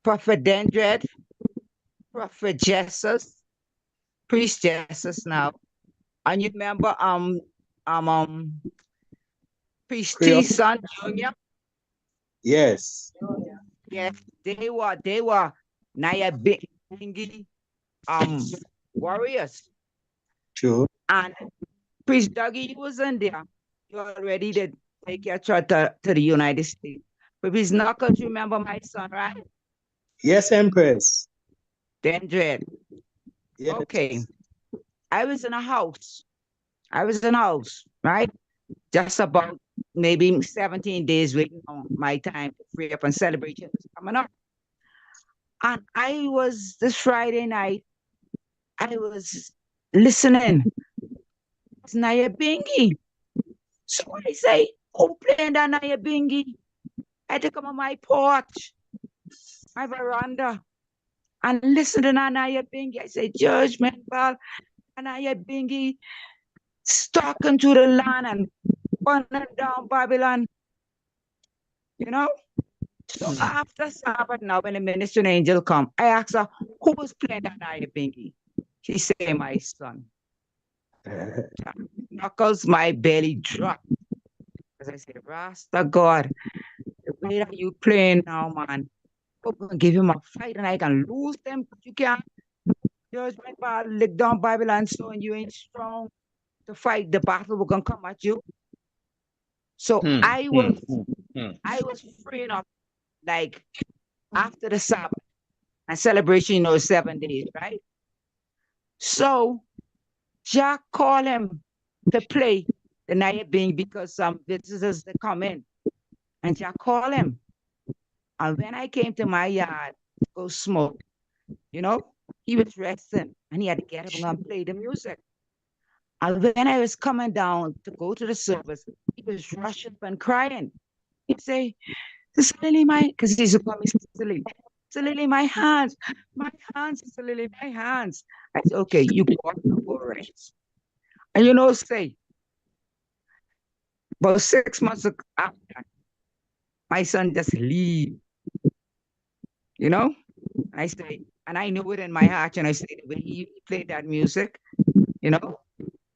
Prophet Dendred, Prophet Jesus, Priest Jesus now. And you remember Priest T son Junior? Yes. Yes, they were Nyabinghi warriors. True. And Priest Dougie was in there. You're ready to take your trip to the United States. But Priest Knuckles, you remember my son, right? Yes, Empress. Dendred. Yes. Okay. I was in a house, right? Just about maybe 17 days waiting on my time to free up and celebration was coming up. And this Friday night, I was listening. It's Nyabinghi. So I say, who playing that Nyabinghi? I had to come on my porch, my veranda, and listen to Nyabinghi. I say, Judgment Ball, Nyabinghi, stalking to the land and burning down Babylon. You know? So after Sabbath now, when the ministering angel come, I asked her, who was playing that Nyabinghi? She said, my son. Knuckles, my belly dropped. As I said, Rasta God, the way that you playing now, man, I'm gonna give him a fight and I can lose them. You can't. Judgment Ball, lick down Babylon, so and you ain't strong to fight the battle. We're gonna come at you. So I was freeing up like after the Sabbath and celebration, 7 days, right? So Jack called him to play the Nyabinghi because some visitors they come in. And Jack called him. And when I came to my yard to go smoke, he was resting and he had to get up and play the music. And when I was coming down to go to the service, he was rushing up and crying. He'd say, Sister Lily, because he used to call me Sister Lily. Sister Lily, my hands, Sister Lily, my hands. I said, okay, you go up and go rest. And say, about 6 months after, my son just leave. I say, and I knew it in my heart, and I said, when he played that music,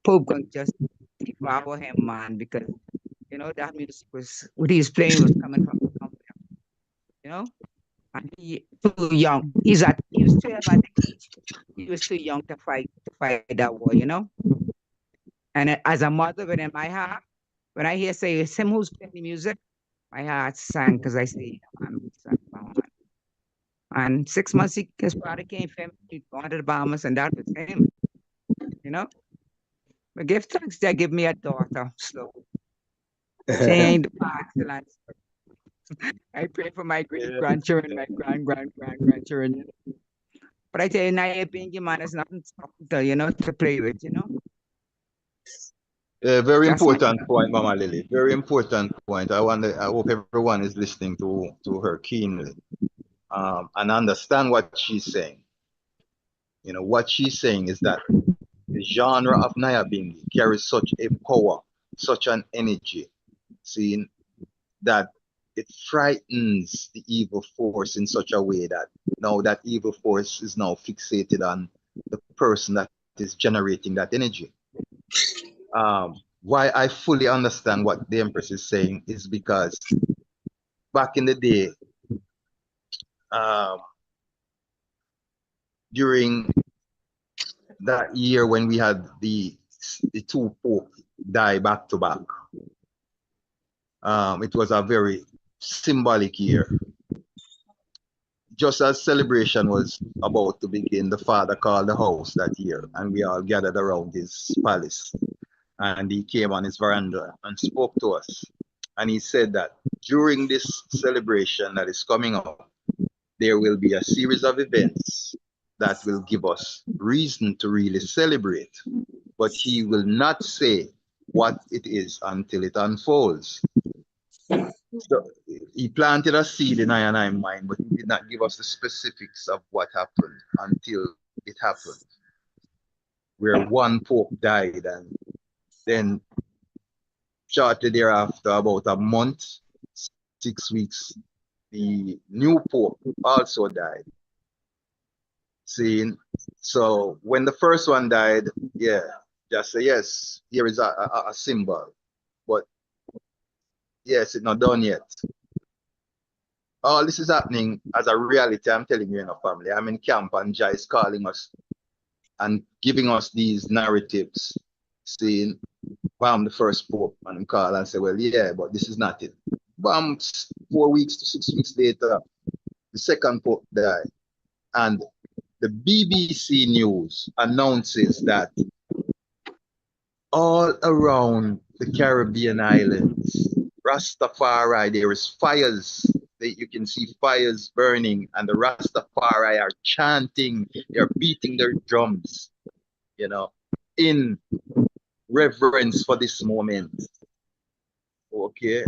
Pope gonna just devour him, man, because that music what he was playing was coming from somewhere, and he too young. He was 12 at the age. He was too young to fight that war, And as a mother, within my heart, when I hear say it's him who's playing the music, my heart sang because I say, and 6 months his father came for him, he gone to the Bahamas, and that was him. But give thanks that give me a daughter, slow. She ain't the past. I pray for my great-grandchildren, my grand-grandchildren. But I tell you, Nyabinghi, man, is nothing to play with, Very important point, Mama Lily. Very important point. I hope everyone is listening to her keenly and understand what she's saying. What she's saying is that the genre of Nyabinghi carries such a power, such an energy, seeing that it frightens the evil force in such a way that now that evil force is now fixated on the person that is generating that energy. Why I fully understand what the Empress is saying is because back in the day, during that year when we had the two popes die back to back, it was a very symbolic year. Just as celebration was about to begin, the father called the house that year, and we all gathered around his palace. And he came on his veranda and spoke to us. And he said that during this celebration that is coming up, there will be a series of events that will give us reason to really celebrate. But he will not say what it is until it unfolds. So he planted a seed in I and I mind, but he did not give us the specifics of what happened until it happened. Where one pope died, and then shortly thereafter, about a month, 6 weeks, the new pope also died. Seeing, so when the first one died, yeah, just say yes, here is a symbol, but yes, it's not done yet. All this is happening as a reality. I'm telling you, family. I'm in camp, and Jah is calling us and giving us these narratives. Saying, bam, the first pope, and him call and say, well, yeah, but this is not it. Bam, 4 weeks to 6 weeks later, the second pope died. And the BBC News announces that all around the Caribbean islands, Rastafari, there is fires. You can see fires burning, and the Rastafari are chanting, they're beating their drums, in reverence for this moment. Okay.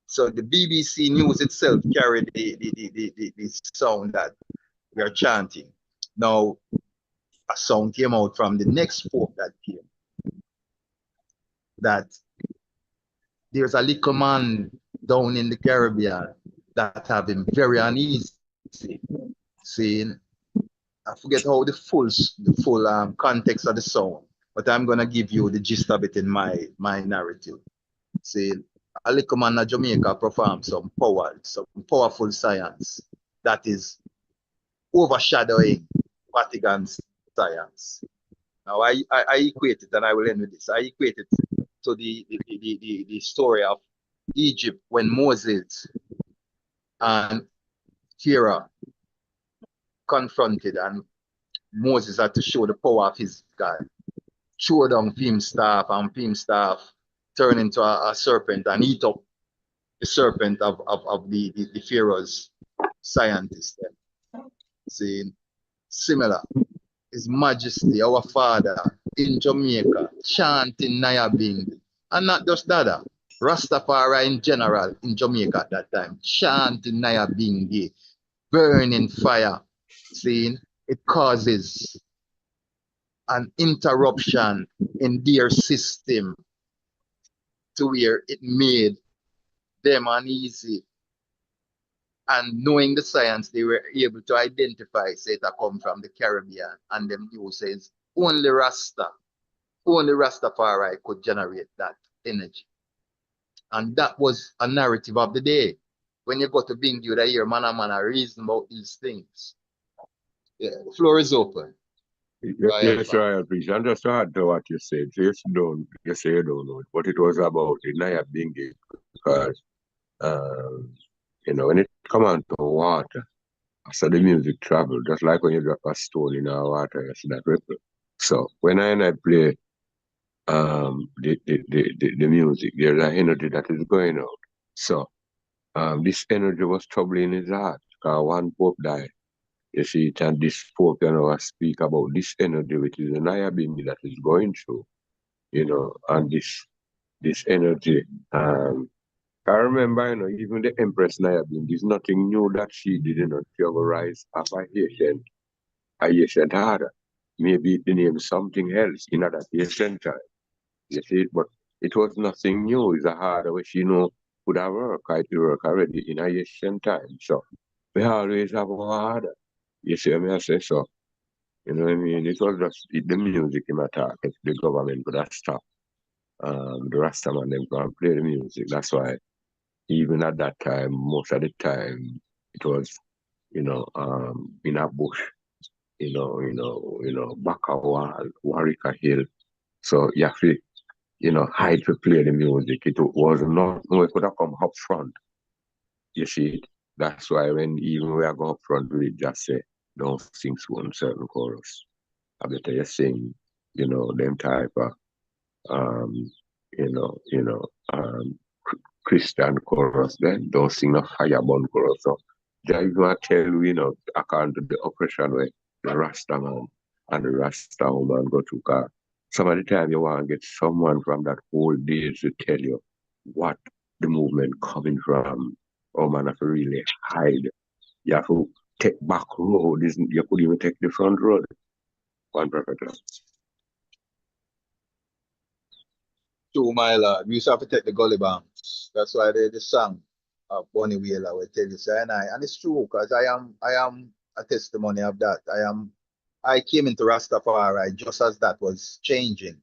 So the BBC News itself carried the sound that we are chanting. Now, a sound came out from the next pope that came, that there's a little man down in the Caribbean that have been very uneasy. Saying, I forget how the full context of the song, but I'm gonna give you the gist of it in my narrative. Saying, a little man in Jamaica performed some powerful science that is overshadowing Vatican science. Now I equate it, and I will end with this. I equate it to the story of Egypt when Moses and Pharaoh confronted, and Moses had to show the power of his God. Throw down Pim's staff, and Pim's staff turned into a serpent and eat up the serpent of the Pharaoh's scientist. Saying, similar, His Majesty, our Father, in Jamaica, chanting Nyabing, and not just that, Rastafari in general in Jamaica at that time, chanting Nyabing, burning fire. Seeing, it causes an interruption in their system to where it made them uneasy. And knowing the science, they were able to identify, say, it come from the Caribbean, and them knew says only Rastafari could generate that energy. And that was a narrative of the day. When you go to Bing, you hear man reason about these things. Yeah, the floor is open. Yes, I appreciate. And just to add to what you said, you say you don't know what it was about in Nyabingi, because when it come on to water, so the music travel, just like when you drop a stone in our water, you see that ripple. So when I play the music, there's an energy that is going out. So this energy was troubling his heart, because one pope died. You see it, and this pope speak about this energy, which is an Nyabingi that is going through, and this energy. I remember, even the Empress Nyabingi, there's nothing new that she did, she rise of a Haitian harder. Maybe the name something else in that Haitian time. You see, but it was nothing new. It's a harder which would have worked. It work already in a Haitian time. So we always have a harder. You see what I say? So, you know what I mean? It was just the music in attack. If the government could have stopped the Rastaman, them go and play the music. That's why even at that time, most of the time, it was, in a bush, back a wall, Warwick Hill. So you have to, hide to play the music. It was not, it could have come up front. You see, that's why when even we are going up front, we just say, don't sing one certain chorus. I better you sing, them type of, Christian chorus then, don't sing a fireborn chorus. So just gonna tell you, you know, according to the oppression where the Rasta man and the Rasta woman go to car. Some of the time you want to get someone from that old days to tell you what the movement coming from. Oh man, have to really hide. You have to take back road. You could even take the front road. One prophet. True, my lord. We used to have to take the gully banks. That's why the song of Bonnie Wheeler will tell you, say, and it's true, because I am a testimony of that. I came into Rastafari just as that was changing,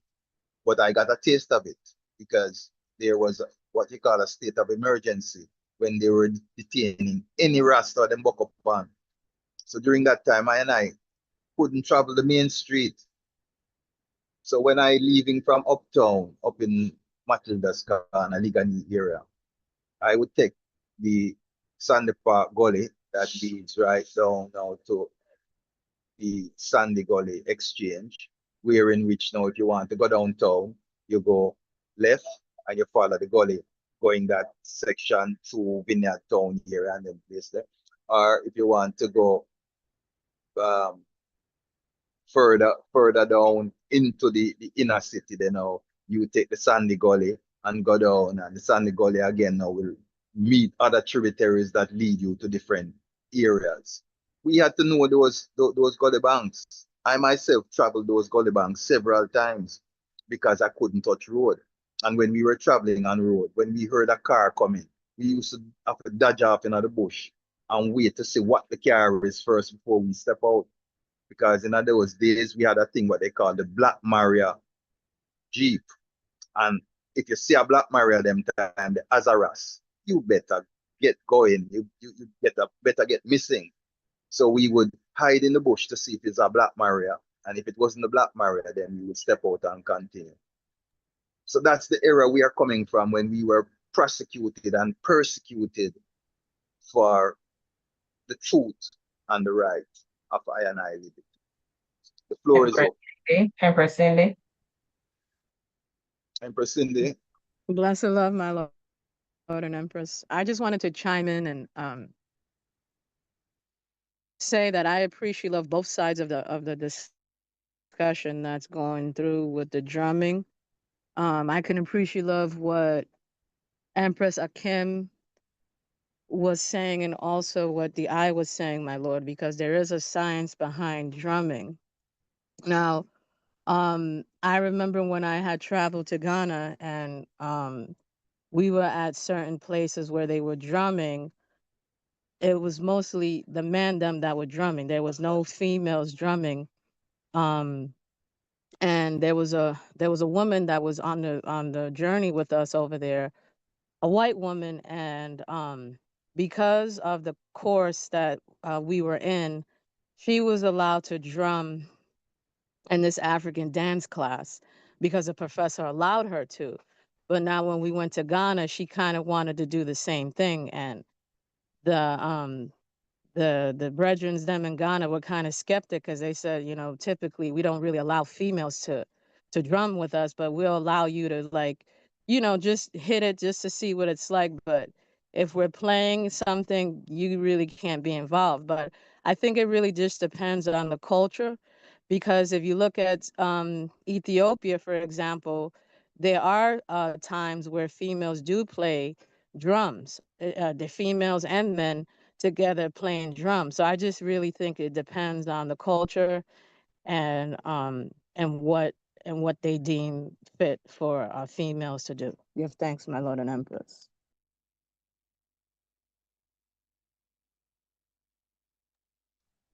but I got a taste of it because there was what you call a state of emergency when they were detaining any Rasta them buck up on. So during that time, I couldn't travel the main street. So when I leaving from uptown, up in Matilda's Kana, Ligani area, I would take the Sandy Park Gully that leads right down now to the Sandy Gully Exchange, where in which now if you want to go downtown, you go left and you follow the gully going that section to Vineyard Town here and then place there. Or if you want to go further down into the inner city, then now you take the Sandy Gully and go down, and the Sandy Gully again now will meet other tributaries that lead you to different areas. We had to know those gully banks. I myself traveled those gully banks several times because I couldn't touch road. And when we were traveling on road, when we heard a car coming, we used to have to dodge off into the bush and wait to see what the car is first before we step out. Because in those days, we had a thing what they call the Black Maria Jeep. And if you see a Black Maria them time, the Azaras, you better get going. You better get missing. So we would hide in the bush to see if it's a Black Maria. And if it wasn't a Black Maria, then we would step out and continue. So that's the era we are coming from when we were prosecuted and persecuted for the truth and the right of I and I liberty. The floor is up. Empress Cindy. Empress Cindy. Bless and love, my Lord and Empress. I just wanted to chime in and say that I appreciate love both sides of the discussion that's going through with the drumming. I can appreciate love what Empress Akim was saying and also what the I was saying, my Lord, because there is a science behind drumming. Now, I remember when I had traveled to Ghana and we were at certain places where they were drumming. It was mostly the men them that were drumming. There was no females drumming. And there was a woman that was on the journey with us over there, a white woman, and because of the course that we were in, she was allowed to drum in this African dance class because the professor allowed her to. But now when we went to Ghana, she kind of wanted to do the same thing, and the brethrens them in Ghana were kind of skeptic because they said, you know, typically we don't really allow females to drum with us, but we'll allow you to, like, you know, just hit it just to see what it's like. But if we're playing something, you really can't be involved. But I think it really just depends on the culture, because if you look at Ethiopia, for example, there are times where females do play drums, the females and men together playing drums. So I just really think it depends on the culture and what they deem fit for females to do. Give thanks, my Lord and Empress.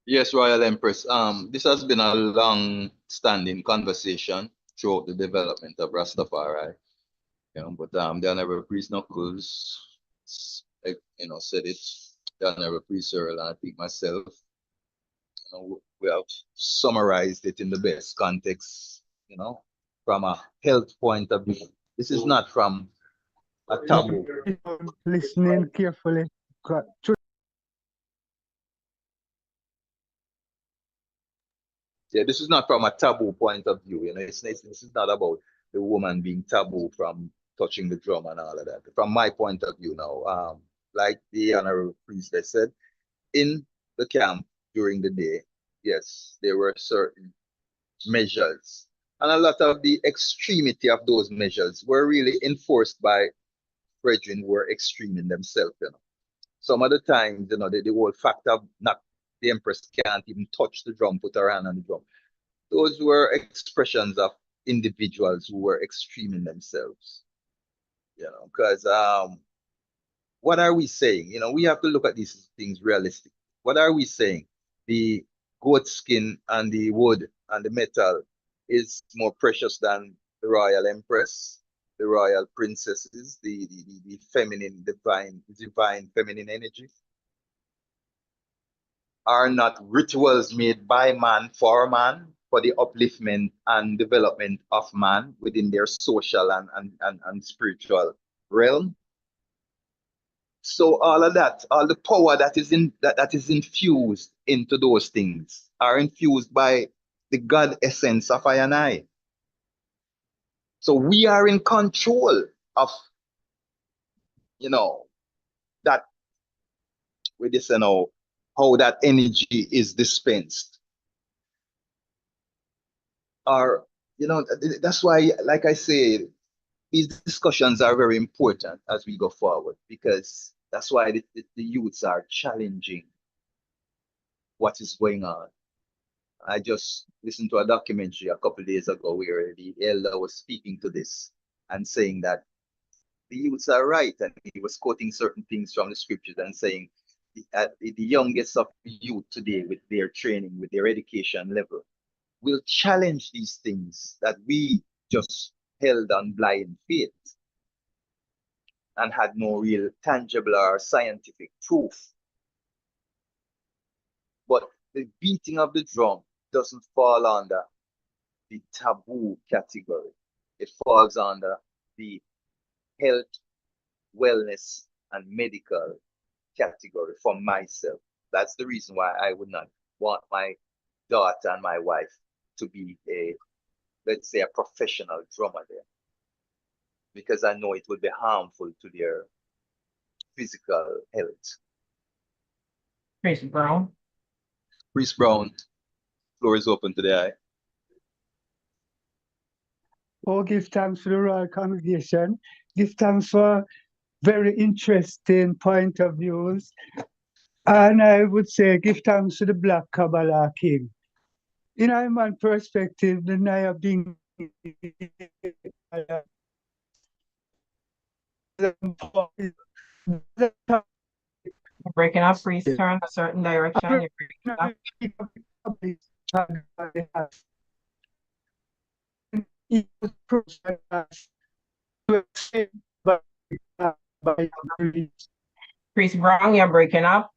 Yes, Royal Empress. This has been a long-standing conversation throughout the development of Rastafari. You know, but the Honorable Priest Knuckles, you know, said it. The Honorable Priest Earl, and I think myself, you know, we have summarized it in the best context. You know, from a health point of view. This is not from a taboo. Listening carefully. Yeah, this is not from a taboo point of view. You know, this is not about the woman being taboo from touching the drum and all of that. From my point of view now, like the honorable priest said, in the camp during the day, yes, there were certain measures. And a lot of the extremity of those measures were really enforced by brethren who were extreme in themselves, you know. Some of the times, you know, the whole fact of not the Empress can't even touch the drum, put her hand on the drum. Those were expressions of individuals who were extreme in themselves. You know, because what are we saying? You know, we have to look at these things realistically. What are we saying? The goat skin and the wood and the metal is more precious than the royal empress, the royal princesses, the feminine, divine feminine energy? Are not rituals made by man for the upliftment and development of man within their social and spiritual realm? So all of that, all the power that is infused into those things are infused by the God essence of I and I. So we are in control of, you know, that with this, you know, how that energy is dispensed. Or, you know, that's why, like I say, these discussions are very important as we go forward, because that's why the youths are challenging what is going on. I just listened to a documentary a couple of days ago where the elder was speaking to this and saying that the youths are right, and he was quoting certain things from the scriptures and saying the youngest of the youth today, with their training, with their education level, will challenge these things that we just held on blind faith and had no real tangible or scientific proof. But the beating of the drum doesn't fall under the taboo category. It falls under the health, wellness, and medical category for myself. That's the reason why I would not want my daughter and my wife to be a, let's say, a professional drummer there, because I know it would be harmful to their physical health. Priest Brown. Priest Brown, floor is open today. Oh, give thanks for the royal congregation. Give thanks for very interesting point of views. And I would say give thanks to the Black Kabbalah King. In a man perspective, the Naya being breaking up, priest, turn a certain direction. Priest Brown, you're breaking up.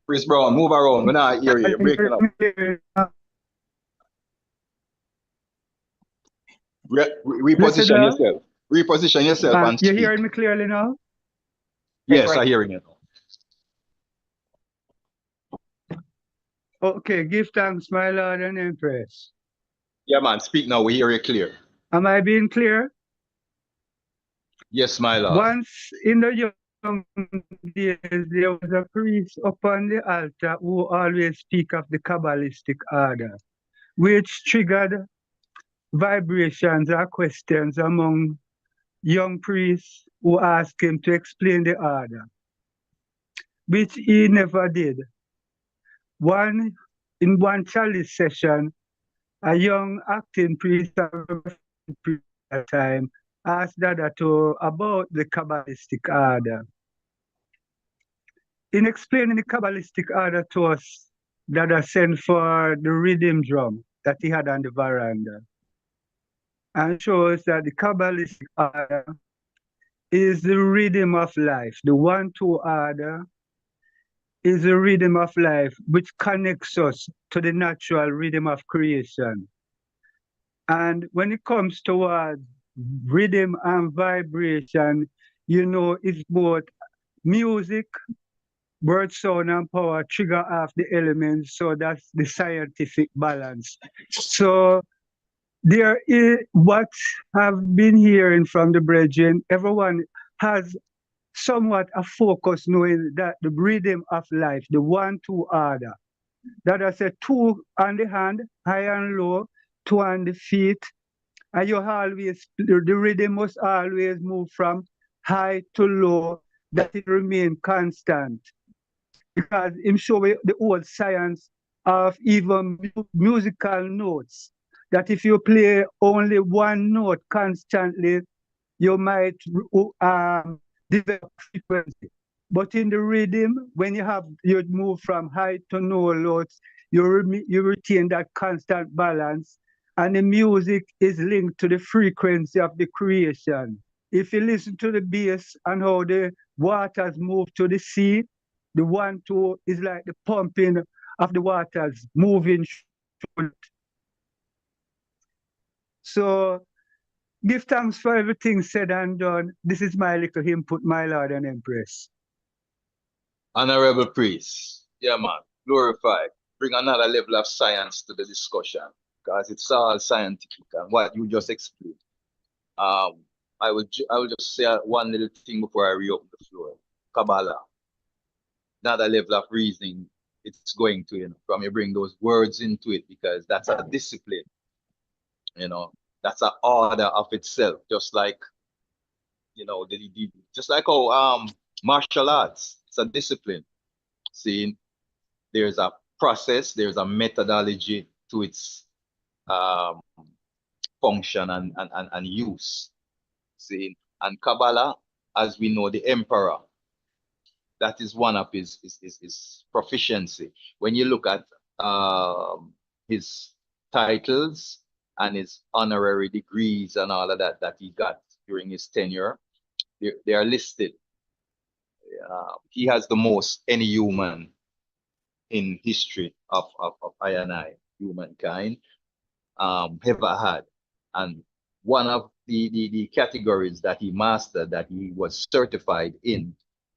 Priest Brown, move around. We're not hearing you. You're breaking up. Reposition yourself. Reposition yourself and speak. You hearing me clearly now? Yes, I'm hearing you. Okay, give thanks, my Lord and Empress. Yeah, man, speak now. We hear you clear. Am I being clear? Yes, my Lord. Once in the young days, there was a priest upon the altar who always speak of the Kabbalistic order, which triggered vibrations or questions among young priests who asked him to explain the order, which he never did. In one chalice session, a young acting priest at that time asked Dada about the Kabbalistic order. In explaining the Kabbalistic order to us, Dada sent for the rhythm drum that he had on the veranda, and shows that the Kabbalistic order is the rhythm of life. The 1-2 order is the rhythm of life which connects us to the natural rhythm of creation. And when it comes towards rhythm and vibration, you know, it's both music, word, sound, and power trigger off the elements, so that's the scientific balance. So there is what I've been hearing from the brethren, everyone has somewhat a focus knowing that the rhythm of life, the 1-2 order, that I say 2 on the hand, high and low, 2 on the feet, and you always, the rhythm must always move from high to low, that it remain constant. Because him show the old science of even musical notes, that if you play only one note constantly, you might develop frequency. But in the rhythm, when you move from high to low notes, you retain that constant balance, and the music is linked to the frequency of the creation. If you listen to the bass and how the waters move to the sea, the 1-2 is like the pumping of the waters moving through it. So give thanks for everything said and done. This is my little input, my Lord and Empress. Honorable priest, yeah man, glorify. Bring another level of science to the discussion, because it's all scientific and what you just explained. I will just say one little thing before I reopen the floor. Kabbalah, another level of reasoning it's going to, from you bring those words into it, because that's a discipline, that's an order of itself, just like, just like how martial arts, it's a discipline. See, there's a process, there's a methodology to its function and use. See, and Kabbalah, as we know, the emperor, that is one of his proficiency. When you look at his titles and his honorary degrees and all of that he got during his tenure, they are listed. He has the most any human in history of I and I, humankind, ever had. And one of the categories that he mastered, that he was certified in,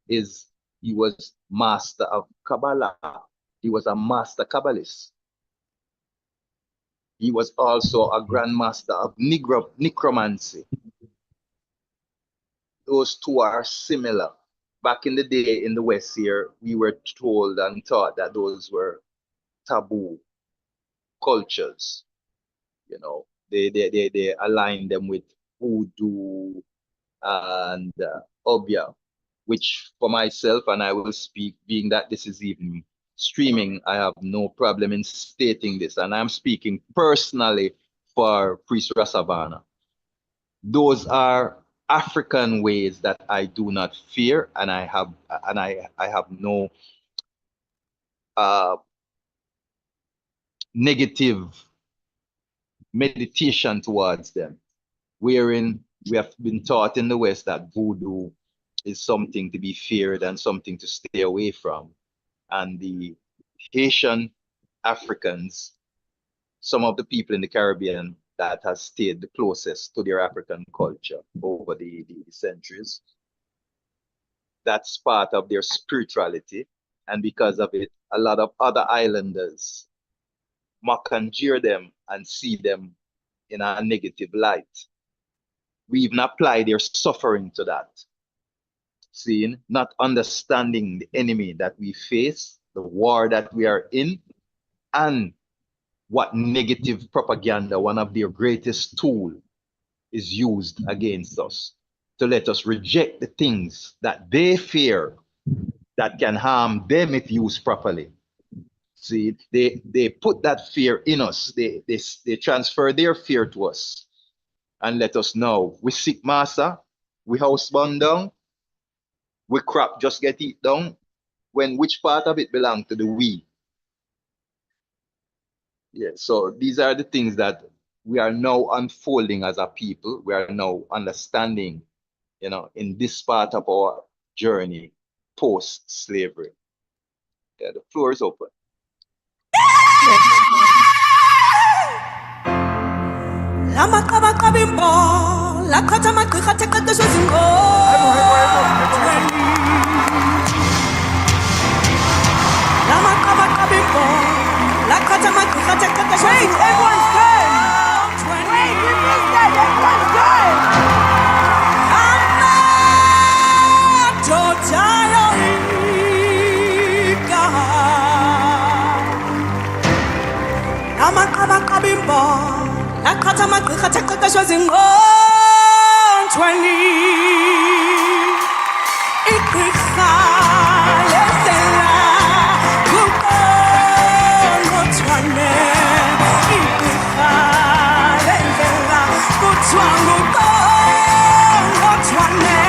is he was master of Kabbalah. He was a master Kabbalist. He was also a grandmaster of necromancy. Those two are similar. Back in the day in the West here, we were told and taught that those were taboo cultures. They align them with voodoo and obia, which for myself, and I will speak, being that this is even streaming, I have no problem in stating this, and I'm speaking personally for Priest Rasavana. Those are African ways that I do not fear, and I have no negative meditation towards them, wherein we have been taught in the West that voodoo is something to be feared and something to stay away from. And the Haitian Africans, some of the people in the Caribbean that has stayed the closest to their African culture over the centuries, that's part of their spirituality. And because of it, a lot of other islanders mock and jeer them and see them in a negative light. We even apply their suffering to that. Seeing, not understanding the enemy that we face, the war that we are in, and what negative propaganda, one of their greatest tools, is used against us to let us reject the things that they fear that can harm them if used properly. See, they put that fear in us. They transfer their fear to us and let us know we sick master, we house burn down, we crop just get eat down, when which part of it belong to the we? Yeah, so these are the things that we are now unfolding as a people. We are now understanding, in this part of our journey post-slavery. Yeah, the floor is open. Wait, everyone's turn. yabo laqhatha amagqirha athe qeqeshwe zingqontshweni igqirha lendlela nguqongqothwane igqirha lendlela kuthiwa nguqongqothwane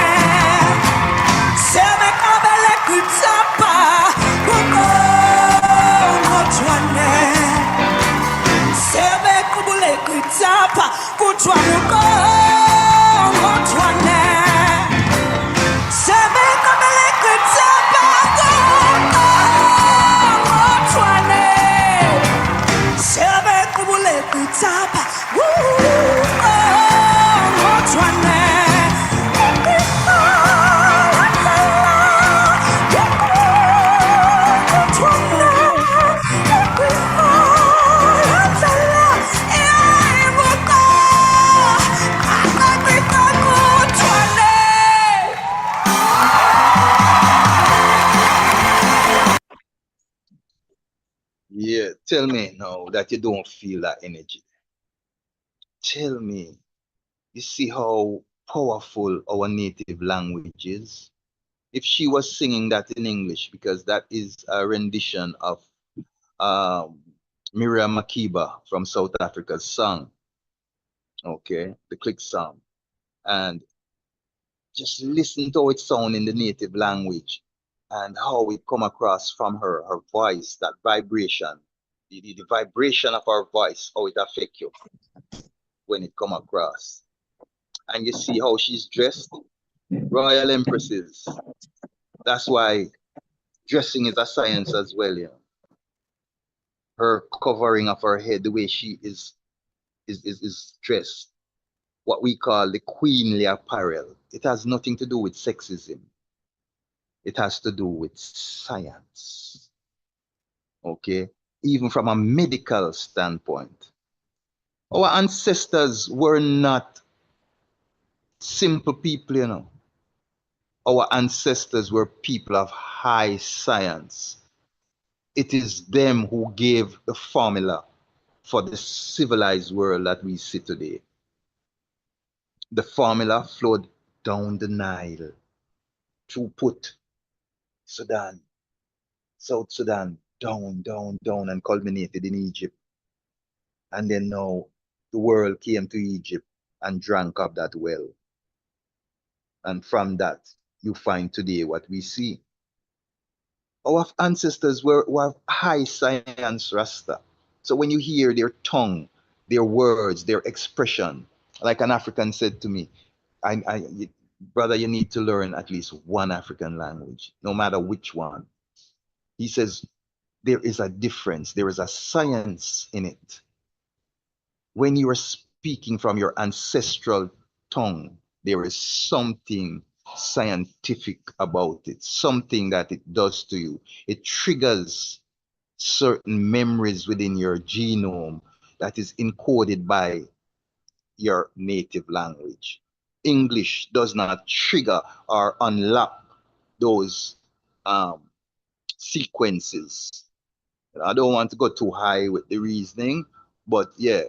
sebeqabele kwitsapha nguqongqothwane sebequbule kwitsapha kuthiwa nguqongqothwane sebeqabele kwitsapha nguqongqothwane sebequbule kwitsapha nguqongqothwane Yeah, tell me now that you don't feel that energy. Tell me, you see how powerful our native language is? If she was singing that in English, because that is a rendition of Miriam Makeba from South Africa's song, okay, the click song, and just listen to how it sound in the native language and how it come across from her voice, that vibration, the vibration of her voice, how it affect you when it come across. And you see how she's dressed, royal empresses. That's why dressing is a science as well, you know. Her covering of her head, the way she is dressed, what we call the queenly apparel. It has nothing to do with sexism. It has to do with science. Okay? Even from a medical standpoint. Our ancestors were not simple people, you know. Our ancestors were people of high science. It is them who gave the formula for the civilized world that we see today. The formula flowed down the Nile, through Put, Sudan, South Sudan, down, and culminated in Egypt. And then now the world came to Egypt and drank up that well. And from that, you find today what we see. Our ancestors were high science Rasta. So when you hear their tongue, their words, their expression, like an African said to me, brother, you need to learn at least one African language, no matter which one. He says, there is a difference. There is a science in it. When you are speaking from your ancestral tongue, there is something scientific about it, something that it does to you. It triggers certain memories within your genome that is encoded by your native language. English does not trigger or unlock those sequences. I don't want to go too high with the reasoning, but yeah,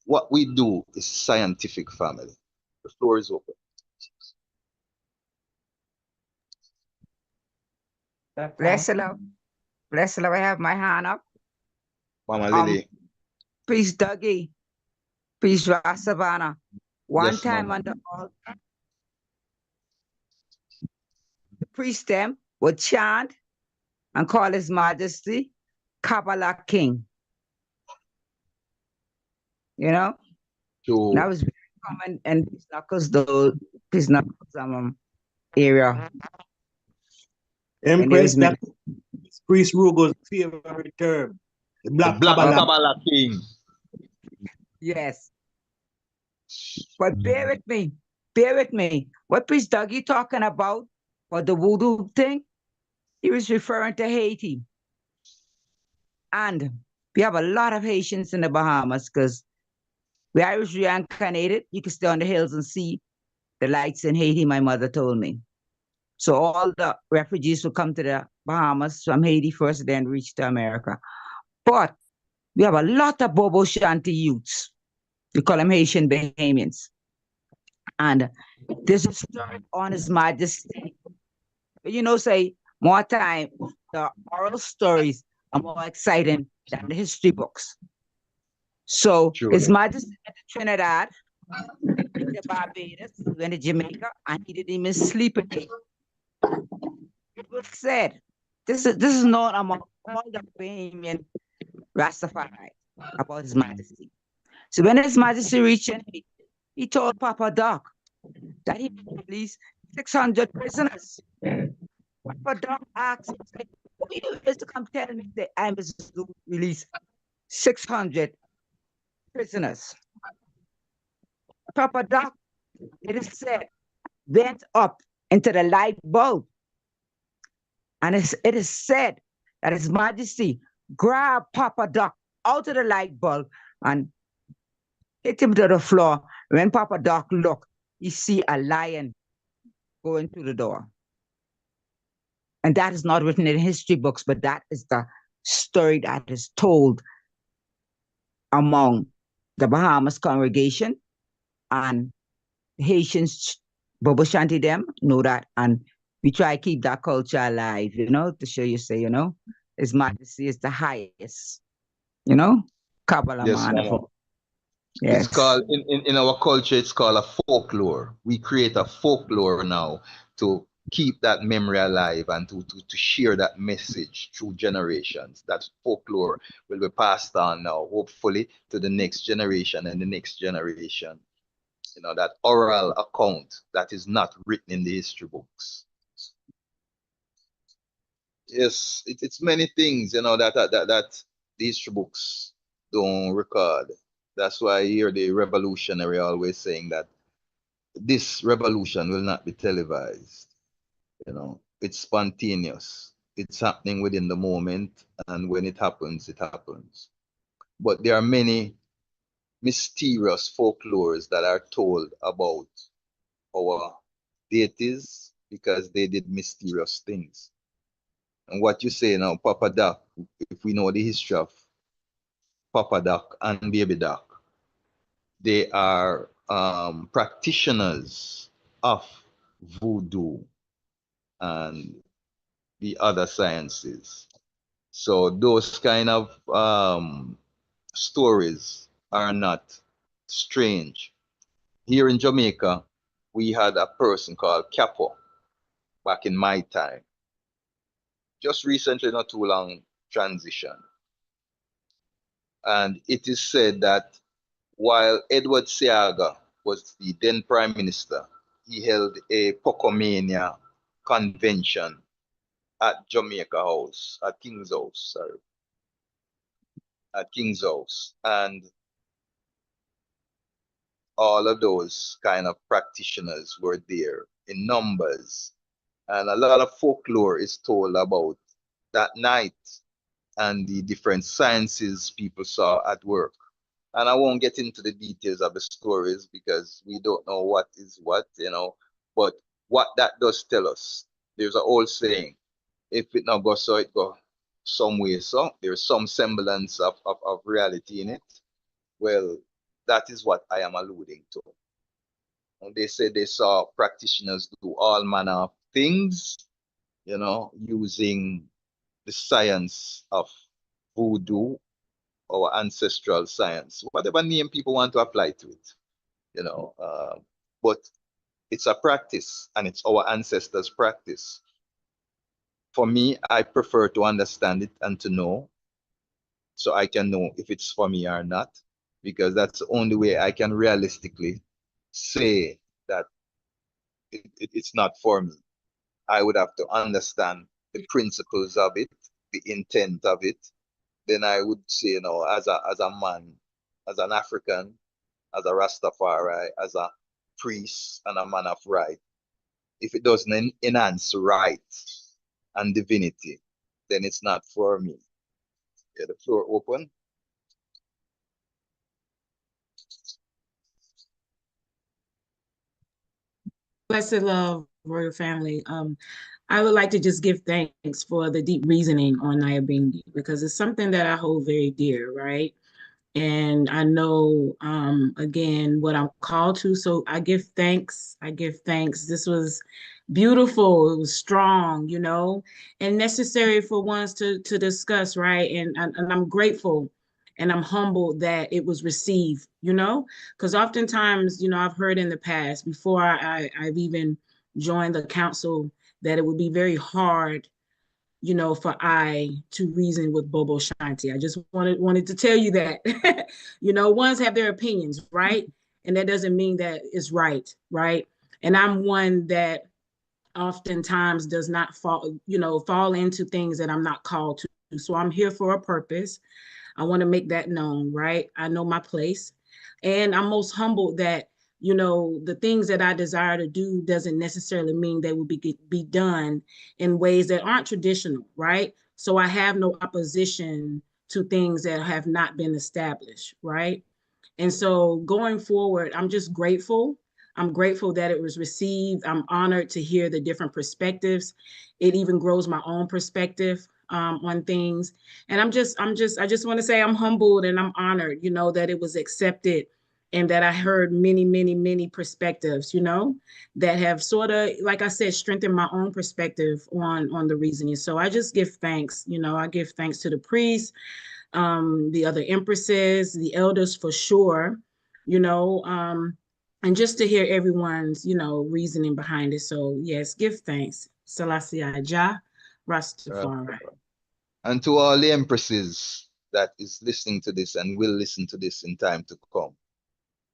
what we do is scientific, family. The floor is open. Bless the Lord. Bless the Lord. I have my hand up. Mama Lily. Priest Dougie. Priest Rasavana. One Yes, time Mama. on the altar, the priest them would chant and call His Majesty Kabbalah King. You know? True. That was very common in Peace Knuckles area. Empress, that Priest Rugo's favorite term. The Black Kabbalah King. Yes. But bear with me. Bear with me. What Priest Dougie talking about for the voodoo thing? He was referring to Haiti. And we have a lot of Haitians in the Bahamas because where I was reincarnated, you can stay on the hills and see the lights in Haiti, my mother told me. So all the refugees will come to the Bahamas from Haiti first, then reach to America. But we have a lot of Bobo Shanti youths. We call them Haitian Bahamians. And this is on His Majesty. You know, say more time, the oral stories are more exciting than the history books. So His Majesty went to Trinidad, went to Barbados, went to Jamaica, and he didn't even sleep a day. It was said, this is known among all the Bahamian Rastafari about His Majesty. So when His Majesty reached in, he told Papa Doc that he would release 600 prisoners. Papa Doc asked him, "Who is to come tell me that I must release 600 prisoners?" Papa Doc, it is said, went up into the light bulb. And it is said that His Majesty grabbed Papa Doc out of the light bulb and hit him to the floor. When Papa Doc looked, he see a lion going through the door. And that is not written in history books, but that is the story that is told among the Bahamas congregation, and Haitians, Bobo Shanti them know that, and we try to keep that culture alive, you know, to show you, say, you know, His Majesty is the highest, you know, Kabbalah Yes, man. Mama. Yes. It's called, in our culture, it's called a folklore. We create a folklore now to keep that memory alive and to share that message through generations. That folklore will be passed on now, hopefully, to the next generation and the next generation. You know, that oral account that is not written in the history books. Yes, it's many things, you know, that the history books don't record. That's why I hear the revolutionary always saying that this revolution will not be televised. You know, it's spontaneous. It's happening within the moment, and when it happens, it happens. But there are many mysterious folklores that are told about our deities because they did mysterious things. And what you say now, Papa Doc, if we know the history of Papa Doc and Baby Doc, they are practitioners of voodoo and the other sciences. So those kind of stories are not strange. Here in Jamaica, we had a person called Capo back in my time. Just recently, not too long, transition. And it is said that while Edward Seaga was the then prime minister, he held a Pocomania convention at Jamaica House, at King's House, sorry. At King's House. And all of those kind of practitioners were there in numbers. And a lot of folklore is told about that night and the different sciences people saw at work. And I won't get into the details of the stories because we don't know what is what, you know. But what that does tell us, there's an old saying, if it not go so, it go some way. So there's some semblance of reality in it. Well, that is what I am alluding to. And they said they saw practitioners do all manner of things, you know, using the science of voodoo or ancestral science, whatever name people want to apply to it, you know. But it's a practice and it's our ancestors' practice. For me, I prefer to understand it and to know so I can know if it's for me or not, because that's the only way I can realistically say that it's not for me. I would have to understand the principles of it, the intent of it. Then I would say, you know, as a man, as an African, as a Rastafari, as a priest and a man of right, if it doesn't enhance right and divinity, then it's not for me. Yeah, the floor open. Blessed love, royal family. I would like to just give thanks for the deep reasoning on Nyabinghi, because it's something that I hold very dear, right? And I know, again, what I'm called to. So I give thanks. I give thanks. This was beautiful. It was strong, you know, and necessary for ones to discuss, right? And I'm grateful and I'm humbled that it was received, you know, because oftentimes, you know, I've heard in the past before I've even joined the council that it would be very hard, you know, for I to reason with Bobo Shanti. I just wanted to tell you that, you know, ones have their opinions, right? And that doesn't mean that it's right, right? And I'm one that oftentimes does not fall into things that I'm not called to. So I'm here for a purpose. I want to make that known, right? I know my place. And I'm most humbled that, you know, the things that I desire to do doesn't necessarily mean they will be done in ways that aren't traditional, right? So I have no opposition to things that have not been established, right? And so going forward, I'm just grateful. I'm grateful that it was received. I'm honored to hear the different perspectives. It even grows my own perspective on things. And I just want to say I'm humbled and I'm honored, you know, that it was accepted and that I heard many, many, many perspectives, you know, that have sort of, like I said, strengthened my own perspective on the reasoning. So I just give thanks, you know, I give thanks to the priests, the other empresses, the elders for sure, you know, and just to hear everyone's, you know, reasoning behind it. So yes, give thanks. Selassie Ijah, Rastafari. And to all the empresses that is listening to this and will listen to this in time to come,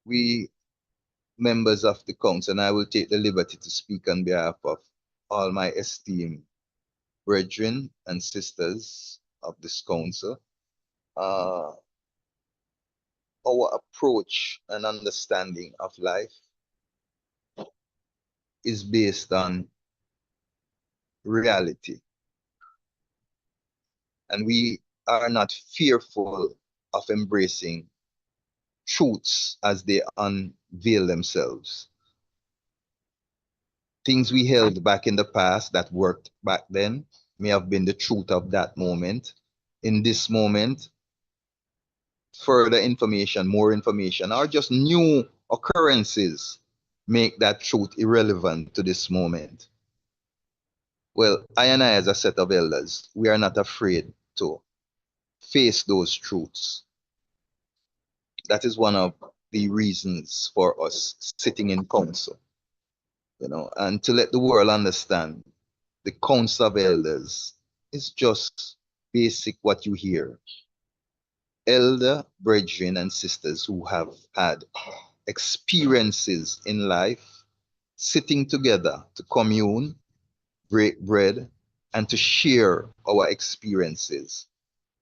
we members of the council, and I will take the liberty to speak on behalf of all my esteemed brethren and sisters of this council. Our approach and understanding of life is based on reality. And we are not fearful of embracing truths as they unveil themselves. Things we held back in the past that worked back then may have been the truth of that moment. In this moment, further information, more information, or just new occurrences make that truth irrelevant to this moment. Well, I and I, as a set of elders, we are not afraid to face those truths. That is one of the reasons for us sitting in council, you know, and to let the world understand the council of elders is just basic what you hear. Elder brethren and sisters who have had experiences in life, sitting together to commune, break bread, and to share our experiences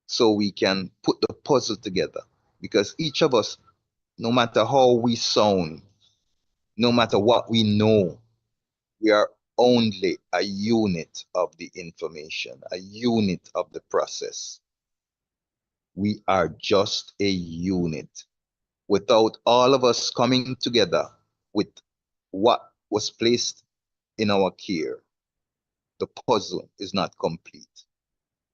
so we can put the puzzle together. Because each of us, no matter how we sound, no matter what we know, we are only a unit of the information, a unit of the process. We are just a unit. Without all of us coming together with what was placed in our care, the puzzle is not complete.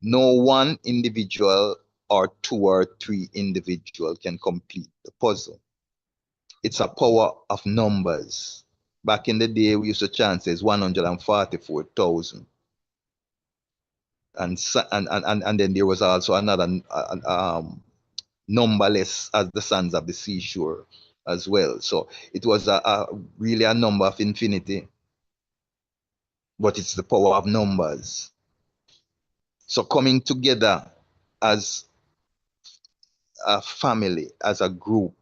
No one individual or two or three individuals can complete the puzzle. It's a power of numbers. Back in the day, we used to chant says 144,000. And then there was also another numberless as the sands of the seashore as well. So it was really a number of infinity, but it's the power of numbers. So coming together as a family, as a group,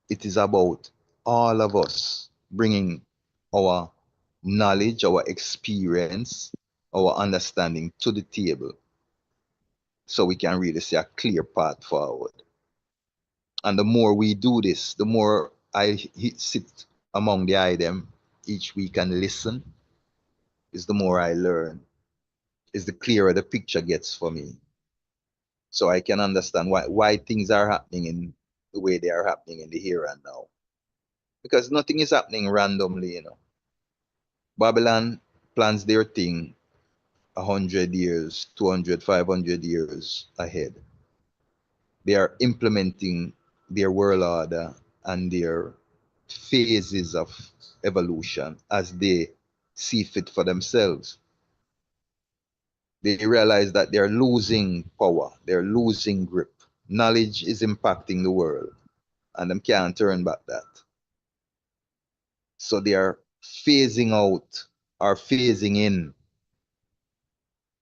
it is about all of us bringing our knowledge, our experience, our understanding to the table so we can really see a clear path forward. And the more we do this, the more I sit among the item each week and listen, is the more I learn, is the clearer the picture gets for me. So I can understand why things are happening in the way they are happening in the here and now. Because nothing is happening randomly, you know. Babylon plans their thing 100 years, 200, 500 years ahead. They are implementing their world order and their phases of evolution as they see fit for themselves. They realize that they're losing power, they're losing grip. Knowledge is impacting the world, and them can't turn back that. So they are phasing out or phasing in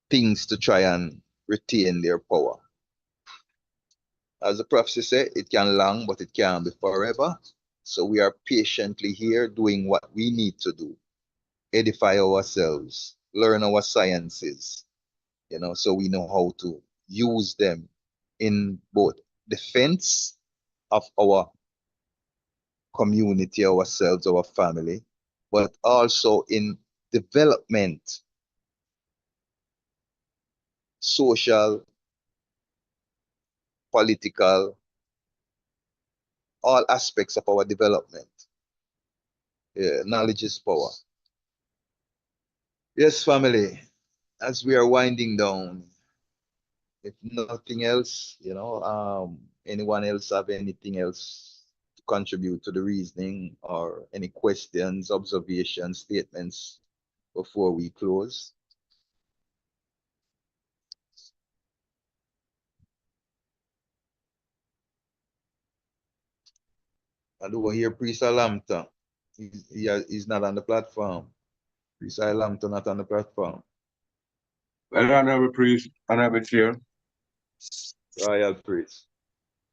things to try and retain their power. As the prophecy says, it can long, but it can't be forever. So we are patiently here doing what we need to do. Edify ourselves, learn our sciences, so we know how to use them in both defense of our community, ourselves, our family, but also in development, social, political, all aspects of our development. Yeah, knowledge is power. Yes, family, as we are winding down, if nothing else, anyone else have anything else to contribute to the reasoning or any questions, observations, statements before we close? I do hear Priest Alamta. He's not on the platform. Priest Alamta not on the platform. Well, honorable priest, honorable chair. Royal priest.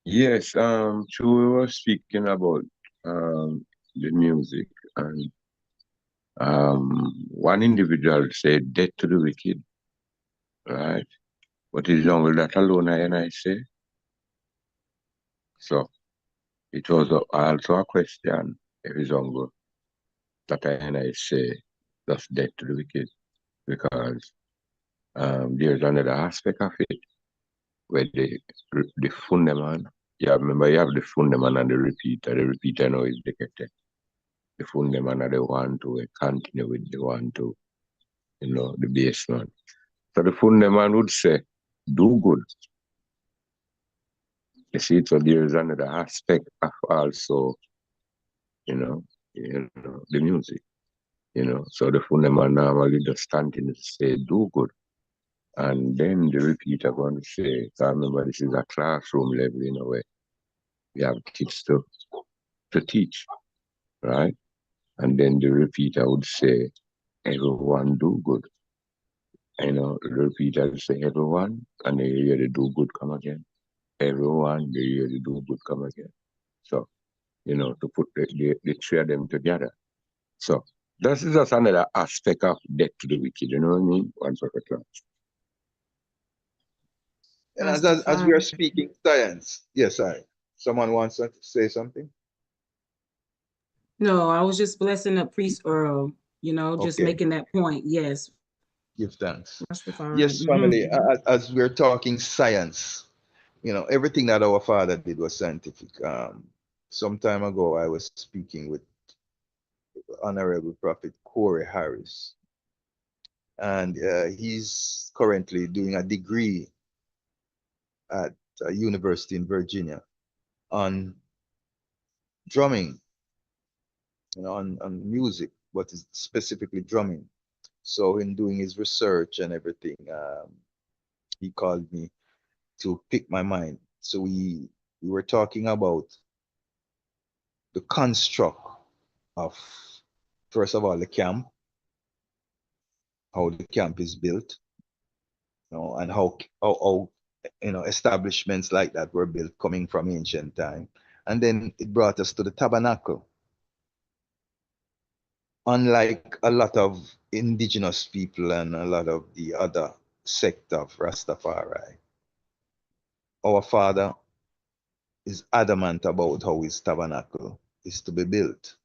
Yes, so we were speaking about the music, and one individual said death to the wicked, right? But it's only that alone, I say. So it was also a question, if it's only that I say that's death to the wicked, because there's another aspect of it where the fundament, remember you have the fundament and the repeater now is detected. The fundament are the one to continue with the one to, the basement. So the fundament would say, do good. You see, so there is another aspect of also, the music, So the fundament normally just continue to say, do good. And then the repeater going to say, so remember this is a classroom level in a way. We have kids to teach, right? And then the repeater would say, everyone do good. The repeater would say, everyone, and they hear the do good come again. Everyone, they hear the do good come again. So, to put the three of them together. So, this is just another aspect of death to the wicked, you know what I mean? One second. And as we are speaking science, yes, someone wants to say something? No, I was just blessing up Priest Earl, just making that point. Yes. Give thanks. RASTAFARI. Yes, family, as we're talking science, everything that our father did was scientific. Some time ago, I was speaking with Honorable Prophet Corey Harris, and he's currently doing a degree at a university in Virginia on drumming, on music, but it's specifically drumming. So in doing his research and everything, he called me to pick my mind. So we were talking about the construct of, first of all, the camp, how the camp is built, and how establishments like that were built coming from ancient time. And then it brought us to the tabernacle. Unlike a lot of indigenous people and a lot of the other sect of Rastafari, our father is adamant about how his tabernacle is to be built,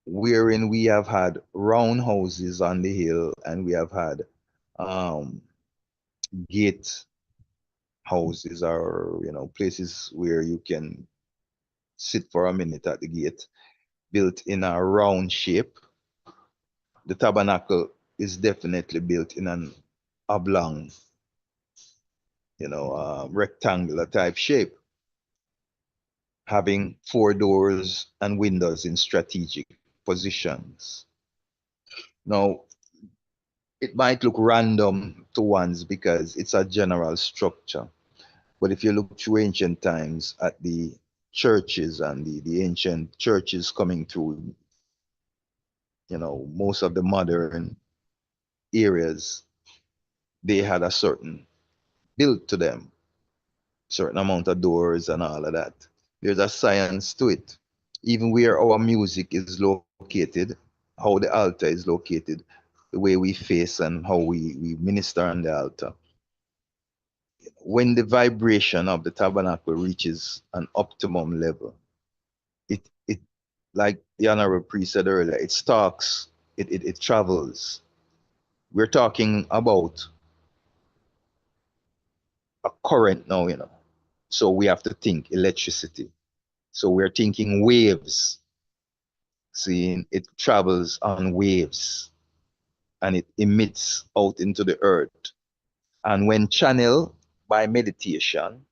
wherein we have had round houses on the hill, and we have had gate houses, or places where you can sit for a minute at the gate, built in a round shape. the tabernacle is definitely built in an oblong, rectangular type shape, having 4 doors and windows in strategic positions. Now, it might look random to ones because it's a general structure. But if you look through ancient times at the churches and the ancient churches coming through, most of the modern areas, they had a certain build to them, certain amount of doors and all of that. There's a science to it. Even where our music is located, how the altar is located, the way we face and how we minister on the altar. When the vibration of the tabernacle reaches an optimum level, it like the honorable priest said earlier, it stalks, it travels. We're talking about a current now, so we have to think electricity. So we're thinking waves. Seeing it travels on waves and it emits out into the earth. And when channeled by meditation,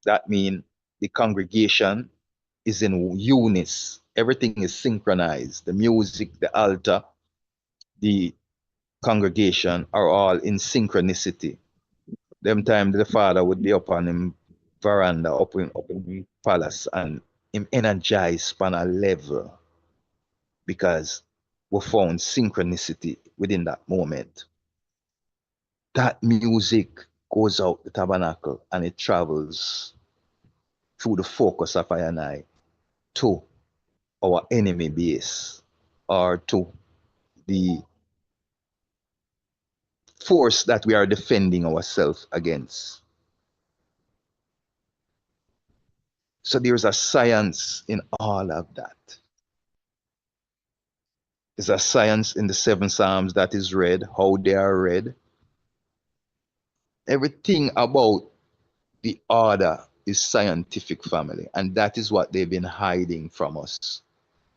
that means the congregation is in unison. Everything is synchronized. The music, the altar, the congregation are all in synchronicity. Them time the father would be up on him veranda, up in the palace, and him energized on a level because we found synchronicity within that moment. That music goes out the tabernacle and it travels through the focus of I and I to our enemy base or to the force that we are defending ourselves against. So there's a science in all of that. There's a science in the 7 Psalms that is read, how they are read. Everything about the order is scientific, family, and that is what they've been hiding from us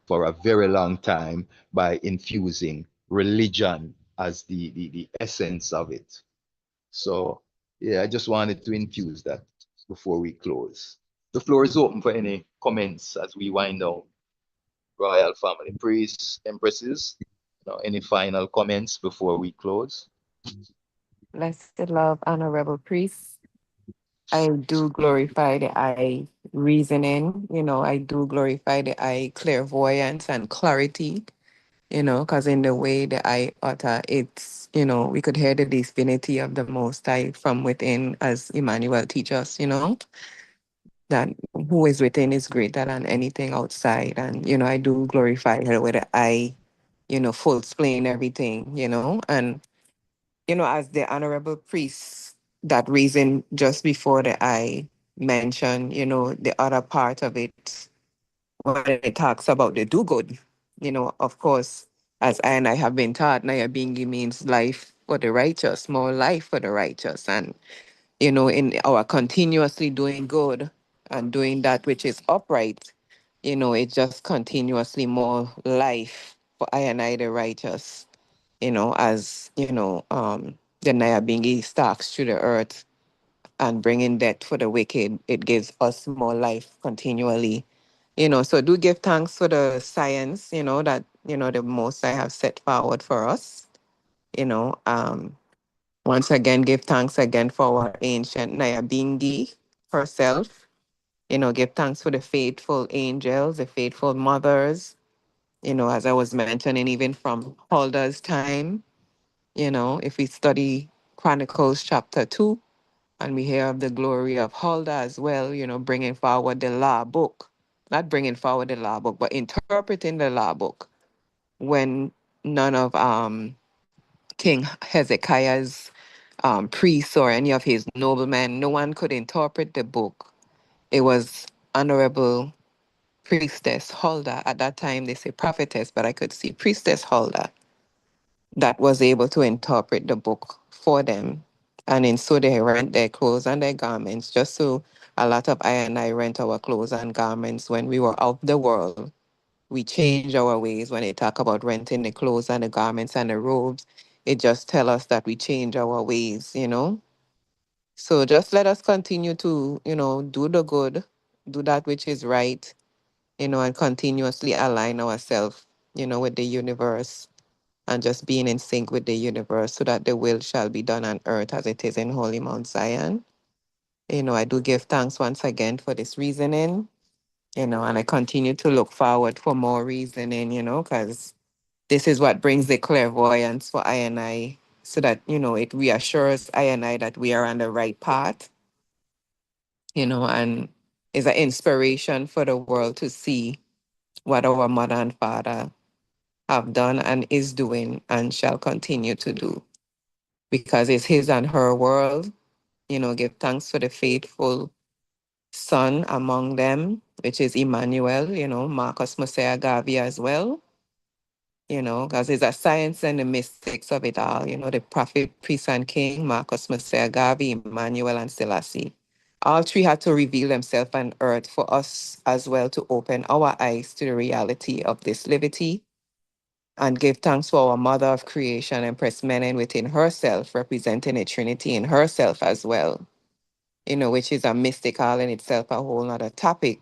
for a very long time by infusing religion as the essence of it. So, yeah, I just wanted to infuse that before we close. The floor is open for any comments as we wind down. Royal family, priests, empresses, any final comments before we close? Blessed love, honorable priest. I do glorify the eye reasoning, I do glorify the eye clairvoyance and clarity, because in the way the eye utter, it's, we could hear the divinity of the Most High from within, as Emmanuel teaches, that who is within is greater than anything outside. And, I do glorify her with the eye, full explain everything, and, as the honorable priest, that reason just before the I mentioned, the other part of it, when it talks about the do good, of course, as I and I have been taught, Naya Bingi means life for the righteous, more life for the righteous. And, in our continuously doing good and doing that which is upright, it's just continuously more life for I and I, the righteous, as, the Nyabingi stalks through the earth and bringing death for the wicked, it gives us more life continually. So do give thanks for the science, that, the most I have set forward for us. Once again, give thanks again for our ancient Nyabingi herself. Give thanks for the faithful angels, the faithful mothers, as I was mentioning, even from Hulda's time. If we study Chronicles chapter 2, and we hear of the glory of Huldah as well, bringing forward the law book, not bringing forward the law book, but interpreting the law book when none of King Hezekiah's priests or any of his noblemen, no one could interpret the book. It was Honorable Priestess Huldah. At that time, they say prophetess, but I could see Priestess Huldah that was able to interpret the book for them. And in so they rent their clothes and their garments, just so a lot of I and I rent our clothes and garments when we were of the world, we change our ways. When they talk about renting the clothes and the garments and the robes, it just tell us that we change our ways, you know. So just let us continue to, you know, do the good, do that which is right, you know, and continuously align ourselves, you know, with the universe and just being in sync with the universe so that the will shall be done on earth as it is in Holy Mount Zion. You know, I do give thanks once again for this reasoning, you know, and I continue to look forward for more reasoning, you know, because this is what brings the clairvoyance for I and I, so that, you know, it reassures I and I that we are on the right path, you know, and is an inspiration for the world to see what our mother and father have done and is doing and shall continue to do. Because it's his and her world, you know, give thanks for the faithful son among them, which is Emmanuel, you know, Marcus Mosiah Garvey as well, you know, because it's a science and the mystics of it all, you know, the prophet, priest, and king, Marcus Mosiah Garvey, Emmanuel, and Selassie. All three had to reveal themselves on earth for us as well to open our eyes to the reality of this liberty and give thanks for our mother of creation, Empress Menen, within herself, representing a trinity in herself as well, you know, which is a mystical in itself, a whole other topic,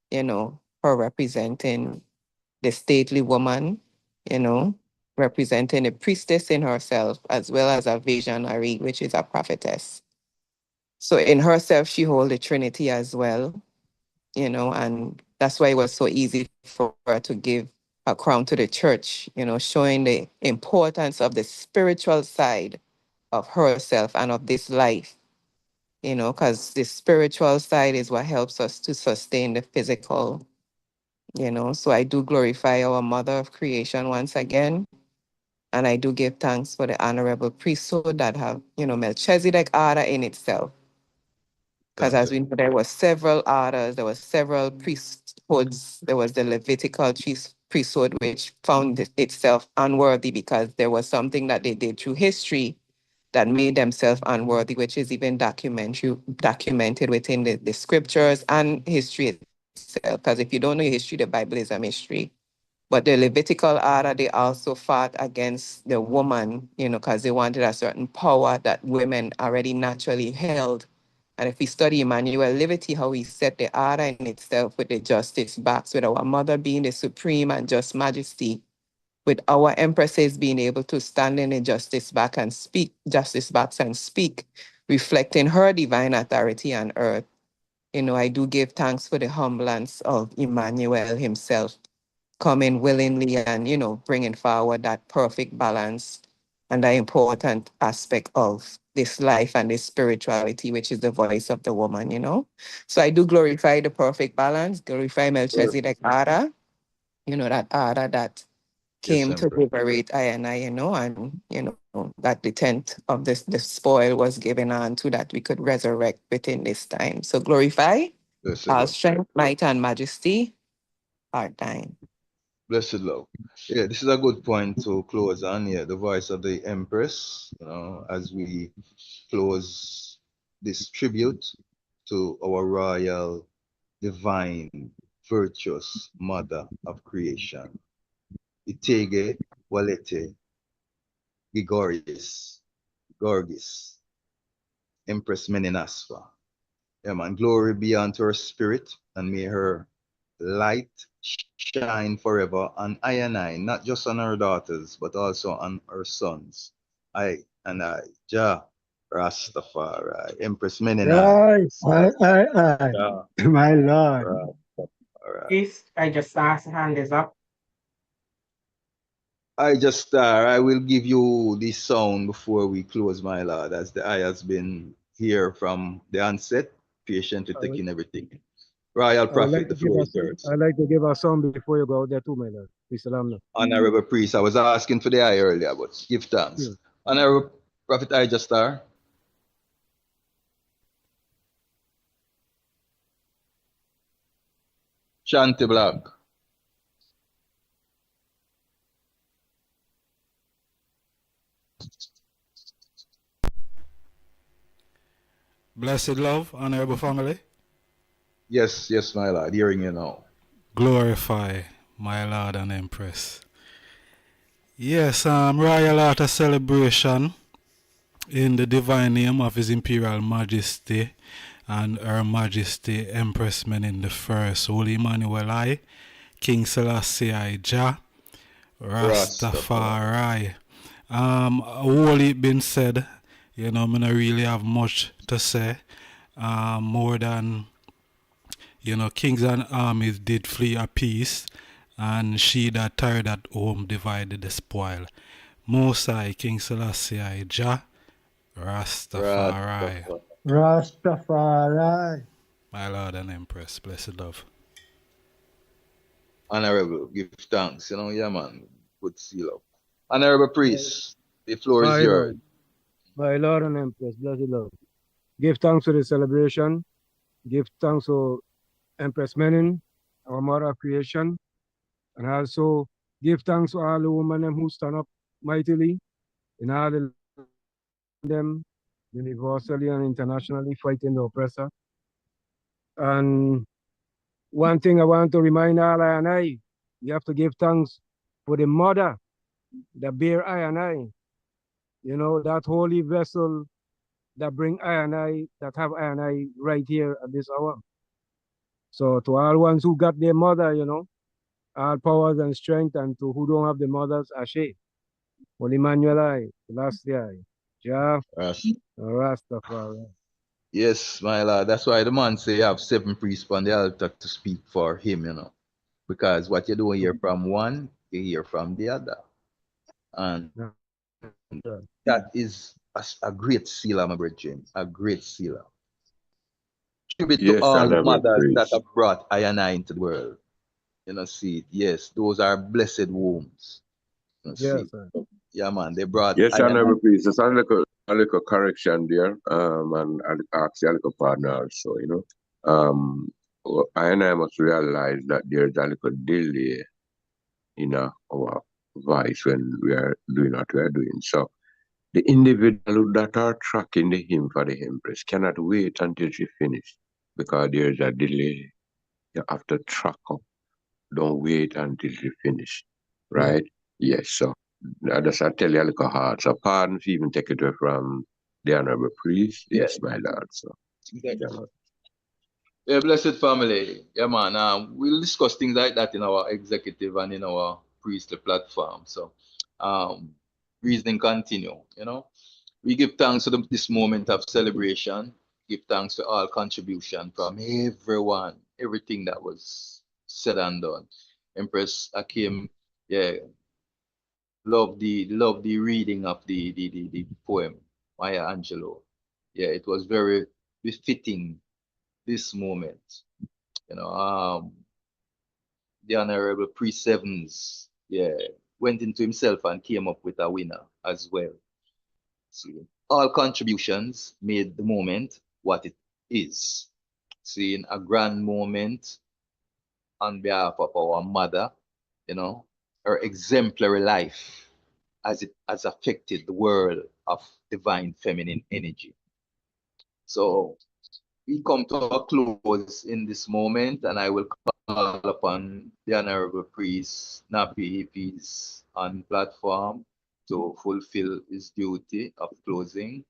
you know, her representing the stately woman, you know, representing a priestess in herself, as well as a visionary, which is a prophetess. So in herself, she holds the Trinity as well, you know, and that's why it was so easy for her to give a crown to the church, you know, showing the importance of the spiritual side of herself and of this life, you know, because the spiritual side is what helps us to sustain the physical, you know. So I do glorify our mother of creation once again. And I do give thanks for the honorable priesthood that have, you know, Melchizedek order in itself. Because as we know, there were several orders, there were several priesthoods. There was the Levitical priesthood, which found itself unworthy because there was something that they did through history that made themselves unworthy, which is even documented within the scriptures and history itself. Because if you don't know history, the Bible is a mystery. But the Levitical order, they also fought against the woman, you know, because they wanted a certain power that women already naturally held. And if we study Emmanuel Liberty, how he set the order in itself with the justice box, with our mother being the supreme and just majesty, with our empresses being able to stand in the justice box and speak, reflecting her divine authority on earth. You know, I do give thanks for the humblance of Emmanuel himself, coming willingly and, you know, bringing forward that perfect balance and the important aspect of this life and this spirituality, which is the voice of the woman, you know. So I do glorify the perfect balance, glorify Melchizedek Ada, you know, that Ada that came to liberate I and I, you know, and, you know, that the tenth of this the spoil was given on to that we could resurrect within this time. So glorify our strength, might, and majesty are thine. Blessed love. Yeah, this is a good point to close on. Yeah, the voice of the Empress, you know, as we close this tribute to our royal, divine, virtuous mother of creation. Itege Walete Gorgis, Empress Menenaswa. Yeah, man, glory be unto her spirit, and may her light shine forever on I and I, not just on her daughters, but also on her sons. I and I, Jah Rastafari, Empress Menena. Aye. Jah My Lord. Rastafari. Please, Ijahstars hand is up. I will give you this sound before we close, my lord, as the eye has been here from the onset, patiently taking everything. Royal Prophet, the floor is yours. I'd like to give a song before you go out there too, my lord. Please salam. Honorable Priest, I was asking for the eye earlier, but give thanks. Yeah. Honorable Prophet Ijahstar. Shanti Black. Blessed love, honorable family. Yes, my lord, hearing you now. Glorify my Lord and Empress. Yes, Royal Art of Celebration in the divine name of His Imperial Majesty and Her Majesty Empress Menen the First, Holy Emmanuel I, King Selassie I Jah, Rastafari. All it been said, I don't really have much to say. More than, kings and armies did flee a peace, and she that tired at home divided the spoil. Most High King Selassie I Jah, Rastafari. Rastafari. My Lord and Empress, blessed love. Honorable, give thanks. Yeah, man. Good seal up. Honorable Priest, the floor is yours. My Lord and Empress, blessed love. Give thanks for the celebration. Give thanks to Empress Menen, our mother of creation. And also give thanks to all the women who stand up mightily in all the them universally and internationally fighting the oppressor. And one thing I want to remind all I and I, you have to give thanks for the mother that bear I and I. That holy vessel that bring I and I, that have I and I right here at this hour. So to all ones who got their mother, all powers and strength, and to who don't have the mothers, Ashe. Holy Emmanuel I, last year, Jah, Rastafari. Yes, my Lord. That's why the man say you have 7 priests on the altar to speak for him, Because what you don't hear from one, you hear from the other. And that is a great sealer, my brethren. A great sealer. Tribute to all the mothers that have brought I and I into the world. See, yes, those are blessed wombs. Yes, yeah, man, they brought. Yes, Honorable Priest, just a little correction there, and I'll ask the little partner also, I and I must realize that there's a little delay in our voice when we are doing what we are doing. So the individual that are tracking the hymn for the Empress cannot wait until she finishes because there's a delay. You have to track up. Don't wait until she finish, right? Yes, so I just tell you a little hard. So pardon if you even take it away from the Honorable Priest. Yes, my Lord. So yeah, blessed family. Yeah, man. We'll discuss things like that in our executive and in our priestly platform. So reasoning continue, We give thanks to this moment of celebration. Give thanks to all contribution from everyone, everything that was said and done. Empress Akim, yeah, love the reading of the poem, Maya Angelou. Yeah, it was very befitting this moment. The Honorable Priest Sevens, yeah, went into himself and came up with a winner as well. See, all contributions made the moment what it is. Seeing a grand moment on behalf of our mother, her exemplary life as it has affected the world of divine feminine energy. So we come to a close in this moment, and I will call upon the Honorable Priest Napi if he's on platform to fulfill his duty of closing.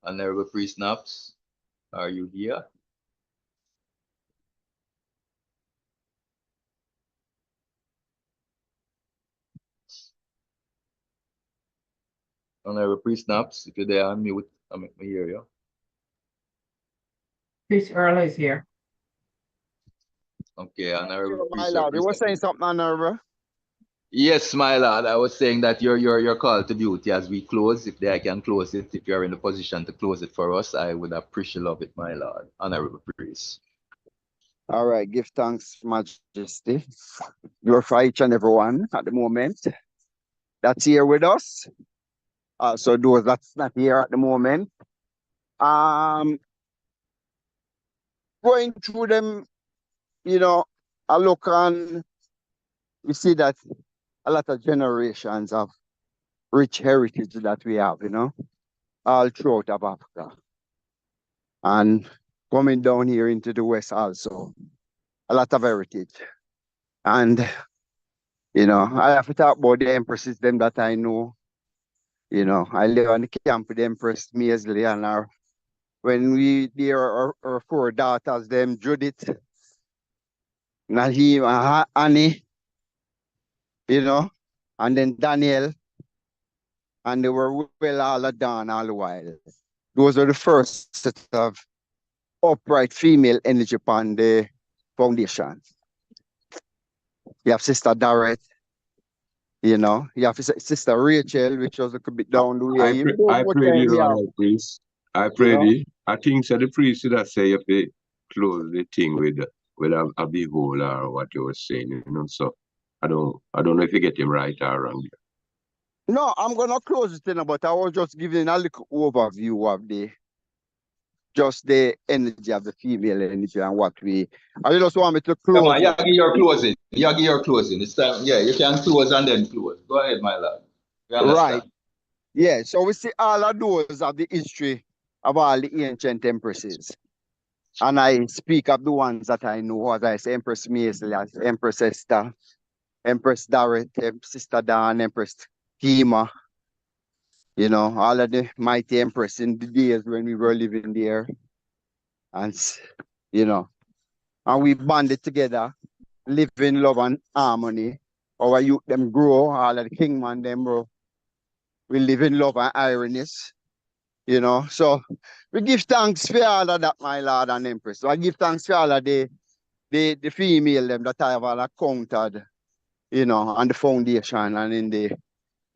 Honorable Priest Naps, are you here? Honorable Priest Naps, if you're there on mute, I'll make me hear you. Priest Earl is here. Okay, Honorable My Lord, you were saying something, Honorable? Yes, my lord. I was saying that your call to duty as we close. If I can close it, if you're in a position to close it for us, I would appreciate it, my lord. Honorable Priest. All right, give thanks, Majesty. Glorify each and every one at the moment that's here with us. So those that's not here at the moment. Going through them, I look and we see that a lot of generations of rich heritage that we have, all throughout of Africa. And coming down here into the West also, a lot of heritage. And, you know, I have to talk about the empresses, them that I know. You know, I live on the camp with the Empress Maisley, and when we, there are our four daughters, them Judith, Naheem, Annie, you know, and then Daniel, and they were well all done all the while. Those are the first set of upright female energy upon the foundation. You have Sister Dorrit, you know, you have Sister Rachel, which was a bit down the way. I pray the Lord, priest. I pray the. I think so the priest should have say if they close the thing with a big hole or what you were saying, you know. So I don't know if you get him right or wrong. No, I'm gonna close the thing, but I was just giving a little overview of the energy of the female energy and what we. I just want me to close. Come on, you give your closing. You give your closing. It's time. Yeah, you can close and then close. Go ahead, my lord. You understand? Right. Yeah. So we see all of those of the history of all the ancient empresses. And I speak of the ones that I know, as I say, Empress Maisley, Empress Esther, Empress Dorrit, Sister Dawn, Empress Kima, you know, all of the mighty empress in the days when we were living there. And, you know, and we banded together, live in love and harmony. Our youth, them grow, all of the kingman, them grow. We live in love and ironies, you know. So we give thanks for all of that, my lord and empress. So I give thanks for all of the female them that I have all encountered, you know, on the foundation and in the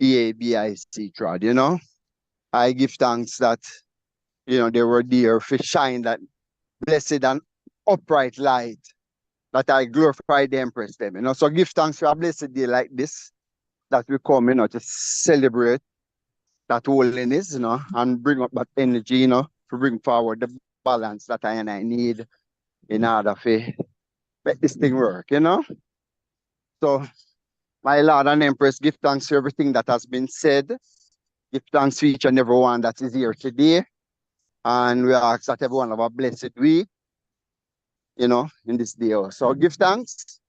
E.A.B.I.C trad, you know. I give thanks that, you know, they were there to shine that blessed and upright light that I glorify the empress them, you know. So give thanks for a blessed day like this that we come, you know, to celebrate that holiness, you know, and bring up that energy, you know, to bring forward the balance that I need in order to make this thing work, you know. So, my Lord and Empress, give thanks for everything that has been said. Give thanks to each and every one that is here today. And we ask that everyone have a blessed week, you know, in this day. So give thanks.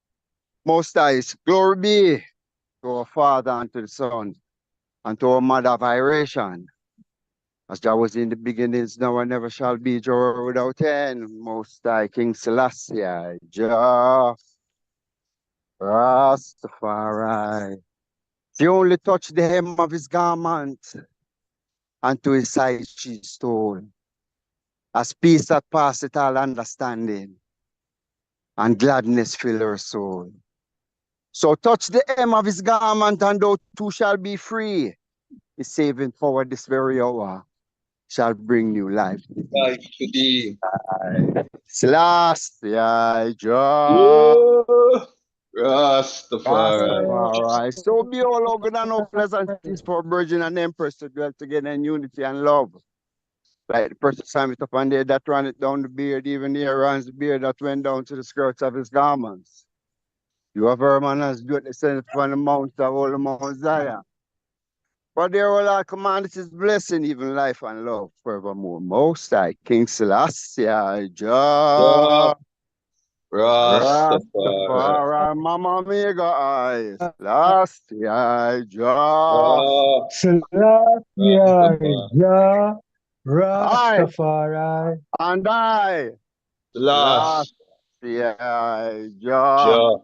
Most High, glory be to our Father and to the Son and to our Mother of Iration. As Jah was in the beginnings, now and never shall be, Jah without end. Most High, King Selassie, Jah, Rastafari. He only touched the hem of his garment, and to his side she stole. As peace that passeth all understanding, and gladness fill her soul. So touch the hem of his garment, and thou too shall be free. His saving power this very hour shall bring new life. Life to thee. Selassie, Jah. Rastafari. So be all good and no pleasant things for Virgin and Empress to dwell together in unity and love. Like the person sang it up on there that ran it down the beard, even here runs the beard that went down to the skirts of his garments. You have heard man has built the senate upon the mount of all the Mount Zion. But there will I command it is blessing, even life and love forevermore. Most High, King Selassie, Jah. Rastafari, Mama Mega eyes, last year, Jah. Selassie, Jah, Rastafari. And I, last year, Jah.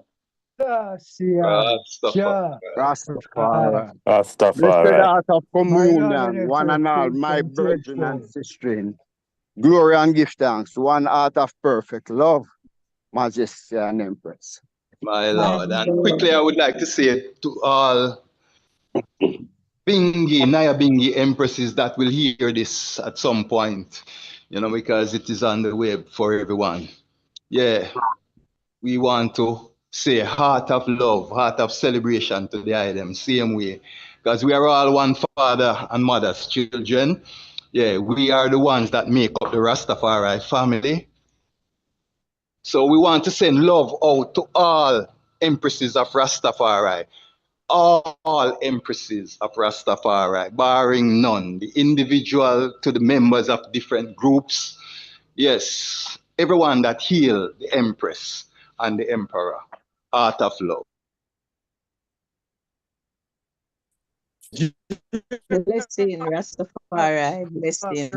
Rastafari. Blessed heart of communion, one and all, my virgin and sister. Glory and give thanks, one heart of perfect love, majesty and empress. My Lord. And quickly I would like to say to all Bingi empresses that will hear this at some point, you know, because it is on the web for everyone. Yeah, we want to say heart of love, heart of celebration to the item, same way. Because we are all one father and mother's children. Yeah, we are the ones that make up the Rastafari family. So we want to send love out to all empresses of Rastafari. All empresses of Rastafari, barring none. The individual to the members of different groups. Yes, everyone that heal the empress and the emperor Art of love. Blessing, Rastafari, blessing.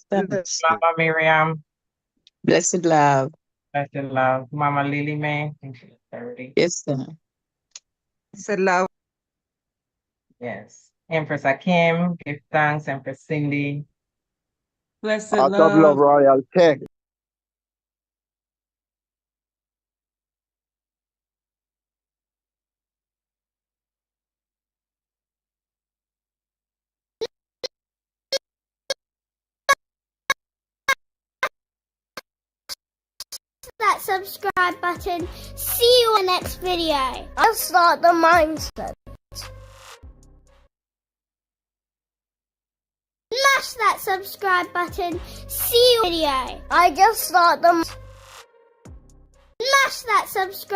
Mama Miriam. Blessed love. Blessed love. Mama Lily May. Yes, sir. Blessed love. Yes. Empress Akim, give thanks. Empress Cindy. Blessed Art of love, love. royal tech. That subscribe button. See you in the next video. I'll start the mindset. Smash that subscribe button. See you in the video. I just start the. Smash that subscribe.